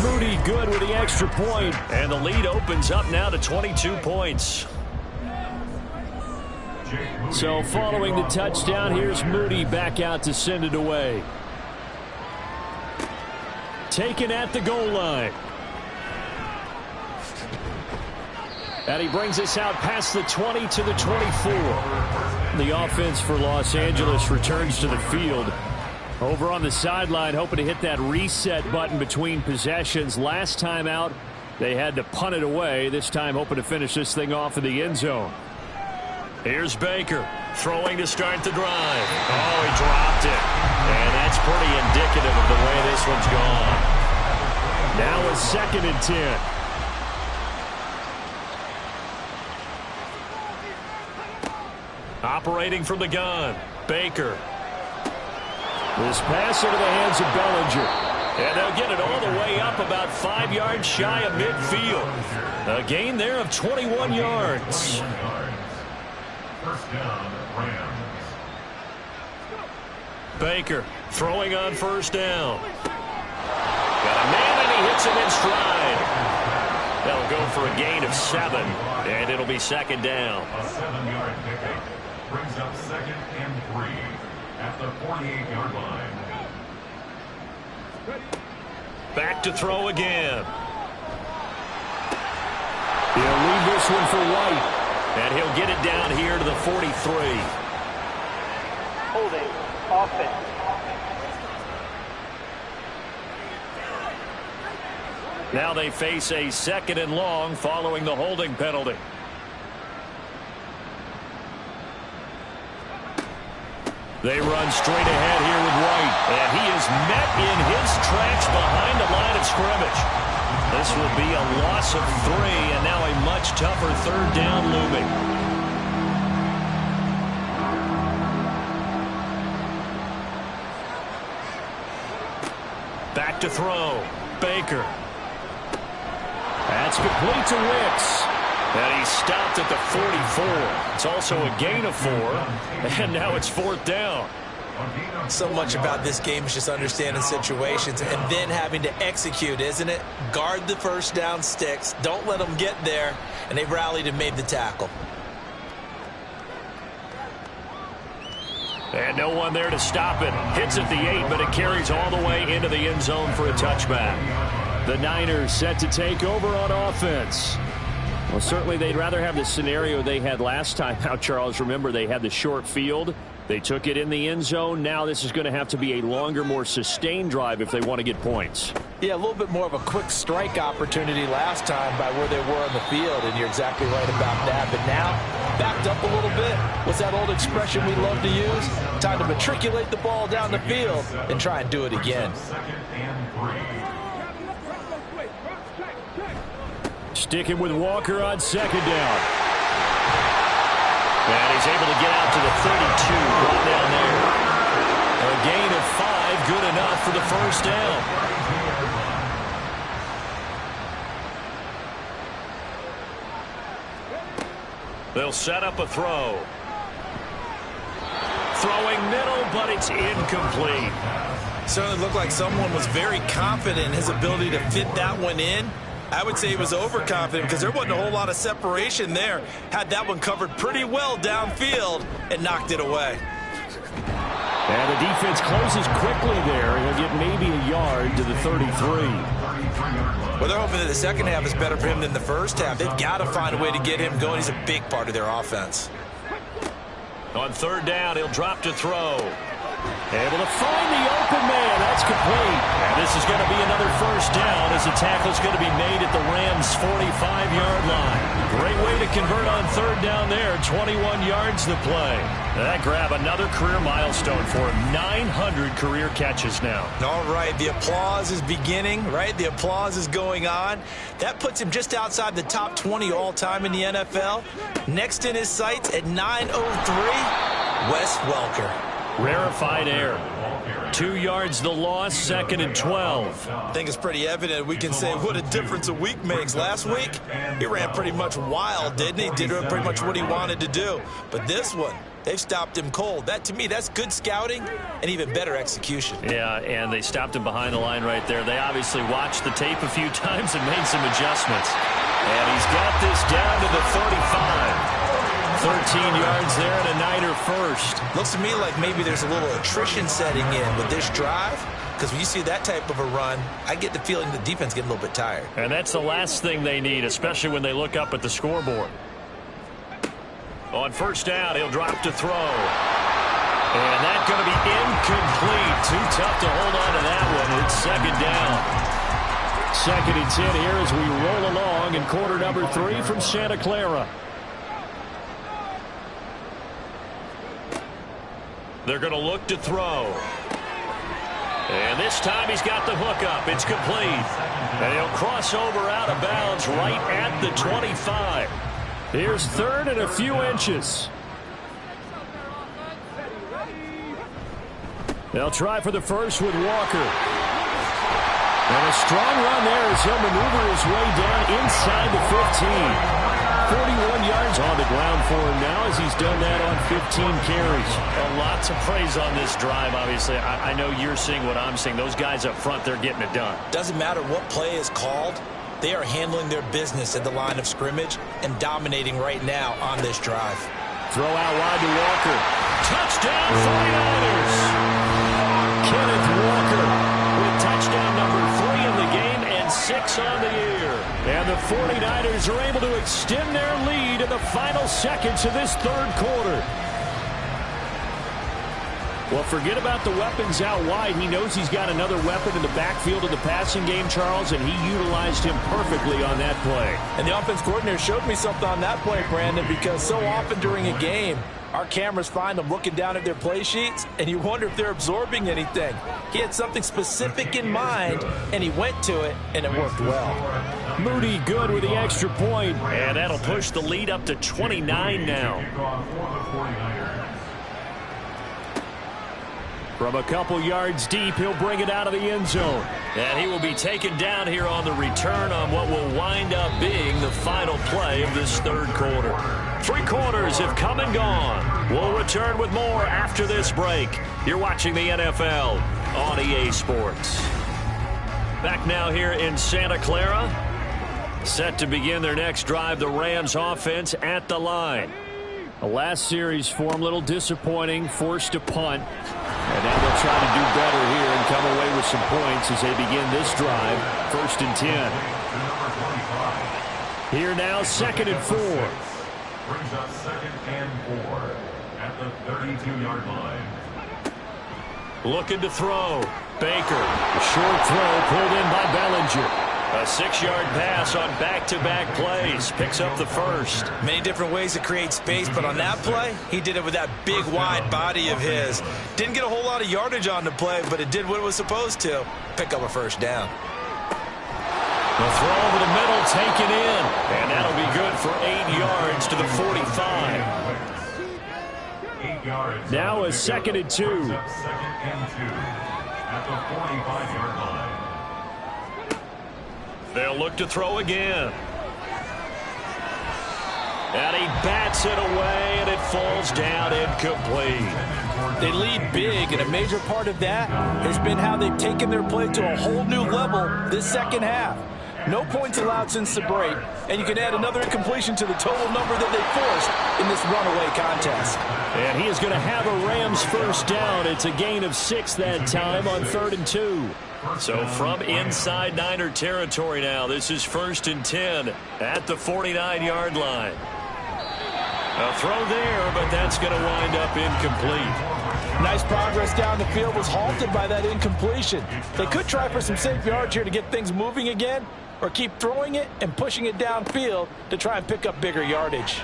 Speaker 2: Moody good with the extra point. And the lead opens up now to 22 points. So following the touchdown, here's Moody back out to send it away. Taken at the goal line. And he brings us out past the 20 to the 24. The offense for Los Angeles returns to the field. Over on the sideline, hoping to hit that reset button between possessions. Last time out, they had to punt it away. This time, hoping to finish this thing off in the end zone. Here's Baker, throwing to start the drive. Oh, he dropped it. And that's pretty indicative of the way this one's gone. Now a 2nd and 10. Operating from the gun, Baker.
Speaker 7: This pass into the hands of Bellinger.
Speaker 2: And they'll get it all the way up about 5 yards shy of midfield. A gain there of 21 yards.
Speaker 4: First down, Rams.
Speaker 2: Baker throwing on first down. Got a man, and he hits him in stride. That'll go for a gain of 7, and it'll be second down.
Speaker 4: A 7-yard pickup brings up 2nd and 3 at the 48-yard line.
Speaker 2: Back to throw again.
Speaker 7: He'll leave this one for White.
Speaker 2: And he'll get it down here to the 43.
Speaker 5: Holding. Offense.
Speaker 2: Now they face a 2nd and long following the holding penalty. They run straight ahead here with White. And he is met in his tracks behind the line of scrimmage. This will be a loss of 3, and now a much tougher 3rd down looming. Back to throw. Baker.
Speaker 7: That's complete to Wicks.
Speaker 2: And he stopped at the 44. It's also a gain of 4. And now it's 4th down.
Speaker 3: So much about this game is just understanding situations and then having to execute, isn't it? Guard the first down sticks. Don't let them get there. And they rallied and made the tackle.
Speaker 2: And no one there to stop it. Hits at the 8, but it carries all the way into the end zone for a touchback.
Speaker 7: The Niners set to take over on offense. Well, certainly they'd rather have the scenario they had last time out, Charles. Remember, they had the short field. They took it in the end zone. Now this is going to have to be a longer, more sustained drive if they want to get points.
Speaker 8: Yeah, a little bit more of a quick strike opportunity last time by where they were on the field, and you're exactly right about that. But now, backed up a little bit. What's that old expression we love to use? Time to matriculate the ball down the field and try and do it again.
Speaker 4: 2nd and 3.
Speaker 7: Sticking with Walker on 2nd down.
Speaker 2: And he's able to get out to the 32, brought down there. A gain of 5, good enough for the first down. They'll set up a throw. Throwing middle, but it's incomplete.
Speaker 3: Certainly looked like someone was very confident in his ability to fit that one in. I would say he was overconfident because there wasn't a whole lot of separation there. Had that one covered pretty well downfield and knocked it away.
Speaker 7: And the defense closes quickly there. He'll get maybe a yard to the 33.
Speaker 3: Well, they're hoping that the second half is better for him than the first half. They've got to find a way to get him going. He's a big part of their offense.
Speaker 2: On 3rd down, he'll drop to throw. Able to find the open man. That's complete. And this is going to be another first down as the tackle's going to be made at the Rams' 45-yard line. Great way to convert on 3rd down there. 21 yards to play. That grab another career milestone for him. 900 career catches now.
Speaker 3: All right, the applause is beginning, right? The applause is going on. That puts him just outside the top 20 all-time in the NFL. Next in his sights at 9:03, Wes Welker.
Speaker 2: Rarefied air. 2 yards the loss, 2nd and 12.
Speaker 3: I think it's pretty evident. We can say what a difference a week makes. Last week, he ran pretty much wild, didn't he? Did pretty much what he wanted to do. But this one, they've stopped him cold. That, to me, that's good scouting and even better execution.
Speaker 2: Yeah, and they stopped him behind the line right there. They obviously watched the tape a few times and made some adjustments. And he's got this down to the 35. 13 yards there and a Niner first.
Speaker 3: Looks to me like maybe there's a little attrition setting in with this drive, because when you see that type of a run, I get the feeling the defense getting a little bit tired.
Speaker 2: And that's the last thing they need, especially when they look up at the scoreboard. On 1st down, he'll drop to throw. And that's going to be incomplete. Too tough to hold on to that one. It's 2nd down.
Speaker 7: 2nd and 10 here as we roll along in quarter number 3 from Santa Clara.
Speaker 2: They're going to look to throw. And this time he's got the hook up. It's complete. And he'll cross over out of bounds right at the 25.
Speaker 7: Here's 3rd and a few inches. They'll try for the first with Walker. And a strong run there as he'll maneuver his way down inside the 15. 41 yards on the ground for him now as he's done that on 15 carries.
Speaker 2: Well, lots of praise on this drive, obviously. I know you're seeing what I'm seeing. Those guys up front, they're getting it done.
Speaker 3: Doesn't matter what play is called. They are handling their business at the line of scrimmage and dominating right now on this drive.
Speaker 7: Throw out wide to Walker.
Speaker 2: Touchdown 49ers!
Speaker 7: Kenneth Walker
Speaker 2: With touchdown number 3 in the game and 6 on the year.
Speaker 7: And the 49ers are able to extend their lead in the final seconds of this third quarter. Well, forget about the weapons out wide. He knows he's got another weapon in the backfield of the passing game, Charles, and he utilized him perfectly on that play.
Speaker 8: And the offense coordinator showed me something on that play, Brandon, because so often during a game, our cameras find them looking down at their play sheets, and you wonder if they're absorbing anything. He had something specific in mind, and he went to it, and it worked well.
Speaker 7: Moody good with the extra point.
Speaker 2: And that'll push the lead up to 29 now.
Speaker 7: From a couple yards deep, he'll bring it out of the end zone.
Speaker 2: And he will be taken down here on the return on what will wind up being the final play of this third quarter. 3 quarters have come and gone. We'll return with more after this break. You're watching the NFL on EA Sports. Back now here in Santa Clara. Set to begin their next drive, the Rams offense at the line.
Speaker 7: The last series for him, a little disappointing, forced a punt. And now they'll try to do better here and come away with some points as they begin this drive. 1st and 10. Here now, 2nd and 4.
Speaker 4: Brings up 2nd and 4 at the 32-yard line.
Speaker 2: Looking to throw. Baker.
Speaker 7: A short throw pulled in by Bellinger.
Speaker 2: A 6-yard pass on back-to-back plays. Picks up the first.
Speaker 3: Many different ways to create space, but on that play, he did it with that big, wide body of his. Didn't get a whole lot of yardage on the play, but it did what it was supposed to. Pick up a first down.
Speaker 2: The throw over the middle taken in. And that'll be good for 8 yards to the 45.
Speaker 4: 8 yards.
Speaker 7: Now a 2nd and 2.
Speaker 4: 2nd and 2 at the 45-yard line.
Speaker 2: They'll look to throw again. And he bats it away, and it falls down incomplete.
Speaker 8: They lead big, and a major part of that has been how they've taken their play to a whole new level this second half. No points allowed since the break, and you can add another incompletion to the total number that they forced in this runaway contest.
Speaker 7: And he is going to have a Rams first down. It's a gain of 6 that time on 3rd and 2.
Speaker 2: So from inside Niner territory now, this is 1st and 10 at the 49-yard line. A throw there, but that's going to wind up incomplete.
Speaker 8: Nice progress down the field was halted by that incompletion. They could try for some safe yards here to get things moving again, or keep throwing it and pushing it downfield to try and pick up bigger yardage.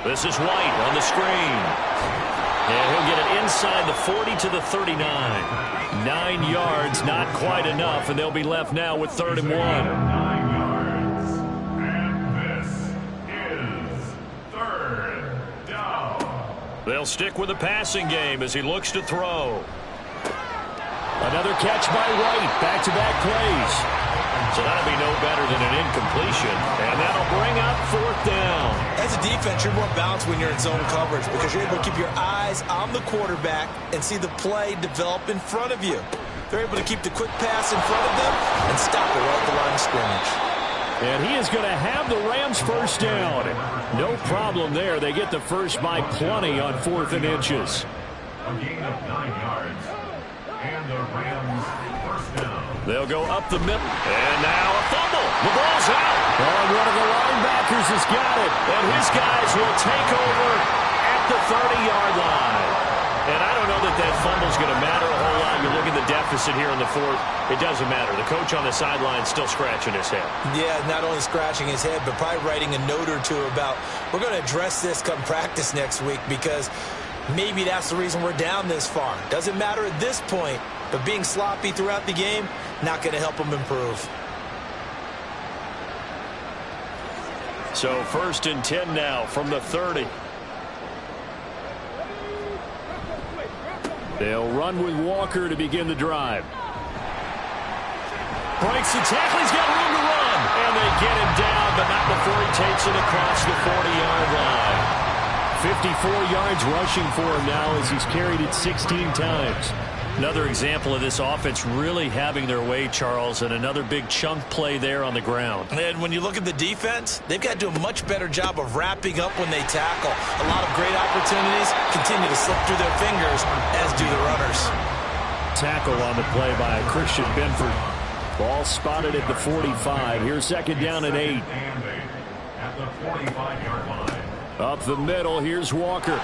Speaker 2: This is White on the screen. And he'll get it inside the 40 to the 39.
Speaker 7: 9 yards, not quite enough, and they'll be left now with 3rd and 1.
Speaker 4: 9 yards. And this is 3rd down.
Speaker 2: They'll stick with the passing game as he looks to throw.
Speaker 7: Another catch by White. Back-to-back plays.
Speaker 2: So that'll be no better than an incompletion. And that'll bring up 4th down.
Speaker 3: As a defense, you're more balanced when you're in zone coverage because you're able to keep your eyes on the quarterback and see the play develop in front of you. They're able to keep the quick pass in front of them and stop it right at the line of scrimmage.
Speaker 7: And he is going to have the Rams first down. No problem there. They get the first by plenty on 4th and inches.
Speaker 4: A gain of 9 yards. And the Rams first down.
Speaker 2: They'll go up the middle. And now a fumble. The ball's out.
Speaker 7: And one of the linebackers has got it.
Speaker 2: And his guys will take over at the 30-yard line. And I don't know that that fumble's going to matter a whole lot. You look at the deficit here in the 4th. It doesn't matter. The coach on the sideline is still scratching his head.
Speaker 3: Yeah, not only scratching his head, but probably writing a note or two about, we're going to address this come practice next week because maybe that's the reason we're down this far. Doesn't matter at this point, but being sloppy throughout the game, not going to help them improve.
Speaker 2: So 1st and 10 now from the 30.
Speaker 7: They'll run with Walker to begin the drive. Breaks the tackle. He's got room to run. And they get him down, but not before he takes it across the 40-yard line. 54 yards rushing for him now as he's carried it 16 times. Another example of this offense really having their way, Charles, and another big chunk play there on the ground.
Speaker 3: And when you look at the defense, they've got to do a much better job of wrapping up when they tackle. A lot of great opportunities continue to slip through their fingers, as do the runners.
Speaker 7: Tackle on the play by Christian Benford. Ball spotted at the 45. Here's second down and 8.
Speaker 4: At the 45-yard line.
Speaker 7: Up the middle, here's Walker.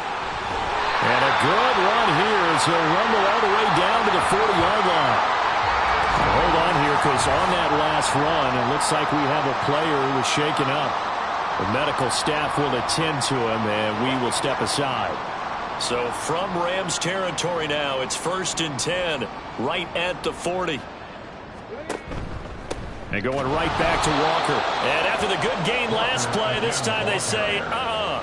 Speaker 7: And a good run here as he'll rumble all the way down to the 40-yard line. Hold on here, because on that last run, it looks like we have a player who was shaken up. The medical staff will attend to him, and we will step aside.
Speaker 2: So from Rams territory now, it's 1st and 10, right at the 40.
Speaker 7: And going right back to Walker.
Speaker 2: And after the good gain last play, this time they say,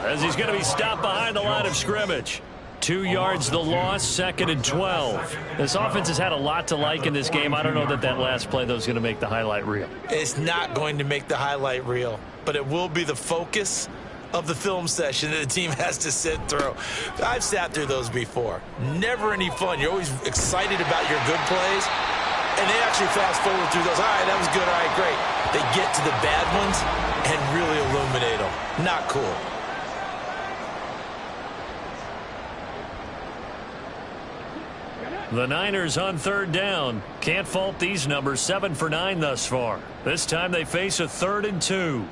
Speaker 2: as he's going to be stopped behind the line of scrimmage.
Speaker 7: 2 yards the loss, 2nd and 12. This offense has had a lot to like in this game. I don't know that last play, though, is going to make the highlight reel.
Speaker 3: It's not going to make the highlight reel, but it will be the focus of the film session that the team has to sit through. I've sat through those before. Never any fun. You're always excited about your good plays, and they actually fast forward through those. All right, that was good. All right, great. They get to the bad ones and really illuminate them. Not cool.
Speaker 7: The Niners on 3rd down. Can't fault these numbers. 7 for 9 thus far. This time they face a 3rd and 2.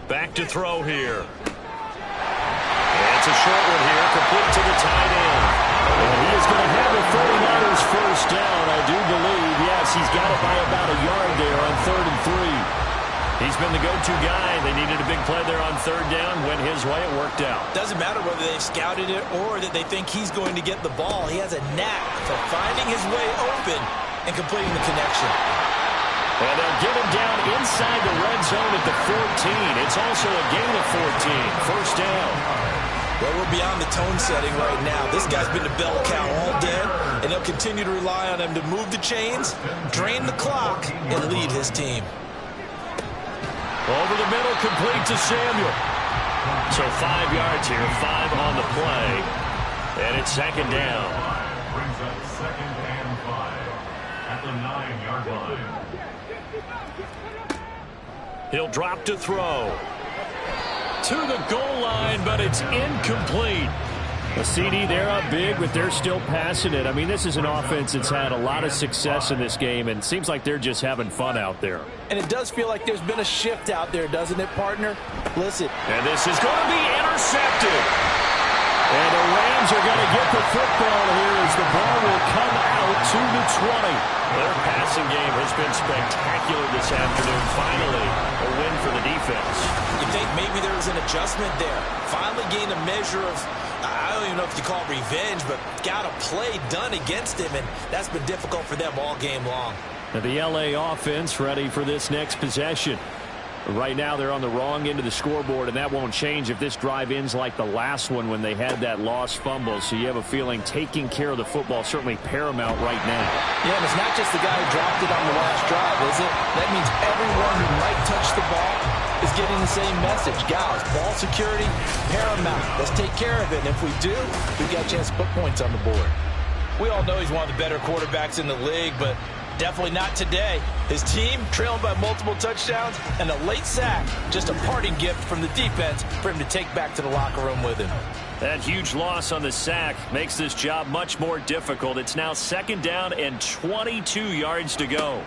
Speaker 2: Back to throw here. And it's a short one here, complete to the tight end.
Speaker 7: And he is going to have the 49ers first down, I do believe. Yes, he's got it by about a yard there on 3rd and 3. He's been the go-to guy. They needed a big play there on 3rd down. Went his way. It worked out.
Speaker 3: Doesn't matter whether they've scouted it or that they think he's going to get the ball. He has a knack for finding his way open and completing the connection.
Speaker 7: And they'll get him down inside the red zone at the 14. It's also a gain of 14. First down.
Speaker 3: Well, we're beyond the tone setting right now. This guy's been the bell cow all day, and they'll continue to rely on him to move the chains, drain the clock, and lead his team.
Speaker 7: Over the middle, complete to Samuel. So 5 yards here, 5 on the play. And it's second down.
Speaker 4: Brings up 2nd and 5 at the 9-yard line.
Speaker 7: He'll drop to throw. To the goal line, but it's incomplete. A CD, they're up big, but they're still passing it. I mean, this is an offense that's had a lot of success in this game, and it seems like they're just having fun out there.
Speaker 8: And it does feel like there's been a shift out there, doesn't it, partner? Listen.
Speaker 7: And this is going to be intercepted. And the Rams are going to get the football here as the ball will come out to the 20.
Speaker 2: Their passing game has been spectacular this afternoon. Finally, a win for the defense.
Speaker 3: You think maybe there was an adjustment there. Finally gained a measure of, I don't even know if you call it revenge, but got a play done against him, and that's been difficult for them all game long.
Speaker 7: Now the LA offense ready for this next possession. Right now they're on the wrong end of the scoreboard, and that won't change if this drive ends like the last one when they had that lost fumble. So you have a feeling taking care of the football certainly paramount right now.
Speaker 8: Yeah, and it's not just the guy who dropped it on the last drive, is it? That means everyone who might touch the ball is getting the same message. Guys, ball security, paramount. Let's take care of it. And if we do, we've got a chance to put points on the board.
Speaker 3: We all know he's one of the better quarterbacks in the league, but definitely not today. His team trailing by multiple touchdowns and a late sack. Just a parting gift from the defense for him to take back to the locker room with him.
Speaker 7: That huge loss on the sack makes this job much more difficult. It's now second down and 22 yards to go.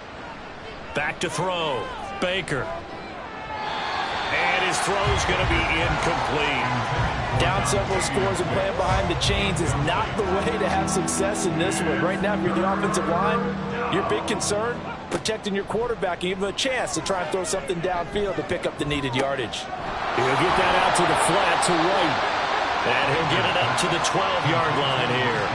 Speaker 7: Back to throw. Baker. And his throw's going to be incomplete.
Speaker 8: Down several scores and playing behind the chains is not the way to have success in this one. Right now, if you're the offensive line, your big concern, protecting your quarterback and give him a chance to try and throw something downfield to pick up the needed yardage.
Speaker 7: He'll get that out to the flat to White. And he'll get it up to the 12-yard line here.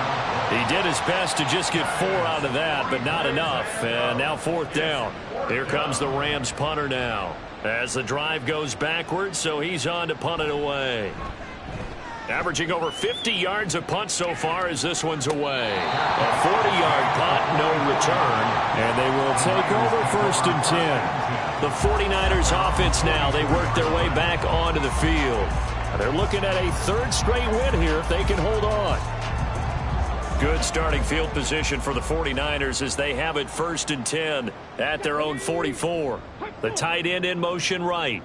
Speaker 7: He did his best to just get 4 out of that, but not enough. And now fourth down. Here comes the Rams punter now. As the drive goes backwards, so he's on to punt it away.
Speaker 2: Averaging over 50 yards a punt so far as this one's away. A 40-yard punt, no return.
Speaker 7: And they will take over 1st and 10.
Speaker 2: The 49ers offense now, they work their way back onto the field.
Speaker 7: They're looking at a 3rd straight win here if they can hold on.
Speaker 2: Good starting field position for the 49ers as they have it 1st and 10 at their own 44. The tight end in motion right.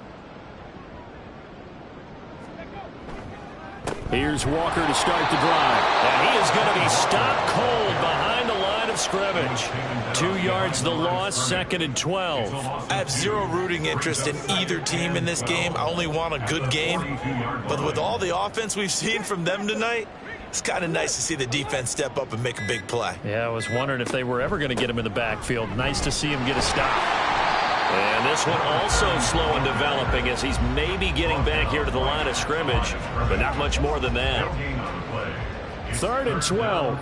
Speaker 7: Here's Walker to start the drive.
Speaker 2: And he is going to be stopped cold behind the line of scrimmage. 2 yards the loss, 2nd and 12.
Speaker 3: I have zero rooting interest in either team in this game. I only want a good game. But with all the offense we've seen from them tonight, it's kind of nice to see the defense step up and make a big play.
Speaker 7: Yeah, I was wondering if they were ever going to get him in the backfield. Nice to see him get a stop.
Speaker 2: And this one also slow and developing as he's maybe getting back here to the line of scrimmage, but not much more than that.
Speaker 7: 3rd and 12.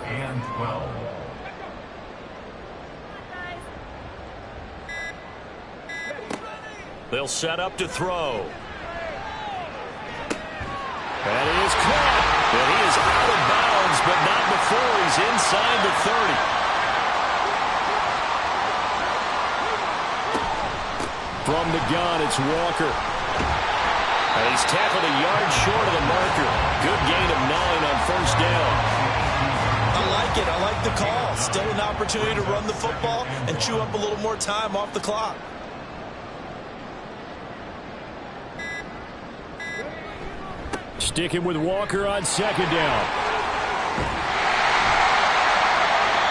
Speaker 2: They'll set up to throw.
Speaker 7: That is caught.
Speaker 2: And he is out of bounds, but not before he's inside the 30.
Speaker 7: From the gun, it's Walker.
Speaker 2: And he's tackled a yard short of the marker. Good gain of 9 on 1st down.
Speaker 3: I like it. I like the call. Still an opportunity to run the football and chew up a little more time off the clock.
Speaker 7: Sticking with Walker on 2nd down.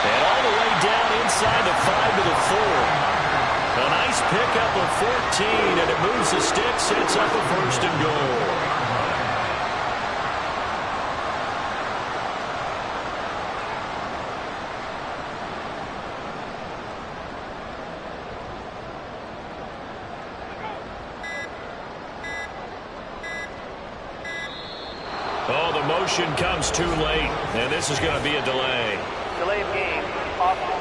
Speaker 2: And all the way down inside the 5 to the 4. A nice pickup of 14, and it moves the stick, sets up a 1st and goal. Oh, the motion comes too late, and this is going to be a delay.
Speaker 5: Delay of game. Offense.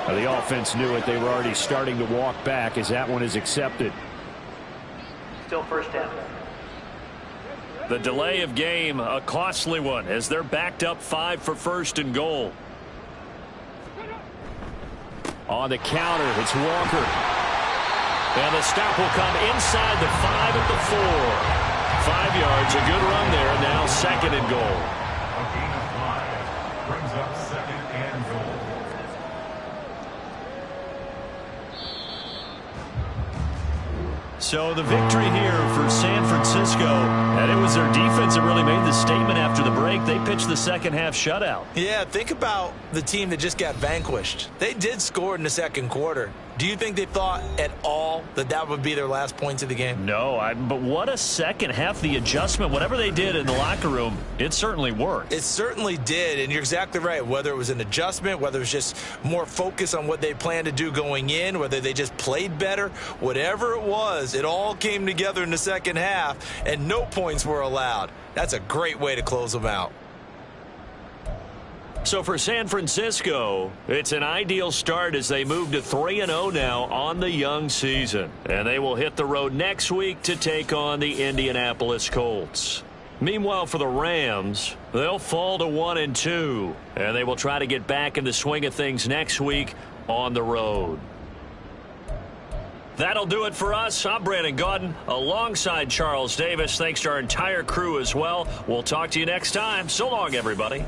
Speaker 7: The offense knew it. They were already starting to walk back as that one is accepted.
Speaker 5: Still 1st down.
Speaker 2: The delay of game, a costly one, as they're backed up 5 for 1st and goal.
Speaker 7: On the counter, it's Walker.
Speaker 2: And the stop will come inside the 5 at the 4. 5 yards, a good run there, and now 2nd and goal.
Speaker 4: A gain of 5 brings up 2nd and goal.
Speaker 2: So the victory here for San Francisco, and it was their defense that really made the statement after the break. They pitched the 2nd half shutout.
Speaker 3: Yeah, think about the team that just got vanquished. They did score in the 2nd quarter. Do you think they thought at all that that would be their last points of the game?
Speaker 2: No, but what a 2nd half. The adjustment, whatever they did in the locker room, it certainly worked.
Speaker 3: It certainly did, and you're exactly right. Whether it was an adjustment, whether it was just more focus on what they planned to do going in, whether they just played better, whatever it was, it all came together in the 2nd half, and no points were allowed. That's a great way to close them out.
Speaker 2: So for San Francisco, it's an ideal start as they move to 3-0 now on the young season. And they will hit the road next week to take on the Indianapolis Colts. Meanwhile, for the Rams, they'll fall to 1-2. And they will try to get back in the swing of things next week on the road. That'll do it for us. I'm Brandon Gaudin alongside Charles Davis. Thanks to our entire crew as well. We'll talk to you next time. So long, everybody.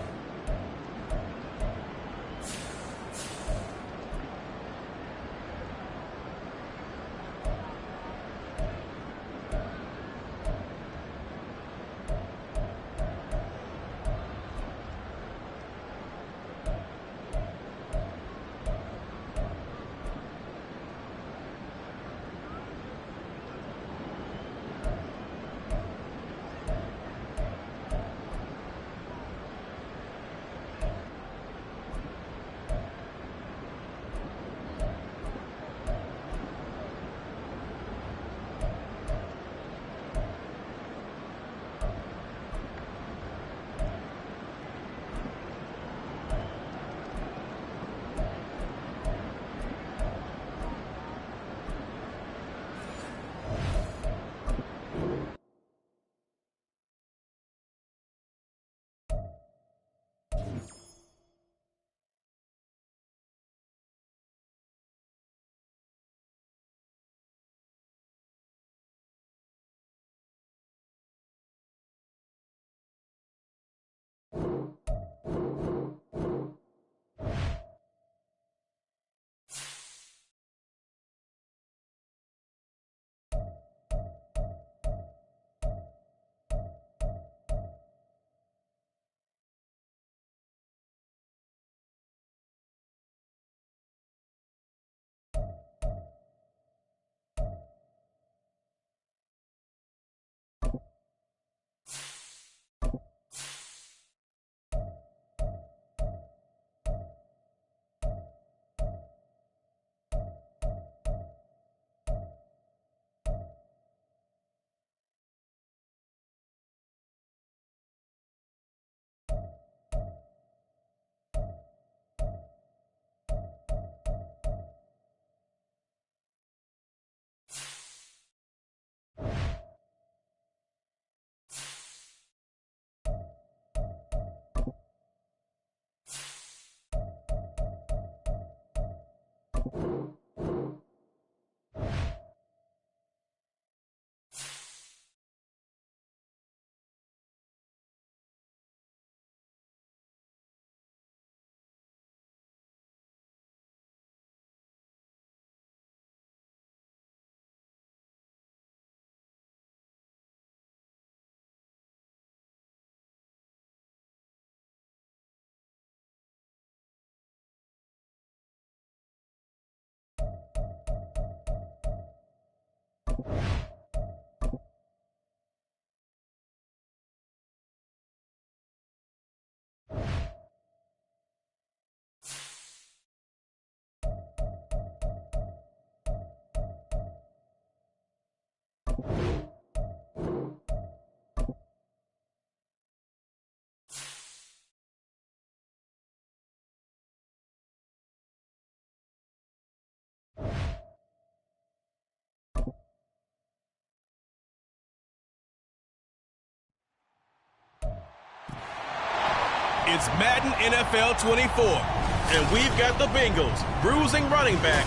Speaker 1: It's Madden NFL 24, and we've got the Bengals bruising running back.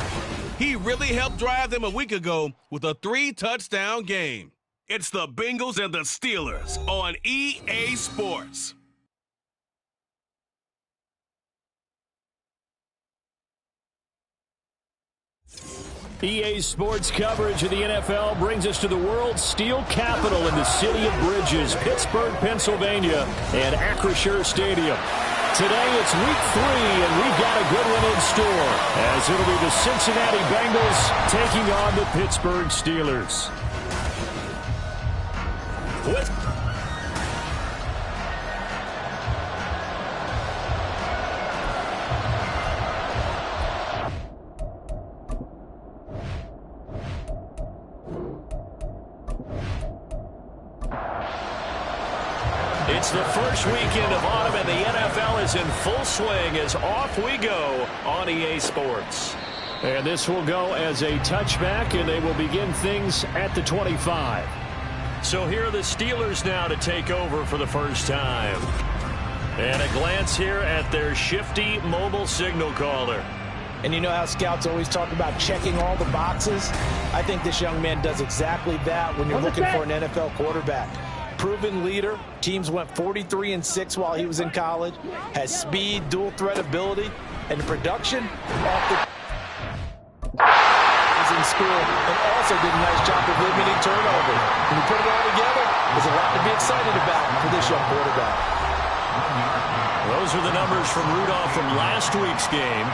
Speaker 1: He really helped drive them a week ago with a 3-touchdown game. It's the Bengals and the Steelers on EA Sports.
Speaker 7: EA Sports coverage of the NFL brings us to the world's steel capital in the city of bridges, Pittsburgh, Pennsylvania, and Acrisure Stadium. Today it's week 3, and we've got a good one in store, as it'll be the Cincinnati Bengals taking on the Pittsburgh Steelers. It's the first weekend of autumn, and the NFL is in full swing as off we go on EA Sports. And this will go as a touchback, and they will begin things at the 25. So here are the Steelers now to take over for the first time. And a glance here at their shifty mobile signal caller.
Speaker 3: And you know how scouts always talk about checking all the boxes? I think this young man does exactly that when you're looking for an NFL quarterback. Proven leader. Teams went 43-6 while he was in college. Has speed, dual threat ability, and production off the was in school, and also did a nice job of limiting turnovers. When you put it all together, there's a lot to be excited about for this young quarterback.
Speaker 2: Those are the numbers from Rudolph from last week's game.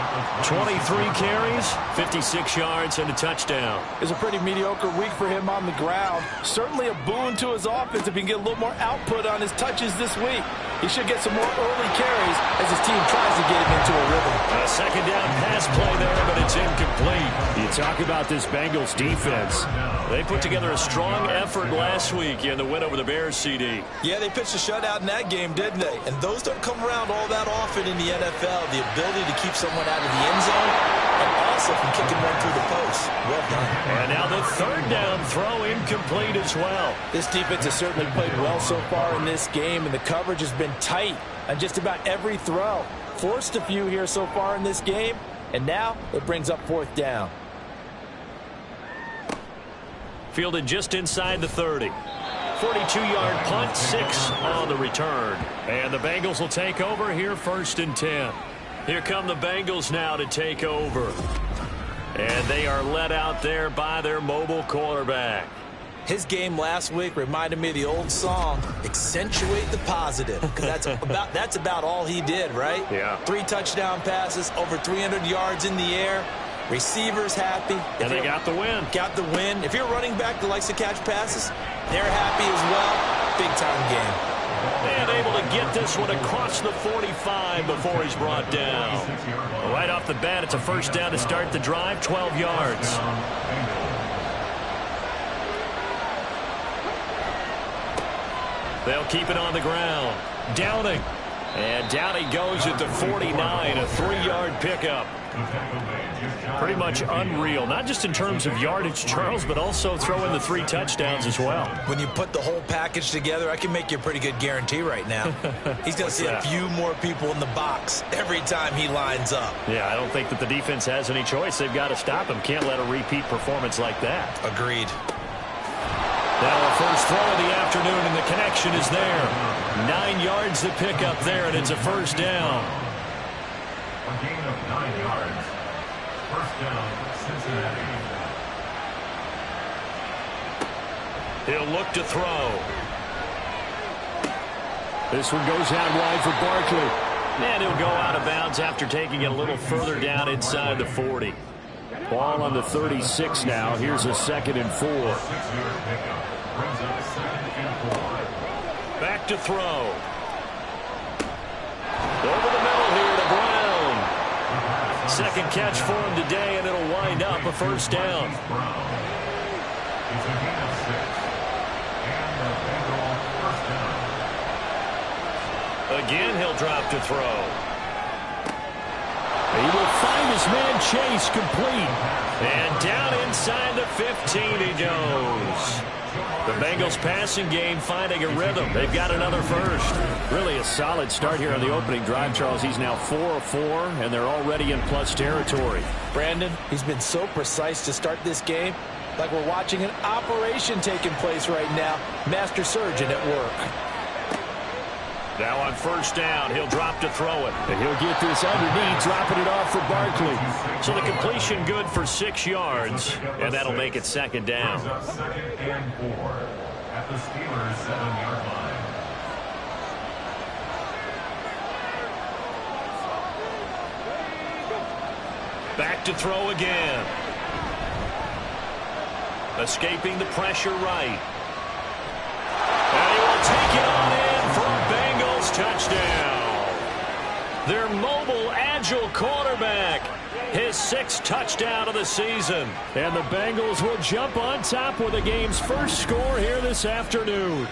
Speaker 2: 23 carries, 56 yards, and a touchdown.
Speaker 3: It's a pretty mediocre week for him on the ground. Certainly a boon to his offense if he can get a little more output on his touches this week. He should get some more early carries as his team tries to get him into a rhythm.
Speaker 2: A second down pass play there, but it's incomplete.
Speaker 7: You talk about this Bengals defense.
Speaker 2: They put together a strong effort last week in the win over the Bears, CD.
Speaker 3: Yeah, they pitched a shutout in that game, didn't they? And those don't come around all that often in the NFL. The ability to keep someone out of the end zone and also from kicking one through the post. Well done.
Speaker 2: And now the third down throw incomplete as well.
Speaker 3: This defense has certainly played well so far in this game, and the coverage has been tight on just about every throw. Forced a few here so far in this game, and now it brings up fourth down.
Speaker 2: Fielded just inside the 30. 42-yard punt, 6 on the return. And the Bengals will take over here, 1st and 10. Here come the Bengals now to take over. And they are led out there by their mobile quarterback.
Speaker 3: His game last week reminded me of the old song, Accentuate the Positive, because that's about all he did, right?
Speaker 2: Yeah.
Speaker 3: 3 touchdown passes, over 300 yards in the air. Receivers happy.
Speaker 2: And they got the win.
Speaker 3: Got the win. If you're a running back that likes to catch passes, they're happy as well. Big-time game.
Speaker 2: And able to get this one across the 45 before he's brought down. Right off the bat, it's a first down to start the drive, 12 yards. They'll keep it on the ground. Downing. And down he goes at the 49, a 3-yard pickup.
Speaker 7: Pretty much unreal, not just in terms of yardage, Charles, but also throwing the 3 touchdowns as well.
Speaker 3: When you put the whole package together, I can make you a pretty good guarantee right now. He's going to see a few more people in the box every time he lines up.
Speaker 7: Yeah, I don't think that the defense has any choice. They've got to stop him. Can't let a repeat performance like that.
Speaker 3: Agreed.
Speaker 2: Now a first throw of the afternoon, and the connection is there. 9 yards to pick up there, and it's a first down.
Speaker 4: A gain of 9 yards. First down, Cincinnati.
Speaker 2: He'll look to throw.
Speaker 7: This one goes out wide for Barkley. And he'll go out of bounds after taking it a little further down inside the 40. Ball on the 36 now. Here's a 2nd and 4.
Speaker 2: Back to throw. Over the middle here to Brown. Second catch for him today, and it'll wind up a first down.
Speaker 4: It's a gain of 6. And the Bengals first down.
Speaker 2: Again, he'll drop to throw.
Speaker 7: He will find his man Chase complete.
Speaker 2: And down inside the 15 he goes. The Bengals passing game finding a rhythm. They've got another first.
Speaker 7: Really a solid start here on the opening drive, Charles. He's now 4 of 4, and they're already in plus territory.
Speaker 8: Brandon, he's been so precise to start this game, like we're watching an operation taking place right now. Master surgeon at work.
Speaker 2: Now on first down, he'll drop to throw it.
Speaker 7: And he'll get this underneath, dropping it off for Barkley.
Speaker 2: So the completion good for 6 yards, and that'll make it 2nd down.
Speaker 4: Brings up 2nd and 4 at the Steelers' 7-yard line.
Speaker 2: Back to throw again. Escaping the pressure right. And he will take it on in for a Bengals touchdown. Their mobile, agile quarterback. His 6th touchdown of the season.
Speaker 7: And the Bengals will jump on top with the game's first score here this afternoon.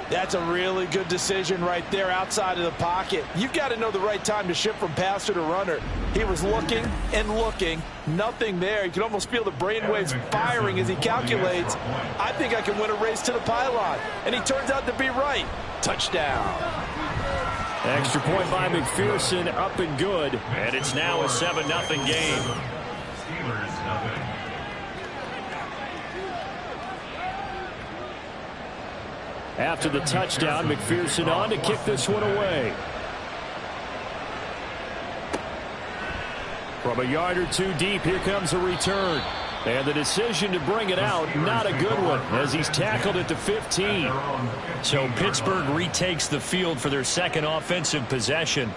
Speaker 8: That's a really good decision right there outside of the pocket. You've got to know the right time to shift from passer to runner. He was looking and looking. Nothing there. You can almost feel the brainwaves firing as he calculates. I think I can win a race to the pylon. And he turns out to be right. Touchdown.
Speaker 7: Extra point by McPherson, up and good.
Speaker 2: And it's now a 7-0 game.
Speaker 4: Steelers 0.
Speaker 7: After the touchdown, McPherson on to kick this one away. From a yard or 2 deep, here comes a return. And the decision to bring it out, not a good one, as he's tackled at the 15.
Speaker 2: So Pittsburgh retakes the field for their 2nd offensive possession.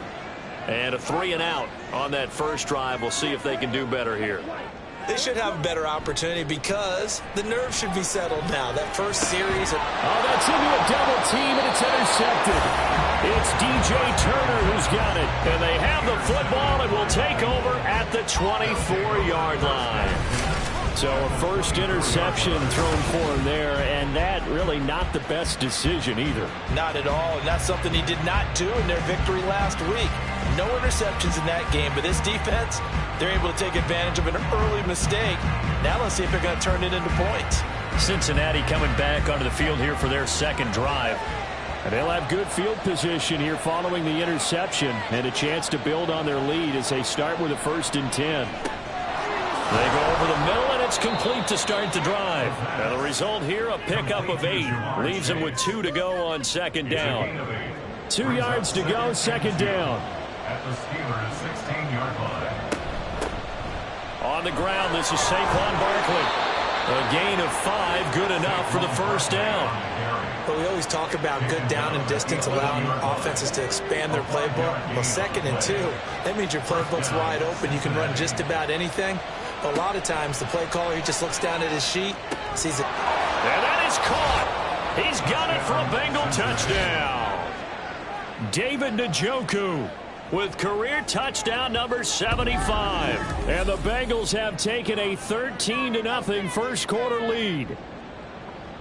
Speaker 2: And a 3-and-out on that first drive. We'll see if they can do better here.
Speaker 3: They should have a better opportunity because the nerves should be settled now. That first series.
Speaker 7: Oh, that's into a double team, and it's intercepted. It's DJ Turner who's got it.
Speaker 2: And they have the football and will take over at the 24-yard line.
Speaker 7: So a first interception thrown for him there, and that really not the best decision either.
Speaker 8: Not at all, and that's something he did not do in their victory last week. No interceptions in that game, but this defense, they're able to take advantage of an early mistake. Now let's see if they're going to turn it into points.
Speaker 2: Cincinnati coming back onto the field here for their 2nd drive.
Speaker 7: And they'll have good field position here following the interception and a chance to build on their lead as they start with a 1st and 10.
Speaker 2: They go over the middle, and it's complete to start the drive. And the result here, a pickup of 8. Leaves them with 2 to go on 2nd down.
Speaker 7: 2 yards to go, 2nd down.
Speaker 4: At the Steelers' 16-yard line.
Speaker 2: On the ground, this is Saquon Barkley. A gain of 5, good enough for the first down.
Speaker 3: But we always talk about good down and distance, allowing offenses to expand their playbook. Well, 2nd and 2, that means your playbook's wide open. You can run just about anything. But a lot of times, the play caller, he just looks down at his sheet, sees it.
Speaker 2: And that is caught. He's got it for a Bengal touchdown.
Speaker 7: David Njoku with career touchdown number 75. And the Bengals have taken a 13-0 first quarter lead.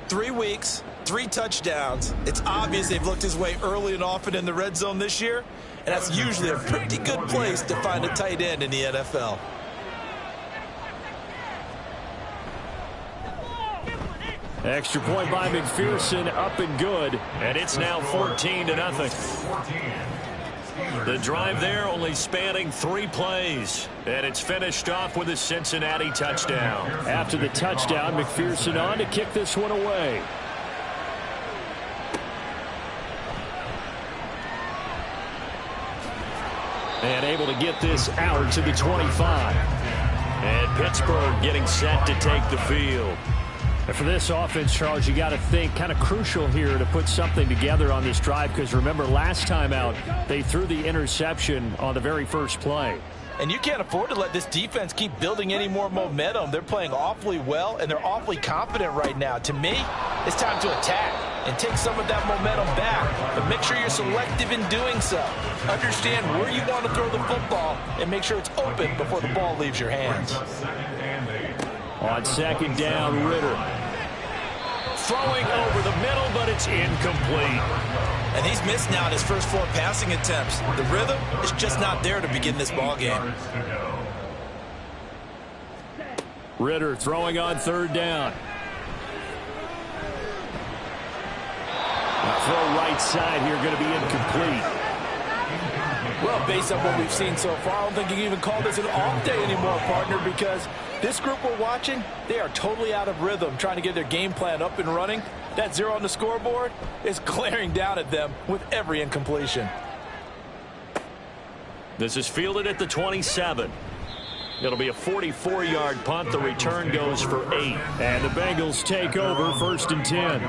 Speaker 3: 3 weeks, 3 touchdowns. It's obvious they've looked his way early and often in the red zone this year, and that's usually a pretty good place to find a tight end in the NFL.
Speaker 7: Extra point by McPherson, up and good.
Speaker 2: And it's now 14-0. The drive there only spanning 3 plays. And it's finished off with a Cincinnati touchdown.
Speaker 7: After the touchdown, McPherson on to kick this one away. And able to get this out to the 25.
Speaker 2: And Pittsburgh getting set to take the field.
Speaker 7: And for this offense, Charles, you got to think kind of crucial here to put something together on this drive, because remember last time out they threw the interception on the very first play.
Speaker 3: And you can't afford to let this defense keep building any more momentum. They're playing awfully well, and they're awfully confident right now. To me, it's time to attack and take some of that momentum back. But make sure you're selective in doing so. Understand where you want to throw the football and make sure it's open before the ball leaves your hands.
Speaker 7: On second down, Ritter.
Speaker 2: Throwing over the middle, but it's incomplete.
Speaker 3: And he's missed now in his first 4 passing attempts. The rhythm is just not there to begin this ball game.
Speaker 7: Ritter throwing on third down. The throw right side here going to be incomplete.
Speaker 8: Well, based on what we've seen so far, I don't think you can even call this an off day anymore, partner, because this group we're watching, they are totally out of rhythm, trying to get their game plan up and running. That 0 on the scoreboard is glaring down at them with every incompletion.
Speaker 2: This is fielded at the 27. It'll be a 44-yard punt. The return goes for 8.
Speaker 7: And the Bengals take over, 1st and 10.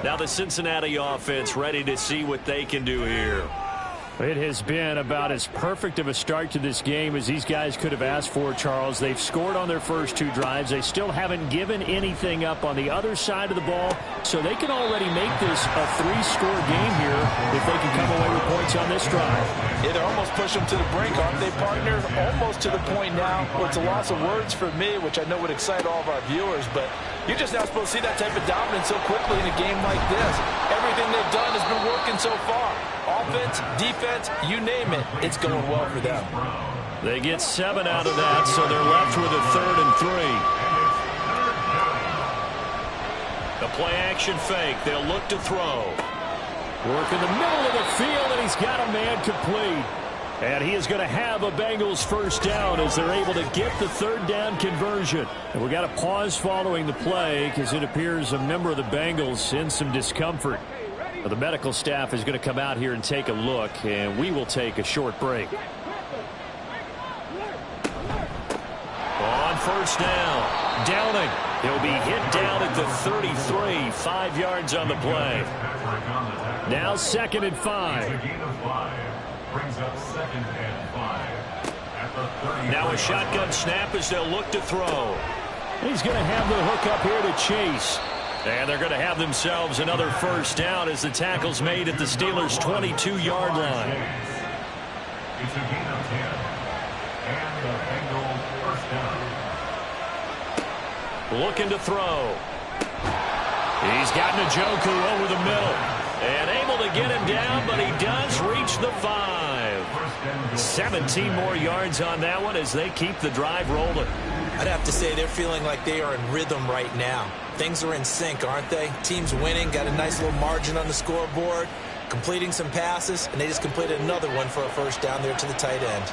Speaker 2: Now the Cincinnati offense ready to see what they can do here.
Speaker 7: It has been about as perfect of a start to this game as these guys could have asked for, Charles. They've scored on their first 2 drives. They still haven't given anything up on the other side of the ball, so they can already make this a 3-score game here if they can come away with points on this drive.
Speaker 3: Yeah, they're almost pushing them to the brink, aren't they, partner? Almost to the point now where it's a loss of words for me, which I know would excite all of our viewers, but you're just not supposed to see that type of dominance so quickly in a game like this. Everything they've done has been working so far. Offense, defense, you name it, it's going well for them.
Speaker 2: They get 7 out of that, so they're left with a 3rd and 3. The play action fake. They'll look to throw.
Speaker 7: Work in the middle of the field, and he's got a man complete. And he is going to have a Bengals first down as they're able to get the 3rd down conversion. And we got a pause following the play because it appears a member of the Bengals in some discomfort. The medical staff is going to come out here and take a look, and we will take a short break.
Speaker 2: On first down, Downing. He'll be hit down at the 33, 5 yards on the play.
Speaker 7: Now 2nd and 5.
Speaker 4: Brings up 2nd and 5. At the 30.
Speaker 2: Now a shotgun snap as they'll look to throw.
Speaker 7: He's going to have the hook up here to Chase.
Speaker 2: And they're going to have themselves another first down as the tackle's made at the Steelers' 22-yard line.
Speaker 4: It's a gain of 10. And the Bengals first down.
Speaker 2: Looking to throw. He's got Njoku over the middle. And able to get him down, but he does reach the 5. 17 more yards on that one as they keep the drive rolling.
Speaker 3: I'd have to say they're feeling like they are in rhythm right now. Things are in sync, aren't they? Team's winning, got a nice little margin on the scoreboard, completing some passes, and they just completed another one for a first down there to the tight end.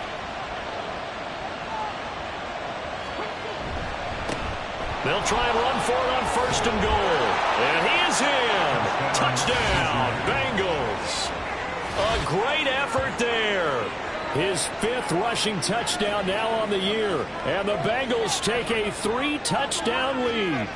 Speaker 2: They'll try and run for it on 1st and goal. And he is in. Touchdown, Bengals. A great effort there.
Speaker 7: His 5th rushing touchdown now on the year. And the Bengals take a 3-touchdown lead.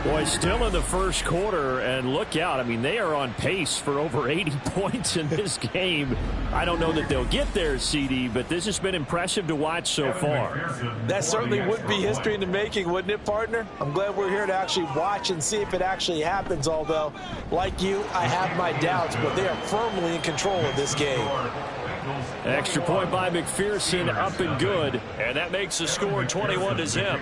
Speaker 7: Boy, still in the first quarter, and look out. I mean, they are on pace for over 80 points in this game. I don't know that they'll get there, CD, but this has been impressive to watch so far.
Speaker 8: That certainly would be history in the making, wouldn't it, partner? I'm glad we're here to actually watch and see if it actually happens, although, like you, I have my doubts, but they are firmly in control of this game.
Speaker 7: Extra point by McPherson, up and good.
Speaker 2: And that makes the score 21-0.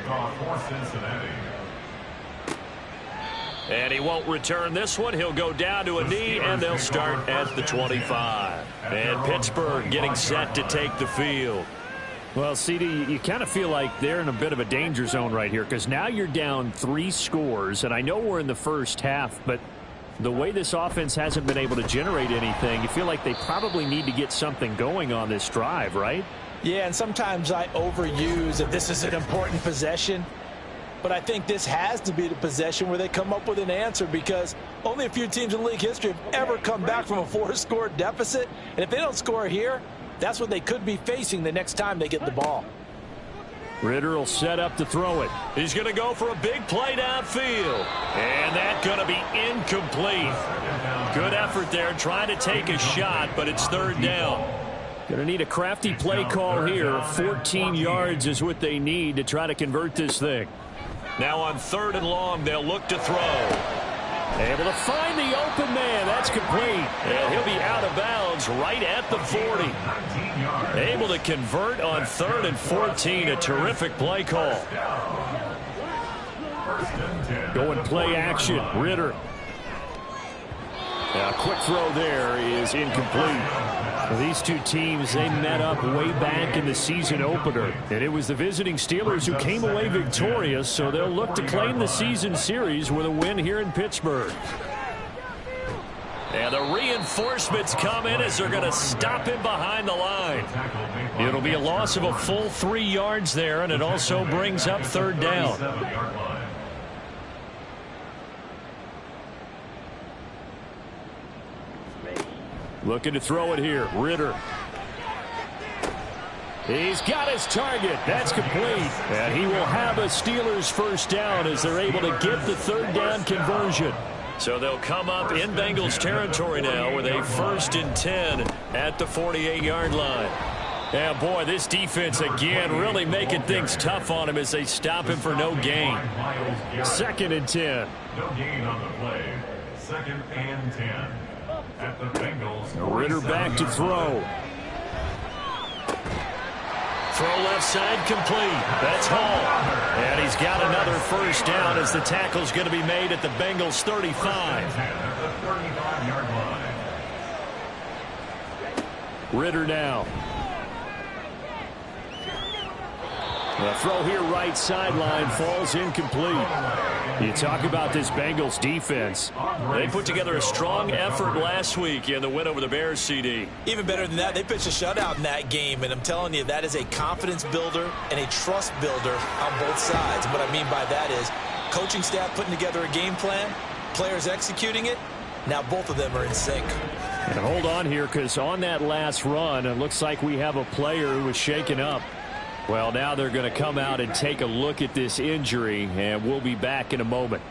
Speaker 2: And he won't return this one. He'll go down to a knee, and they'll start at the 25. And Pittsburgh getting set to take the field.
Speaker 7: Well, CD, you kind of feel like they're in a bit of a danger zone right here because now you're down 3 scores, and I know we're in the first half, but the way this offense hasn't been able to generate anything, you feel like they probably need to get something going on this drive, right?
Speaker 8: Yeah, and sometimes I overuse that this is an important possession. But I think this has to be the possession where they come up with an answer because only a few teams in league history have ever come back from a 4-score deficit. And if they don't score here, that's what they could be facing the next time they get the ball.
Speaker 7: Ritter will set up to throw it.
Speaker 2: He's going to go for a big play downfield. And that's going to be incomplete. Good effort there trying to take a shot, but it's 3rd down.
Speaker 7: Going to need a crafty play call here. 14 yards is what they need to try to convert this thing.
Speaker 2: Now on 3rd and long, they'll look to throw.
Speaker 7: Able to find the open man. That's complete.
Speaker 2: And he'll be out of bounds right at the 40. Able to convert on 3rd and 14. A terrific play call.
Speaker 7: Going play action. Ritter. A quick throw there is incomplete. Well, these two teams, they met up way back in the season opener, and it was the visiting Steelers who came away victorious, so they'll look to claim the season series with a win here in Pittsburgh.
Speaker 2: And the reinforcements come in as they're going to stop him behind the line. It'll be a loss of a full 3 yards there, and it also brings up 3rd down.
Speaker 7: Looking to throw it here. Ritter. He's got his target. That's complete. And he will have a Steelers 1st down as they're able to get the 3rd down conversion.
Speaker 2: So they'll come up in Bengals territory now with a 1st and 10 at the 48-yard line. Yeah, boy, this defense again really making things tough on him as they stop him for no gain.
Speaker 7: 2nd and 10.
Speaker 4: No gain on the play. 2nd and 10. At the Bengals.
Speaker 7: Ritter back to throw.
Speaker 2: Throw left side complete. That's Hall. And he's got another 1st down as the tackle's going to be made at the Bengals 35.
Speaker 4: At the 35-yard line.
Speaker 7: Ritter now. The throw here right sideline falls incomplete. You talk about this Bengals defense.
Speaker 2: They put together a strong effort last week in the win over the Bears, CD.
Speaker 3: Even better than that, they pitched a shutout in that game, and I'm telling you, that is a confidence builder and a trust builder on both sides. What I mean by that is coaching staff putting together a game plan, players executing it. Now both of them are in sync.
Speaker 7: And hold on here, because on that last run, it looks like we have a player who was shaken up. Well, now they're going to come out and take a look at this injury, and we'll be back in a moment.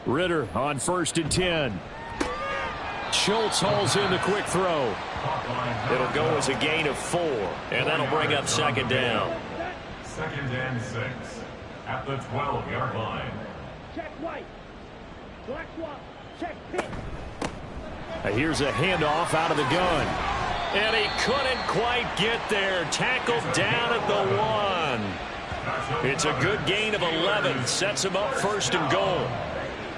Speaker 7: Ritter on 1st and 10. Schultz hauls in the quick throw.
Speaker 2: It'll go as a gain of 4, and that'll bring up 2nd down.
Speaker 4: 2nd and 6 at the 12-yard line.
Speaker 5: Check white. Black swap. Check pit.
Speaker 7: Here's a handoff out of the gun.
Speaker 2: And he couldn't quite get there. Tackled down at the 1. It's a good gain of 11. Sets him up 1st and goal.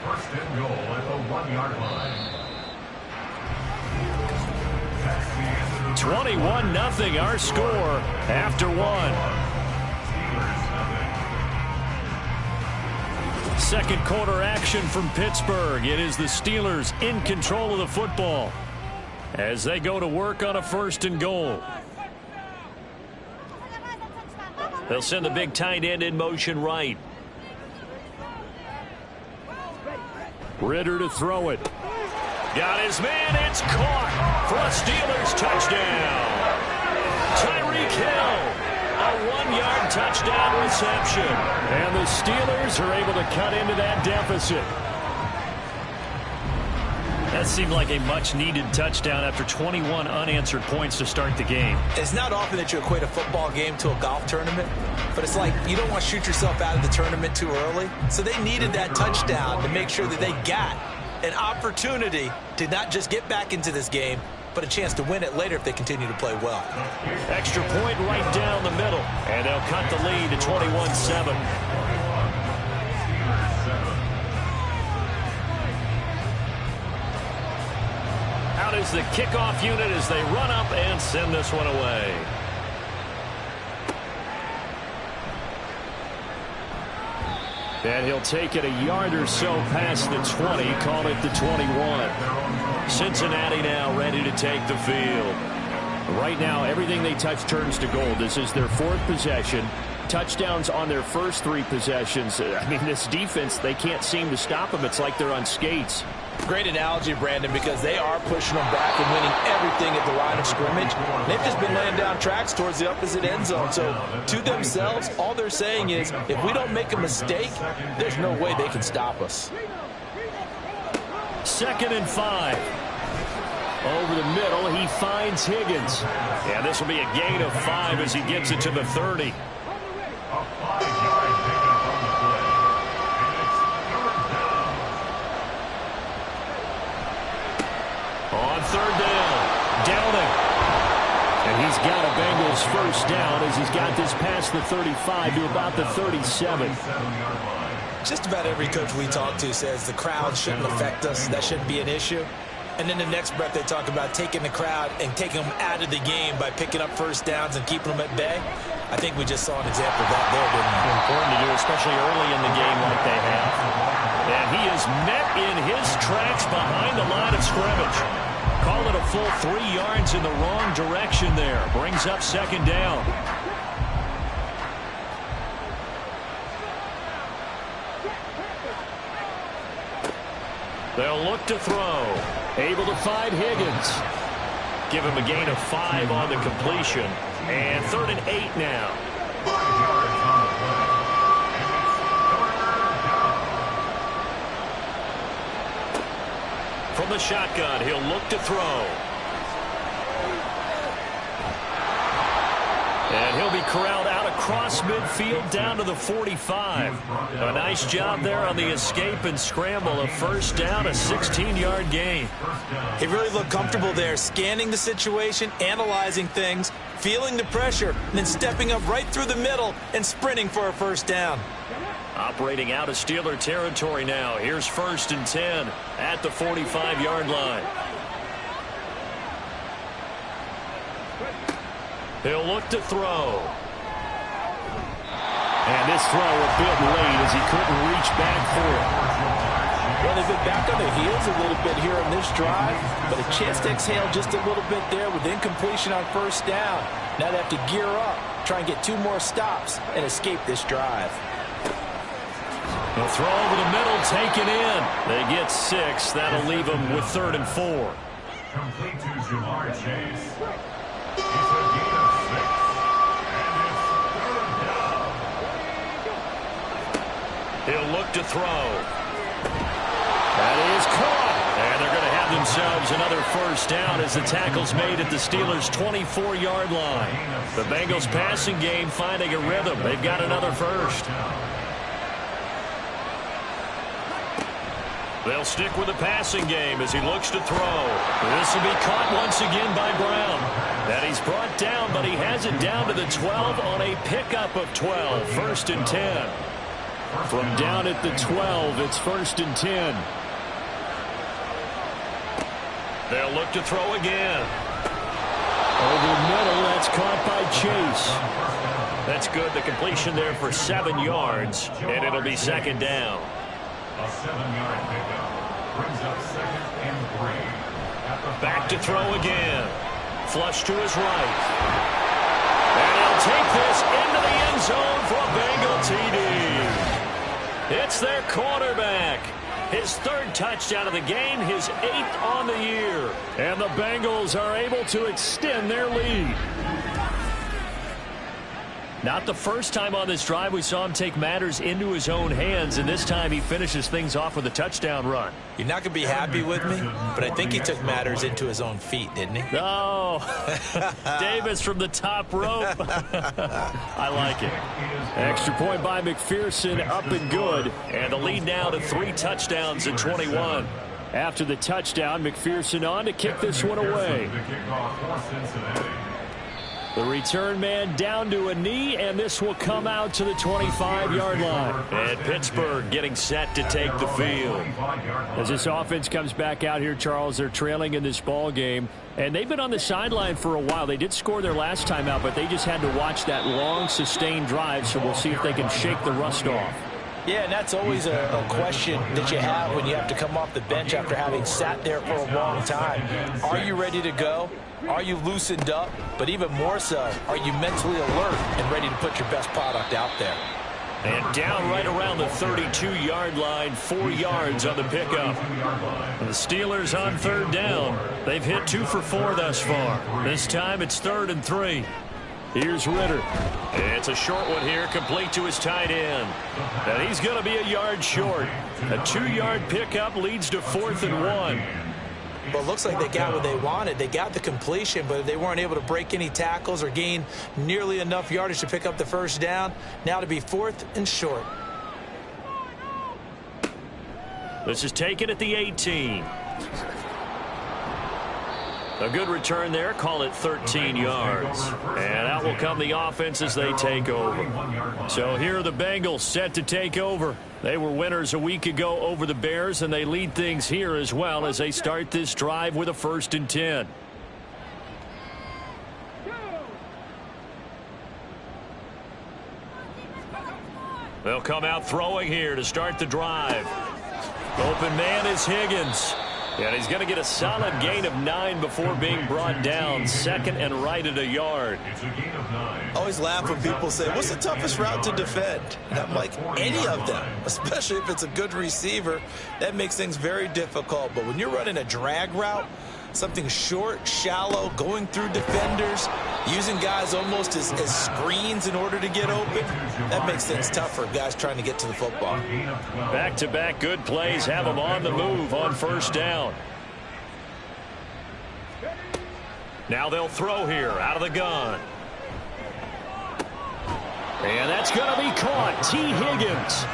Speaker 4: 1st and goal at the 1-yard line.
Speaker 2: 21-0 our score after 1. Second quarter action from Pittsburgh. It is the Steelers in control of the football as they go to work on a 1st and goal. They'll send the big tight end in motion right.
Speaker 7: Ritter to throw it.
Speaker 2: Got his man. It's caught for a Steelers touchdown. Tyreek Hill. A 1-yard touchdown reception.
Speaker 7: And the Steelers are able to cut into that deficit.
Speaker 2: That seemed like a much-needed touchdown after 21 unanswered points to start the game.
Speaker 3: It's not often that you equate a football game to a golf tournament, but it's like you don't want to shoot yourself out of the tournament too early. So they needed that touchdown to make sure that they got an opportunity to not just get back into this game, but a chance to win it later if they continue to play well.
Speaker 2: Extra point right down the middle, and they'll cut the lead to 21-7. is the kickoff unit as they run up and send this one away. And he'll take it a yard or so past the 20, call it the 21. Cincinnati now ready to take the field. Right now, everything they touch turns to gold. This is their 4th possession. Touchdowns on their first 3 possessions. I mean, this defense, they can't seem to stop them. It's like they're on skates.
Speaker 3: Great analogy, Brandon, because they are pushing them back and winning everything at the line of scrimmage. They've just been laying down tracks towards the opposite end zone. So to themselves, all they're saying is, if we don't make a mistake, there's no way they can stop us.
Speaker 2: 2nd and 5. Over the middle, he finds Higgins. Yeah, this will be a gain of 5 as he gets it to the 30.
Speaker 4: A 5-yard pickup on the play. And it's 3rd down.
Speaker 2: On 3rd down, Downing. And he's got a Bengals first down as he's got this past the 35 to about the 37.
Speaker 3: Just about every coach we talk to says the crowd shouldn't affect us. That shouldn't be an issue. And then the next breath they talk about taking the crowd and taking them out of the game by picking up first downs and keeping them at bay. I think we just saw an example of that there, didn't we?
Speaker 2: Important to do, especially early in the game like they have. And he is met in his tracks behind the line of scrimmage. Call it a full 3 yards in the wrong direction there. Brings up 2nd down. They'll look to throw. Able to find Higgins. Give him a gain of 5 on the completion. And 3rd and 8 now.
Speaker 4: 5 yards on the play. And it's 3rd down.
Speaker 2: From the shotgun, he'll look to throw. And he'll be corralled out across midfield down to the 45. A nice job there on the escape and scramble. A first down, a 16-yard gain.
Speaker 3: He really looked comfortable there, scanning the situation, analyzing things, feeling the pressure, and then stepping up right through the middle and sprinting for a first down.
Speaker 2: Operating out of Steeler territory now. Here's 1st and 10 at the 45-yard line. He'll look to throw. And this throw a bit late as he couldn't reach back for it.
Speaker 3: Well, they've been back on their heels a little bit here on this drive, but a chance to exhale just a little bit there with incompletion on first down. Now they have to gear up, try and get 2 more stops, and escape this drive.
Speaker 2: The throw over the middle, taken in. They get 6. That'll leave them with 3rd and 4.
Speaker 4: Complete to Jamar Chase. It's a gain of 6. And it's 3rd down.
Speaker 2: He'll look to throw. That is caught. And they're going to have themselves another first down as the tackle's made at the Steelers' 24-yard line. The Bengals passing game finding a rhythm. They've got another first. They'll stick with the passing game as he looks to throw. This will be caught once again by Brown. And he's brought down, but he has it down to the 12 on a pickup of 12. 1st and 10. From down at the 12, it's 1st and 10. They'll look to throw again. Over the middle, that's caught by Chase. That's good. The completion there for 7 yards, and it'll be 2nd down.
Speaker 4: A 7-yard pickup brings up 2nd and 3. At the
Speaker 2: Back to throw again. Flush to his right. And he'll take this into the end zone for a Bengal TD. It's their quarterback. His 3rd touchdown of the game, his 8th on the year. And the Bengals are able to extend their lead. Not the first time on this drive we saw him take matters into his own hands, and this time he finishes things off with a touchdown run.
Speaker 3: You're not going to be happy with me, but I think he took matters into his own feet, didn't he?
Speaker 2: Oh, Davis from the top rope. I like it. Extra point by McPherson, up and good. And the lead now to 3 touchdowns at 21. After the touchdown, McPherson on to kick this one away.
Speaker 7: The return man down to a knee, and this will come out to the 25-yard line.
Speaker 2: And Pittsburgh getting set to take the field.
Speaker 7: As this offense comes back out here, Charles, they're trailing in this ball game, and they've been on the sideline for a while. They did score their last time out, but they just had to watch that long, sustained drive, so we'll see if they can shake the rust off.
Speaker 3: Yeah, and that's always a question that you have when you have to come off the bench after having sat there for a long time. Are you ready to go? Are you loosened up? But even more so, are you mentally alert and ready to put your best product out there?
Speaker 2: And down right around the 32-yard line, 4 yards on the pickup.
Speaker 7: The Steelers on third down. They've hit 2 for 4 thus far. This time it's 3rd and 3. Here's Ritter.
Speaker 2: It's a short one here, complete to his tight end.
Speaker 7: And he's going to be a yard short. A 2-yard pickup leads to 4th and 1.
Speaker 3: Well, it looks like they got what they wanted. They got the completion, but they weren't able to break any tackles or gain nearly enough yardage to pick up the first down. Now to be 4th and short.
Speaker 7: This is taken at the 18. A good return there. Call it 13 yards. And out will come the offense as they take over. So here are the Bengals set to take over. They were winners a week ago over the Bears, and they lead things here as well as they start this drive with a 1st and 10. They'll come out throwing here to start the drive. Open man is Higgins. And he's going to get a solid gain of 9 before being brought down. 2nd and right at a yard.
Speaker 3: I always laugh when people say, what's the toughest route to defend? And I'm like, any of them, especially if it's a good receiver. That makes things very difficult. But when you're running a drag route, something short, shallow, going through defenders, using guys almost as screens in order to get open, that makes things tough for guys trying to get to the football.
Speaker 7: Back-to-back good plays have them on the move on 1st down. Now they'll throw here out of the gun. And that's going to be caught. T. Higgins.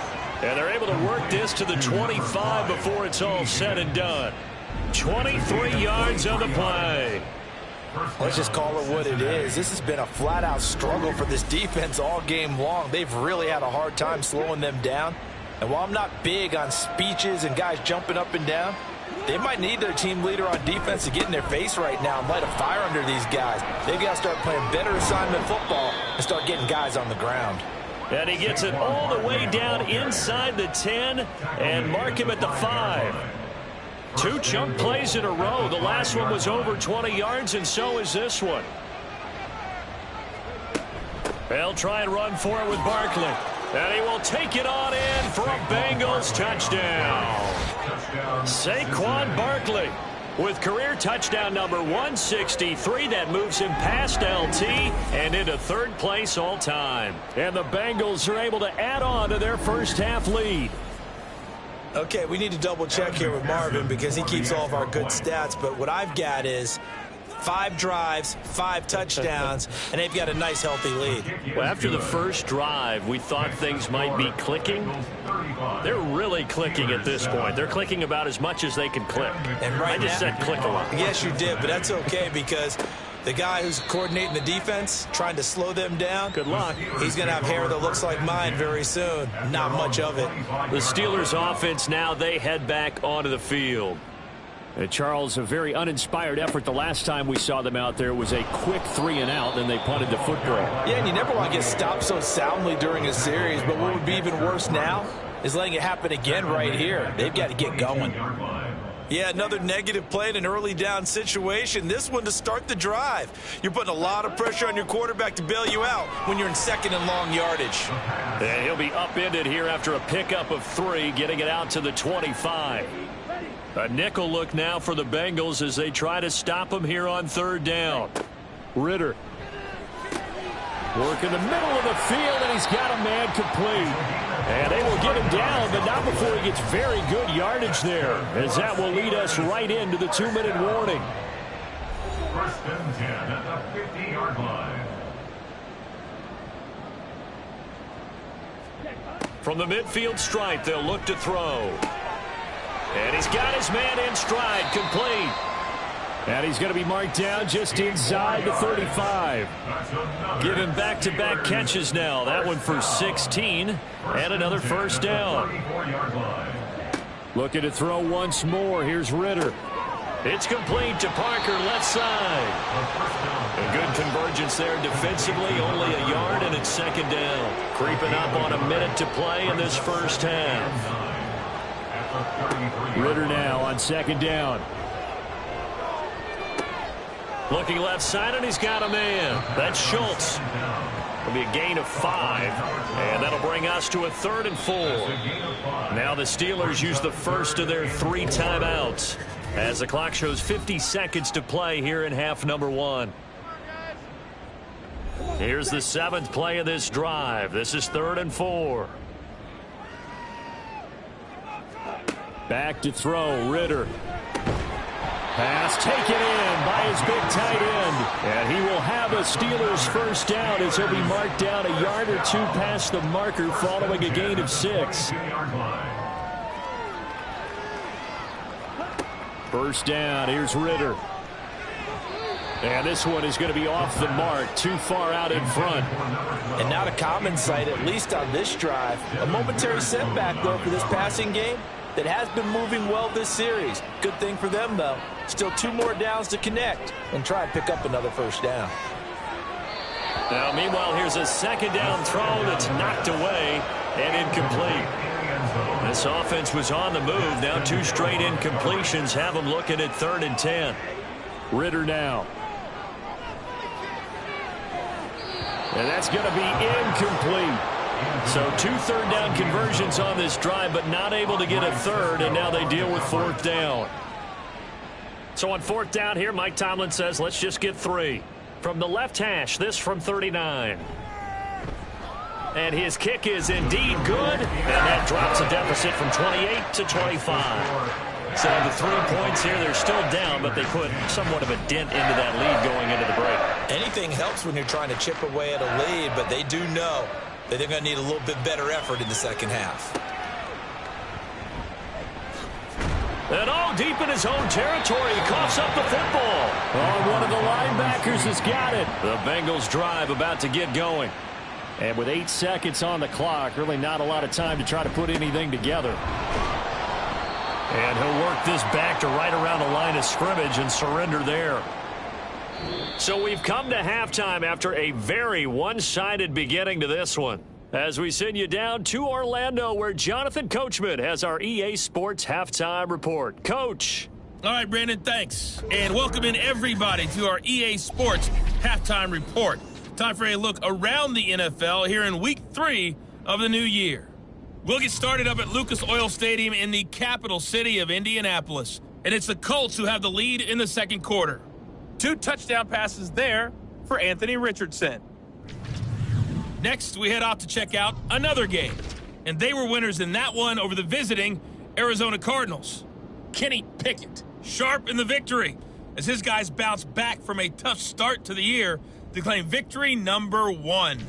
Speaker 7: And they're able to work this to the 25 before it's all said and done. 23 yards on the play.
Speaker 3: Let's just call it what it is. This has been a flat-out struggle for this defense all game long. They've really had a hard time slowing them down. And while I'm not big on speeches and guys jumping up and down, they might need their team leader on defense to get in their face right now and light a fire under these guys. They've got to start playing better assignment football and start getting guys on the ground.
Speaker 7: And he gets it all the way down inside the 10 and mark him at the 5. 2 chunk plays in a row. The last one was over 20 yards, and so is this one. They'll try and run for it with Barkley. And he will take it on in for a Bengals touchdown. Saquon Barkley with career touchdown number 163. That moves him past LT and into 3rd place all time. And the Bengals are able to add on to their first half lead.
Speaker 3: Okay, we need to double check here with Marvin because he keeps all of our good stats. But what I've got is 5 drives, 5 touchdowns, and they've got a nice, healthy lead.
Speaker 7: Well, after the first drive, we thought things might be clicking. They're really clicking at this point. They're clicking about as much as they can click.
Speaker 3: And right
Speaker 7: I just said click a lot.
Speaker 3: Yes, you did, but that's okay because the guy who's coordinating the defense, trying to slow them down,
Speaker 7: good luck.
Speaker 3: He's going to have hair that looks like mine very soon. Not much of it.
Speaker 7: The Steelers offense now, they head back onto the field. Charles, a very uninspired effort. The last time we saw them out there was a quick 3 and out, then they punted the football.
Speaker 3: Yeah, and you never want to get stopped so soundly during a series, but what would be even worse now is letting it happen again right here. They've got to get going. Yeah, another negative play in an early down situation. This one to start the drive. You're putting a lot of pressure on your quarterback to bail you out when you're in 2nd and long yardage.
Speaker 7: And he'll be upended here after a pickup of 3, getting it out to the 25. A nickel look now for the Bengals as they try to stop him here on 3rd down. Ritter. Work in the middle of the field, and he's got a man complete. And they will get him down, but not before he gets very good yardage there, as that will lead us right into the 2-minute warning.
Speaker 4: 1st and 10 at the 50-yard line.
Speaker 7: From the midfield stripe, they'll look to throw. And he's got his man in stride, complete. And he's going to be marked down just inside the 35.
Speaker 2: Giving back-to-back catches now. That one for 16 and another first down.
Speaker 7: Looking to throw once more. Here's Ritter.
Speaker 2: It's complete to Parker, left side. A good convergence there defensively, only a yard, and it's second down. Creeping up on a minute to play in this first half.
Speaker 7: Ritter now on second down.
Speaker 2: Looking left side, and he's got a man. That's Schultz. It'll be a gain of 5, and that'll bring us to a 3rd and 4. Now the Steelers use the first of their 3 timeouts as the clock shows 50 seconds to play here in half number 1. Here's the 7th play of this drive. This is 3rd and 4.
Speaker 7: Back to throw, Ritter. Pass taken in by his big tight end. And he will have a Steelers first down as he'll be marked down a yard or 2 past the marker following a gain of 6. First down, here's Ritter. And this one is going to be off the mark, too far out in front.
Speaker 3: And not a common sight, at least on this drive. A momentary setback, though, for this passing game that has been moving well this series. Good thing for them, though. Still 2 more downs to connect and try and pick up another first down.
Speaker 2: Now, meanwhile, here's a second down throw that's knocked away and incomplete. This offense was on the move. Now 2 straight incompletions have them looking at 3rd and 10.
Speaker 7: Ritter now. And that's going to be incomplete. So 2 third down conversions on this drive, but not able to get a 3rd, and now they deal with 4th down. So on 4th down here, Mike Tomlin says, let's just get 3. From the left hash, this from 39. And his kick is indeed good, and that drops a deficit from 28 to 25. So the 3 points here, they're still down, but they put somewhat of a dent into that lead going into the break.
Speaker 3: Anything helps when you're trying to chip away at a lead, but they do know that they're going to need a little bit better effort in the second half.
Speaker 2: And all deep in his own territory, he coughs up the football.
Speaker 7: Oh, one of the linebackers has got it.
Speaker 2: The Bengals drive about to get going.
Speaker 7: And with 8 seconds on the clock, really not a lot of time to try to put anything together.
Speaker 2: And he'll work this back to right around the line of scrimmage and surrender there. So we've come to halftime after a very one-sided beginning to this one. As we send you down to Orlando, where Jonathan Coachman has our EA Sports Halftime Report. Coach.
Speaker 6: All right, Brandon, thanks. And welcome in everybody to our EA Sports Halftime Report. Time for a look around the NFL here in Week 3 of the new year. We'll get started up at Lucas Oil Stadium in the capital city of Indianapolis. And it's the Colts who have the lead in the second quarter. 2 touchdown passes there for Anthony Richardson. Next, we head off to check out another game. And they were winners in that one over the visiting Arizona Cardinals. Kenny Pickett, sharp in the victory, as his guys bounce back from a tough start to the year to claim victory number 1.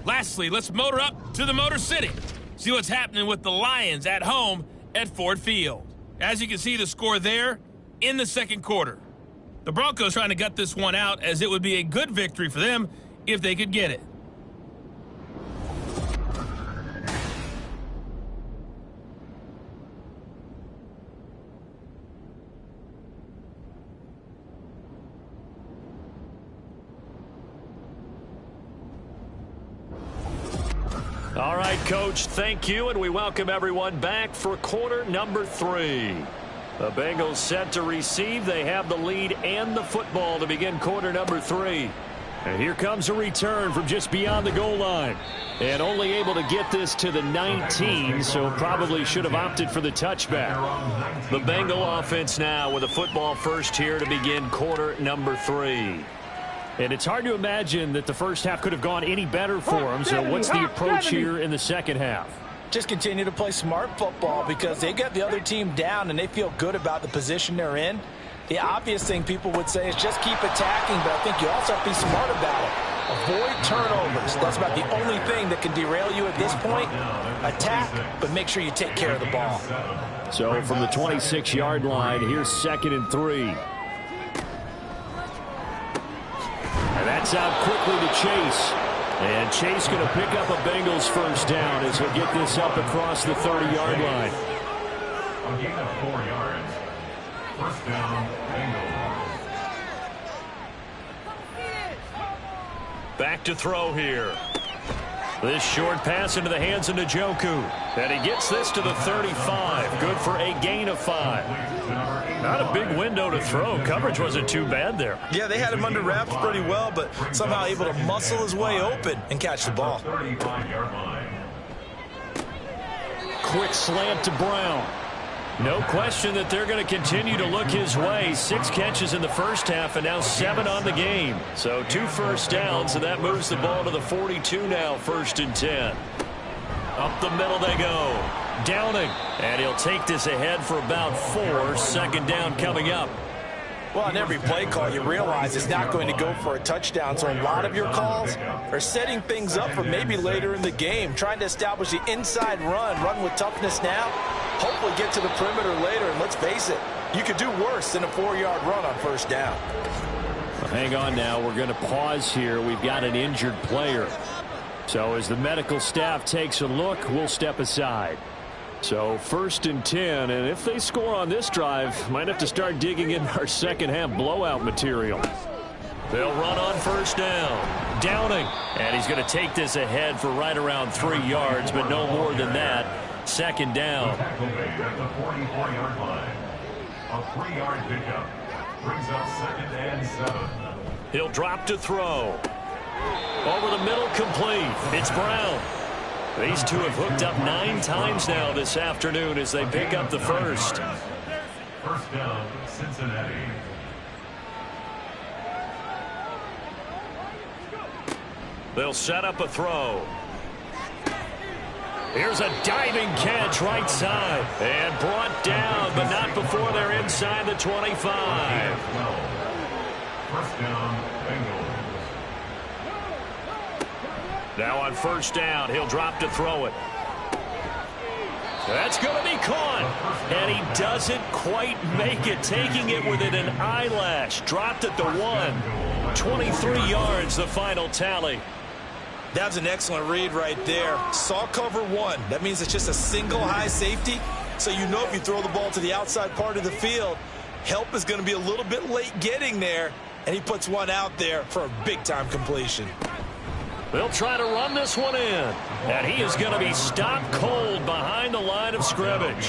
Speaker 6: Lastly, let's motor up to the Motor City. See what's happening with the Lions at home at Ford Field. As you can see, the score there in the second quarter. The Broncos trying to gut this one out, as it would be a good victory for them if they could get it.
Speaker 2: All right, Coach, thank you, and we welcome everyone back for quarter number 3. The Bengals set to receive. They have the lead and the football to begin quarter number 3. And here comes a return from just beyond the goal line. And only able to get this to the 19, so probably should have opted for the touchback. The Bengal offense now with a football first here to begin quarter number 3.
Speaker 7: And it's hard to imagine that the first half could have gone any better for them. So what's the approach here in the second half?
Speaker 3: Just continue to play smart football, because they got the other team down and they feel good about the position they're in. The obvious thing people would say is just keep attacking, but I think you also have to be smart about it. Avoid turnovers. That's about the only thing that can derail you at this point. Attack, but make sure you take care of the ball.
Speaker 7: So from the 26-yard line, here's 2nd and 3. And that's out quickly to Chase. And Chase going to pick up a Bengals first down as he'll get this up across the 30-yard line.
Speaker 4: A gain of 4 yards. First down, Bengals.
Speaker 2: Back to throw here. This short pass into the hands of Njoku. And he gets this to the 35. Good for a gain of 5. Not a big window to throw. Coverage wasn't too bad there.
Speaker 3: Yeah, they had him under wraps pretty well, but somehow able to muscle his way open and catch the ball.
Speaker 4: 35-yard line.
Speaker 2: Quick slant to Brown. No question that they're going to continue to look his way. 6 catches in the first half and now 7 on the game. So 2 first downs, and that moves the ball to the 42 now, 1st and 10. Up the middle they go. Downing. And he'll take this ahead for about 4. 2nd down coming up.
Speaker 3: Well, on every play call, you realize it's not going to go for a touchdown. So a lot of your calls are setting things up for maybe later in the game, trying to establish the inside run with toughness now, hopefully get to the perimeter later. And let's face it, you could do worse than a 4-yard run on 1st down.
Speaker 7: Well, hang on now. We're going to pause here. We've got an injured player. So as the medical staff takes a look, we'll step aside. So 1st and 10, and if they score on this drive, might have to start digging in our second half blowout material.
Speaker 2: They'll run on 1st down. Downing. And he's going to take this ahead for right around 3 yards, but no more than that. 2nd down.
Speaker 4: Tackle made at the 44-yard line. A 3-yard pickup brings up 2nd and 7.
Speaker 2: He'll drop to throw. Over the middle, complete. It's Brown. These two have hooked up 9 times now this afternoon as they pick up the first.
Speaker 4: 1st down, Cincinnati.
Speaker 2: They'll set up a throw. Here's a diving catch right side. And brought down, but not before they're inside the 25.
Speaker 4: 1st down, Bengals.
Speaker 2: Now on 1st down, he'll drop to throw it. That's going to be caught. And he doesn't quite make it, taking it within an eyelash. Dropped at the 1. 23 yards, the final tally.
Speaker 3: That's an excellent read right there. Saw cover 1. That means it's just a single high safety. So you know if you throw the ball to the outside part of the field, help is going to be a little bit late getting there. And he puts one out there for a big-time completion.
Speaker 2: They'll try to run this one in. And he is going to be stopped cold behind the line of scrimmage.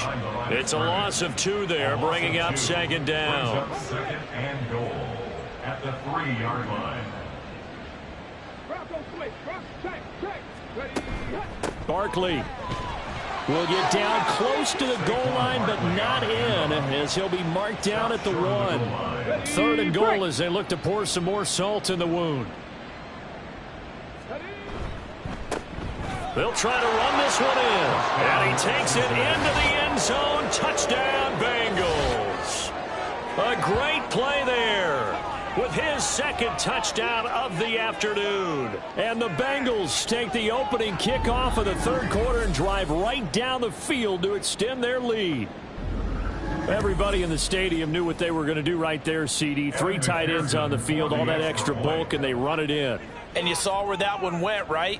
Speaker 2: It's a loss of 2 there, bringing up 2nd down.
Speaker 4: 2nd and goal at the 3-yard line.
Speaker 7: Barkley will get down close to the goal line, but not in, as he'll be marked down at the 1. 3rd and goal as they look to pour some more salt in the wound.
Speaker 2: They'll try to run this one in. And he takes it into the end zone. Touchdown, Bengals. A great play there with his 2nd touchdown of the afternoon. And the Bengals take the opening kickoff of the 3rd quarter and drive right down the field to extend their lead.
Speaker 7: Everybody in the stadium knew what they were going to do right there, CD. 3 tight ends on the field, all that extra bulk, and they run it in.
Speaker 3: And you saw where that one went, right?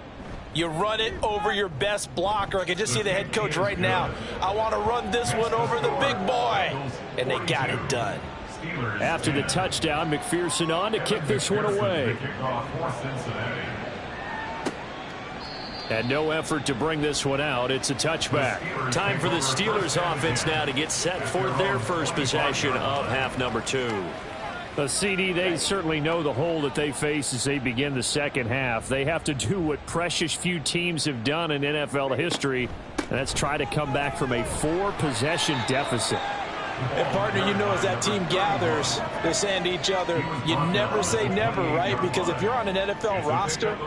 Speaker 3: You run it over your best blocker. I can just see the head coach right now. I want to run this one over the big boy. And they got it done.
Speaker 7: After the touchdown, McPherson on to kick this one away. And no effort to bring this one out. It's a touchback.
Speaker 2: Time for the Steelers offense now to get set for their first possession of half number 2.
Speaker 7: The CD, they certainly know the hole that they face as they begin the second half. They have to do what precious few teams have done in NFL history, and that's try to come back from a 4-possession deficit.
Speaker 3: And, partner, you know as that team gathers, they're saying to each other, you never say never, right? Because if you're on an NFL roster,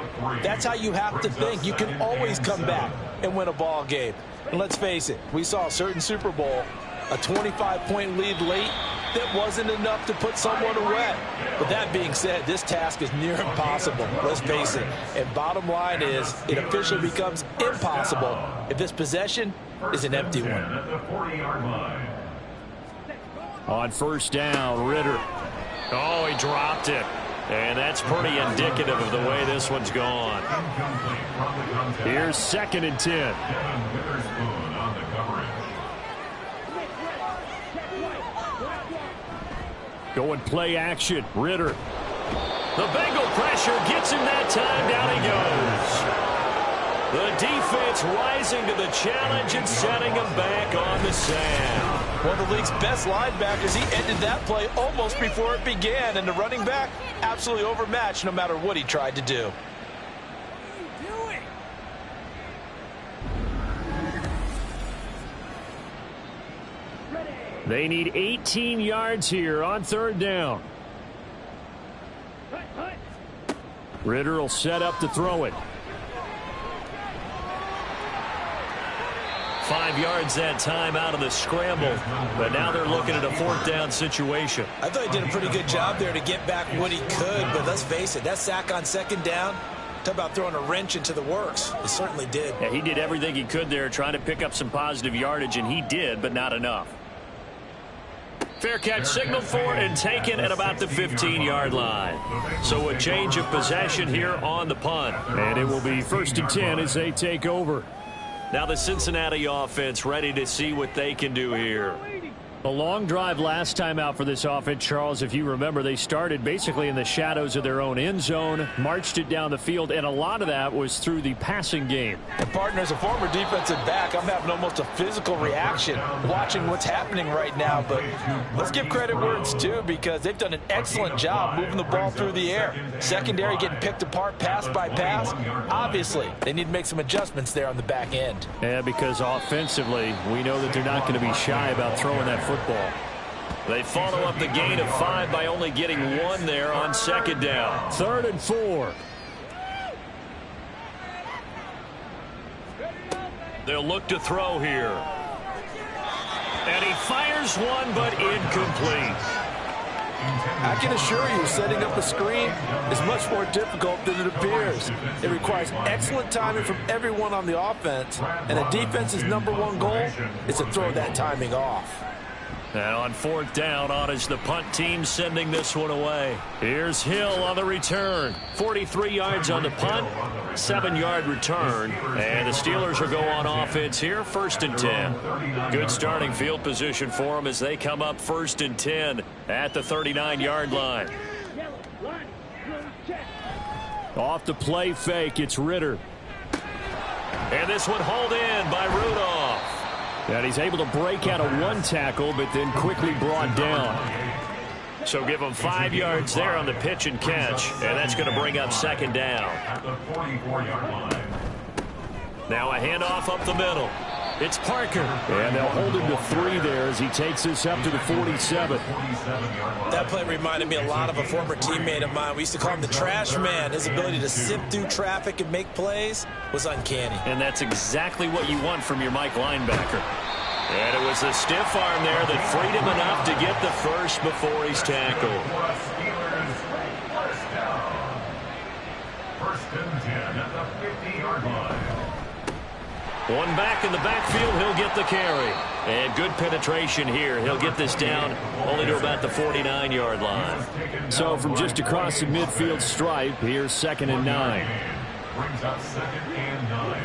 Speaker 3: that's how you have to think. You can always come back and win a ball game. And let's face it, we saw a certain Super Bowl, a 25-point lead late, that wasn't enough to put someone away. But that being said, this task is near impossible. Let's face it. And bottom line is, it officially becomes impossible if this possession is an empty one.
Speaker 7: On 1st down, Ritter.
Speaker 2: Oh, he dropped it. And that's pretty indicative of the way this one's gone.
Speaker 7: Here's 2nd and 10. Going play action. Ritter.
Speaker 2: The Bengal pressure gets him that time. Down he goes. The defense rising to the challenge and setting him back on the sand.
Speaker 3: One of the league's best linebackers. He ended that play almost before it began. And the running back, absolutely overmatched no matter what he tried to do.
Speaker 7: They need 18 yards here on 3rd down. Ritter will set up to throw it.
Speaker 2: 5 yards that time out of the scramble. But now they're looking at a 4th down situation.
Speaker 3: I thought he did a pretty good job there to get back what he could. But let's face it, that sack on 2nd down, talk about throwing a wrench into the works. He certainly did.
Speaker 2: Yeah, he did everything he could there trying to pick up some positive yardage, and he did, but not enough. Fair catch signaled for and taken at about the 15-yard line. So a change of possession here on the punt.
Speaker 7: And it will be 1st and 10 as they take over.
Speaker 2: Now the Cincinnati offense ready to see what they can do here.
Speaker 7: A long drive last time out for this offense, Charles. If you remember, they started basically in the shadows of their own end zone, marched it down the field, and a lot of that was through the passing game.
Speaker 3: And partner, as a former defensive back, I'm having almost a physical reaction watching what's happening right now. But let's give credit where it's due, because they've done an excellent job moving the ball through the air. Secondary getting picked apart pass by pass. Obviously, they need to make some adjustments there on the back end.
Speaker 7: Yeah, because offensively, we know that they're not going to be shy about throwing that football.
Speaker 2: They follow up the gain of 5 by only getting 1 there on 2nd down.
Speaker 7: 3rd and 4.
Speaker 2: They'll look to throw here. And he fires one, but incomplete.
Speaker 8: I can assure you, setting up a screen is much more difficult than it appears. It requires excellent timing from everyone on the offense, and a defense's #1 goal is to throw that timing off.
Speaker 2: And on 4th down, on is the punt team sending this one away. Here's Hill on the return. 43 yards on the punt, 7-yard return. And the Steelers will go on offense here, 1st and 10. Good starting field position for them as they come up 1st and 10 at the 39-yard line.
Speaker 7: Off the play fake, it's Ritter.
Speaker 2: And this one hauled in by Rudolph.
Speaker 7: And he's able to break out of 1 tackle, but then quickly brought down.
Speaker 2: So give him 5 yards there on the pitch and catch, and that's going to bring up 2nd down. Now a handoff up the middle. It's Parker.
Speaker 7: And they'll hold him to 3 there as he takes this up to the 47.
Speaker 3: That play reminded me a lot of a former teammate of mine. We used to call him the trash man. His ability to sift through traffic and make plays was uncanny.
Speaker 2: And that's exactly what you want from your Mike linebacker. And it was the stiff arm there that freed him enough to get the first before he's tackled.
Speaker 4: 1st and 10 at the 50-yard line.
Speaker 2: One back in the backfield, he'll get the carry. And good penetration here. He'll get this down only to about the 49-yard line.
Speaker 7: So from just across the midfield stripe, here's 2nd and 9.
Speaker 4: Brings up 2nd and 9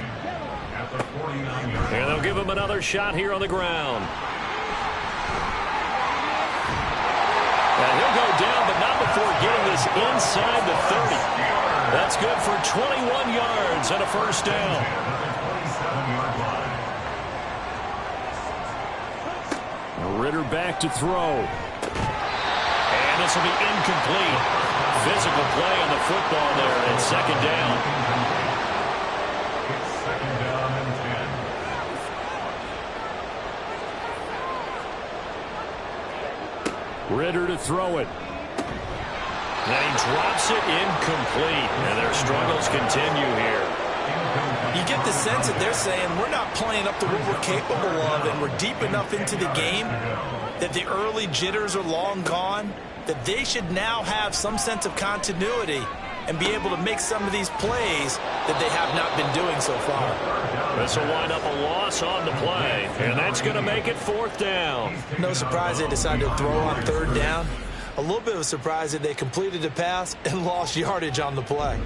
Speaker 4: at the 49-yard line.
Speaker 2: And they'll give him another shot here on the ground. And he'll go down, but not before getting this inside the 30. That's good for 21 yards and a 1st down.
Speaker 7: Ritter back to throw.
Speaker 2: And this will be incomplete. Physical play on the football there at 2nd down.
Speaker 4: It's 2nd down and 10.
Speaker 7: Ritter to throw it.
Speaker 2: And he drops it incomplete. And their struggles continue here.
Speaker 3: You get the sense that they're saying we're not playing up to what we're capable of, and we're deep enough into the game that the early jitters are long gone, that they should now have some sense of continuity and be able to make some of these plays that they have not been doing so far.
Speaker 2: This will wind up a loss on the play, and that's going to make it 4th down.
Speaker 3: No surprise they decided to throw on 3rd down. A little bit of a surprise that they completed the pass and lost yardage on the play.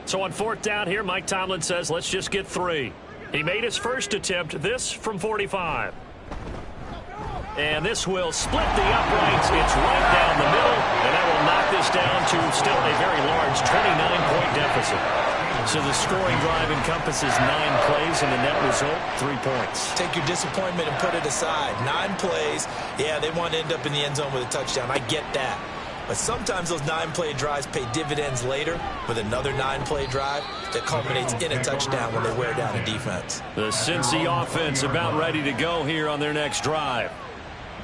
Speaker 7: So on 4th down here, Mike Tomlin says, let's just get 3. He made his first attempt, this from 45. And this will split the uprights. It's right down the middle, and that will knock this down to still a very large 29-point deficit. So the scoring drive encompasses 9 plays, and the net result, 3 points.
Speaker 3: Take your disappointment and put it aside. 9 plays, yeah, they want to end up in the end zone with a touchdown. I get that. But sometimes those 9-play drives pay dividends later with another 9-play drive that culminates in a touchdown when they wear down a defense.
Speaker 7: The Cincy offense about ready to go here on their next drive.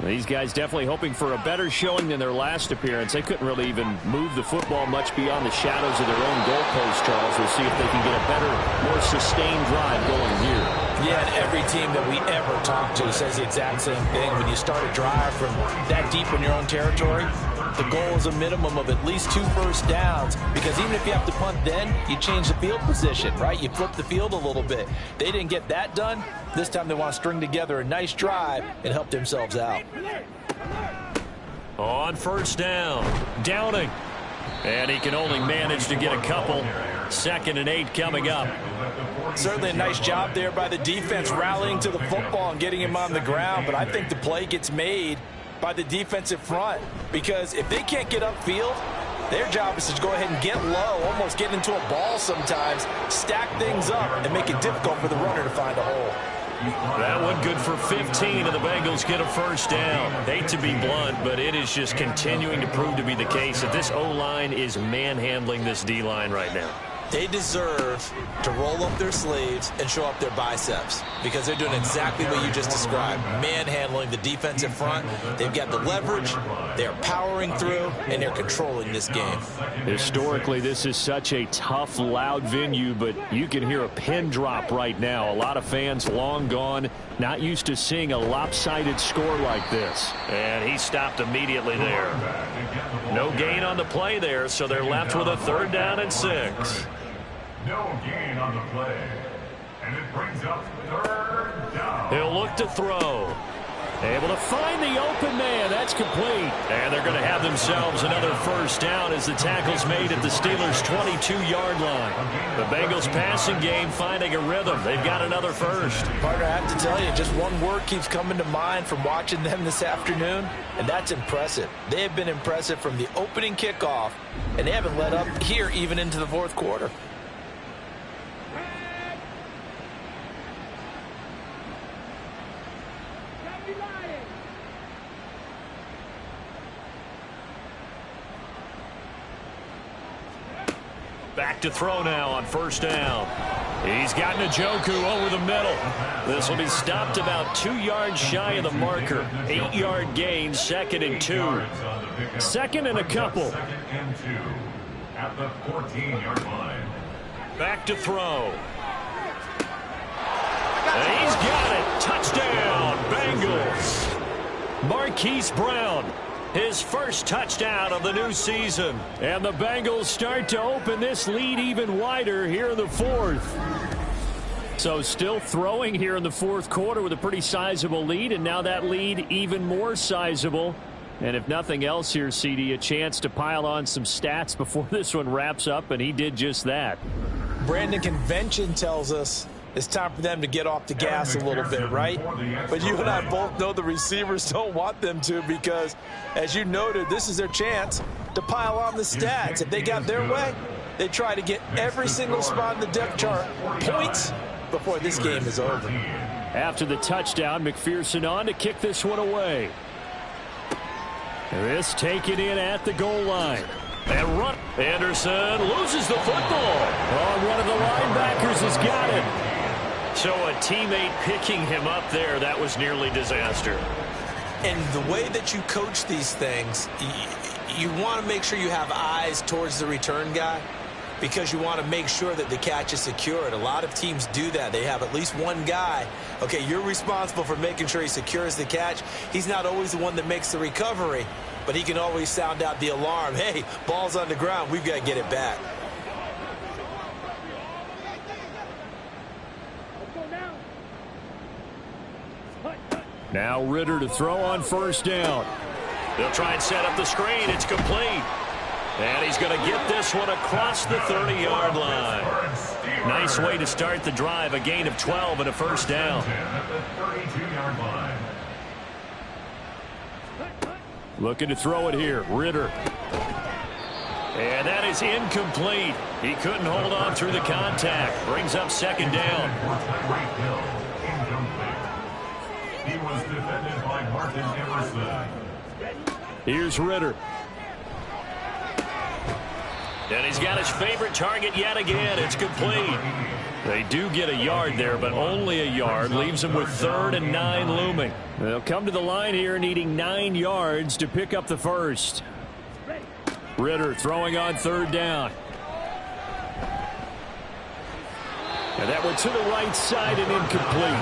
Speaker 7: These guys definitely hoping for a better showing than their last appearance. They couldn't really even move the football much beyond the shadows of their own goalpost, Charles. We'll see if they can get a better, more sustained drive going here.
Speaker 3: Yeah, and every team that we ever talk to says the exact same thing. When you start a drive from that deep in your own territory, the goal is a minimum of at least 2 first downs, because even if you have to punt then, you change the field position, right? You flip the field a little bit. They didn't get that done. This time they want to string together a nice drive and help themselves out.
Speaker 7: On 1st down, Downing. And he can only manage to get a couple. 2nd and 8 coming up.
Speaker 3: Certainly a nice job there by the defense rallying to the football and getting him on the ground, but I think the play gets made by the defensive front, because if they can't get upfield, their job is to go ahead and get low, almost get into a ball sometimes, stack things up, and make it difficult for the runner to find a hole.
Speaker 7: That one good for 15, and the Bengals get a 1st down. Hate to be blunt, but it is just continuing to prove to be the case that this O-line is manhandling this D-line right now.
Speaker 3: They deserve to roll up their sleeves and show up their biceps, because they're doing exactly what you just described, manhandling the defensive front. They've got the leverage, they're powering through, and they're controlling this game.
Speaker 7: Historically, this is such a tough, loud venue, but you can hear a pin drop right now. A lot of fans long gone, not used to seeing a lopsided score like this. And he stopped immediately there. No gain on the play there, so they're left with a 3rd down and 6.
Speaker 4: No gain on the play. And it brings up 3rd down.
Speaker 7: He'll look to throw. Able to find the open man. That's complete. And they're going to have themselves another 1st down as the tackle's made at the Steelers' 22-yard line. The Bengals passing game finding a rhythm. They've got another 1st.
Speaker 3: Partner, I have to tell you, just one word keeps coming to mind from watching them this afternoon, and that's impressive. They have been impressive from the opening kickoff, and they haven't let up here even into the 4th quarter.
Speaker 7: Back to throw now on 1st down. He's got Njoku over the middle. This will be stopped about 2 yards shy of the marker. 8-yard gain, 2nd and 2. 2nd and a couple.
Speaker 4: 2nd and 2 at the 14-yard line.
Speaker 7: Back to throw. And he's got it. Touchdown, Bengals. Marquise Brown. His 1st touchdown of the new season. And the Bengals start to open this lead even wider here in the 4th. So still throwing here in the 4th quarter with a pretty sizable lead, and now that lead even more sizable. And if nothing else here, CD, a chance to pile on some stats before this one wraps up, and he did just that.
Speaker 3: Brandon, convention tells us it's time for them to get off the gas a little bit, right? But you and I both know the receivers don't want them to, because, as you noted, this is their chance to pile on the stats. If they got their way, they try to get every single spot in the depth chart points before this game is over.
Speaker 7: After the touchdown, McPherson on to kick this one away. This taken in at the goal line. And run. Anderson loses the football. Oh, one of the linebackers has got it. So a teammate picking him up there, that was nearly disaster.
Speaker 3: And the way that you coach these things, you want to make sure you have eyes towards the return guy, because you want to make sure that the catch is secured. A lot of teams do that. They have at least one guy. Okay, you're responsible for making sure he secures the catch. He's not always the one that makes the recovery, but he can always sound out the alarm. Hey, ball's on the ground. We've got to get it back.
Speaker 7: Now Ritter to throw on first down.
Speaker 2: They'll try and set up the screen. It's complete. And he's going to get this one across the 30-yard line. Nice way to start the drive. A gain of 12 and a first down.
Speaker 4: At the 32-yard line.
Speaker 7: Looking to throw it here. Ritter.
Speaker 2: And that is incomplete. He couldn't hold on through the contact. Brings up second down.
Speaker 4: He was defended by Martin Emerson.
Speaker 7: Here's Ritter.
Speaker 2: And he's got his favorite target yet again. It's complete.
Speaker 7: They do get a yard there, but only a yard. Leaves them with 3rd and 9 looming. They'll come to the line here needing 9 yards to pick up the first. Ritter throwing on 3rd down. And that one to the right side and incomplete.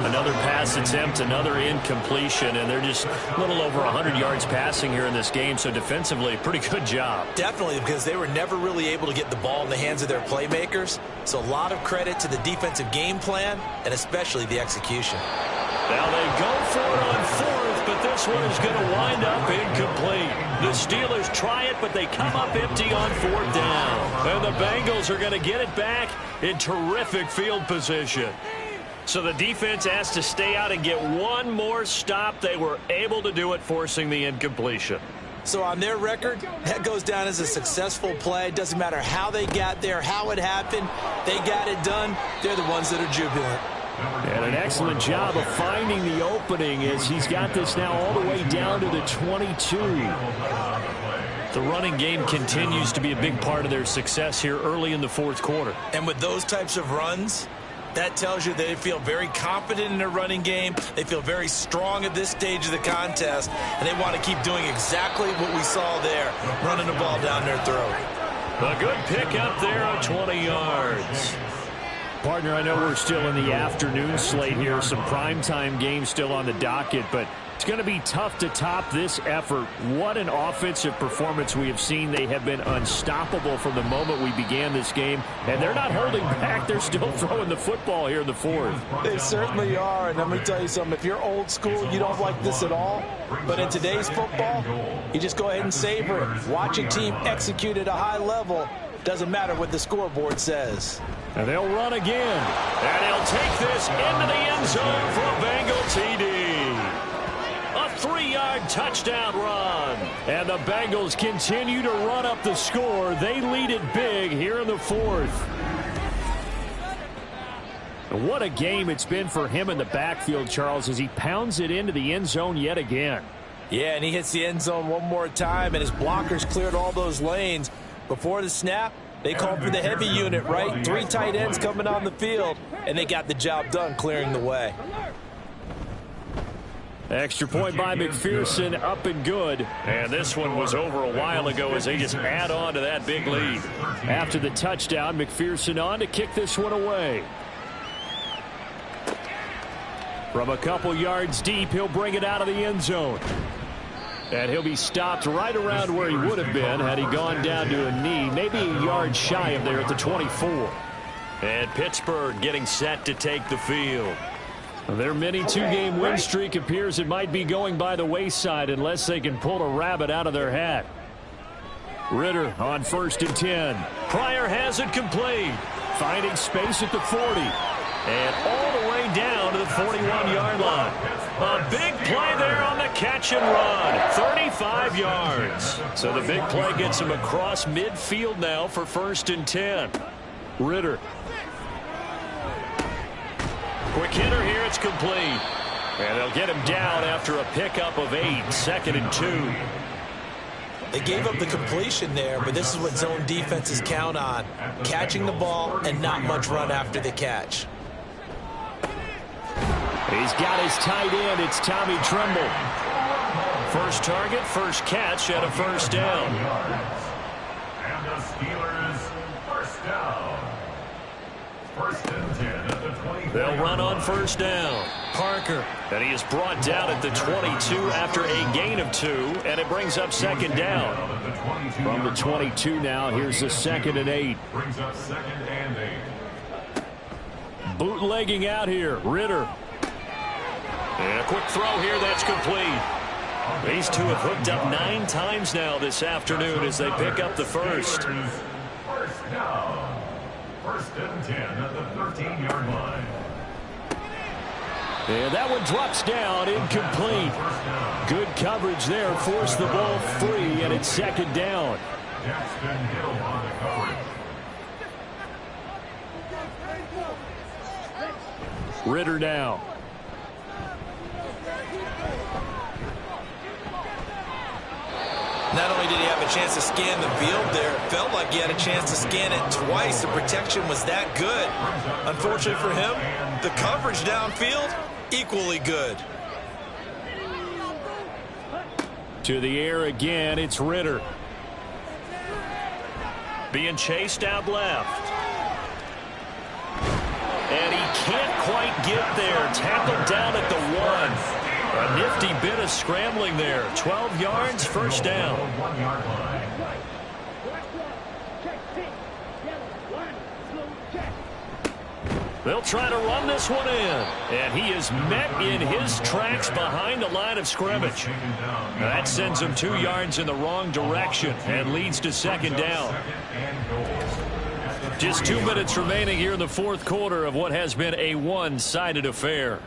Speaker 7: Another pass attempt, another incompletion, and they're just a little over 100 yards passing here in this game, so defensively, pretty good job.
Speaker 3: Definitely, because they were never really able to get the ball in the hands of their playmakers, so a lot of credit to the defensive game plan and especially the execution.
Speaker 2: Now they go for it on 4th, but this one is going to wind up incomplete. The Steelers try it, but they come up empty on 4th down. And the Bengals are going to get it back in terrific field position. So the defense has to stay out and get one more stop. They were able to do it, forcing the incompletion.
Speaker 3: So on their record, that goes down as a successful play. Doesn't matter how they got there, how it happened. They got it done. They're the ones that are jubilant.
Speaker 7: And an excellent job of finding the opening as he's got this now all the way down to the 22.
Speaker 2: The running game continues to be a big part of their success here early in the 4th quarter.
Speaker 3: And with those types of runs, that tells you they feel very confident in their running game. They feel very strong at this stage of the contest, and they want to keep doing exactly what we saw there, running the ball down their throat.
Speaker 2: A good pickup there of 20 yards.
Speaker 7: Partner, I know we're still in the afternoon slate here, some primetime games still on the docket, but it's going to be tough to top this effort. What an offensive performance we have seen. They have been unstoppable from the moment we began this game, and they're not holding back. They're still throwing the football here in the 4th.
Speaker 8: They certainly are, and let me tell you something. If you're old school, you don't like this at all, but in today's football, you just go ahead and savor it. Watch a team execute at a high level. Doesn't matter what the scoreboard says.
Speaker 7: And they'll run again.
Speaker 2: And he'll take this into the end zone for a Bengal TD. A 3-yard touchdown run.
Speaker 7: And the Bengals continue to run up the score. They lead it big here in the 4th. What a game it's been for him in the backfield, Charles, as he pounds it into the end zone yet again.
Speaker 3: Yeah, and he hits the end zone one more time, and his blockers cleared all those lanes. Before the snap, they called for the heavy unit, right? 3 tight ends coming on the field, and they got the job done clearing the way.
Speaker 7: Extra point by McPherson, up and good.
Speaker 2: And this one was over a while ago as they just add on to that big lead.
Speaker 7: After the touchdown, McPherson on to kick this one away. From a couple yards deep, he'll bring it out of the end zone. And he'll be stopped right around where he would have been had he gone down to a knee, maybe a yard shy of there at the 24.
Speaker 2: And Pittsburgh getting set to take the field.
Speaker 7: Their mini 2-game win streak appears it might be going by the wayside unless they can pull a rabbit out of their hat. Ritter on 1st and 10.
Speaker 2: Pryor has it complete.
Speaker 7: Finding space at the 40.
Speaker 2: And all the way down to the 41-yard line. A big play there on the catch and run. 35 yards. So the big play gets him across midfield now for 1st and 10.
Speaker 7: Ritter.
Speaker 2: Quick hitter here. It's complete. And they'll get him down after a pickup of 8. 2nd and 2.
Speaker 3: They gave up the completion there, but this is what zone defenses count on. Catching the ball and not much run after the catch.
Speaker 7: He's got his tight end. It's Tommy Tremble.
Speaker 2: First target, first catch, and a first down.
Speaker 4: And the Steelers first down. 1st and 10 at the 20.
Speaker 2: They'll run on first down. Parker, and he is brought down at the 22 after a gain of 2, and it brings up 2nd down.
Speaker 7: From the 22 now, here's the 2nd and 8.
Speaker 4: Brings up 2nd and 8.
Speaker 7: Bootlegging out here, Ritter.
Speaker 2: quick throw here. That's complete. These two have hooked up 9 times now this afternoon as they pick up the first.
Speaker 4: First down. First and 10 at the 13-yard line.
Speaker 2: And that one drops down, incomplete. Good coverage there, forced the ball free, and it's second down.
Speaker 4: Jackson Hill on the coverage.
Speaker 7: Ritter now.
Speaker 3: Not only did he have a chance to scan the field there, it felt like he had a chance to scan it twice. The protection was that good. Unfortunately for him, the coverage downfield, equally good.
Speaker 7: To the air again, it's Ritter.
Speaker 2: Being chased out left. And he can't quite get there. Tackled down at the 1. A nifty bit of scrambling there. 12 yards, first down.
Speaker 4: 1 yard line.
Speaker 2: They'll try to run this one in. And he is met in his tracks behind the line of scrimmage. That sends him 2 yards in the wrong direction and leads to second down. Just 2 minutes remaining here in the fourth quarter of what has been a one-sided affair.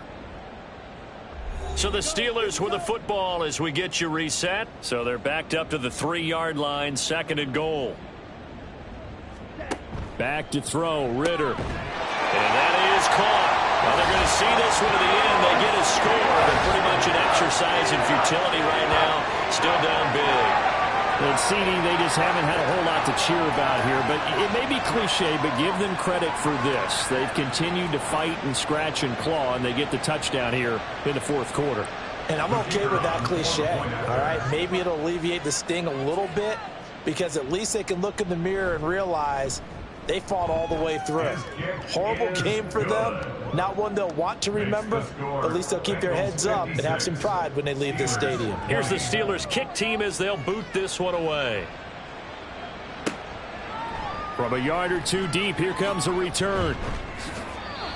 Speaker 2: So the Steelers with the football as we get you reset. So they're backed up to the 3-yard line, second and goal.
Speaker 7: Back to throw, Ritter.
Speaker 2: And that is caught. Well, they're going to see this one to the end. They get a score, but pretty much an exercise in futility right now. Still down big.
Speaker 7: And CD, they just haven't had a whole lot to cheer about here. But it may be cliche, but give them credit for this. They've continued to fight and scratch and claw, and they get the touchdown here in the fourth quarter.
Speaker 3: And I'm okay with that cliche, all right? Maybe it'll alleviate the sting a little bit because at least they can look in the mirror and realize they fought all the way through. Horrible game for them. Not one they'll want to remember, but at least they'll keep their heads up and have some pride when they leave this stadium.
Speaker 2: Here's the Steelers kick team as they'll boot this one away.
Speaker 7: From a yard or two deep, here comes a return.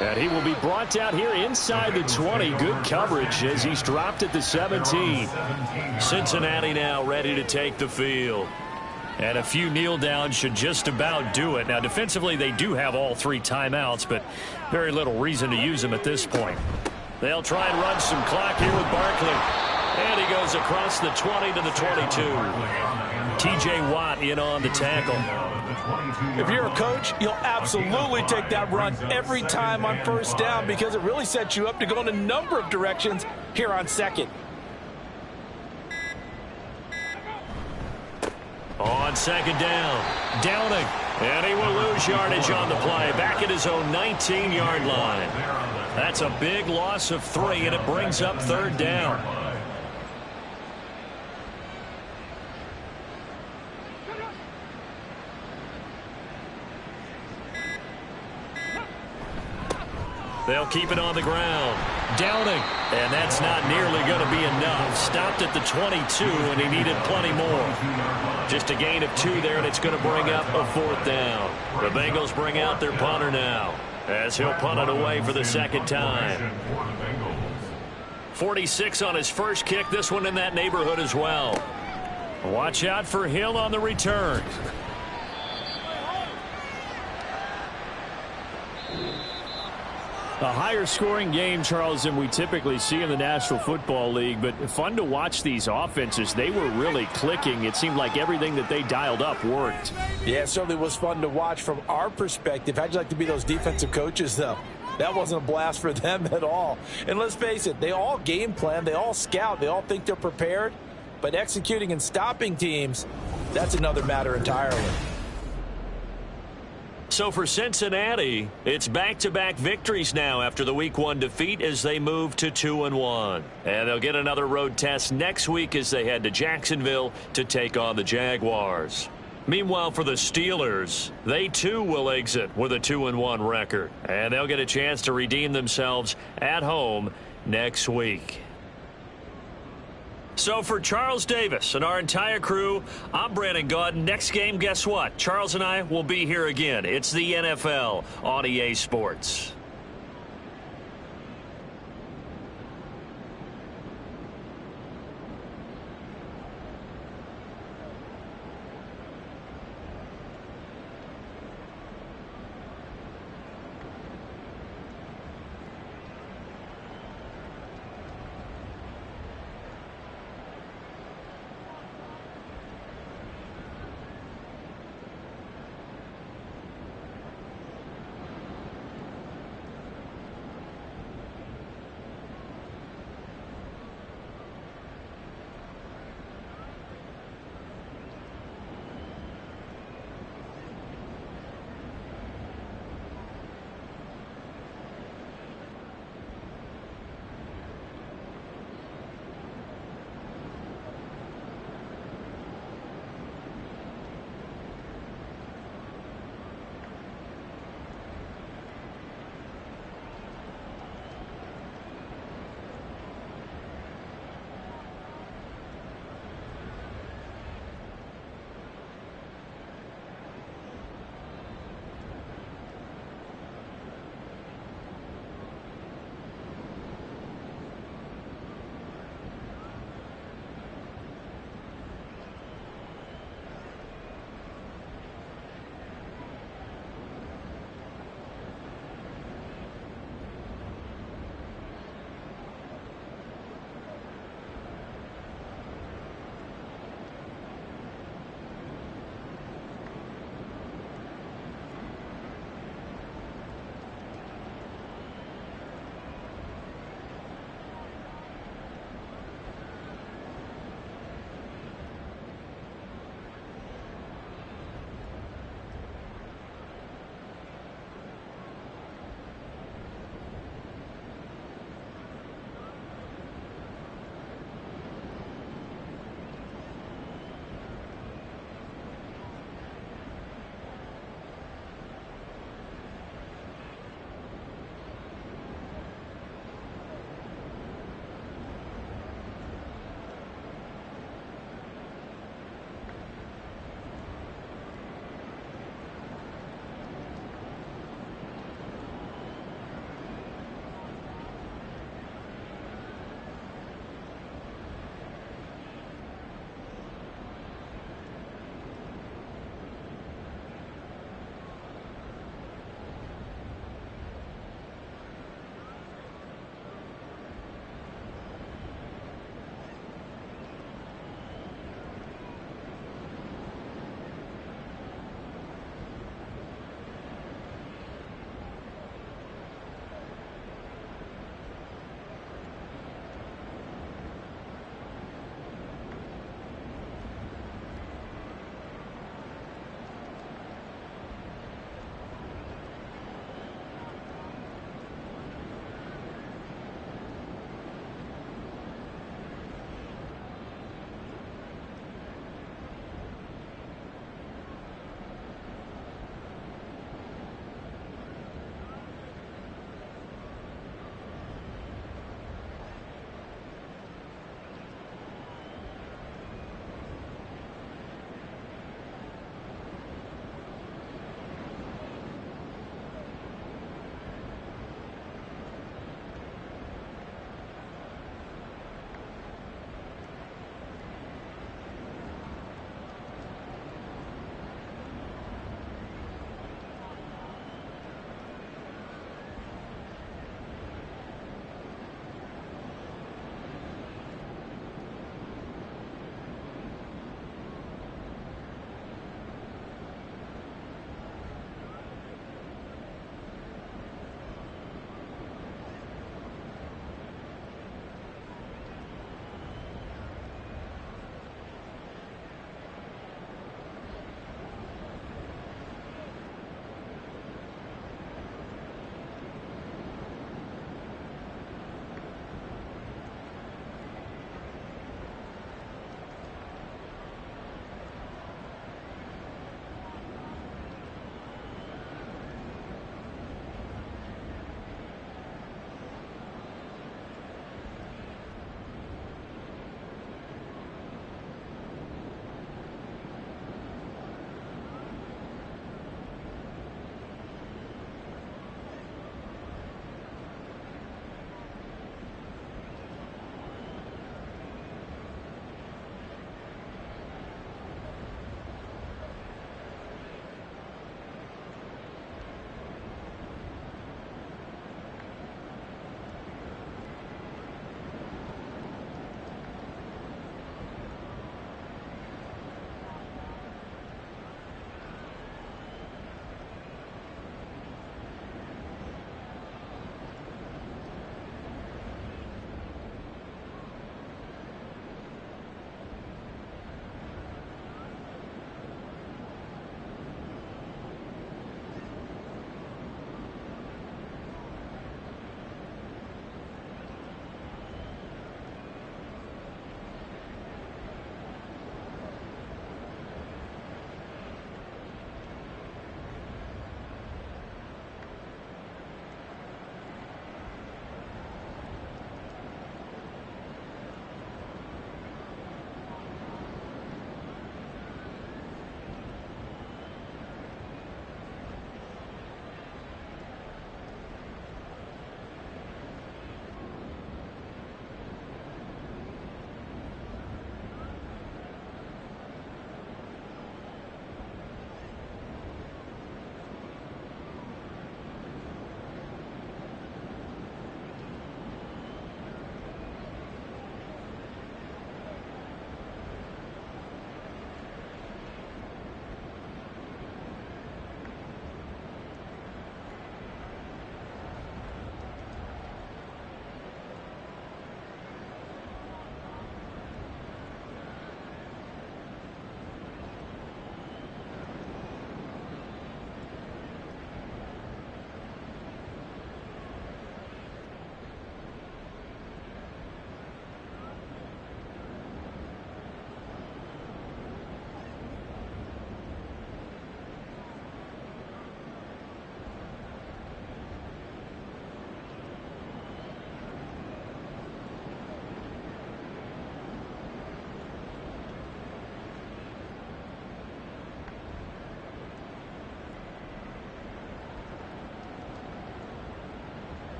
Speaker 7: And he will be brought down here inside the 20. Good coverage as he's dropped at the 17.
Speaker 2: Cincinnati now ready to take the field. And a few kneel downs should just about do it. Now, defensively, they do have all 3 timeouts, but very little reason to use them at this point. They'll try and run some clock here with Barkley. And he goes across the 20 to the 22. T.J. Watt in on the tackle.
Speaker 3: If you're a coach, you'll absolutely take that run every time on first down because it really sets you up to go in a number of directions here on second.
Speaker 2: On second down, Downing, and he will lose yardage on the play, back at his own 19-yard line. That's a big loss of 3, and it brings up third down. They'll keep it on the ground. Downing, and that's not nearly going to be enough. Stopped at the 22, and he needed plenty more. Just a gain of 2 there, and it's going to bring up a fourth down. The Bengals bring out their punter now, as he'll punt it away for the second time. 46 on his first kick, this one in that neighborhood as well. Watch out for Hill on the return.
Speaker 7: A higher scoring game, Charles, than we typically see in the National Football League, but fun to watch these offenses. They were really clicking. It seemed like everything that they dialed up worked.
Speaker 3: Yeah, it certainly was fun to watch from our perspective. How'd you like to be those defensive coaches, though? That wasn't a blast for them at all. And let's face it, they all game plan, they all scout, they all think they're prepared, but executing and stopping teams, that's another matter entirely.
Speaker 2: So for Cincinnati, it's back-to-back victories now after the Week 1 defeat as they move to 2-1. And they'll get another road test next week as they head to Jacksonville to take on the Jaguars. Meanwhile, for the Steelers, they too will exit with a 2-1 record. And they'll get a chance to redeem themselves at home next week. So for Charles Davis and our entire crew, I'm Brandon Gaudin. Next game, guess what? Charles and I will be here again. It's the NFL on EA Sports.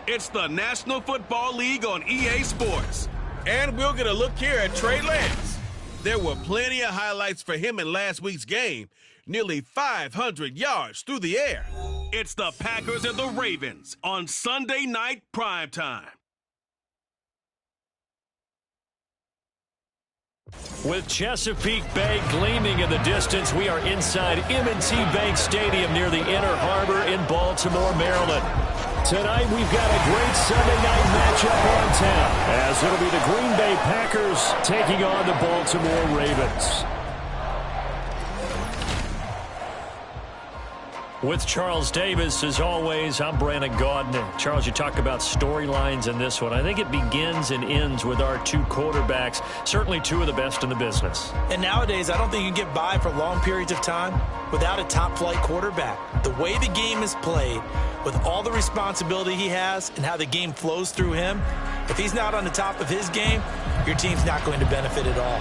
Speaker 1: It's the National Football League on EA Sports. And we'll get a look here at Trey Lance. There were plenty of highlights for him in last week's game. Nearly 500 yards through the air. It's the Packers and the Ravens on Sunday night primetime.
Speaker 2: With Chesapeake Bay gleaming in the distance, we are inside M&T Bank Stadium near the Inner Harbor in Baltimore, Maryland. Tonight, we've got a great Sunday night matchup on tap, as it'll be the Green Bay Packers taking on the Baltimore Ravens. With Charles Davis, as always, I'm Brandon Gaudin. Charles, you talk about storylines in this one. I think it begins and ends with our two quarterbacks, certainly two of the best in the business.
Speaker 3: And nowadays, I don't think you can get by for long periods of time without a top-flight quarterback. The way the game is played, with all the responsibility he has and how the game flows through him, if he's not on the top of his game, your team's not going to benefit at all.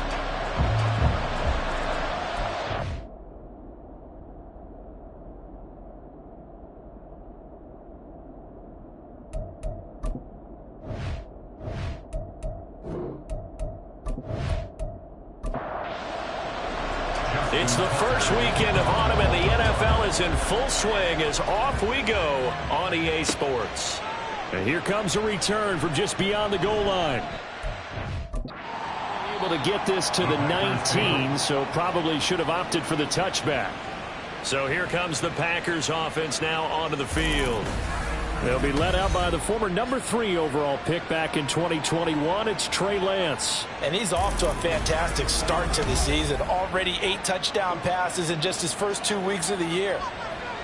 Speaker 2: It's the first weekend of autumn, and the NFL is in full swing as off we go on EA Sports.
Speaker 7: And here comes a return from just beyond the goal line. Able to get this to the 19, so probably should have opted for the touchback.
Speaker 2: So here comes the Packers offense now onto the field.
Speaker 7: They'll be led out by the former number 3 overall pick back in 2021. It's Trey Lance.
Speaker 3: And he's off to a fantastic start to the season. Already 8 touchdown passes in just his first 2 weeks of the year.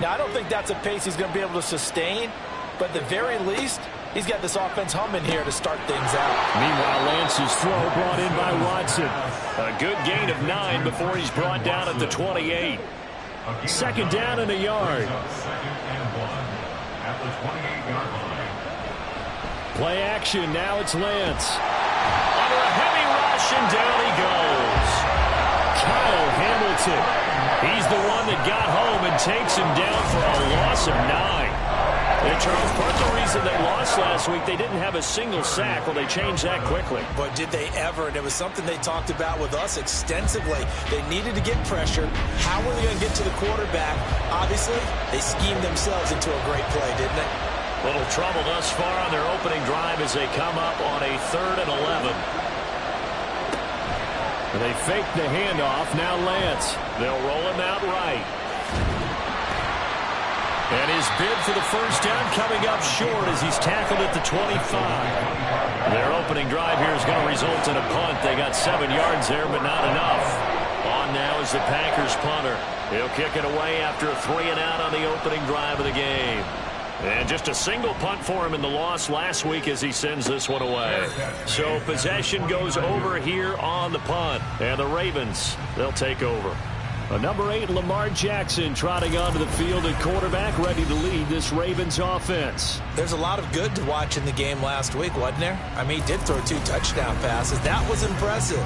Speaker 3: Now, I don't think that's a pace he's going to be able to sustain, but at the very least, he's got this offense humming here to start things out.
Speaker 7: Meanwhile, Lance's throw brought in by Watson.
Speaker 2: A good gain of 9 before he's brought down at the 28.
Speaker 7: Second down and a yard.
Speaker 4: At the 28-yard line.
Speaker 7: Play action. Now it's Lance.
Speaker 2: Under a heavy rush, and down he goes.
Speaker 7: Kyle Hamilton.
Speaker 2: He's the one that got home and takes him down for a loss of 9. And Charles, part of the reason they lost last week, they didn't have a single sack. Well, they changed that quickly.
Speaker 3: But did they ever? And it was something they talked about with us extensively. They needed to get pressure. How were they going to get to the quarterback? Obviously, they schemed themselves into a great play, didn't they?
Speaker 2: Little trouble thus far on their opening drive as they come up on a 3rd and 11.
Speaker 7: They fake the handoff. Now Lance.
Speaker 2: They'll roll him out right. And his bid for the first down coming up short as he's tackled at the 25. Their opening drive here is going to result in a punt. They got 7 yards there, but not enough. On now is the Packers punter. He'll kick it away after a 3-and-out on the opening drive of the game. And just a single punt for him in the loss last week as he sends this one away. So possession goes over here on the punt. And the Ravens, they'll take over.
Speaker 7: A number 8, Lamar Jackson, trotting onto the field at quarterback, ready to lead this Ravens offense.
Speaker 3: There's a lot of good to watch in the game last week, wasn't there? I mean, he did throw 2 touchdown passes. That was impressive.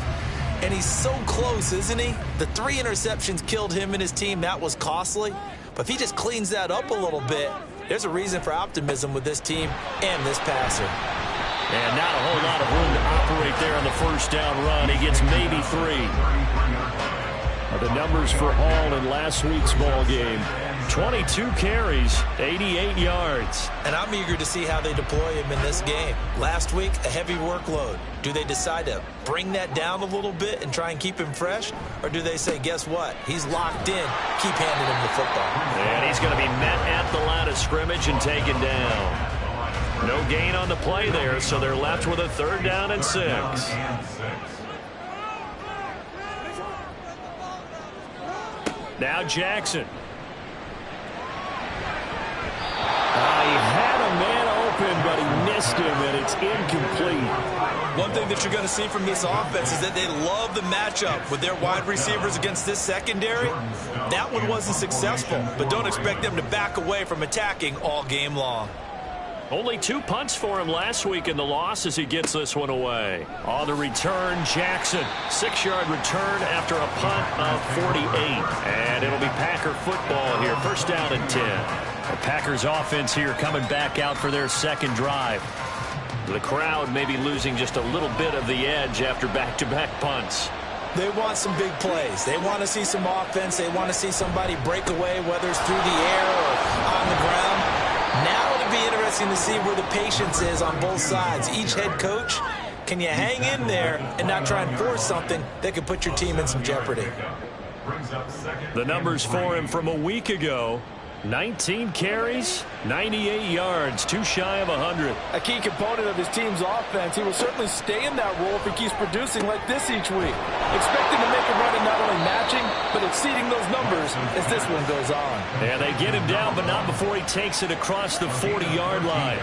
Speaker 3: And he's so close, isn't he? The 3 interceptions killed him and his team. That was costly. But if he just cleans that up a little bit, there's a reason for optimism with this team and this passer.
Speaker 2: And not a whole lot of room to operate there on the first down run. He gets maybe 3.
Speaker 7: The numbers for Hall in last week's ball game.
Speaker 2: 22 carries, 88 yards.
Speaker 3: And I'm eager to see how they deploy him in this game. Last week, a heavy workload. Do they decide to bring that down a little bit and try and keep him fresh? Or do they say, guess what? He's locked in. Keep handing him the football.
Speaker 2: And he's going to be met at the line of scrimmage and taken down. No gain on the play there, so they're left with a 3rd down and 6. Now Jackson.
Speaker 7: He had a man open, but he missed him, and it's incomplete.
Speaker 3: One thing that you're going to see from this offense is that they love the matchup with their wide receivers against this secondary. That one wasn't successful, but don't expect them to back away from attacking all game long.
Speaker 2: Only 2 punts for him last week in the loss as he gets this one away. On the return, Jackson. 6-yard return after a punt of 48. And it'll be Packer football here. First down and 10.
Speaker 7: The Packers offense here coming back out for their second drive. The crowd maybe losing just a little bit of the edge after back-to-back punts.
Speaker 3: They want some big plays. They want to see some offense. They want to see somebody break away, whether it's through the air or on the ground. Now it'll be interesting to see where the patience is on both sides. Each head coach, can you hang in there and not try and force something that could put your team in some jeopardy?
Speaker 7: The numbers for him from a week ago: 19 carries, 98 yards, too shy of 100.
Speaker 8: A key component of his team's offense. He will certainly stay in that role if he keeps producing like this each week. Expect him to make a run at not only matching, but exceeding those numbers as this one goes on.
Speaker 7: And they get him down, but not before he takes it across the 40-yard line.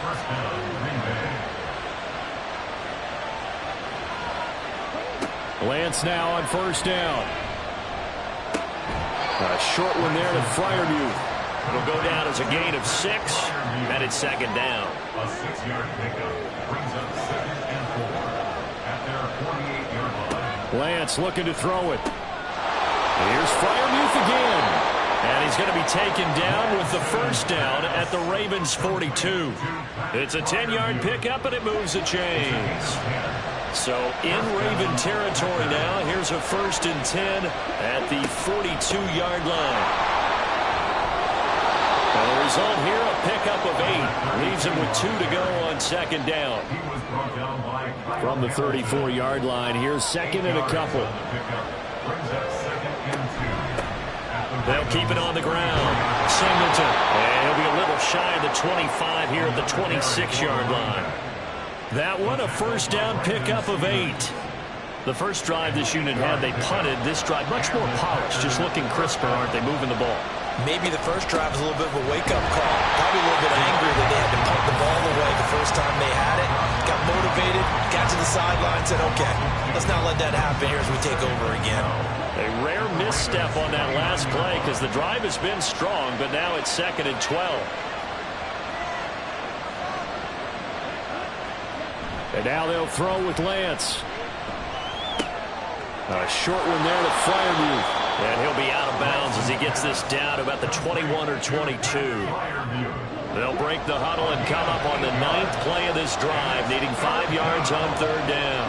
Speaker 4: First down, Green Bay.
Speaker 7: Lance now on first down. A short one there to Freiermuth. It'll go down as a gain of 6, and it's second down.
Speaker 4: A 6-yard pickup brings up 2nd and 4 at their 48-yard line.
Speaker 7: Lance looking to throw it. Here's Freiermuth again. And he's going to be taken down with the first down at the Ravens' 42. It's a 10-yard pickup, and it moves the chains. So in Raven territory now. Here's a 1st and 10 at the 42-yard line. And the result here, a pickup of 8. Leaves him with 2 to go on second down. From the 34-yard line, here's second and a couple. They'll keep it on the ground. Singleton. And he'll be a little shy of the 25 here at the 26-yard line. That one, a first down pickup of 8. The first drive this unit had, they punted. This drive, much more polished, just looking crisper, aren't they, moving the ball?
Speaker 3: Maybe the first drive was a little bit of a wake-up call. Probably a little bit angry that they had to punt the ball away the first time they had it. Got motivated, got to the sideline, said, okay, let's not let that happen here as we take over again.
Speaker 7: A rare misstep on that last play because the drive has been strong, but now it's 2nd and 12. And now they'll throw with Lance. A short one there to Freiermuth. And he'll be out of bounds as he gets this down about the 21 or 22. They'll break the huddle and come up on the 9th play of this drive, needing 5 yards on 3rd down.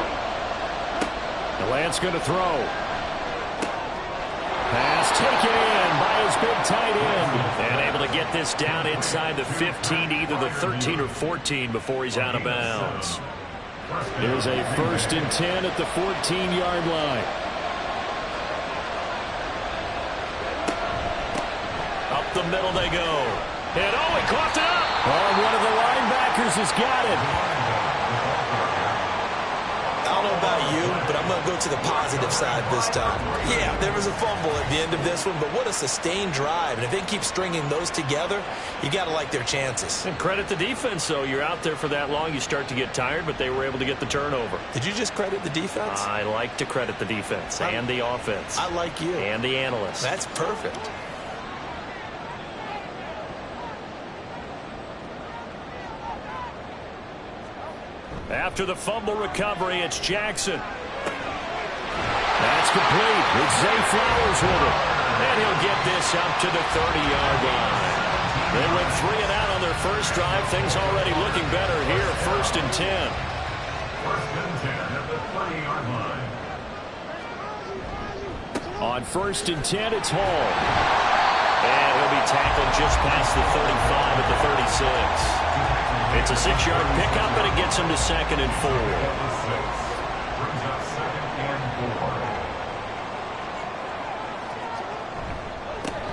Speaker 7: And Lance going to throw. Pass taken in by his big tight end. And able to get this down inside the 15, either the 13 or 14 before he's out of bounds. Here's a 1st and 10 at the 14-yard line. Up the middle they go. And he caught it up. Oh, one of the linebackers has got it.
Speaker 3: I don't know about you, but I'm going to go to the positive side this time. Yeah, there was a fumble at the end of this one, but what a sustained drive. And if they keep stringing those together, you got to like their chances.
Speaker 7: And credit the defense, though. You're out there for that long, you start to get tired, but they were able to get the turnover.
Speaker 3: Did you just credit the defense?
Speaker 7: I like to credit the defense and the offense.
Speaker 3: I like you.
Speaker 7: And the analysts.
Speaker 3: That's perfect.
Speaker 7: After the fumble recovery, it's Jackson. That's complete. It's Zay Flowers with it. And he'll get this up to the 30-yard line. They went 3 and out on their first drive. Things already looking better here. 1st and 10.
Speaker 4: 1st and 10 at the 30-yard line.
Speaker 7: On 1st and 10, it's Hall. And he'll be tackled just past the 35 at the 36. It's a 6-yard pickup, and it gets him to 2nd and 4.
Speaker 4: Brings up 2nd and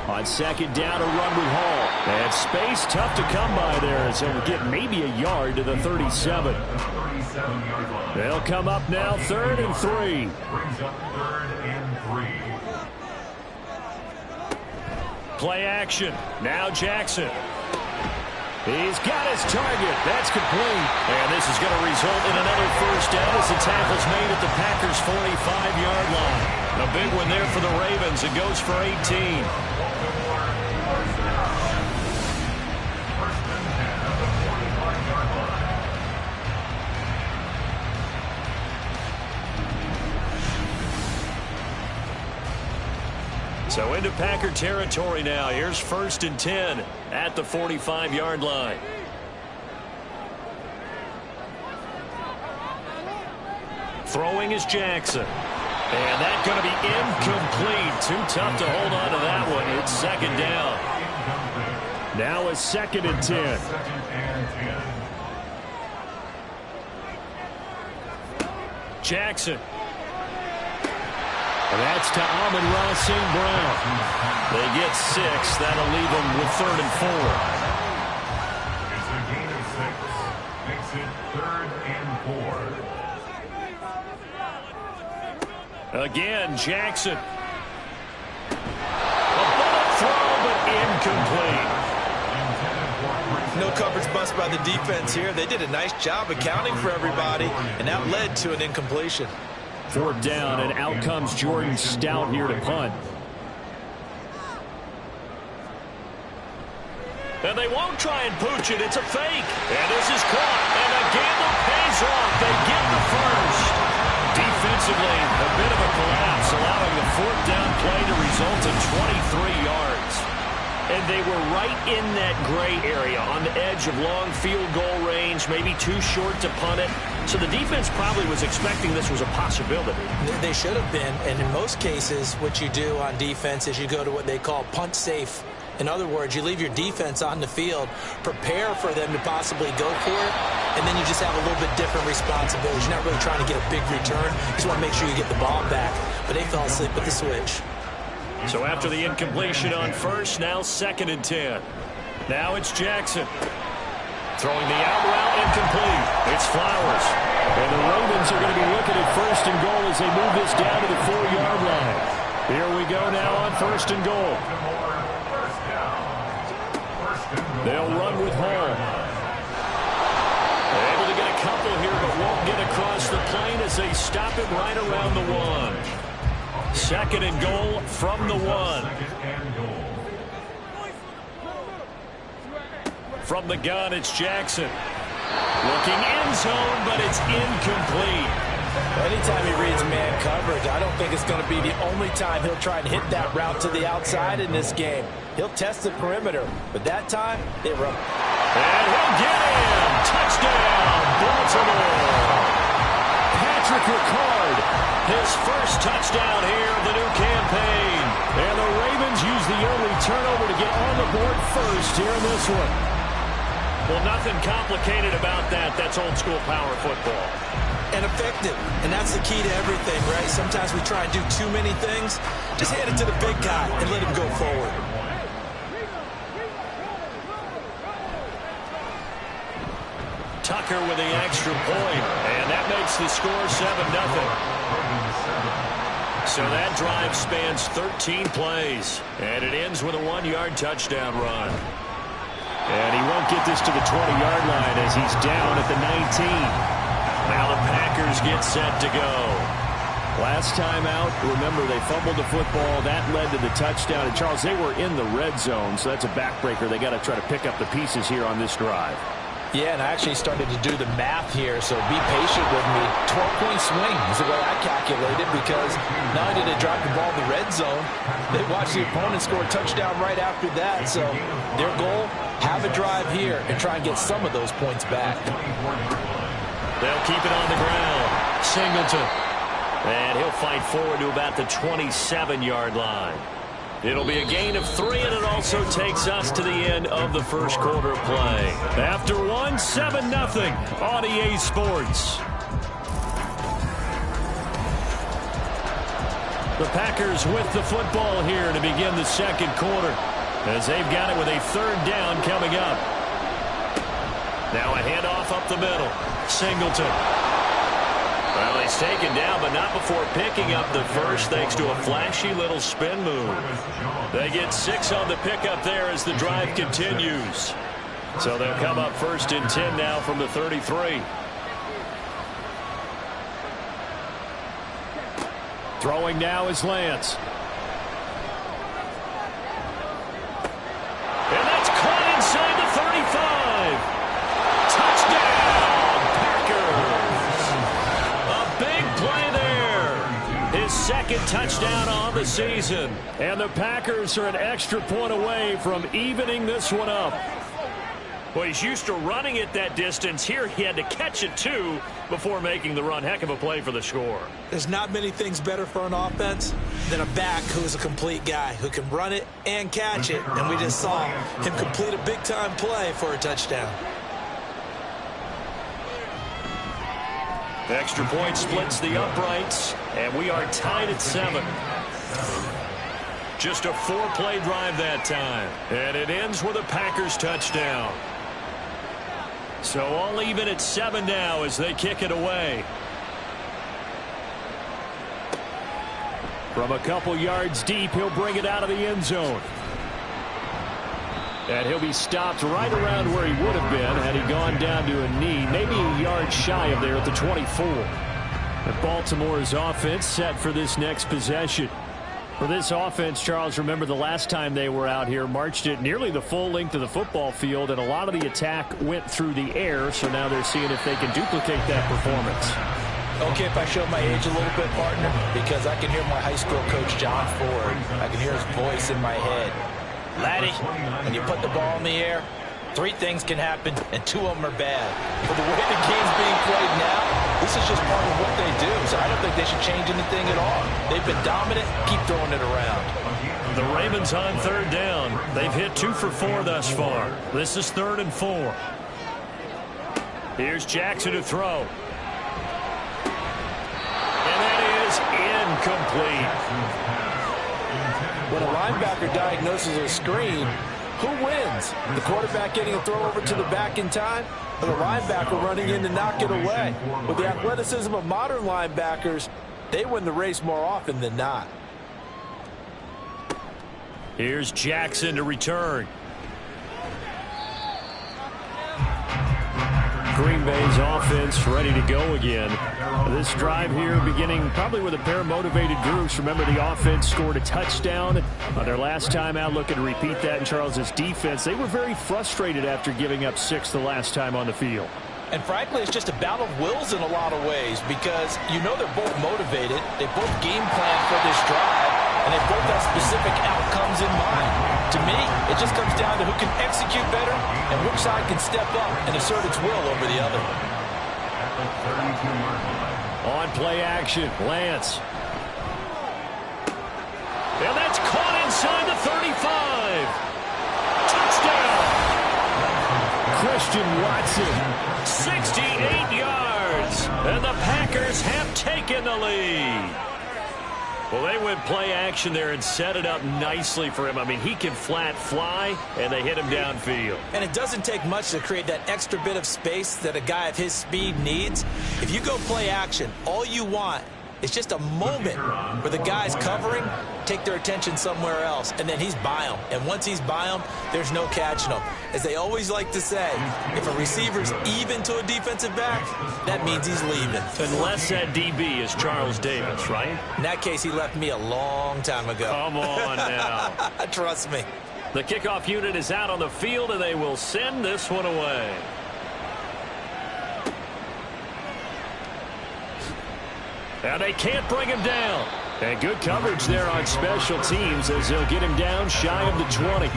Speaker 4: 4.
Speaker 7: On 2nd down, a run with Hall. And space tough to come by there as he'll get maybe a yard to the 37. They'll come up now 3rd and 3.
Speaker 4: Brings up 3rd and 3.
Speaker 7: Play action. Now Jackson. He's got his target. That's complete. And this is going to result in another first down as the tackle's made at the Packers' 45-yard line. A big one there for the Ravens. It goes for 18.
Speaker 2: So into Packer territory now. Here's 1st and 10 at the 45-yard line. Throwing is Jackson. And that's going to be incomplete. Too tough to hold on to that one. It's 2nd down.
Speaker 7: Now a 2nd and 10.
Speaker 2: Jackson. And that's to Amon-Ra St. Brown. They get 6. That'll leave them with 3rd and 4.
Speaker 4: It's a gain of 6. Makes it 3rd and 4.
Speaker 2: Again, Jackson. A bullet throw, but incomplete.
Speaker 3: No coverage bust by the defense here. They did a nice job accounting for everybody, and that led to an incompletion.
Speaker 7: 4th down, and out comes Jordan Stout here to punt.
Speaker 2: And they won't try and pooch it. It's a fake. And this is caught. And the gamble pays off. They get the first. Defensively, a bit of a collapse, allowing the 4th down play to result in 23 yards. And they were right in that gray area on the edge of long field goal range, maybe too short to punt it. So the defense probably was expecting this was a possibility.
Speaker 3: They should have been, and in most cases, what you do on defense is you go to what they call punt safe. In other words, you leave your defense on the field, prepare for them to possibly go for it, and then you just have a little bit different responsibilities. You're not really trying to get a big return. You just want to make sure you get the ball back. But they fell asleep with the switch.
Speaker 2: So after the incompletion on 1st, now 2nd and 10. Now it's Jackson. Throwing the out route, incomplete. It's Flowers.
Speaker 7: And the Ravens are going to be looking at 1st and goal as they move this down to the 4-yard line. Here we go now on 1st and goal. They'll run with Hall.
Speaker 2: They're able to get a couple here, but won't get across the plane as they stop it right around the 1. 2nd and goal from the 1. From the gun, it's Jackson. Looking end zone, but it's incomplete.
Speaker 8: Anytime he reads man coverage, I don't think it's going to be the only time he'll try and hit that route to the outside in this game. He'll test the perimeter, but that time, they were up.
Speaker 2: And he'll get in. Touchdown, Baltimore.
Speaker 7: Patrick Ricard,
Speaker 2: his first touchdown here of the new campaign.
Speaker 7: And the Ravens use the early turnover to get on the board first here in this one.
Speaker 2: Well, nothing complicated about that. That's old-school power football.
Speaker 3: And effective. And that's the key to everything, right? Sometimes we try and do too many things. Just hand it to the big guy and let him go forward.
Speaker 2: Tucker with the extra point. And that makes the score 7-0. So that drive spans 13 plays. And it ends with a 1-yard touchdown run.
Speaker 7: And he won't get this to the 20-yard line as he's down at the 19.
Speaker 2: Now the Packers get set to go.
Speaker 7: Last time out, remember, they fumbled the football. That led to the touchdown. And, Charles, they were in the red zone, so that's a backbreaker. They got to try to pick up the pieces here on this drive.
Speaker 8: Yeah, and I actually started to do the math here, so be patient with me. 12-point swing is the way I calculated, because not only did they drop the ball in the red zone, they watched the opponent score a touchdown right after that. So their goal, have a drive here and try and get some of those points back.
Speaker 2: They'll keep it on the ground. Singleton. And he'll fight forward to about the 27-yard line. It'll be a gain of 3, and it also takes us to the end of the first quarter play. After 1, 7-0 on EA Sports. The Packers with the football here to begin the second quarter, as they've got it with a 3rd down coming up. Now a handoff up the middle. Singleton. Well, he's taken down, but not before picking up the first, thanks to a flashy little spin move. They get 6 on the pickup there as the drive continues. So they'll come up 1st and 10 now from the 33.
Speaker 7: Throwing now is Lance.
Speaker 2: And that's caught inside the 35. Touchdown, Packers. A big play there. His second touchdown on the season.
Speaker 7: And the Packers are an extra point away from evening this one up.
Speaker 2: Well, he's used to running it that distance. Here he had to catch it, too, before making the run. Heck of a play for the score.
Speaker 3: There's not many things better for an offense than a back who is a complete guy who can run it and catch it. And we just saw him complete a big-time play for a touchdown.
Speaker 2: The extra point splits the uprights, and we are tied at 7. Just a 4-play drive that time. And it ends with a Packers touchdown. So all even at 7 now as they kick it away.
Speaker 7: From a couple yards deep, he'll bring it out of the end zone. And he'll be stopped right around where he would have been had he gone down to a knee, maybe a yard shy of there at the 24. And Baltimore's offense set for this next possession. For this offense, Charles, remember the last time they were out here, marched it nearly the full length of the football field, and a lot of the attack went through the air, so now they're seeing if they can duplicate that performance.
Speaker 3: Okay, if I show my age a little bit, partner, because I can hear my high school coach, John Ford. I can hear his voice in my head. Laddie, when you put the ball in the air, 3 things can happen, and 2 of them are bad. But the way the game's being played now, this is just part of what they do, so I don't think they should change anything at all. They've been dominant. Keep throwing it around.
Speaker 2: The Ravens on 3rd down. They've hit 2 for 4 thus far. This is 3rd and 4. Here's Jackson to throw. And that is incomplete.
Speaker 8: When a linebacker diagnoses a screen, who wins? The quarterback getting a throw over to the back in time, or the linebacker running in to knock it away? With the athleticism of modern linebackers, they win the race more often than not.
Speaker 2: Here's Jackson to return.
Speaker 7: Green Bay's offense ready to go again. This drive here beginning probably with a pair of motivated groups. Remember, the offense scored a touchdown on their last time out. Looking to repeat that in Charles's defense. They were very frustrated after giving up 6 the last time on the field.
Speaker 3: And frankly, it's just a battle of wills in a lot of ways because you know they're both motivated. They both game plan for this drive, and they both have specific outcomes in mind. To me, it just comes down to who can execute better and which side can step up and assert its will over the other.
Speaker 7: On play action, Lance.
Speaker 2: And that's caught inside the 35. Touchdown.
Speaker 7: Christian Watson.
Speaker 2: 68 yards. And the Packers have taken the lead. Well, they went play action there and set it up nicely for him. I mean, he can flat fly, and they hit him downfield.
Speaker 3: And it doesn't take much to create that extra bit of space that a guy of his speed needs. If you go play action, all you want is just a moment where the guys covering take their attention somewhere else, and then he's by them. And once he's by them, there's no catching them. As they always like to say, if a receiver's even to a defensive back, that means he's leaving.
Speaker 2: Unless that DB is Charles Davis, right?
Speaker 3: In that case, he left me a long time ago.
Speaker 2: Come on now.
Speaker 3: Trust me.
Speaker 2: The kickoff unit is out on the field, and they will send this one away. And they can't bring him down. And good coverage there on special teams as they'll get him down shy of the 20.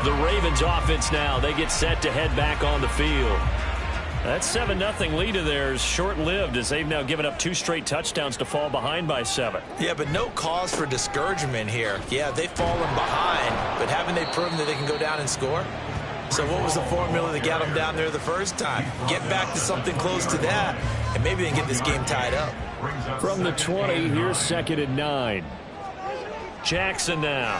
Speaker 2: The Ravens offense now, they get set to head back on the field. That 7-0 lead of theirs short-lived as they've now given up 2 straight touchdowns to fall behind by 7.
Speaker 3: Yeah, but no cause for discouragement here. Yeah, they've fallen behind, but haven't they proven that they can go down and score? So what was the formula that got them down there the first time? Get back to something close to that, and maybe they can get this game tied up.
Speaker 7: From the 20, here's 2nd and 9.
Speaker 2: Jackson now.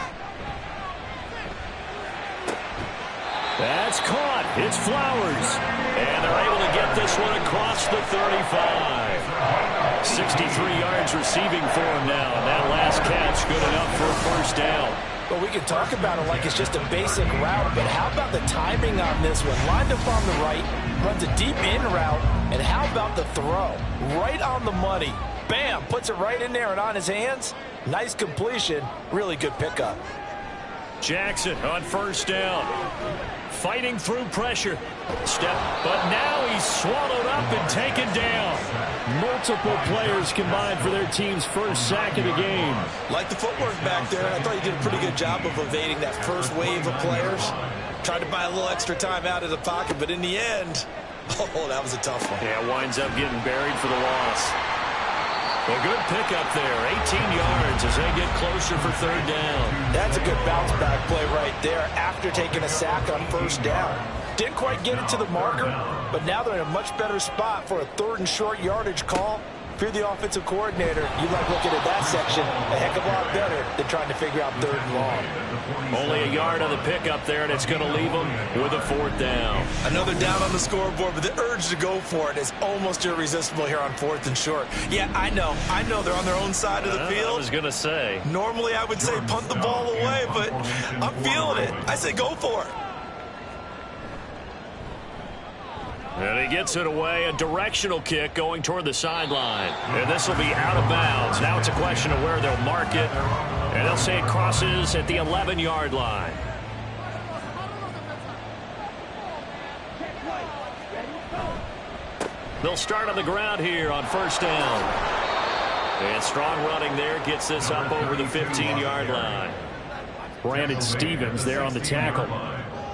Speaker 7: That's caught. It's Flowers.
Speaker 2: And they're able to get this one across the 35. 63 yards receiving for him now. And that last catch good enough for a first down.
Speaker 8: Well, we can talk about it like it's just a basic route, but how about the timing on this one? Lined up on the right, runs a deep in route, and how about the throw? Right on the money. Bam! Puts it right in there and on his hands. Nice completion. Really good pickup.
Speaker 2: Jackson on first down. Fighting through pressure. But now he's swallowed up and taken down.
Speaker 7: Multiple players combined for their team's first sack of the game.
Speaker 3: Like the footwork back there, I thought he did a pretty good job of evading that first wave of players. Tried to buy a little extra time out of the pocket, but in the end, oh, that was a tough one.
Speaker 2: Yeah, winds up getting buried for the loss. A good pickup there, 18 yards as they get closer for third down.
Speaker 3: That's a good bounce back play right there after taking a sack on first down. Didn't quite get it to the marker, but now they're in a much better spot for a third and short yardage call. If you're the offensive coordinator, you like looking at that section a heck of a lot better than trying to figure out third and long.
Speaker 2: Only a yard on the pickup there, and it's going to leave them with a fourth down.
Speaker 3: Another down on the scoreboard, but the urge to go for it is almost irresistible here on fourth and short. Yeah, I know they're on their own side of the field.
Speaker 2: I was going to say.
Speaker 3: Normally I would say punt the ball away, but I'm feeling it. I say go for it.
Speaker 2: And he gets it away, a directional kick going toward the sideline. And this will be out of bounds. Now it's a question of where they'll mark it. And they'll say it crosses at the 11-yard line. They'll start on the ground here on first down. And strong running there gets this up over the 15-yard line.
Speaker 7: Brandon Stevens there on the tackle.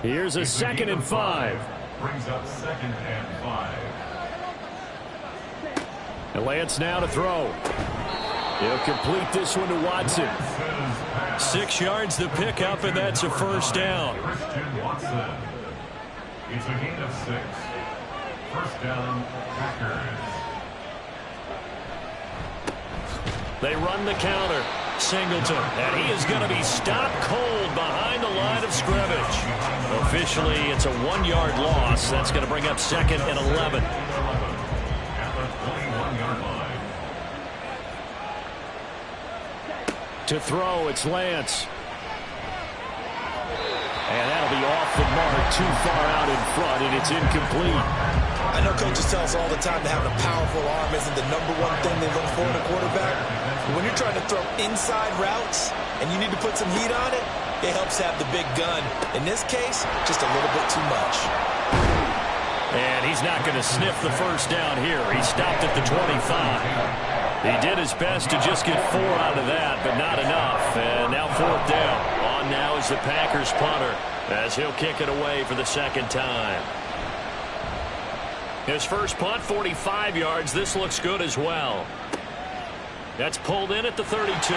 Speaker 7: Here's a 2nd and 5.
Speaker 4: Brings up 2nd and 5.
Speaker 7: And Lance now to throw. He'll complete this one to Watson.
Speaker 2: 6 yards the pickup, and that's a first down.
Speaker 4: Christian Watson. It's a gain of 6. First down, Packers.
Speaker 2: They run the counter. Singleton, and he is going to be stopped cold behind the line of scrimmage. Officially, it's a 1-yard loss. That's going to bring up 2nd and 11.
Speaker 4: At the 21-yard line.
Speaker 7: To throw, it's Lance. And that'll be off the mark, too far out in front, and it's incomplete.
Speaker 3: I know coaches tell us all the time that having a powerful arm isn't the #1 thing they look for in a quarterback. But when you're trying to throw inside routes and you need to put some heat on it, it helps have the big gun. In this case, just a little bit too much.
Speaker 2: And he's not going to sniff the first down here. He stopped at the 25. He did his best to just get 4 out of that, but not enough. And now fourth down. On now is the Packers punter as he'll kick it away for the 2nd time. His first punt, 45 yards. This looks good as well. That's pulled in at the 32.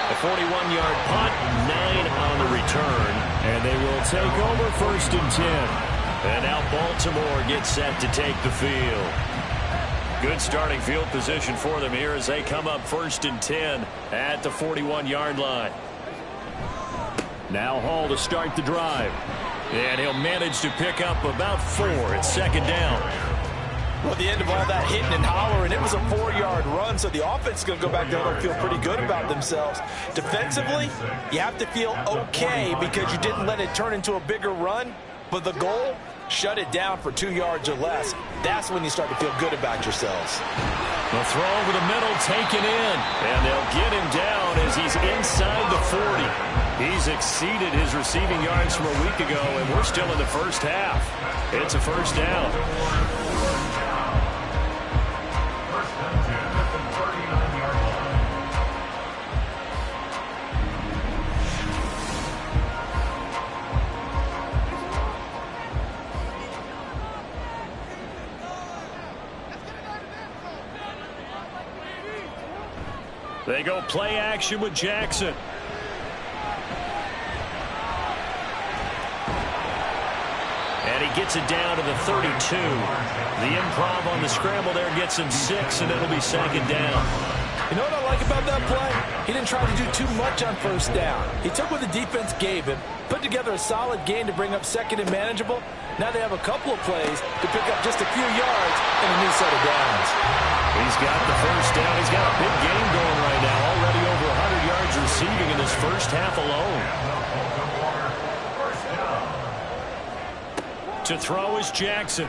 Speaker 2: A 41-yard punt, 9 on the return.
Speaker 7: And they will take over 1st and 10.
Speaker 2: And now Baltimore gets set to take the field. Good starting field position for them here as they come up 1st and 10 at the 41-yard line.
Speaker 7: Now Hall to start the drive.
Speaker 2: And he'll manage to pick up about 4 at 2nd down.
Speaker 3: Well, at the end of all that hitting and hollering, it was a 4-yard run, so the offense is going to go back there and feel pretty good about themselves. Defensively, you have to feel okay because you didn't let it turn into a bigger run, but the goal, shut it down for 2 yards or less. That's when you start to feel good about yourselves.
Speaker 2: The throw over the middle taken in, and they'll get him down as he's inside the 40. He's exceeded his receiving yards from a week ago, and we're still in the first half. It's a first down.
Speaker 4: First and 10 at the 39-yard line.
Speaker 2: They go play action with Jackson. And he gets it down to the 32. The improv on the scramble there gets him 6, and it'll be 2nd down.
Speaker 3: You know what I like about that play? He didn't try to do too much on first down. He took what the defense gave him, put together a solid gain to bring up 2nd and manageable. Now they have a couple of plays to pick up just a few yards and a new set of downs.
Speaker 2: He's got the first down. He's got a big game going right now. Already over 100 yards receiving in this first half alone. To throw is Jackson.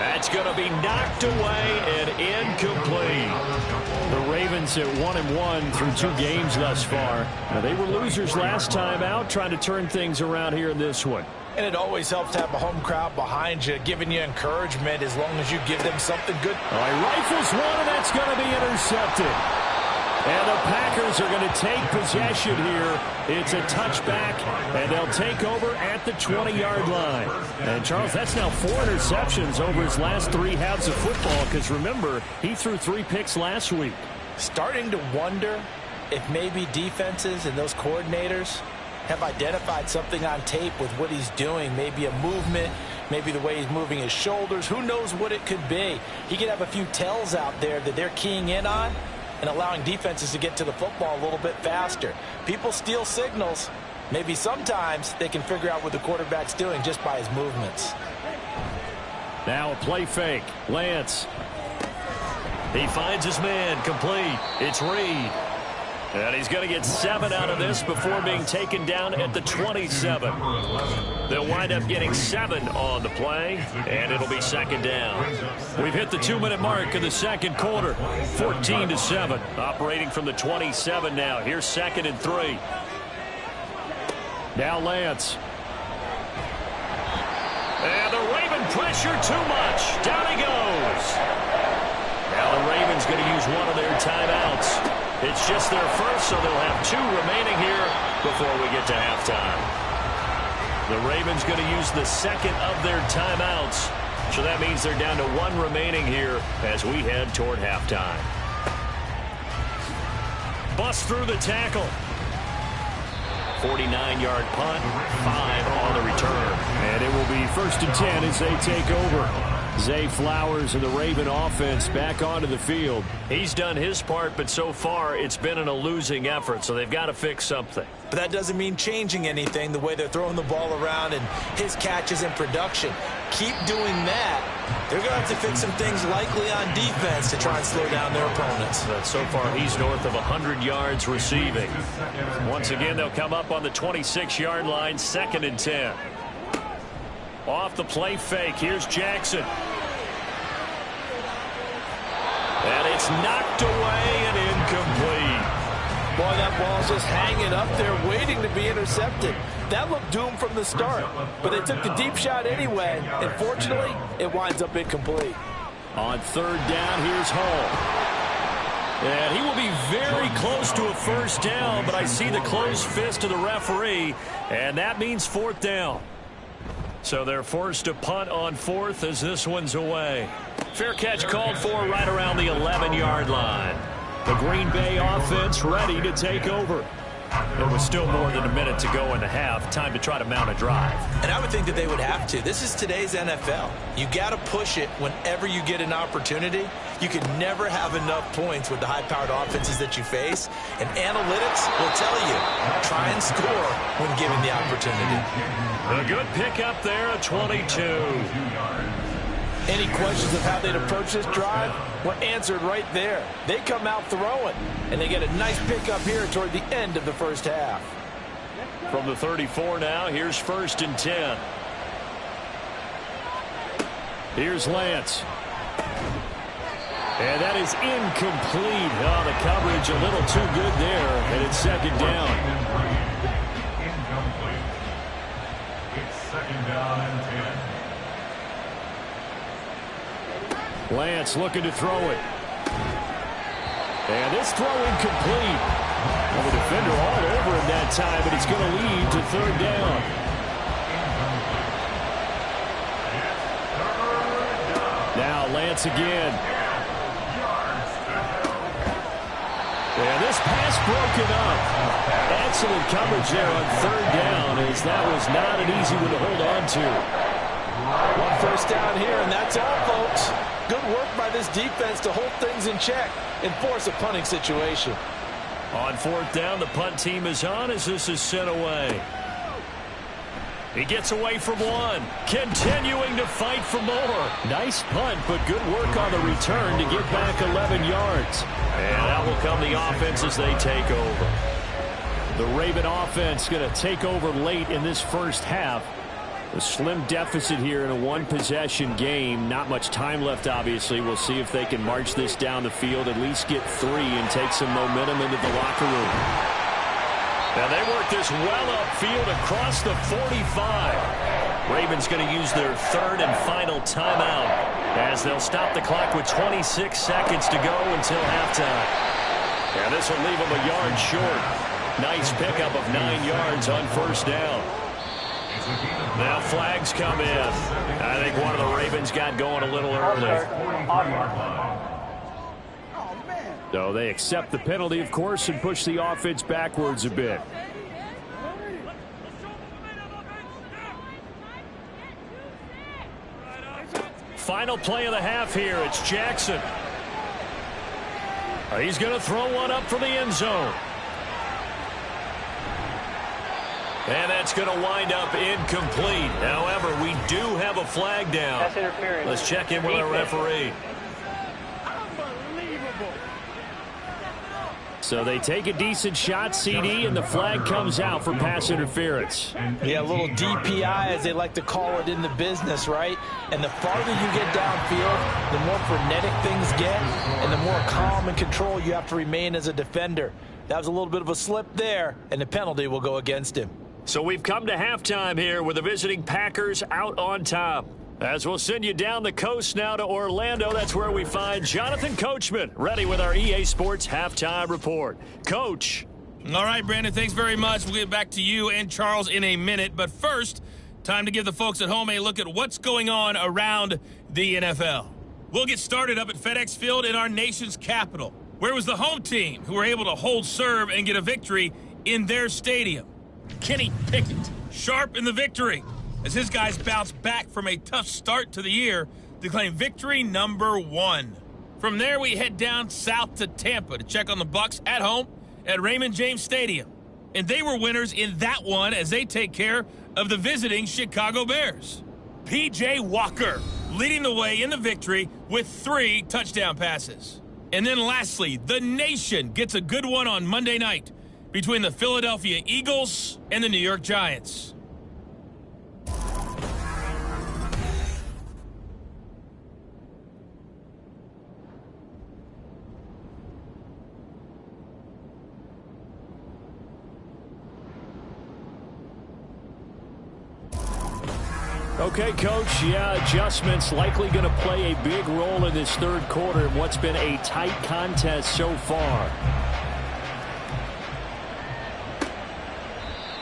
Speaker 2: That's going to be knocked away and incomplete.
Speaker 7: The Ravens at 1-1 through 2 games thus far. Now, they were losers last time out, trying to turn things around here in this one.
Speaker 8: And it always helps to have a home crowd behind you, giving you encouragement as long as you give them something good.
Speaker 7: All right, rifles one, and that's going to be intercepted. And the Packers are going to take possession here. It's a touchback, and they'll take over at the 20-yard line. And, Charles, that's now 4 interceptions over his last 3 halves of football, because, remember, he threw 3 picks last week.
Speaker 8: Starting to wonder if maybe defenses and those coordinators have identified something on tape with what he's doing. Maybe a movement, maybe the way he's moving his shoulders. Who knows what it could be? He could have a few tells out there that they're keying in on and allowing defenses to get to the football a little bit faster. People steal signals. Maybe sometimes they can figure out what the quarterback's doing just by his movements.
Speaker 7: Now a play fake. Lance.
Speaker 2: He finds his man, complete. It's Reed. And he's going to get 7 out of this before being taken down at the 27. They'll wind up getting 7 on the play, and it'll be 2nd down.
Speaker 7: We've hit the 2-minute mark in the second quarter. 14-7.
Speaker 2: Operating from the 27 now. Here's 2nd and 3.
Speaker 7: Now Lance.
Speaker 2: And the Raven pressure too much. Down he goes. Now the Ravens going to use one of their timeouts. It's just their first, so they'll have 2 remaining here before we get to halftime. The Ravens going to use the 2nd of their timeouts, so that means they're down to 1 remaining here as we head toward halftime. Bust through the tackle. 49-yard punt, 5 on the return.
Speaker 7: And it will be 1st and 10 as they take over. Zay Flowers and the Raven offense back onto the field.
Speaker 2: He's done his part, but so far it's been in a losing effort, so they've got to fix something.
Speaker 3: But that doesn't mean changing anything, the way they're throwing the ball around and his catches in production. Keep doing that. They're going to have to fix some things likely on defense to try and slow down their opponents.
Speaker 2: But so far he's north of 100 yards receiving. Once again, they'll come up on the 26-yard line, 2nd and 10. Off the play fake, here's Jackson. And it's knocked away and incomplete.
Speaker 8: Boy, that ball's just hanging up there waiting to be intercepted. That looked doomed from the start, but they took the deep shot anyway, and fortunately, it winds up incomplete.
Speaker 7: On 3rd down, here's Hall.
Speaker 2: And he will be very close to a 1st down, but I see the closed fist of the referee, and that means 4th down. So they're forced to punt on 4th as this one's away. Fair catch called for right around the 11-yard line.
Speaker 7: The Green Bay offense ready to take over.
Speaker 2: There was still more than a minute to go in the half. Time to try to mount a drive.
Speaker 3: And I would think that they would have to. This is today's NFL. You got to push it whenever you get an opportunity. You can never have enough points with the high-powered offenses that you face. And analytics will tell you, try and score when given the opportunity.
Speaker 2: A good pickup there at 22.
Speaker 8: Any questions of how they'd approach this drive were answered right there. They come out throwing, and they get a nice pickup here toward the end of the first half.
Speaker 2: From the 34 now, here's 1st and 10.
Speaker 7: Here's Lance. And that is incomplete. Oh, the coverage a little too good there, and it's 2nd down.
Speaker 4: Incomplete. It's 2nd down and 10.
Speaker 7: Lance looking to throw it. And this throw incomplete. Well, the defender all over him that time, but it's going to lead to 3rd down. Now Lance again. And this pass broken up. Excellent coverage there on 3rd down, as that was not an easy one to hold on to.
Speaker 8: 1 first down here, and that's all, folks. Good work by this defense to hold things in check and force a punting situation.
Speaker 2: On 4th down, the punt team is on as this is sent away. He gets away from one, continuing to fight for more.
Speaker 7: Nice punt, but good work on the return to get back 11 yards.
Speaker 2: And out will come the offense as they take over.
Speaker 7: The Raven offense going to take over late in this first half. A slim deficit here in a one-possession game. Not much time left, obviously. We'll see if they can march this down the field, at least get 3 and take some momentum into the locker room.
Speaker 2: Now they work this well upfield across the 45. Ravens going to use their third and final timeout as they'll stop the clock with 26 seconds to go until halftime. And this will leave them a yard short. Nice pickup of 9 yards on first down. Now flags come in. I think one of the Ravens got going a little early.
Speaker 7: So they accept the penalty, of course, and push the offense backwards a bit.
Speaker 2: Final play of the half here. It's Jackson. He's going to throw one up for the end zone. And that's going to wind up incomplete. However, we do have a flag down.
Speaker 5: That's interference.
Speaker 2: Let's check in with our referee.
Speaker 7: So they take a decent shot, CD, and the flag comes out for pass interference.
Speaker 8: Yeah, a little DPI, as they like to call it in the business, right? And the farther you get downfield, the more frenetic things get, and the more calm and control you have to remain as a defender. That was a little bit of a slip there, and the penalty will go against him.
Speaker 2: So we've come to halftime here with the visiting Packers out on top. As we'll send you down the coast now to Orlando, that's where we find Jonathan Coachman, ready with our EA Sports Halftime Report. Coach.
Speaker 6: All right, Brandon, thanks very much. We'll get back to you and Charles in a minute. But first, time to give the folks at home a look at what's going on around the NFL. We'll get started up at FedEx Field in our nation's capital, where it was the home team who were able to hold serve and get a victory in their stadium. Kenny Pickett, sharp in the victory, as his guys bounce back from a tough start to the year to claim victory number 1. From there, we head down south to Tampa to check on the Bucs at home at Raymond James Stadium. And they were winners in that one as they take care of the visiting Chicago Bears. P.J. Walker leading the way in the victory with 3 touchdown passes. And then lastly, the nation gets a good one on Monday night between the Philadelphia Eagles and the New York Giants.
Speaker 7: Okay, Coach, adjustments likely going to play a big role in this third quarter in what's been a tight contest so far.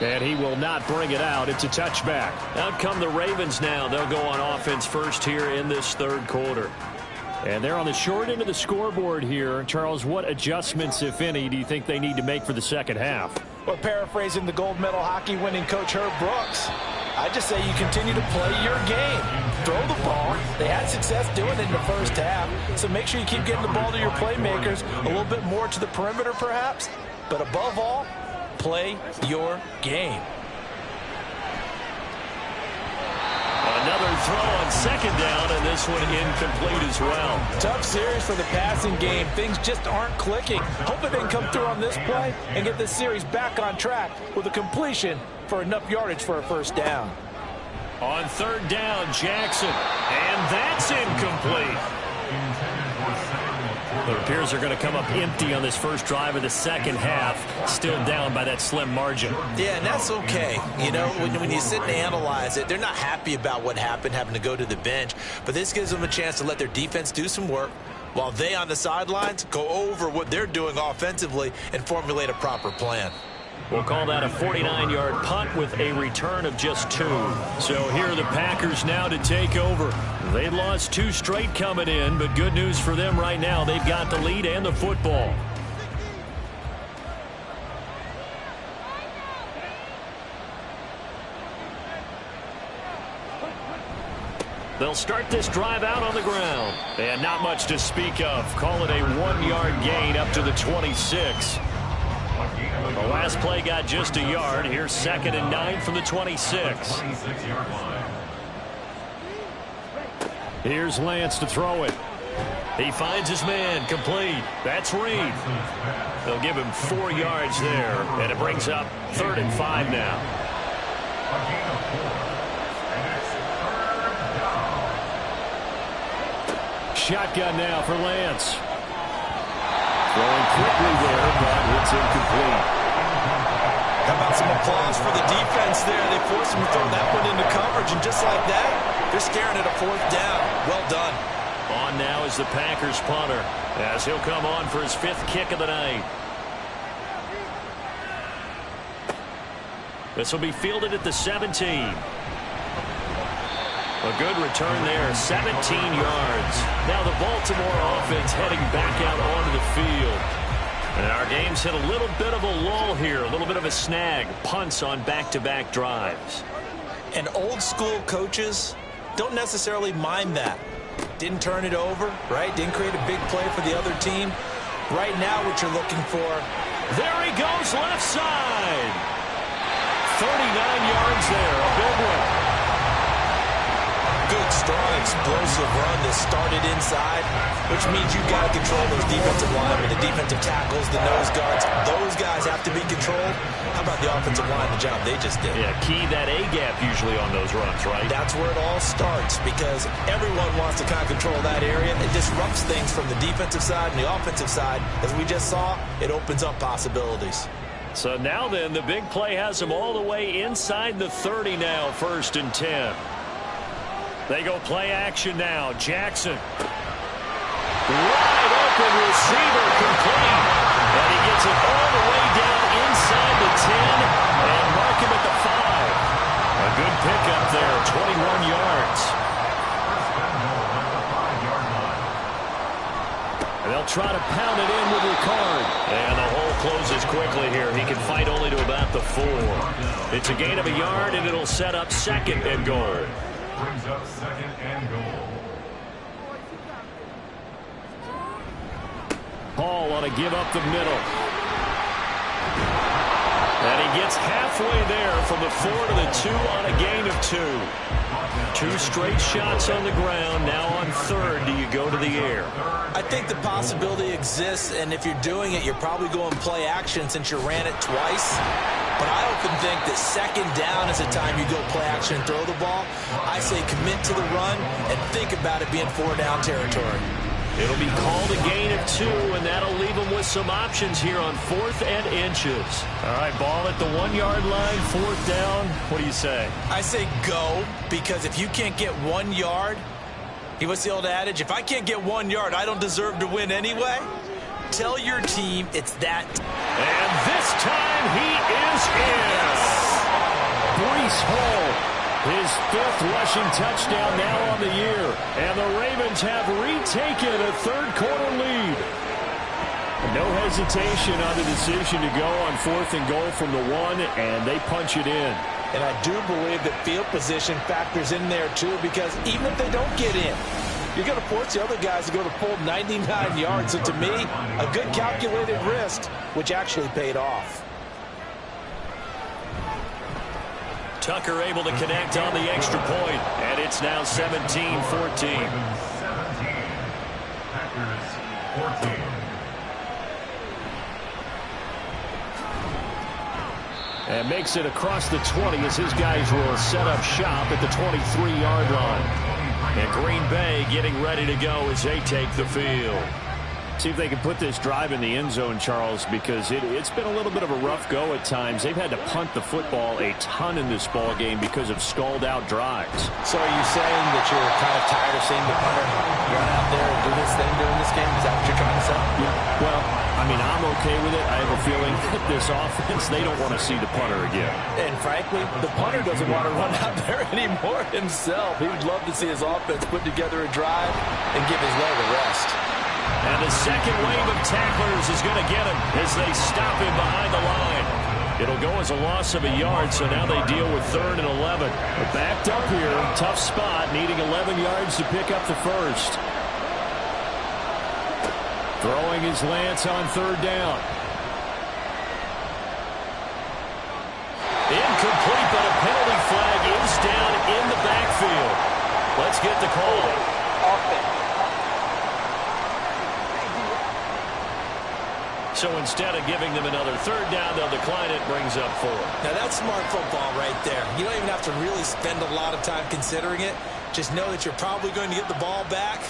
Speaker 7: And he will not bring it out. It's a touchback.
Speaker 2: Out come the Ravens now. They'll go on offense first here in this third quarter.
Speaker 7: And they're on the short end of the scoreboard here. Charles, what adjustments, if any, do you think they need to make for the second half?
Speaker 8: Well, paraphrasing the gold medal hockey winning coach Herb Brooks, I just say you continue to play your game. Throw the ball. They had success doing it in the first half, so make sure you keep getting the ball to your playmakers, a little bit more to the perimeter perhaps, but above all, play your game.
Speaker 2: Another throw on second down, and this one incomplete as well.
Speaker 8: Tough series for the passing game. Things just aren't clicking. Hoping they can come through on this play and get this series back on track with a completion for enough yardage for a first down.
Speaker 2: On third down, Jackson, and that's incomplete.
Speaker 7: It appears they're going to come up empty on this first drive of the second half, still down by that slim margin.
Speaker 3: Yeah, and that's okay. You know, when you sit and analyze it, they're not happy about what happened, having to go to the bench, but this gives them a chance to let their defense do some work while they on the sidelines go over what they're doing offensively and formulate a proper plan.
Speaker 2: We'll call that a 49-yard punt with a return of just 2. So here are the Packers now to take over. They lost 2 straight coming in, but good news for them right now. They've got the lead and the football. They'll start this drive out on the ground. And not much to speak of. Call it a 1-yard gain up to the 26. The last play got just a yard. Here's 2nd and 9 from the 26.
Speaker 7: Here's Lance to throw it.
Speaker 2: He finds his man, complete. That's Reed. They'll give him 4 yards there, and it brings up 3rd and 5 now.
Speaker 7: shotgun now for Lance. Throwing quickly there, but it's incomplete.
Speaker 3: How about some applause for the defense there? They forced him to throw that one into coverage, and just like that, they're staring at a 4th down. Well done.
Speaker 2: On now is the Packers punter, as he'll come on for his 5th kick of the night. This will be fielded at the 17. A good return there, 17 yards. Now the Baltimore offense heading back out onto the field. And our game's hit a little bit of a lull here, a little bit of a snag. Punts on back-to-back drives.
Speaker 3: And old school coaches don't necessarily mind that. Didn't turn it over, right? Didn't create a big play for the other team. Right now what you're looking for.
Speaker 2: There he goes, left side. 39 yards there, a big one.
Speaker 3: Good, strong, explosive run that started inside, which means you've got to control those defensive linemen, the defensive tackles, the nose guards. Those guys have to be controlled. How about the offensive line, the job they just did?
Speaker 2: Yeah, key that A-gap usually on those runs, right?
Speaker 3: That's where it all starts, because everyone wants to kind of control that area. It disrupts things from the defensive side and the offensive side. As we just saw, it opens up possibilities.
Speaker 2: So now then, the big play has them all the way inside the 30 now, 1st and 10. They go play action now. Jackson. Wide open receiver complete. And he gets it all the way down inside the 10 and mark him at the 5. A good pickup there, 21 yards. And they'll try to pound it in with Ricard. And the hole closes quickly here. He can fight only to about the 4. It's a gain of a yard, and it'll set up 2nd and goal.
Speaker 4: Brings up 2nd and goal.
Speaker 7: Hall ought to give up the middle.
Speaker 2: And he gets halfway there from the 4 to the 2 on a gain of 2. 2 straight shots on the ground. Now on 3rd, do you go to the air?
Speaker 3: I think the possibility exists, and if you're doing it, you're probably going play action since you ran it twice. But I often think that 2nd down is the time you go play action and throw the ball. I say commit to the run and think about it being 4-down territory.
Speaker 2: It'll be called a gain of 2, and that'll leave them with some options here on 4th and inches.
Speaker 7: All right, ball at the 1-yard line, 4th down. What do you say?
Speaker 3: I say go, because if you can't get 1 yard, what's the old adage? If I can't get 1 yard, I don't deserve to win anyway. Tell your team it's that.
Speaker 2: And this time he is in.
Speaker 7: Breece Hall, his 5th rushing touchdown now on the year. And the Ravens have retaken a 3rd-quarter lead. No hesitation on the decision to go on 4th and goal from the 1, and they punch it in.
Speaker 3: And I do believe that field position factors in there, too, because even if they don't get in, you're going to force the other guys to go the full 99 yards. And to me, a good calculated risk, which actually paid off.
Speaker 2: Tucker able to connect on the extra point, and it's now 17-14.
Speaker 4: 17. Packers 14.
Speaker 7: And makes it across the 20 as his guys will set up shop at the 23-yard line.
Speaker 2: And Green Bay getting ready to go as they take the field.
Speaker 7: See if they can put this drive in the end zone, Charles, because it's been a little bit of a rough go at times. They've had to punt the football a ton in this ball game because of stalled-out drives.
Speaker 3: So are you saying that you're kind of tired of seeing the punter run out there and do this thing during this game? Is that what you're trying to say?
Speaker 7: Yeah. Well, I mean, I'm okay with it. I have a feeling that this offense, they don't want to see the punter again.
Speaker 3: And frankly, the punter doesn't want to run out there anymore himself. He would love to see his offense put together a drive and give his leg a rest.
Speaker 2: And the second wave of tacklers is going to get him as they stop him behind the line. It'll go as a loss of a yard, so now they deal with 3rd and 11.
Speaker 7: But backed up here, tough spot, needing 11 yards to pick up the 1st. Throwing is Lance on 3rd down.
Speaker 2: Incomplete, but a penalty flag is down in the backfield. Let's get the call. So instead of giving them another 3rd down, they'll decline it, brings up 4.
Speaker 3: Now that's smart football right there. You don't even have to really spend a lot of time considering it. Just know that you're probably going to get the ball back.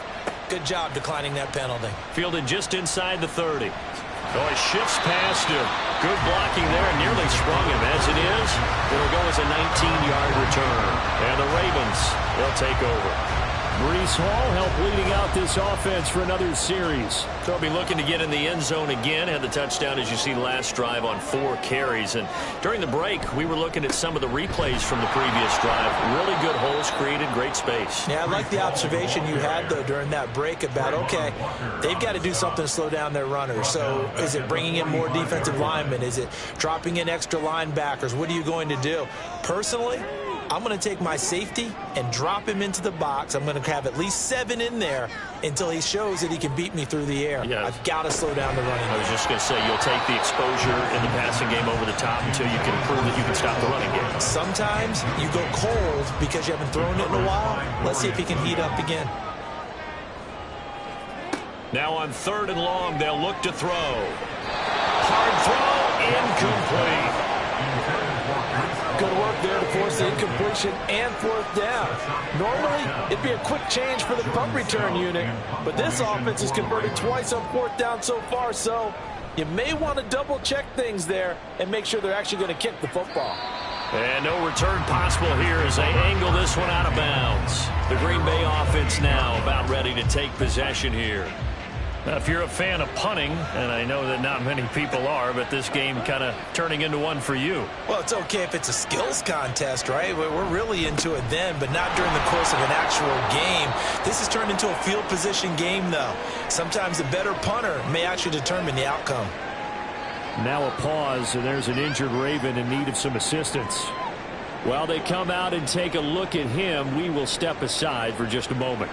Speaker 3: Good job declining that penalty.
Speaker 2: Fielded just inside the 30. Oh, he shifts past him. Good blocking there, nearly sprung him. As it is, it'll go as a 19-yard return. And the Ravens, they'll take over.
Speaker 7: Breece Hall helped leading out this offense for another series.
Speaker 2: They'll be looking to get in the end zone again. Had the touchdown, as you see, last drive on 4 carries. And during the break, we were looking at some of the replays from the previous drive. Really good holes created, great space.
Speaker 3: Yeah, I like the observation you had, though, during that break about, okay, they've got to do something to slow down their runners. So is it bringing in more defensive linemen? Is it dropping in extra linebackers? What are you going to do? Personally, I'm going to take my safety and drop him into the box. I'm going to have at least 7 in there until he shows that he can beat me through the air.
Speaker 2: Yeah.
Speaker 3: I've got to slow down the running game.
Speaker 2: I was just going to say, you'll take the exposure in the passing game over the top until you can prove that you can stop the running game.
Speaker 3: Sometimes you go cold because you haven't thrown it in a while. Let's see if he can heat up again.
Speaker 2: Now on 3rd and long, they'll look to throw. Hard throw, incomplete.
Speaker 8: Good work there to force the incompletion and 4th down. Normally, it'd be a quick change for the punt return unit, but this offense has converted twice on 4th down so far, so you may want to double-check things there and make sure they're actually going to kick the football.
Speaker 2: And no return possible here as they angle this one out of bounds. The Green Bay offense now about ready to take possession here.
Speaker 7: Now, if you're a fan of punting, and I know that not many people are, but this game kind of turning into one for you.
Speaker 3: Well, it's okay if it's a skills contest, right? We're really into it then, but not during the course of an actual game. This has turned into a field position game, though. Sometimes the better punter may actually determine the outcome.
Speaker 7: Now a pause, and there's an injured Raven in need of some assistance. While they come out and take a look at him, we will step aside for just a moment.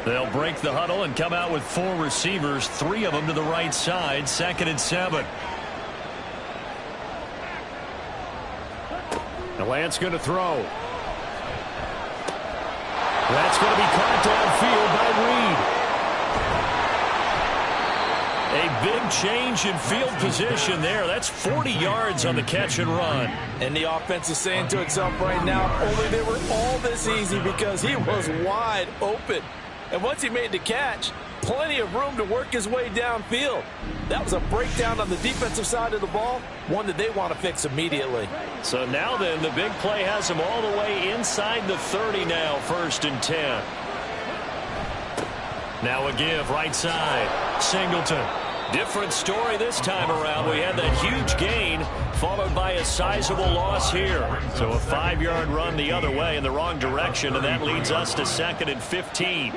Speaker 7: They'll break the huddle and come out with 4 receivers, 3 of them to the right side, 2nd and 7. The Lance going to throw. That's going to be caught downfield by Reed. A big change in field position there. That's 40 yards on the catch and run.
Speaker 8: And the offense is saying to itself right now, only they were all this easy because he was wide open. And once he made the catch, plenty of room to work his way downfield. That was a breakdown on the defensive side of the ball, one that they want to fix immediately.
Speaker 2: So now then, the big play has him all the way inside the 30 now, 1st and 10. Now a give, right side, Singleton. Different story this time around. We had that huge gain, followed by a sizable loss here. So a 5-yard run the other way in the wrong direction, and that leads us to 2nd and 15.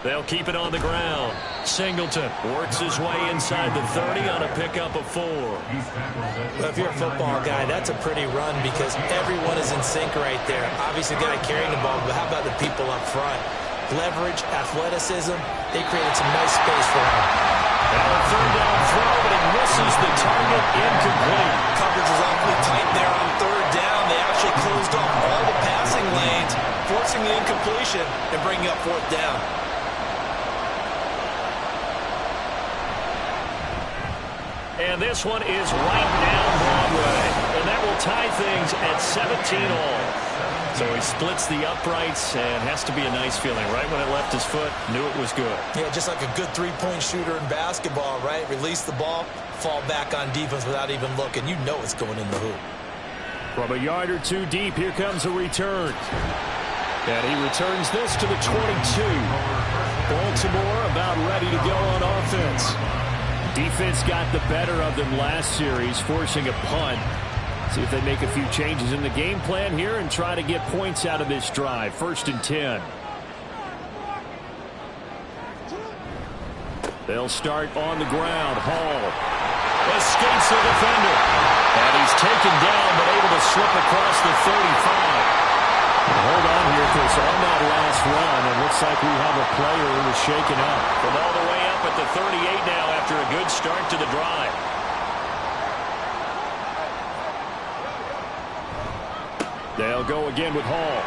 Speaker 2: They'll keep it on the ground. Singleton works his way inside the 30 on a pickup of 4.
Speaker 3: Well, if you're a football guy, that's a pretty run because everyone is in sync right there. Obviously, the guy carrying the ball, but how about the people up front? Leverage, athleticism, they created some nice space for him.
Speaker 2: Now a 3rd down throw, but he misses the target, incomplete.
Speaker 3: Coverage is awfully tight there on 3rd down. They actually closed off all the passing lanes, forcing the incompletion and bringing up 4th down.
Speaker 2: And this one is right down Broadway. And that will tie things at 17 all. So he splits the uprights and has to be a nice feeling. Right when it left his foot, knew it was good.
Speaker 3: Yeah, just like a good 3-point shooter in basketball, right? Release the ball, fall back on defense without even looking. You know it's going in the hoop.
Speaker 7: From a yard or 2 deep, here comes a return. And he returns this to the 22. Baltimore about ready to go on offense. Defense got the better of them last series, forcing a punt. See if they make a few changes in the game plan here and try to get points out of this drive. 1st and 10. They'll start on the ground. Hall escapes the defender. And he's taken down but able to slip across the 35. Hold on here, Chris, on that last run. It looks like we have a player who was shaken up.
Speaker 2: From all the way up at the 38 now after a good start to the drive.
Speaker 7: They'll go again with Hall.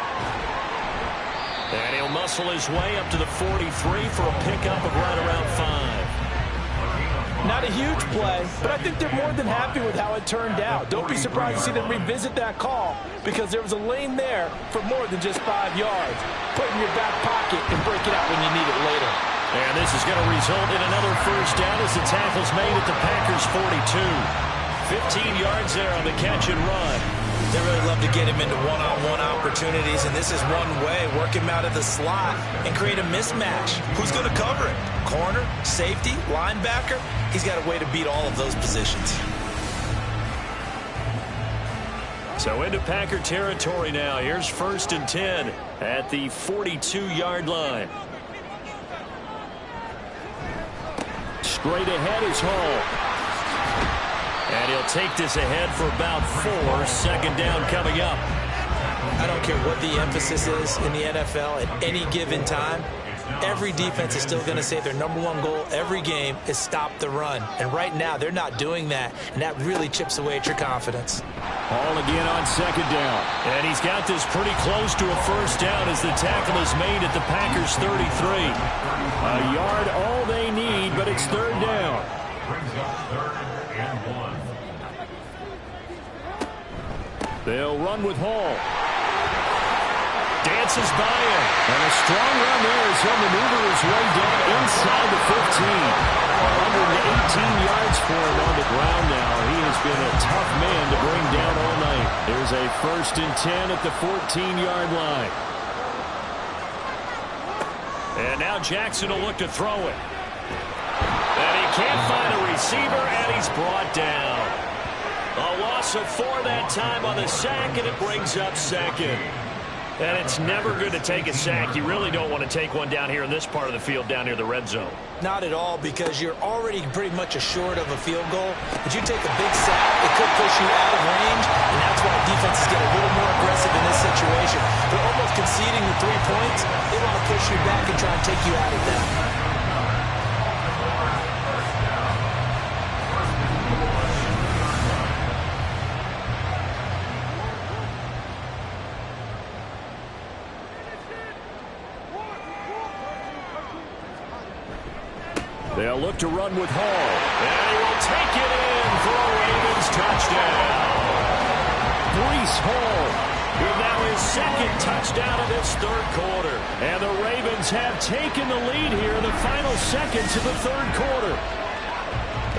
Speaker 2: And he'll muscle his way up to the 43 for a pickup of right around 5.
Speaker 8: Not a huge play, but I think they're more than happy with how it turned out. Don't be surprised to see them revisit that call because there was a lane there for more than just 5 yards. Put it in your back pocket and break it out when you need it later.
Speaker 2: And this is going to result in another first down as the tackle's made at the Packers' 42. 15 yards there on the catch and run.
Speaker 3: They really love to get him into one-on-one opportunities, and this is one way. Work him out of the slot and create a mismatch. Who's going to cover it? Corner, safety, linebacker? He's got a way to beat all of those positions.
Speaker 2: So into Packer territory now. Here's 1st and 10 at the 42-yard line. Straight ahead is Hall. And he'll take this ahead for about 4. 2nd down coming up.
Speaker 3: I don't care what the emphasis is in the NFL at any given time. Every defense is still going to say their #1 goal every game is stop the run. And right now, they're not doing that. And that really chips away at your confidence.
Speaker 2: Hall again on 2nd down. And he's got this pretty close to a first down as the tackle is made at the Packers' 33. A yard all they need, but it's 3rd down.
Speaker 4: Brings up 3rd and 1.
Speaker 2: They'll run with Hall. Dances by him. And a strong run there as he'll maneuver his way down inside the 15. 118 yards for him on the ground now. He has been a tough man to bring down all night. Here's a 1st and 10 at the 14-yard line. And now Jackson will look to throw it. And he can't find a receiver, and he's brought down. A loss of 4 that time on the sack, and it brings up 2nd. And it's never good to take a sack. You really don't want to take one down here in this part of the field, down near the red zone.
Speaker 3: Not at all, because you're already pretty much assured of a field goal. But you take a big sack, it could push you out of range, and that's why defenses get a little more aggressive in this situation. They're almost conceding the 3 points. They want to push you back and try and take you out of that.
Speaker 2: They'll look to run with Hall. And he will take it in for a Ravens touchdown. Breece Hall with now his 2nd touchdown of this 3rd quarter. And the Ravens have taken the lead here in the final seconds of the 3rd quarter.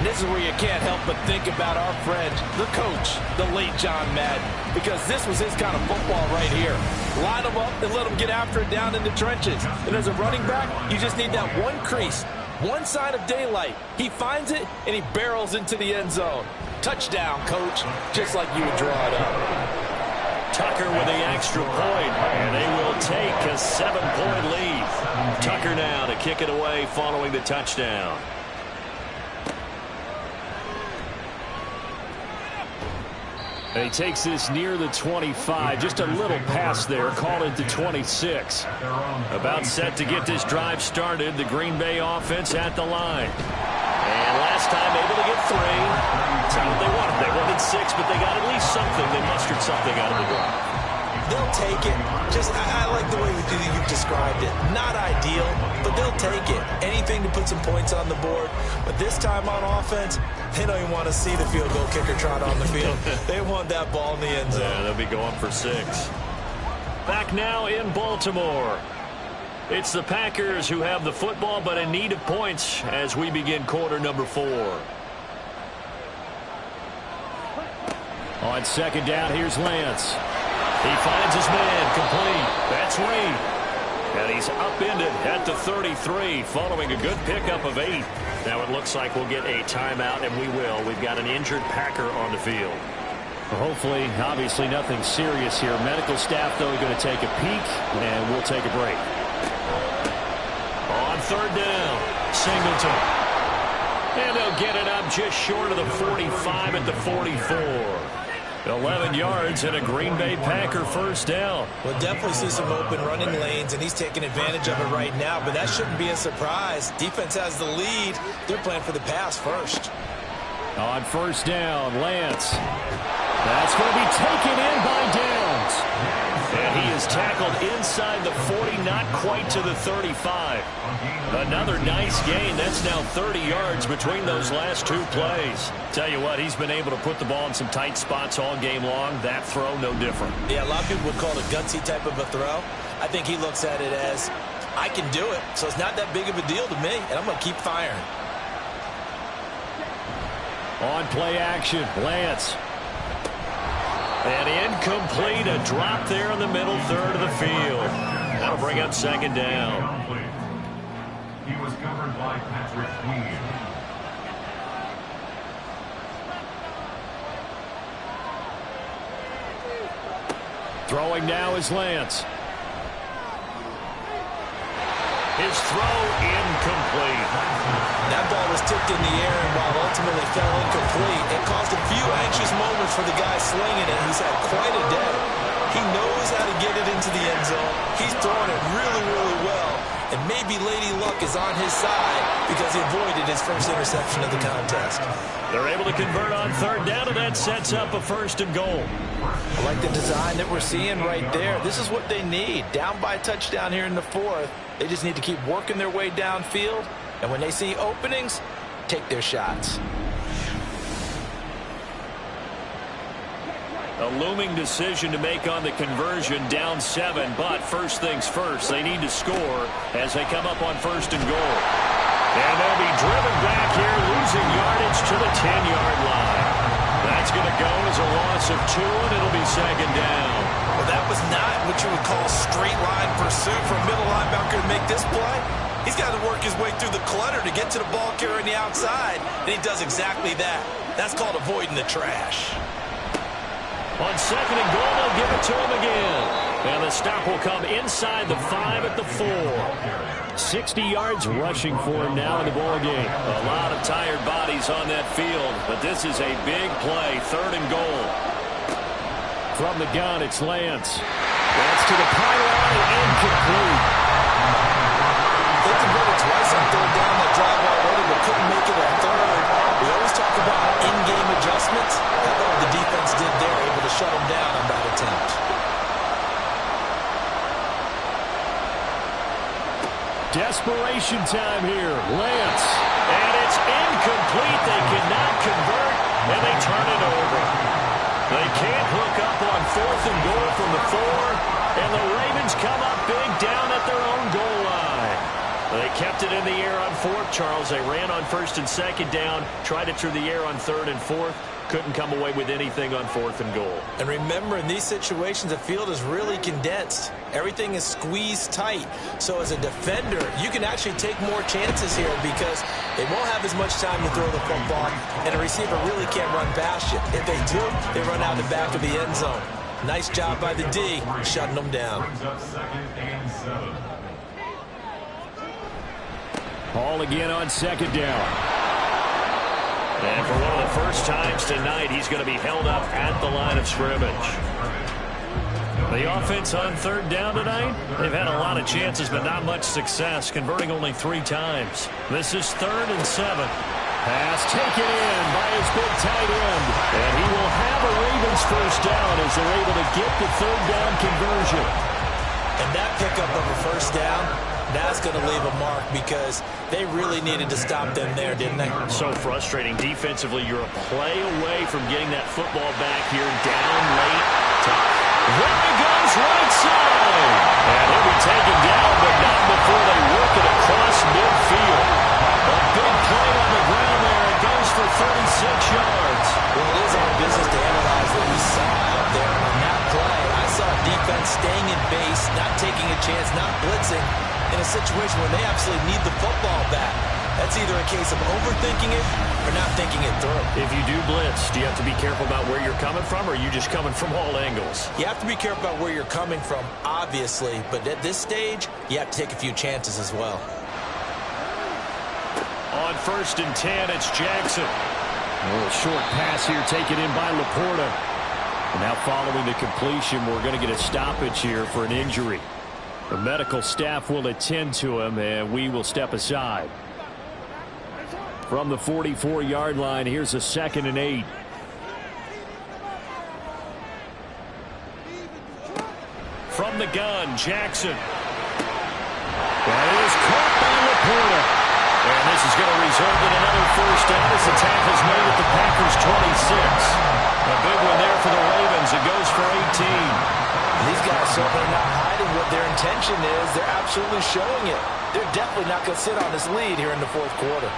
Speaker 8: And this is where you can't help but think about our friend, the coach, the late John Madden, because this was his kind of football right here. Line them up and let them get after it down in the trenches. And as a running back, you just need that one crease. One sign of daylight. He finds it, and he barrels into the end zone. Touchdown, coach, just like you would draw it up.
Speaker 2: Tucker with the extra point, and they will take a 7-point lead. Tucker now to kick it away following the touchdown. And he takes this near the 25. Just a little pass there. Call it the 26. About set to get this drive started. The Green Bay offense at the line. And last time able to get 3. That's not what they wanted. They wanted 6, but they got at least something. They mustered something out of the drive.
Speaker 3: They'll take it. I like the way you've described it. Not ideal, but they'll take it. Anything to put some points on the board. But this time on offense, they don't even want to see the field goal kicker trot on the field. They want that ball in the end zone.
Speaker 2: Yeah, they'll be going for 6. Back now in Baltimore. It's the Packers who have the football, but in need of points as we begin quarter number 4. On 2nd down, here's Lance. He finds his man, complete. That's Reed. And he's upended at the 33, following a good pickup of 8. Now it looks like we'll get a timeout, and we will. We've got an injured Packer on the field.
Speaker 7: Well, hopefully, obviously nothing serious here. Medical staff, though, going to take a peek, and we'll take a break.
Speaker 2: On 3rd down, Singleton. And they'll get it up just short of the 45 at the 44. 11 yards and a Green Bay Packer first down.
Speaker 3: We'll definitely see some open running lanes, and he's taking advantage of it right now, but that shouldn't be a surprise. Defense has the lead. They're playing for the pass first.
Speaker 7: On 1st down, Lance. That's going to be taken in by Downs.
Speaker 2: And he is tackled inside the 40, not quite to the 35. Another nice gain. That's now 30 yards between those last two plays. Tell you what, he's been able to put the ball in some tight spots all game long. That throw, no different.
Speaker 3: Yeah, a lot of people would call it a gutsy type of a throw. I think he looks at it as, I can do it, so it's not that big of a deal to me, and I'm going to keep firing.
Speaker 7: On play action, Lance.
Speaker 2: And incomplete, a drop there in the middle third of the field. That'll bring up second down.
Speaker 4: He was covered by Patrick Queen.
Speaker 7: Throwing now is Lance.
Speaker 2: His throw incomplete.
Speaker 3: That ball was tipped in the air and while ultimately fell incomplete, it caused a few anxious moments for the guy slinging it. He's had quite a day. He knows how to get it into the end zone. He's throwing it really, really well. And maybe Lady Luck is on his side because he avoided his first interception of the contest.
Speaker 2: They're able to convert on third down, and that sets up a 1st and goal.
Speaker 3: I like the design that we're seeing right there. This is what they need. Down by a touchdown here in the 4th. They just need to keep working their way downfield. And when they see openings, take their shots.
Speaker 2: A looming decision to make on the conversion, down 7. But first things first, they need to score as they come up on 1st and goal. And they'll be driven back here, losing yardage to the 10-yard line. That's going to go as a loss of 2, and it'll be second down.
Speaker 3: Well, that was not what you would call straight line pursuit for a middle linebacker to make this play. He's got to work his way through the clutter to get to the ball carrier on the outside, and he does exactly that. That's called avoiding the trash.
Speaker 2: On 2nd and goal, they'll give it to him again. And the stop will come inside the 5 at the 4.
Speaker 7: 60 yards rushing for him now in the ball game.
Speaker 2: A lot of tired bodies on that field, but this is a big play, 3rd and goal.
Speaker 7: From the gun, it's Lance. That's to the pylon and incomplete.
Speaker 3: They converted twice on 3rd down that drive already, but couldn't make it at 3rd. We always talk about in-game adjustments. How about what the defense did there, able to shut them down on that attempt.
Speaker 7: Desperation time here. Lance.
Speaker 2: And it's incomplete. They cannot convert, and they turn it over. They can't hook up on 4th and goal from the 4, and the Ravens come up big down at their own goal line. They kept it in the air on 4th, Charles. They ran on 1st and 2nd down, tried it through the air on 3rd and 4th. Couldn't come away with anything on 4th and goal.
Speaker 3: And remember, in these situations, the field is really condensed. Everything is squeezed tight. So as a defender, you can actually take more chances here because they won't have as much time to throw the football, and a receiver really can't run past you. If they do, they run out the back of the end zone. Nice job by the D, shutting them down.
Speaker 7: Ball again on 2nd down.
Speaker 2: And for one of the first times tonight, he's going to be held up at the line of scrimmage. The offense on 3rd down tonight, they've had a lot of chances, but not much success, converting only 3 times. This is 3rd and 7.
Speaker 7: Pass taken in by his big tight end.
Speaker 2: And he will have a Ravens first down as they're able to get the 3rd down conversion.
Speaker 3: And that pickup of a first down, that's going to leave a mark because they really needed to stop them there, didn't they?
Speaker 2: So frustrating. Defensively, you're a play away from getting that football back here down late. There he goes, right side. And he'll be taken down, but not before they work it across midfield. A big play on the ground there. It goes for 36 yards.
Speaker 3: Well, it is our business to analyze what we saw out there. On that play, I saw defense staying in base, not taking a chance, not blitzing, in a situation where they absolutely need the football back. That's either a case of overthinking it or not thinking it through.
Speaker 2: If you do blitz, do you have to be careful about where you're coming from, or are you just coming from all angles?
Speaker 3: You have to be careful about where you're coming from, obviously, but at this stage, you have to take a few chances as well.
Speaker 2: On 1st and 10, it's Jackson.
Speaker 7: A little short pass here taken in by Laporta. And now following the completion, we're going to get a stoppage here for an injury. The medical staff will attend to him, and we will step aside. From the 44-yard line, here's a 2nd and 8.
Speaker 2: the gun, Jackson. That is caught by Laporta. And this is going to result in another first down as the tackle's made at the Packers' 26. A big one there for the Ravens. It goes for 18.
Speaker 3: These guys certainly not hiding what their intention is. They're absolutely showing it. They're definitely not going to sit on this lead here in the fourth quarter.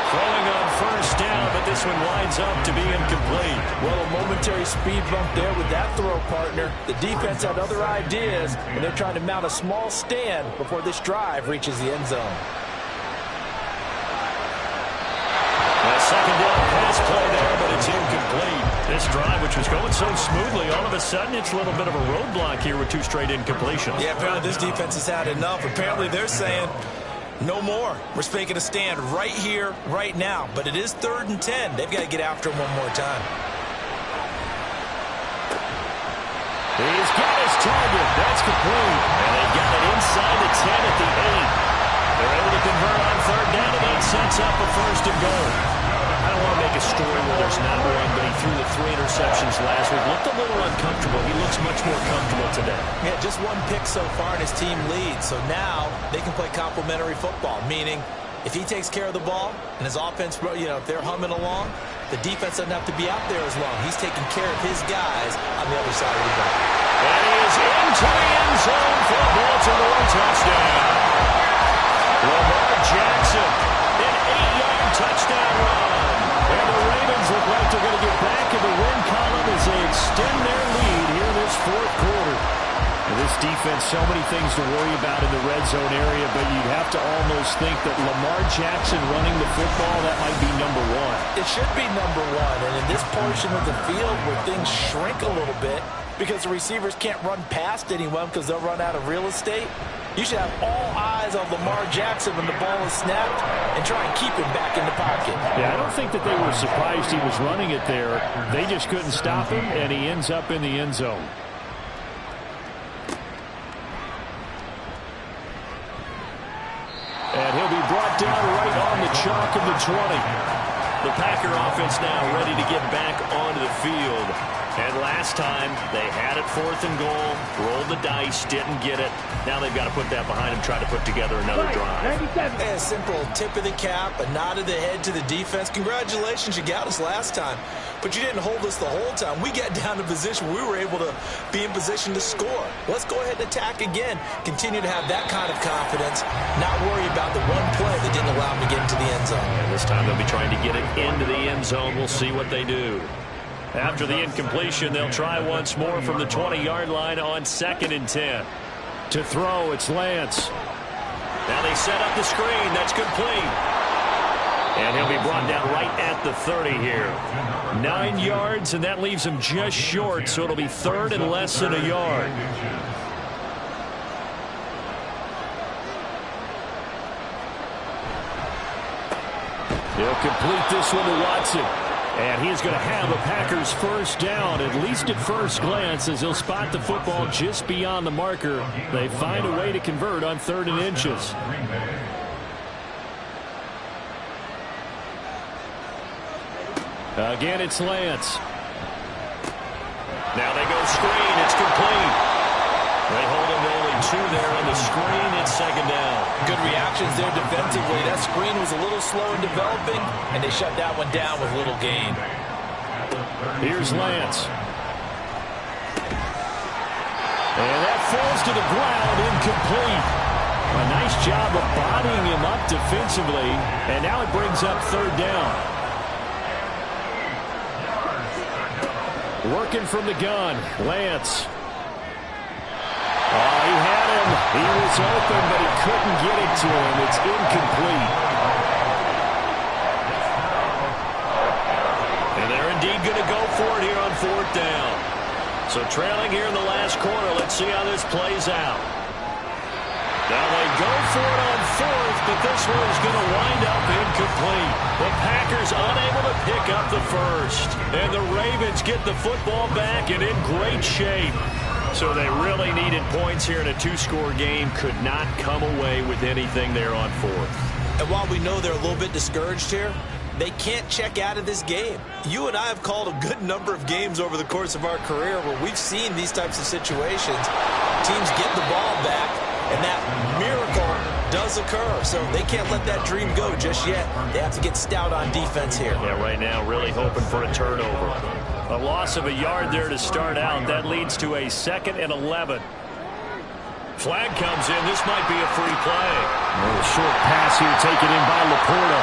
Speaker 2: Throwing on first down, but this one winds up to be incomplete.
Speaker 3: Well, a momentary speed bump there with that throw, partner. The defense had other ideas, and they're trying to mount a small stand before this drive reaches the end zone.
Speaker 2: A second down pass play there, but it's incomplete. This drive, which was going so smoothly, all of a sudden it's a little bit of a roadblock here with 2 straight incompletions.
Speaker 3: Yeah, apparently this defense has had enough. Apparently they're saying, no more. We're making a stand right here, right now. But it is 3rd and 10. They've got to get after him one more time.
Speaker 2: He's got his target. That's complete. And they got it inside the 10 at the 8. They're able to convert on 3rd down, and that sets up a 1st and goal. I don't want to make a story where there's not one, but he threw the 3 interceptions last week. Looked a little uncomfortable. He looks much more comfortable today.
Speaker 3: Yeah, just 1 pick so far, and his team leads. So now they can play complementary football, meaning if he takes care of the ball and his offense, if they're humming along, the defense doesn't have to be out there as long. He's taking care of his guys on the other side of the ball.
Speaker 2: And he is into the end zone for a Baltimore touchdown. Lamar Jackson, an 8-yard touchdown run. And the Ravens look like they're going to get back in the win column as they extend their lead here in this 4th quarter. And this defense, so many things to worry about in the red zone area, but you'd have to almost think that Lamar Jackson running the football, that might be number 1.
Speaker 3: It should be number 1, and in this portion of the field where things shrink a little bit because the receivers can't run past anyone because they'll run out of real estate, you should have all eyes on Lamar Jackson when the ball is snapped and try and keep him back in the pocket.
Speaker 7: Yeah, I don't think that they were surprised he was running it there. They just couldn't stop him, and he ends up in the end zone. And he'll be brought down right on the chalk of the 20. The Packer offense now ready to get back onto the field. And last time, they had it 4th and goal, rolled the dice, didn't get it. Now they've got to put that behind them, try to put together another drive.
Speaker 3: A simple tip of the cap, a nod of the head to the defense. Congratulations, you got us last time. But you didn't hold us the whole time. We got down to position. We were able to be in position to score. Let's go ahead and attack again. Continue to have that kind of confidence. Not worry about the one play that didn't allow them to get into the end zone.
Speaker 2: And this time they'll be trying to get it into the end zone. We'll see what they do. After the incompletion, they'll try once more from the 20-yard line on 2nd and 10.
Speaker 7: To throw, it's Lance.
Speaker 2: Now they set up the screen. That's complete. And he'll be brought down right at the 30 here. 9 yards, and that leaves him just short, so it'll be 3rd and less than a yard.
Speaker 7: He'll complete this one to Watson. And he's going to have a Packers 1st down, at least at first glance, as he'll spot the football just beyond the marker. They find a way to convert on 3rd and inches. Again, it's Lance.
Speaker 2: Now they go screen. It's complete. They hold him to only 2 there on the screen. It's 2nd down.
Speaker 3: Good reactions there defensively. That screen was a little slow in developing, and they shut that one down with little gain.
Speaker 7: Here's Lance. And that falls to the ground, incomplete. A nice job of bodying him up defensively, and now it brings up 3rd down. Working from the gun, Lance. Oh, he had him. He was open, but he couldn't get it to him. It's incomplete.
Speaker 2: And they're indeed going to go for it here on 4th down. So trailing here in the last quarter, let's see how this plays out. Now they go for it on 4th, but this one is going to wind up incomplete. The Packers unable to pick up the 1st. And the Ravens get the football back and in great shape. So they really needed points here in a 2-score game. Could not come away with anything there on 4th.
Speaker 3: And while we know they're a little bit discouraged here, they can't check out of this game. You and I have called a good number of games over the course of our career where we've seen these types of situations. Teams get the ball back, and that miracle does occur. So they can't let that dream go just yet. They have to get stout on defense here.
Speaker 2: Yeah, right now really hoping for a turnover. A loss of a yard there to start out. That leads to a 2nd and 11. Flag comes in. This might be a free play.
Speaker 7: A short pass here taken in by Laporta.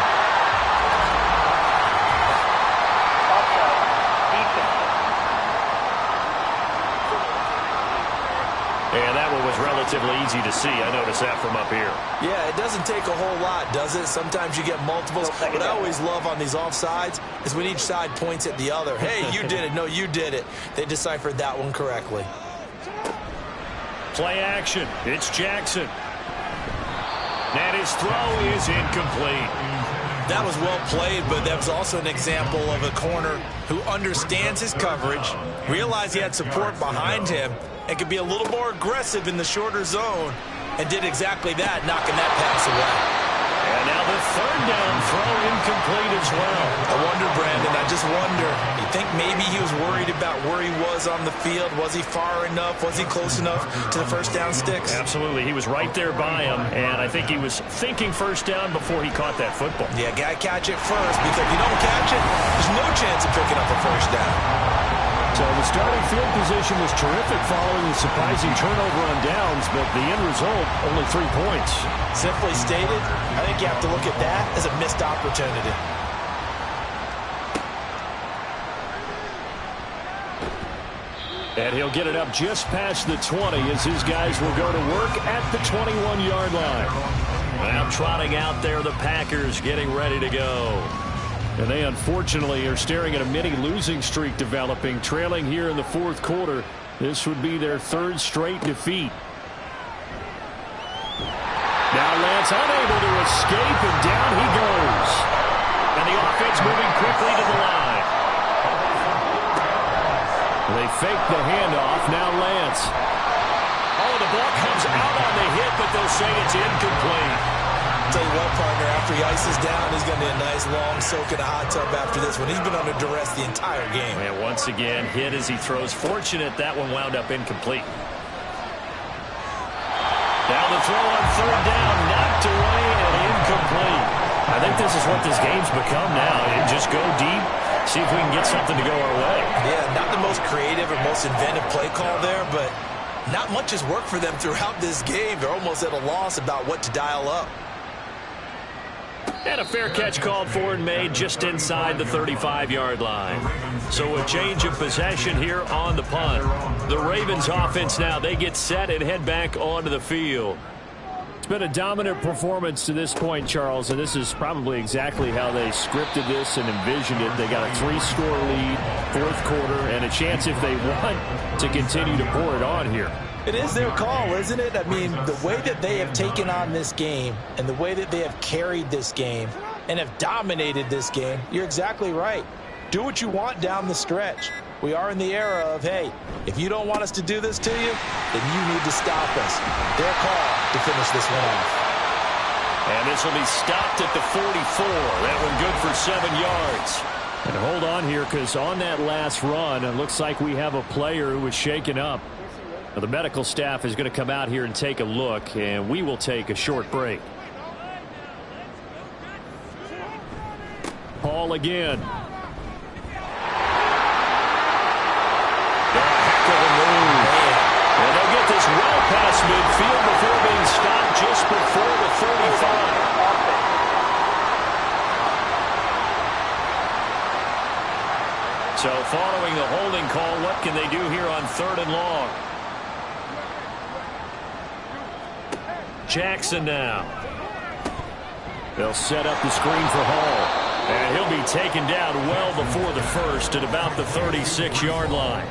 Speaker 2: And that one was relatively easy to see. I noticed that from up here.
Speaker 3: Yeah, it doesn't take a whole lot, does it? Sometimes you get multiples. What I always love on these offsides is when each side points at the other. Hey, you did it. No, you did it. They deciphered that one correctly.
Speaker 2: Play action. It's Jackson. And his throw is incomplete.
Speaker 3: That was well played, but that was also an example of a corner who understands his coverage, realized he had support behind him, and could be a little more aggressive in the shorter zone, and did exactly that, knocking that pass away.
Speaker 2: And now the 3rd down throw incomplete as well.
Speaker 3: I wonder, Brandon, I just wonder, you think maybe he was worried about where he was on the field? Was he far enough? Was he close enough to the first down sticks?
Speaker 2: Absolutely. He was right there by him, and I think he was thinking first down before he caught that football.
Speaker 3: Yeah, got to catch it first, because if you don't catch it, there's no chance of picking up a first down.
Speaker 7: So the starting field position was terrific following the surprising turnover on downs, but the end result, only 3 points.
Speaker 3: Simply stated, I think you have to look at that as a missed opportunity.
Speaker 7: And he'll get it up just past the 20 as his guys will go to work at the 21-yard line.
Speaker 2: Now trotting out there, the Packers getting ready to go.
Speaker 7: And they unfortunately are staring at a mini losing streak developing, trailing here in the 4th quarter. This would be their 3rd straight defeat. Now Lance unable to escape, and down he goes. And the offense moving quickly to the line. They fake the handoff. Now Lance.
Speaker 2: Oh, the ball comes out on the hit, but they'll say it's incomplete.
Speaker 3: Tell you what, partner, after he ices down, he's going to be a nice long soak in a hot tub after this one. He's been under duress the entire game.
Speaker 2: And once again, hit as he throws. Fortunate that one wound up incomplete. Now the throw on 3rd down, knocked away and incomplete. I think this is what this game's become now. And just go deep, see if we can get something to go our way.
Speaker 3: Yeah, not the most creative or most inventive play call there, but not much has worked for them throughout this game. They're almost at a loss about what to dial up.
Speaker 2: And a fair catch called for and made just inside the 35-yard line. So a change of possession here on the punt. The Ravens offense now, they get set and head back onto the field.
Speaker 7: It's been a dominant performance to this point, Charles, and this is probably exactly how they scripted this and envisioned it. They got a 3-score lead, 4th quarter, and a chance if they want to continue to pour it on here.
Speaker 3: It is their call, isn't it? I mean, the way that they have taken on this game and the way that they have carried this game and have dominated this game, you're exactly right. Do what you want down the stretch. We are in the era of, hey, if you don't want us to do this to you, then you need to stop us. Their call to finish this one off.
Speaker 2: And this will be stopped at the 44. That one good for 7 yards.
Speaker 7: And hold on here, because on that last run, it looks like we have a player who was shaken up. Now, the medical staff is going to come out here and take a look, and we will take a short break. Hall again.
Speaker 2: Heck of a move. And they'll get this well past midfield before being stopped just before the 35. So following the holding call, what can they do here on 3rd and long? Jackson now.
Speaker 7: They'll set up the screen for Hall.
Speaker 2: And he'll be taken down well before the first at about the 36-yard line.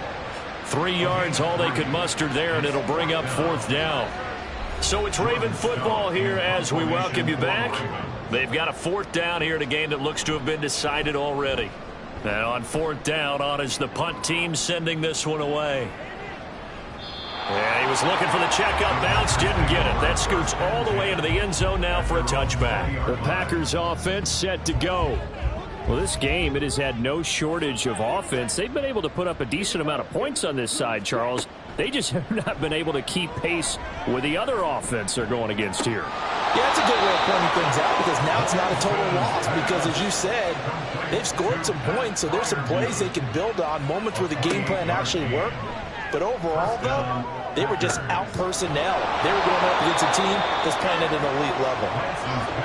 Speaker 2: 3 yards all they could muster there, and it'll bring up 4th down. So it's Raven football here as we welcome you back. They've got a 4th down here in a game that looks to have been decided already. And on 4th down, on is the punt team sending this one away. And he was looking for the checkup bounce, didn't get it. That scoots all the way into the end zone now for a touchback.
Speaker 7: The Packers offense set to go. Well, this game, it has had no shortage of offense. They've been able to put up a decent amount of points on this side, Charles. They just have not been able to keep pace with the other offense they're going against here.
Speaker 3: Yeah, that's a good way of pointing things out because now it's not a total loss because, as you said, they've scored some points, so there's some plays they can build on, moments where the game plan actually worked. But overall, though, they were just out-personnel. They were going up against a team that's playing at an elite level.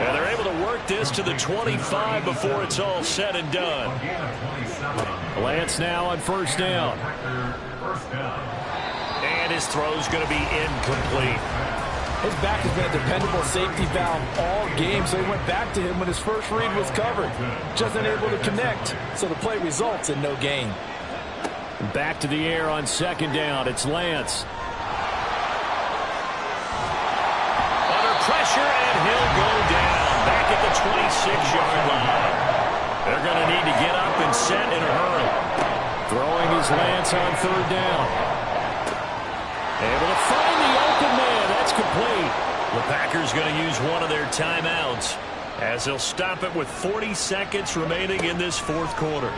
Speaker 2: And they're able to work this to the 25 before it's all said and done.
Speaker 7: Lance now on first down.
Speaker 2: And his throw's going to be incomplete.
Speaker 8: His back has been a dependable safety valve all game, so he went back to him when his first read was covered. Just unable to connect, so the play results in no gain.
Speaker 7: Back to the air on second down. It's Lance.
Speaker 2: Under pressure, and he'll go down back at the 26-yard line. They're going to need to get up and set in a hurry.
Speaker 7: Throwing his Lance on third down. Able to find the open man. That's complete.
Speaker 2: The Packers going to use one of their timeouts as they'll stop it with 40 seconds remaining in this fourth quarter.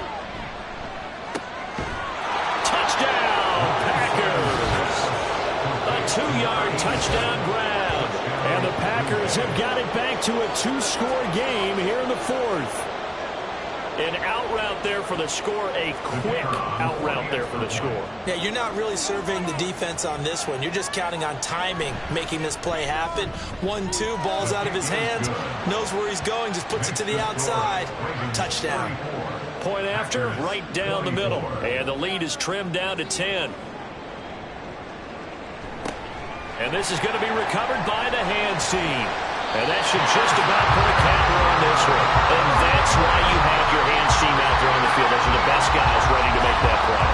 Speaker 2: A 2-yard touchdown grab.
Speaker 7: And the Packers have got it back to a 2-score game here in the fourth.
Speaker 2: An out route there for the score, a quick out route there for the score.
Speaker 3: Yeah, you're not really surveying the defense on this one. You're just counting on timing, making this play happen. 1-2, ball's out of his hands, knows where he's going, just puts it to the outside. Touchdown.
Speaker 2: Point after, right down the middle. And the lead is trimmed down to 10. And this is going to be recovered by the hands team. And that should just about put a capper on this one. And that's why you have your hands team out there on the field. Those are the best guys ready to make that play.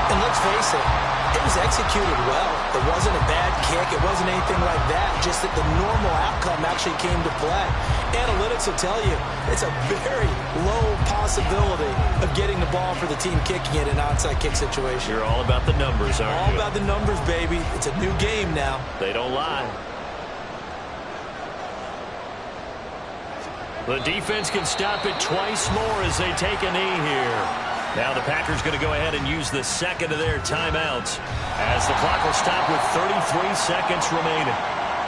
Speaker 3: And let's face it, it was executed well. It wasn't a bad kick. It wasn't anything like that. Just that the normal outcome actually came to play. Analytics will tell you it's a very low possibility of getting the ball for the team kicking it in an onside kick situation.
Speaker 2: You're all about the numbers, aren't you?
Speaker 3: All about the numbers, baby. It's a new game now.
Speaker 2: They don't lie. The defense can stop it twice more as they take a knee here. Now the Packers going to go ahead and use the second of their timeouts as the clock will stop with 33 seconds remaining.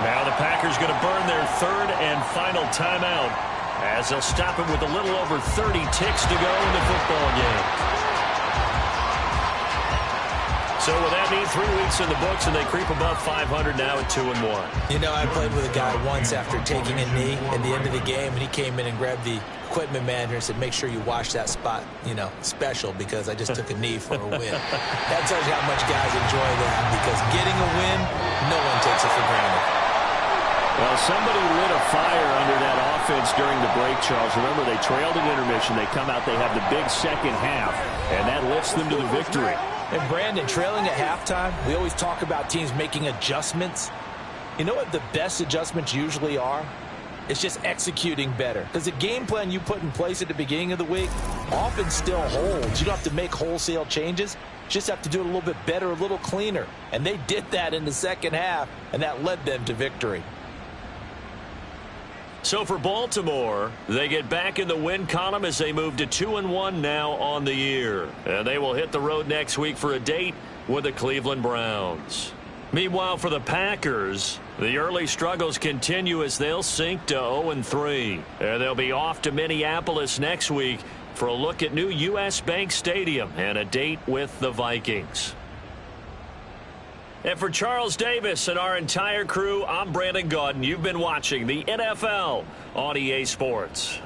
Speaker 2: Now the Packers going to burn their third and final timeout as they'll stop it with a little over 30 ticks to go in the football game. So with that mean 3 weeks in the books and they creep above 500 now at 2-1.
Speaker 3: You know, I played with a guy once after taking a knee at the end of the game, and he came in and grabbed the equipment manager and said, make sure you wash that spot, you know, special because I just took a knee for a win. That tells you how much guys enjoy that because getting a win, no one takes it for granted.
Speaker 7: Well, somebody lit a fire under that offense during the break, Charles. Remember, they trailed at intermission. They come out, they have the big second half, and that lifts them to the victory.
Speaker 3: And Brandon, trailing at halftime, we always talk about teams making adjustments. You know what the best adjustments usually are? It's just executing better. Because the game plan you put in place at the beginning of the week often still holds. You don't have to make wholesale changes. You just have to do it a little bit better, a little cleaner. And they did that in the second half, and that led them to victory.
Speaker 2: So for Baltimore, they get back in the win column as they move to 2-1 now on the year. And they will hit the road next week for a date with the Cleveland Browns. Meanwhile, for the Packers, the early struggles continue as they'll sink to 0-3. And they'll be off to Minneapolis next week for a look at new U.S. Bank Stadium and a date with the Vikings. And for Charles Davis and our entire crew, I'm Brandon Gaudin. You've been watching the NFL on EA Sports.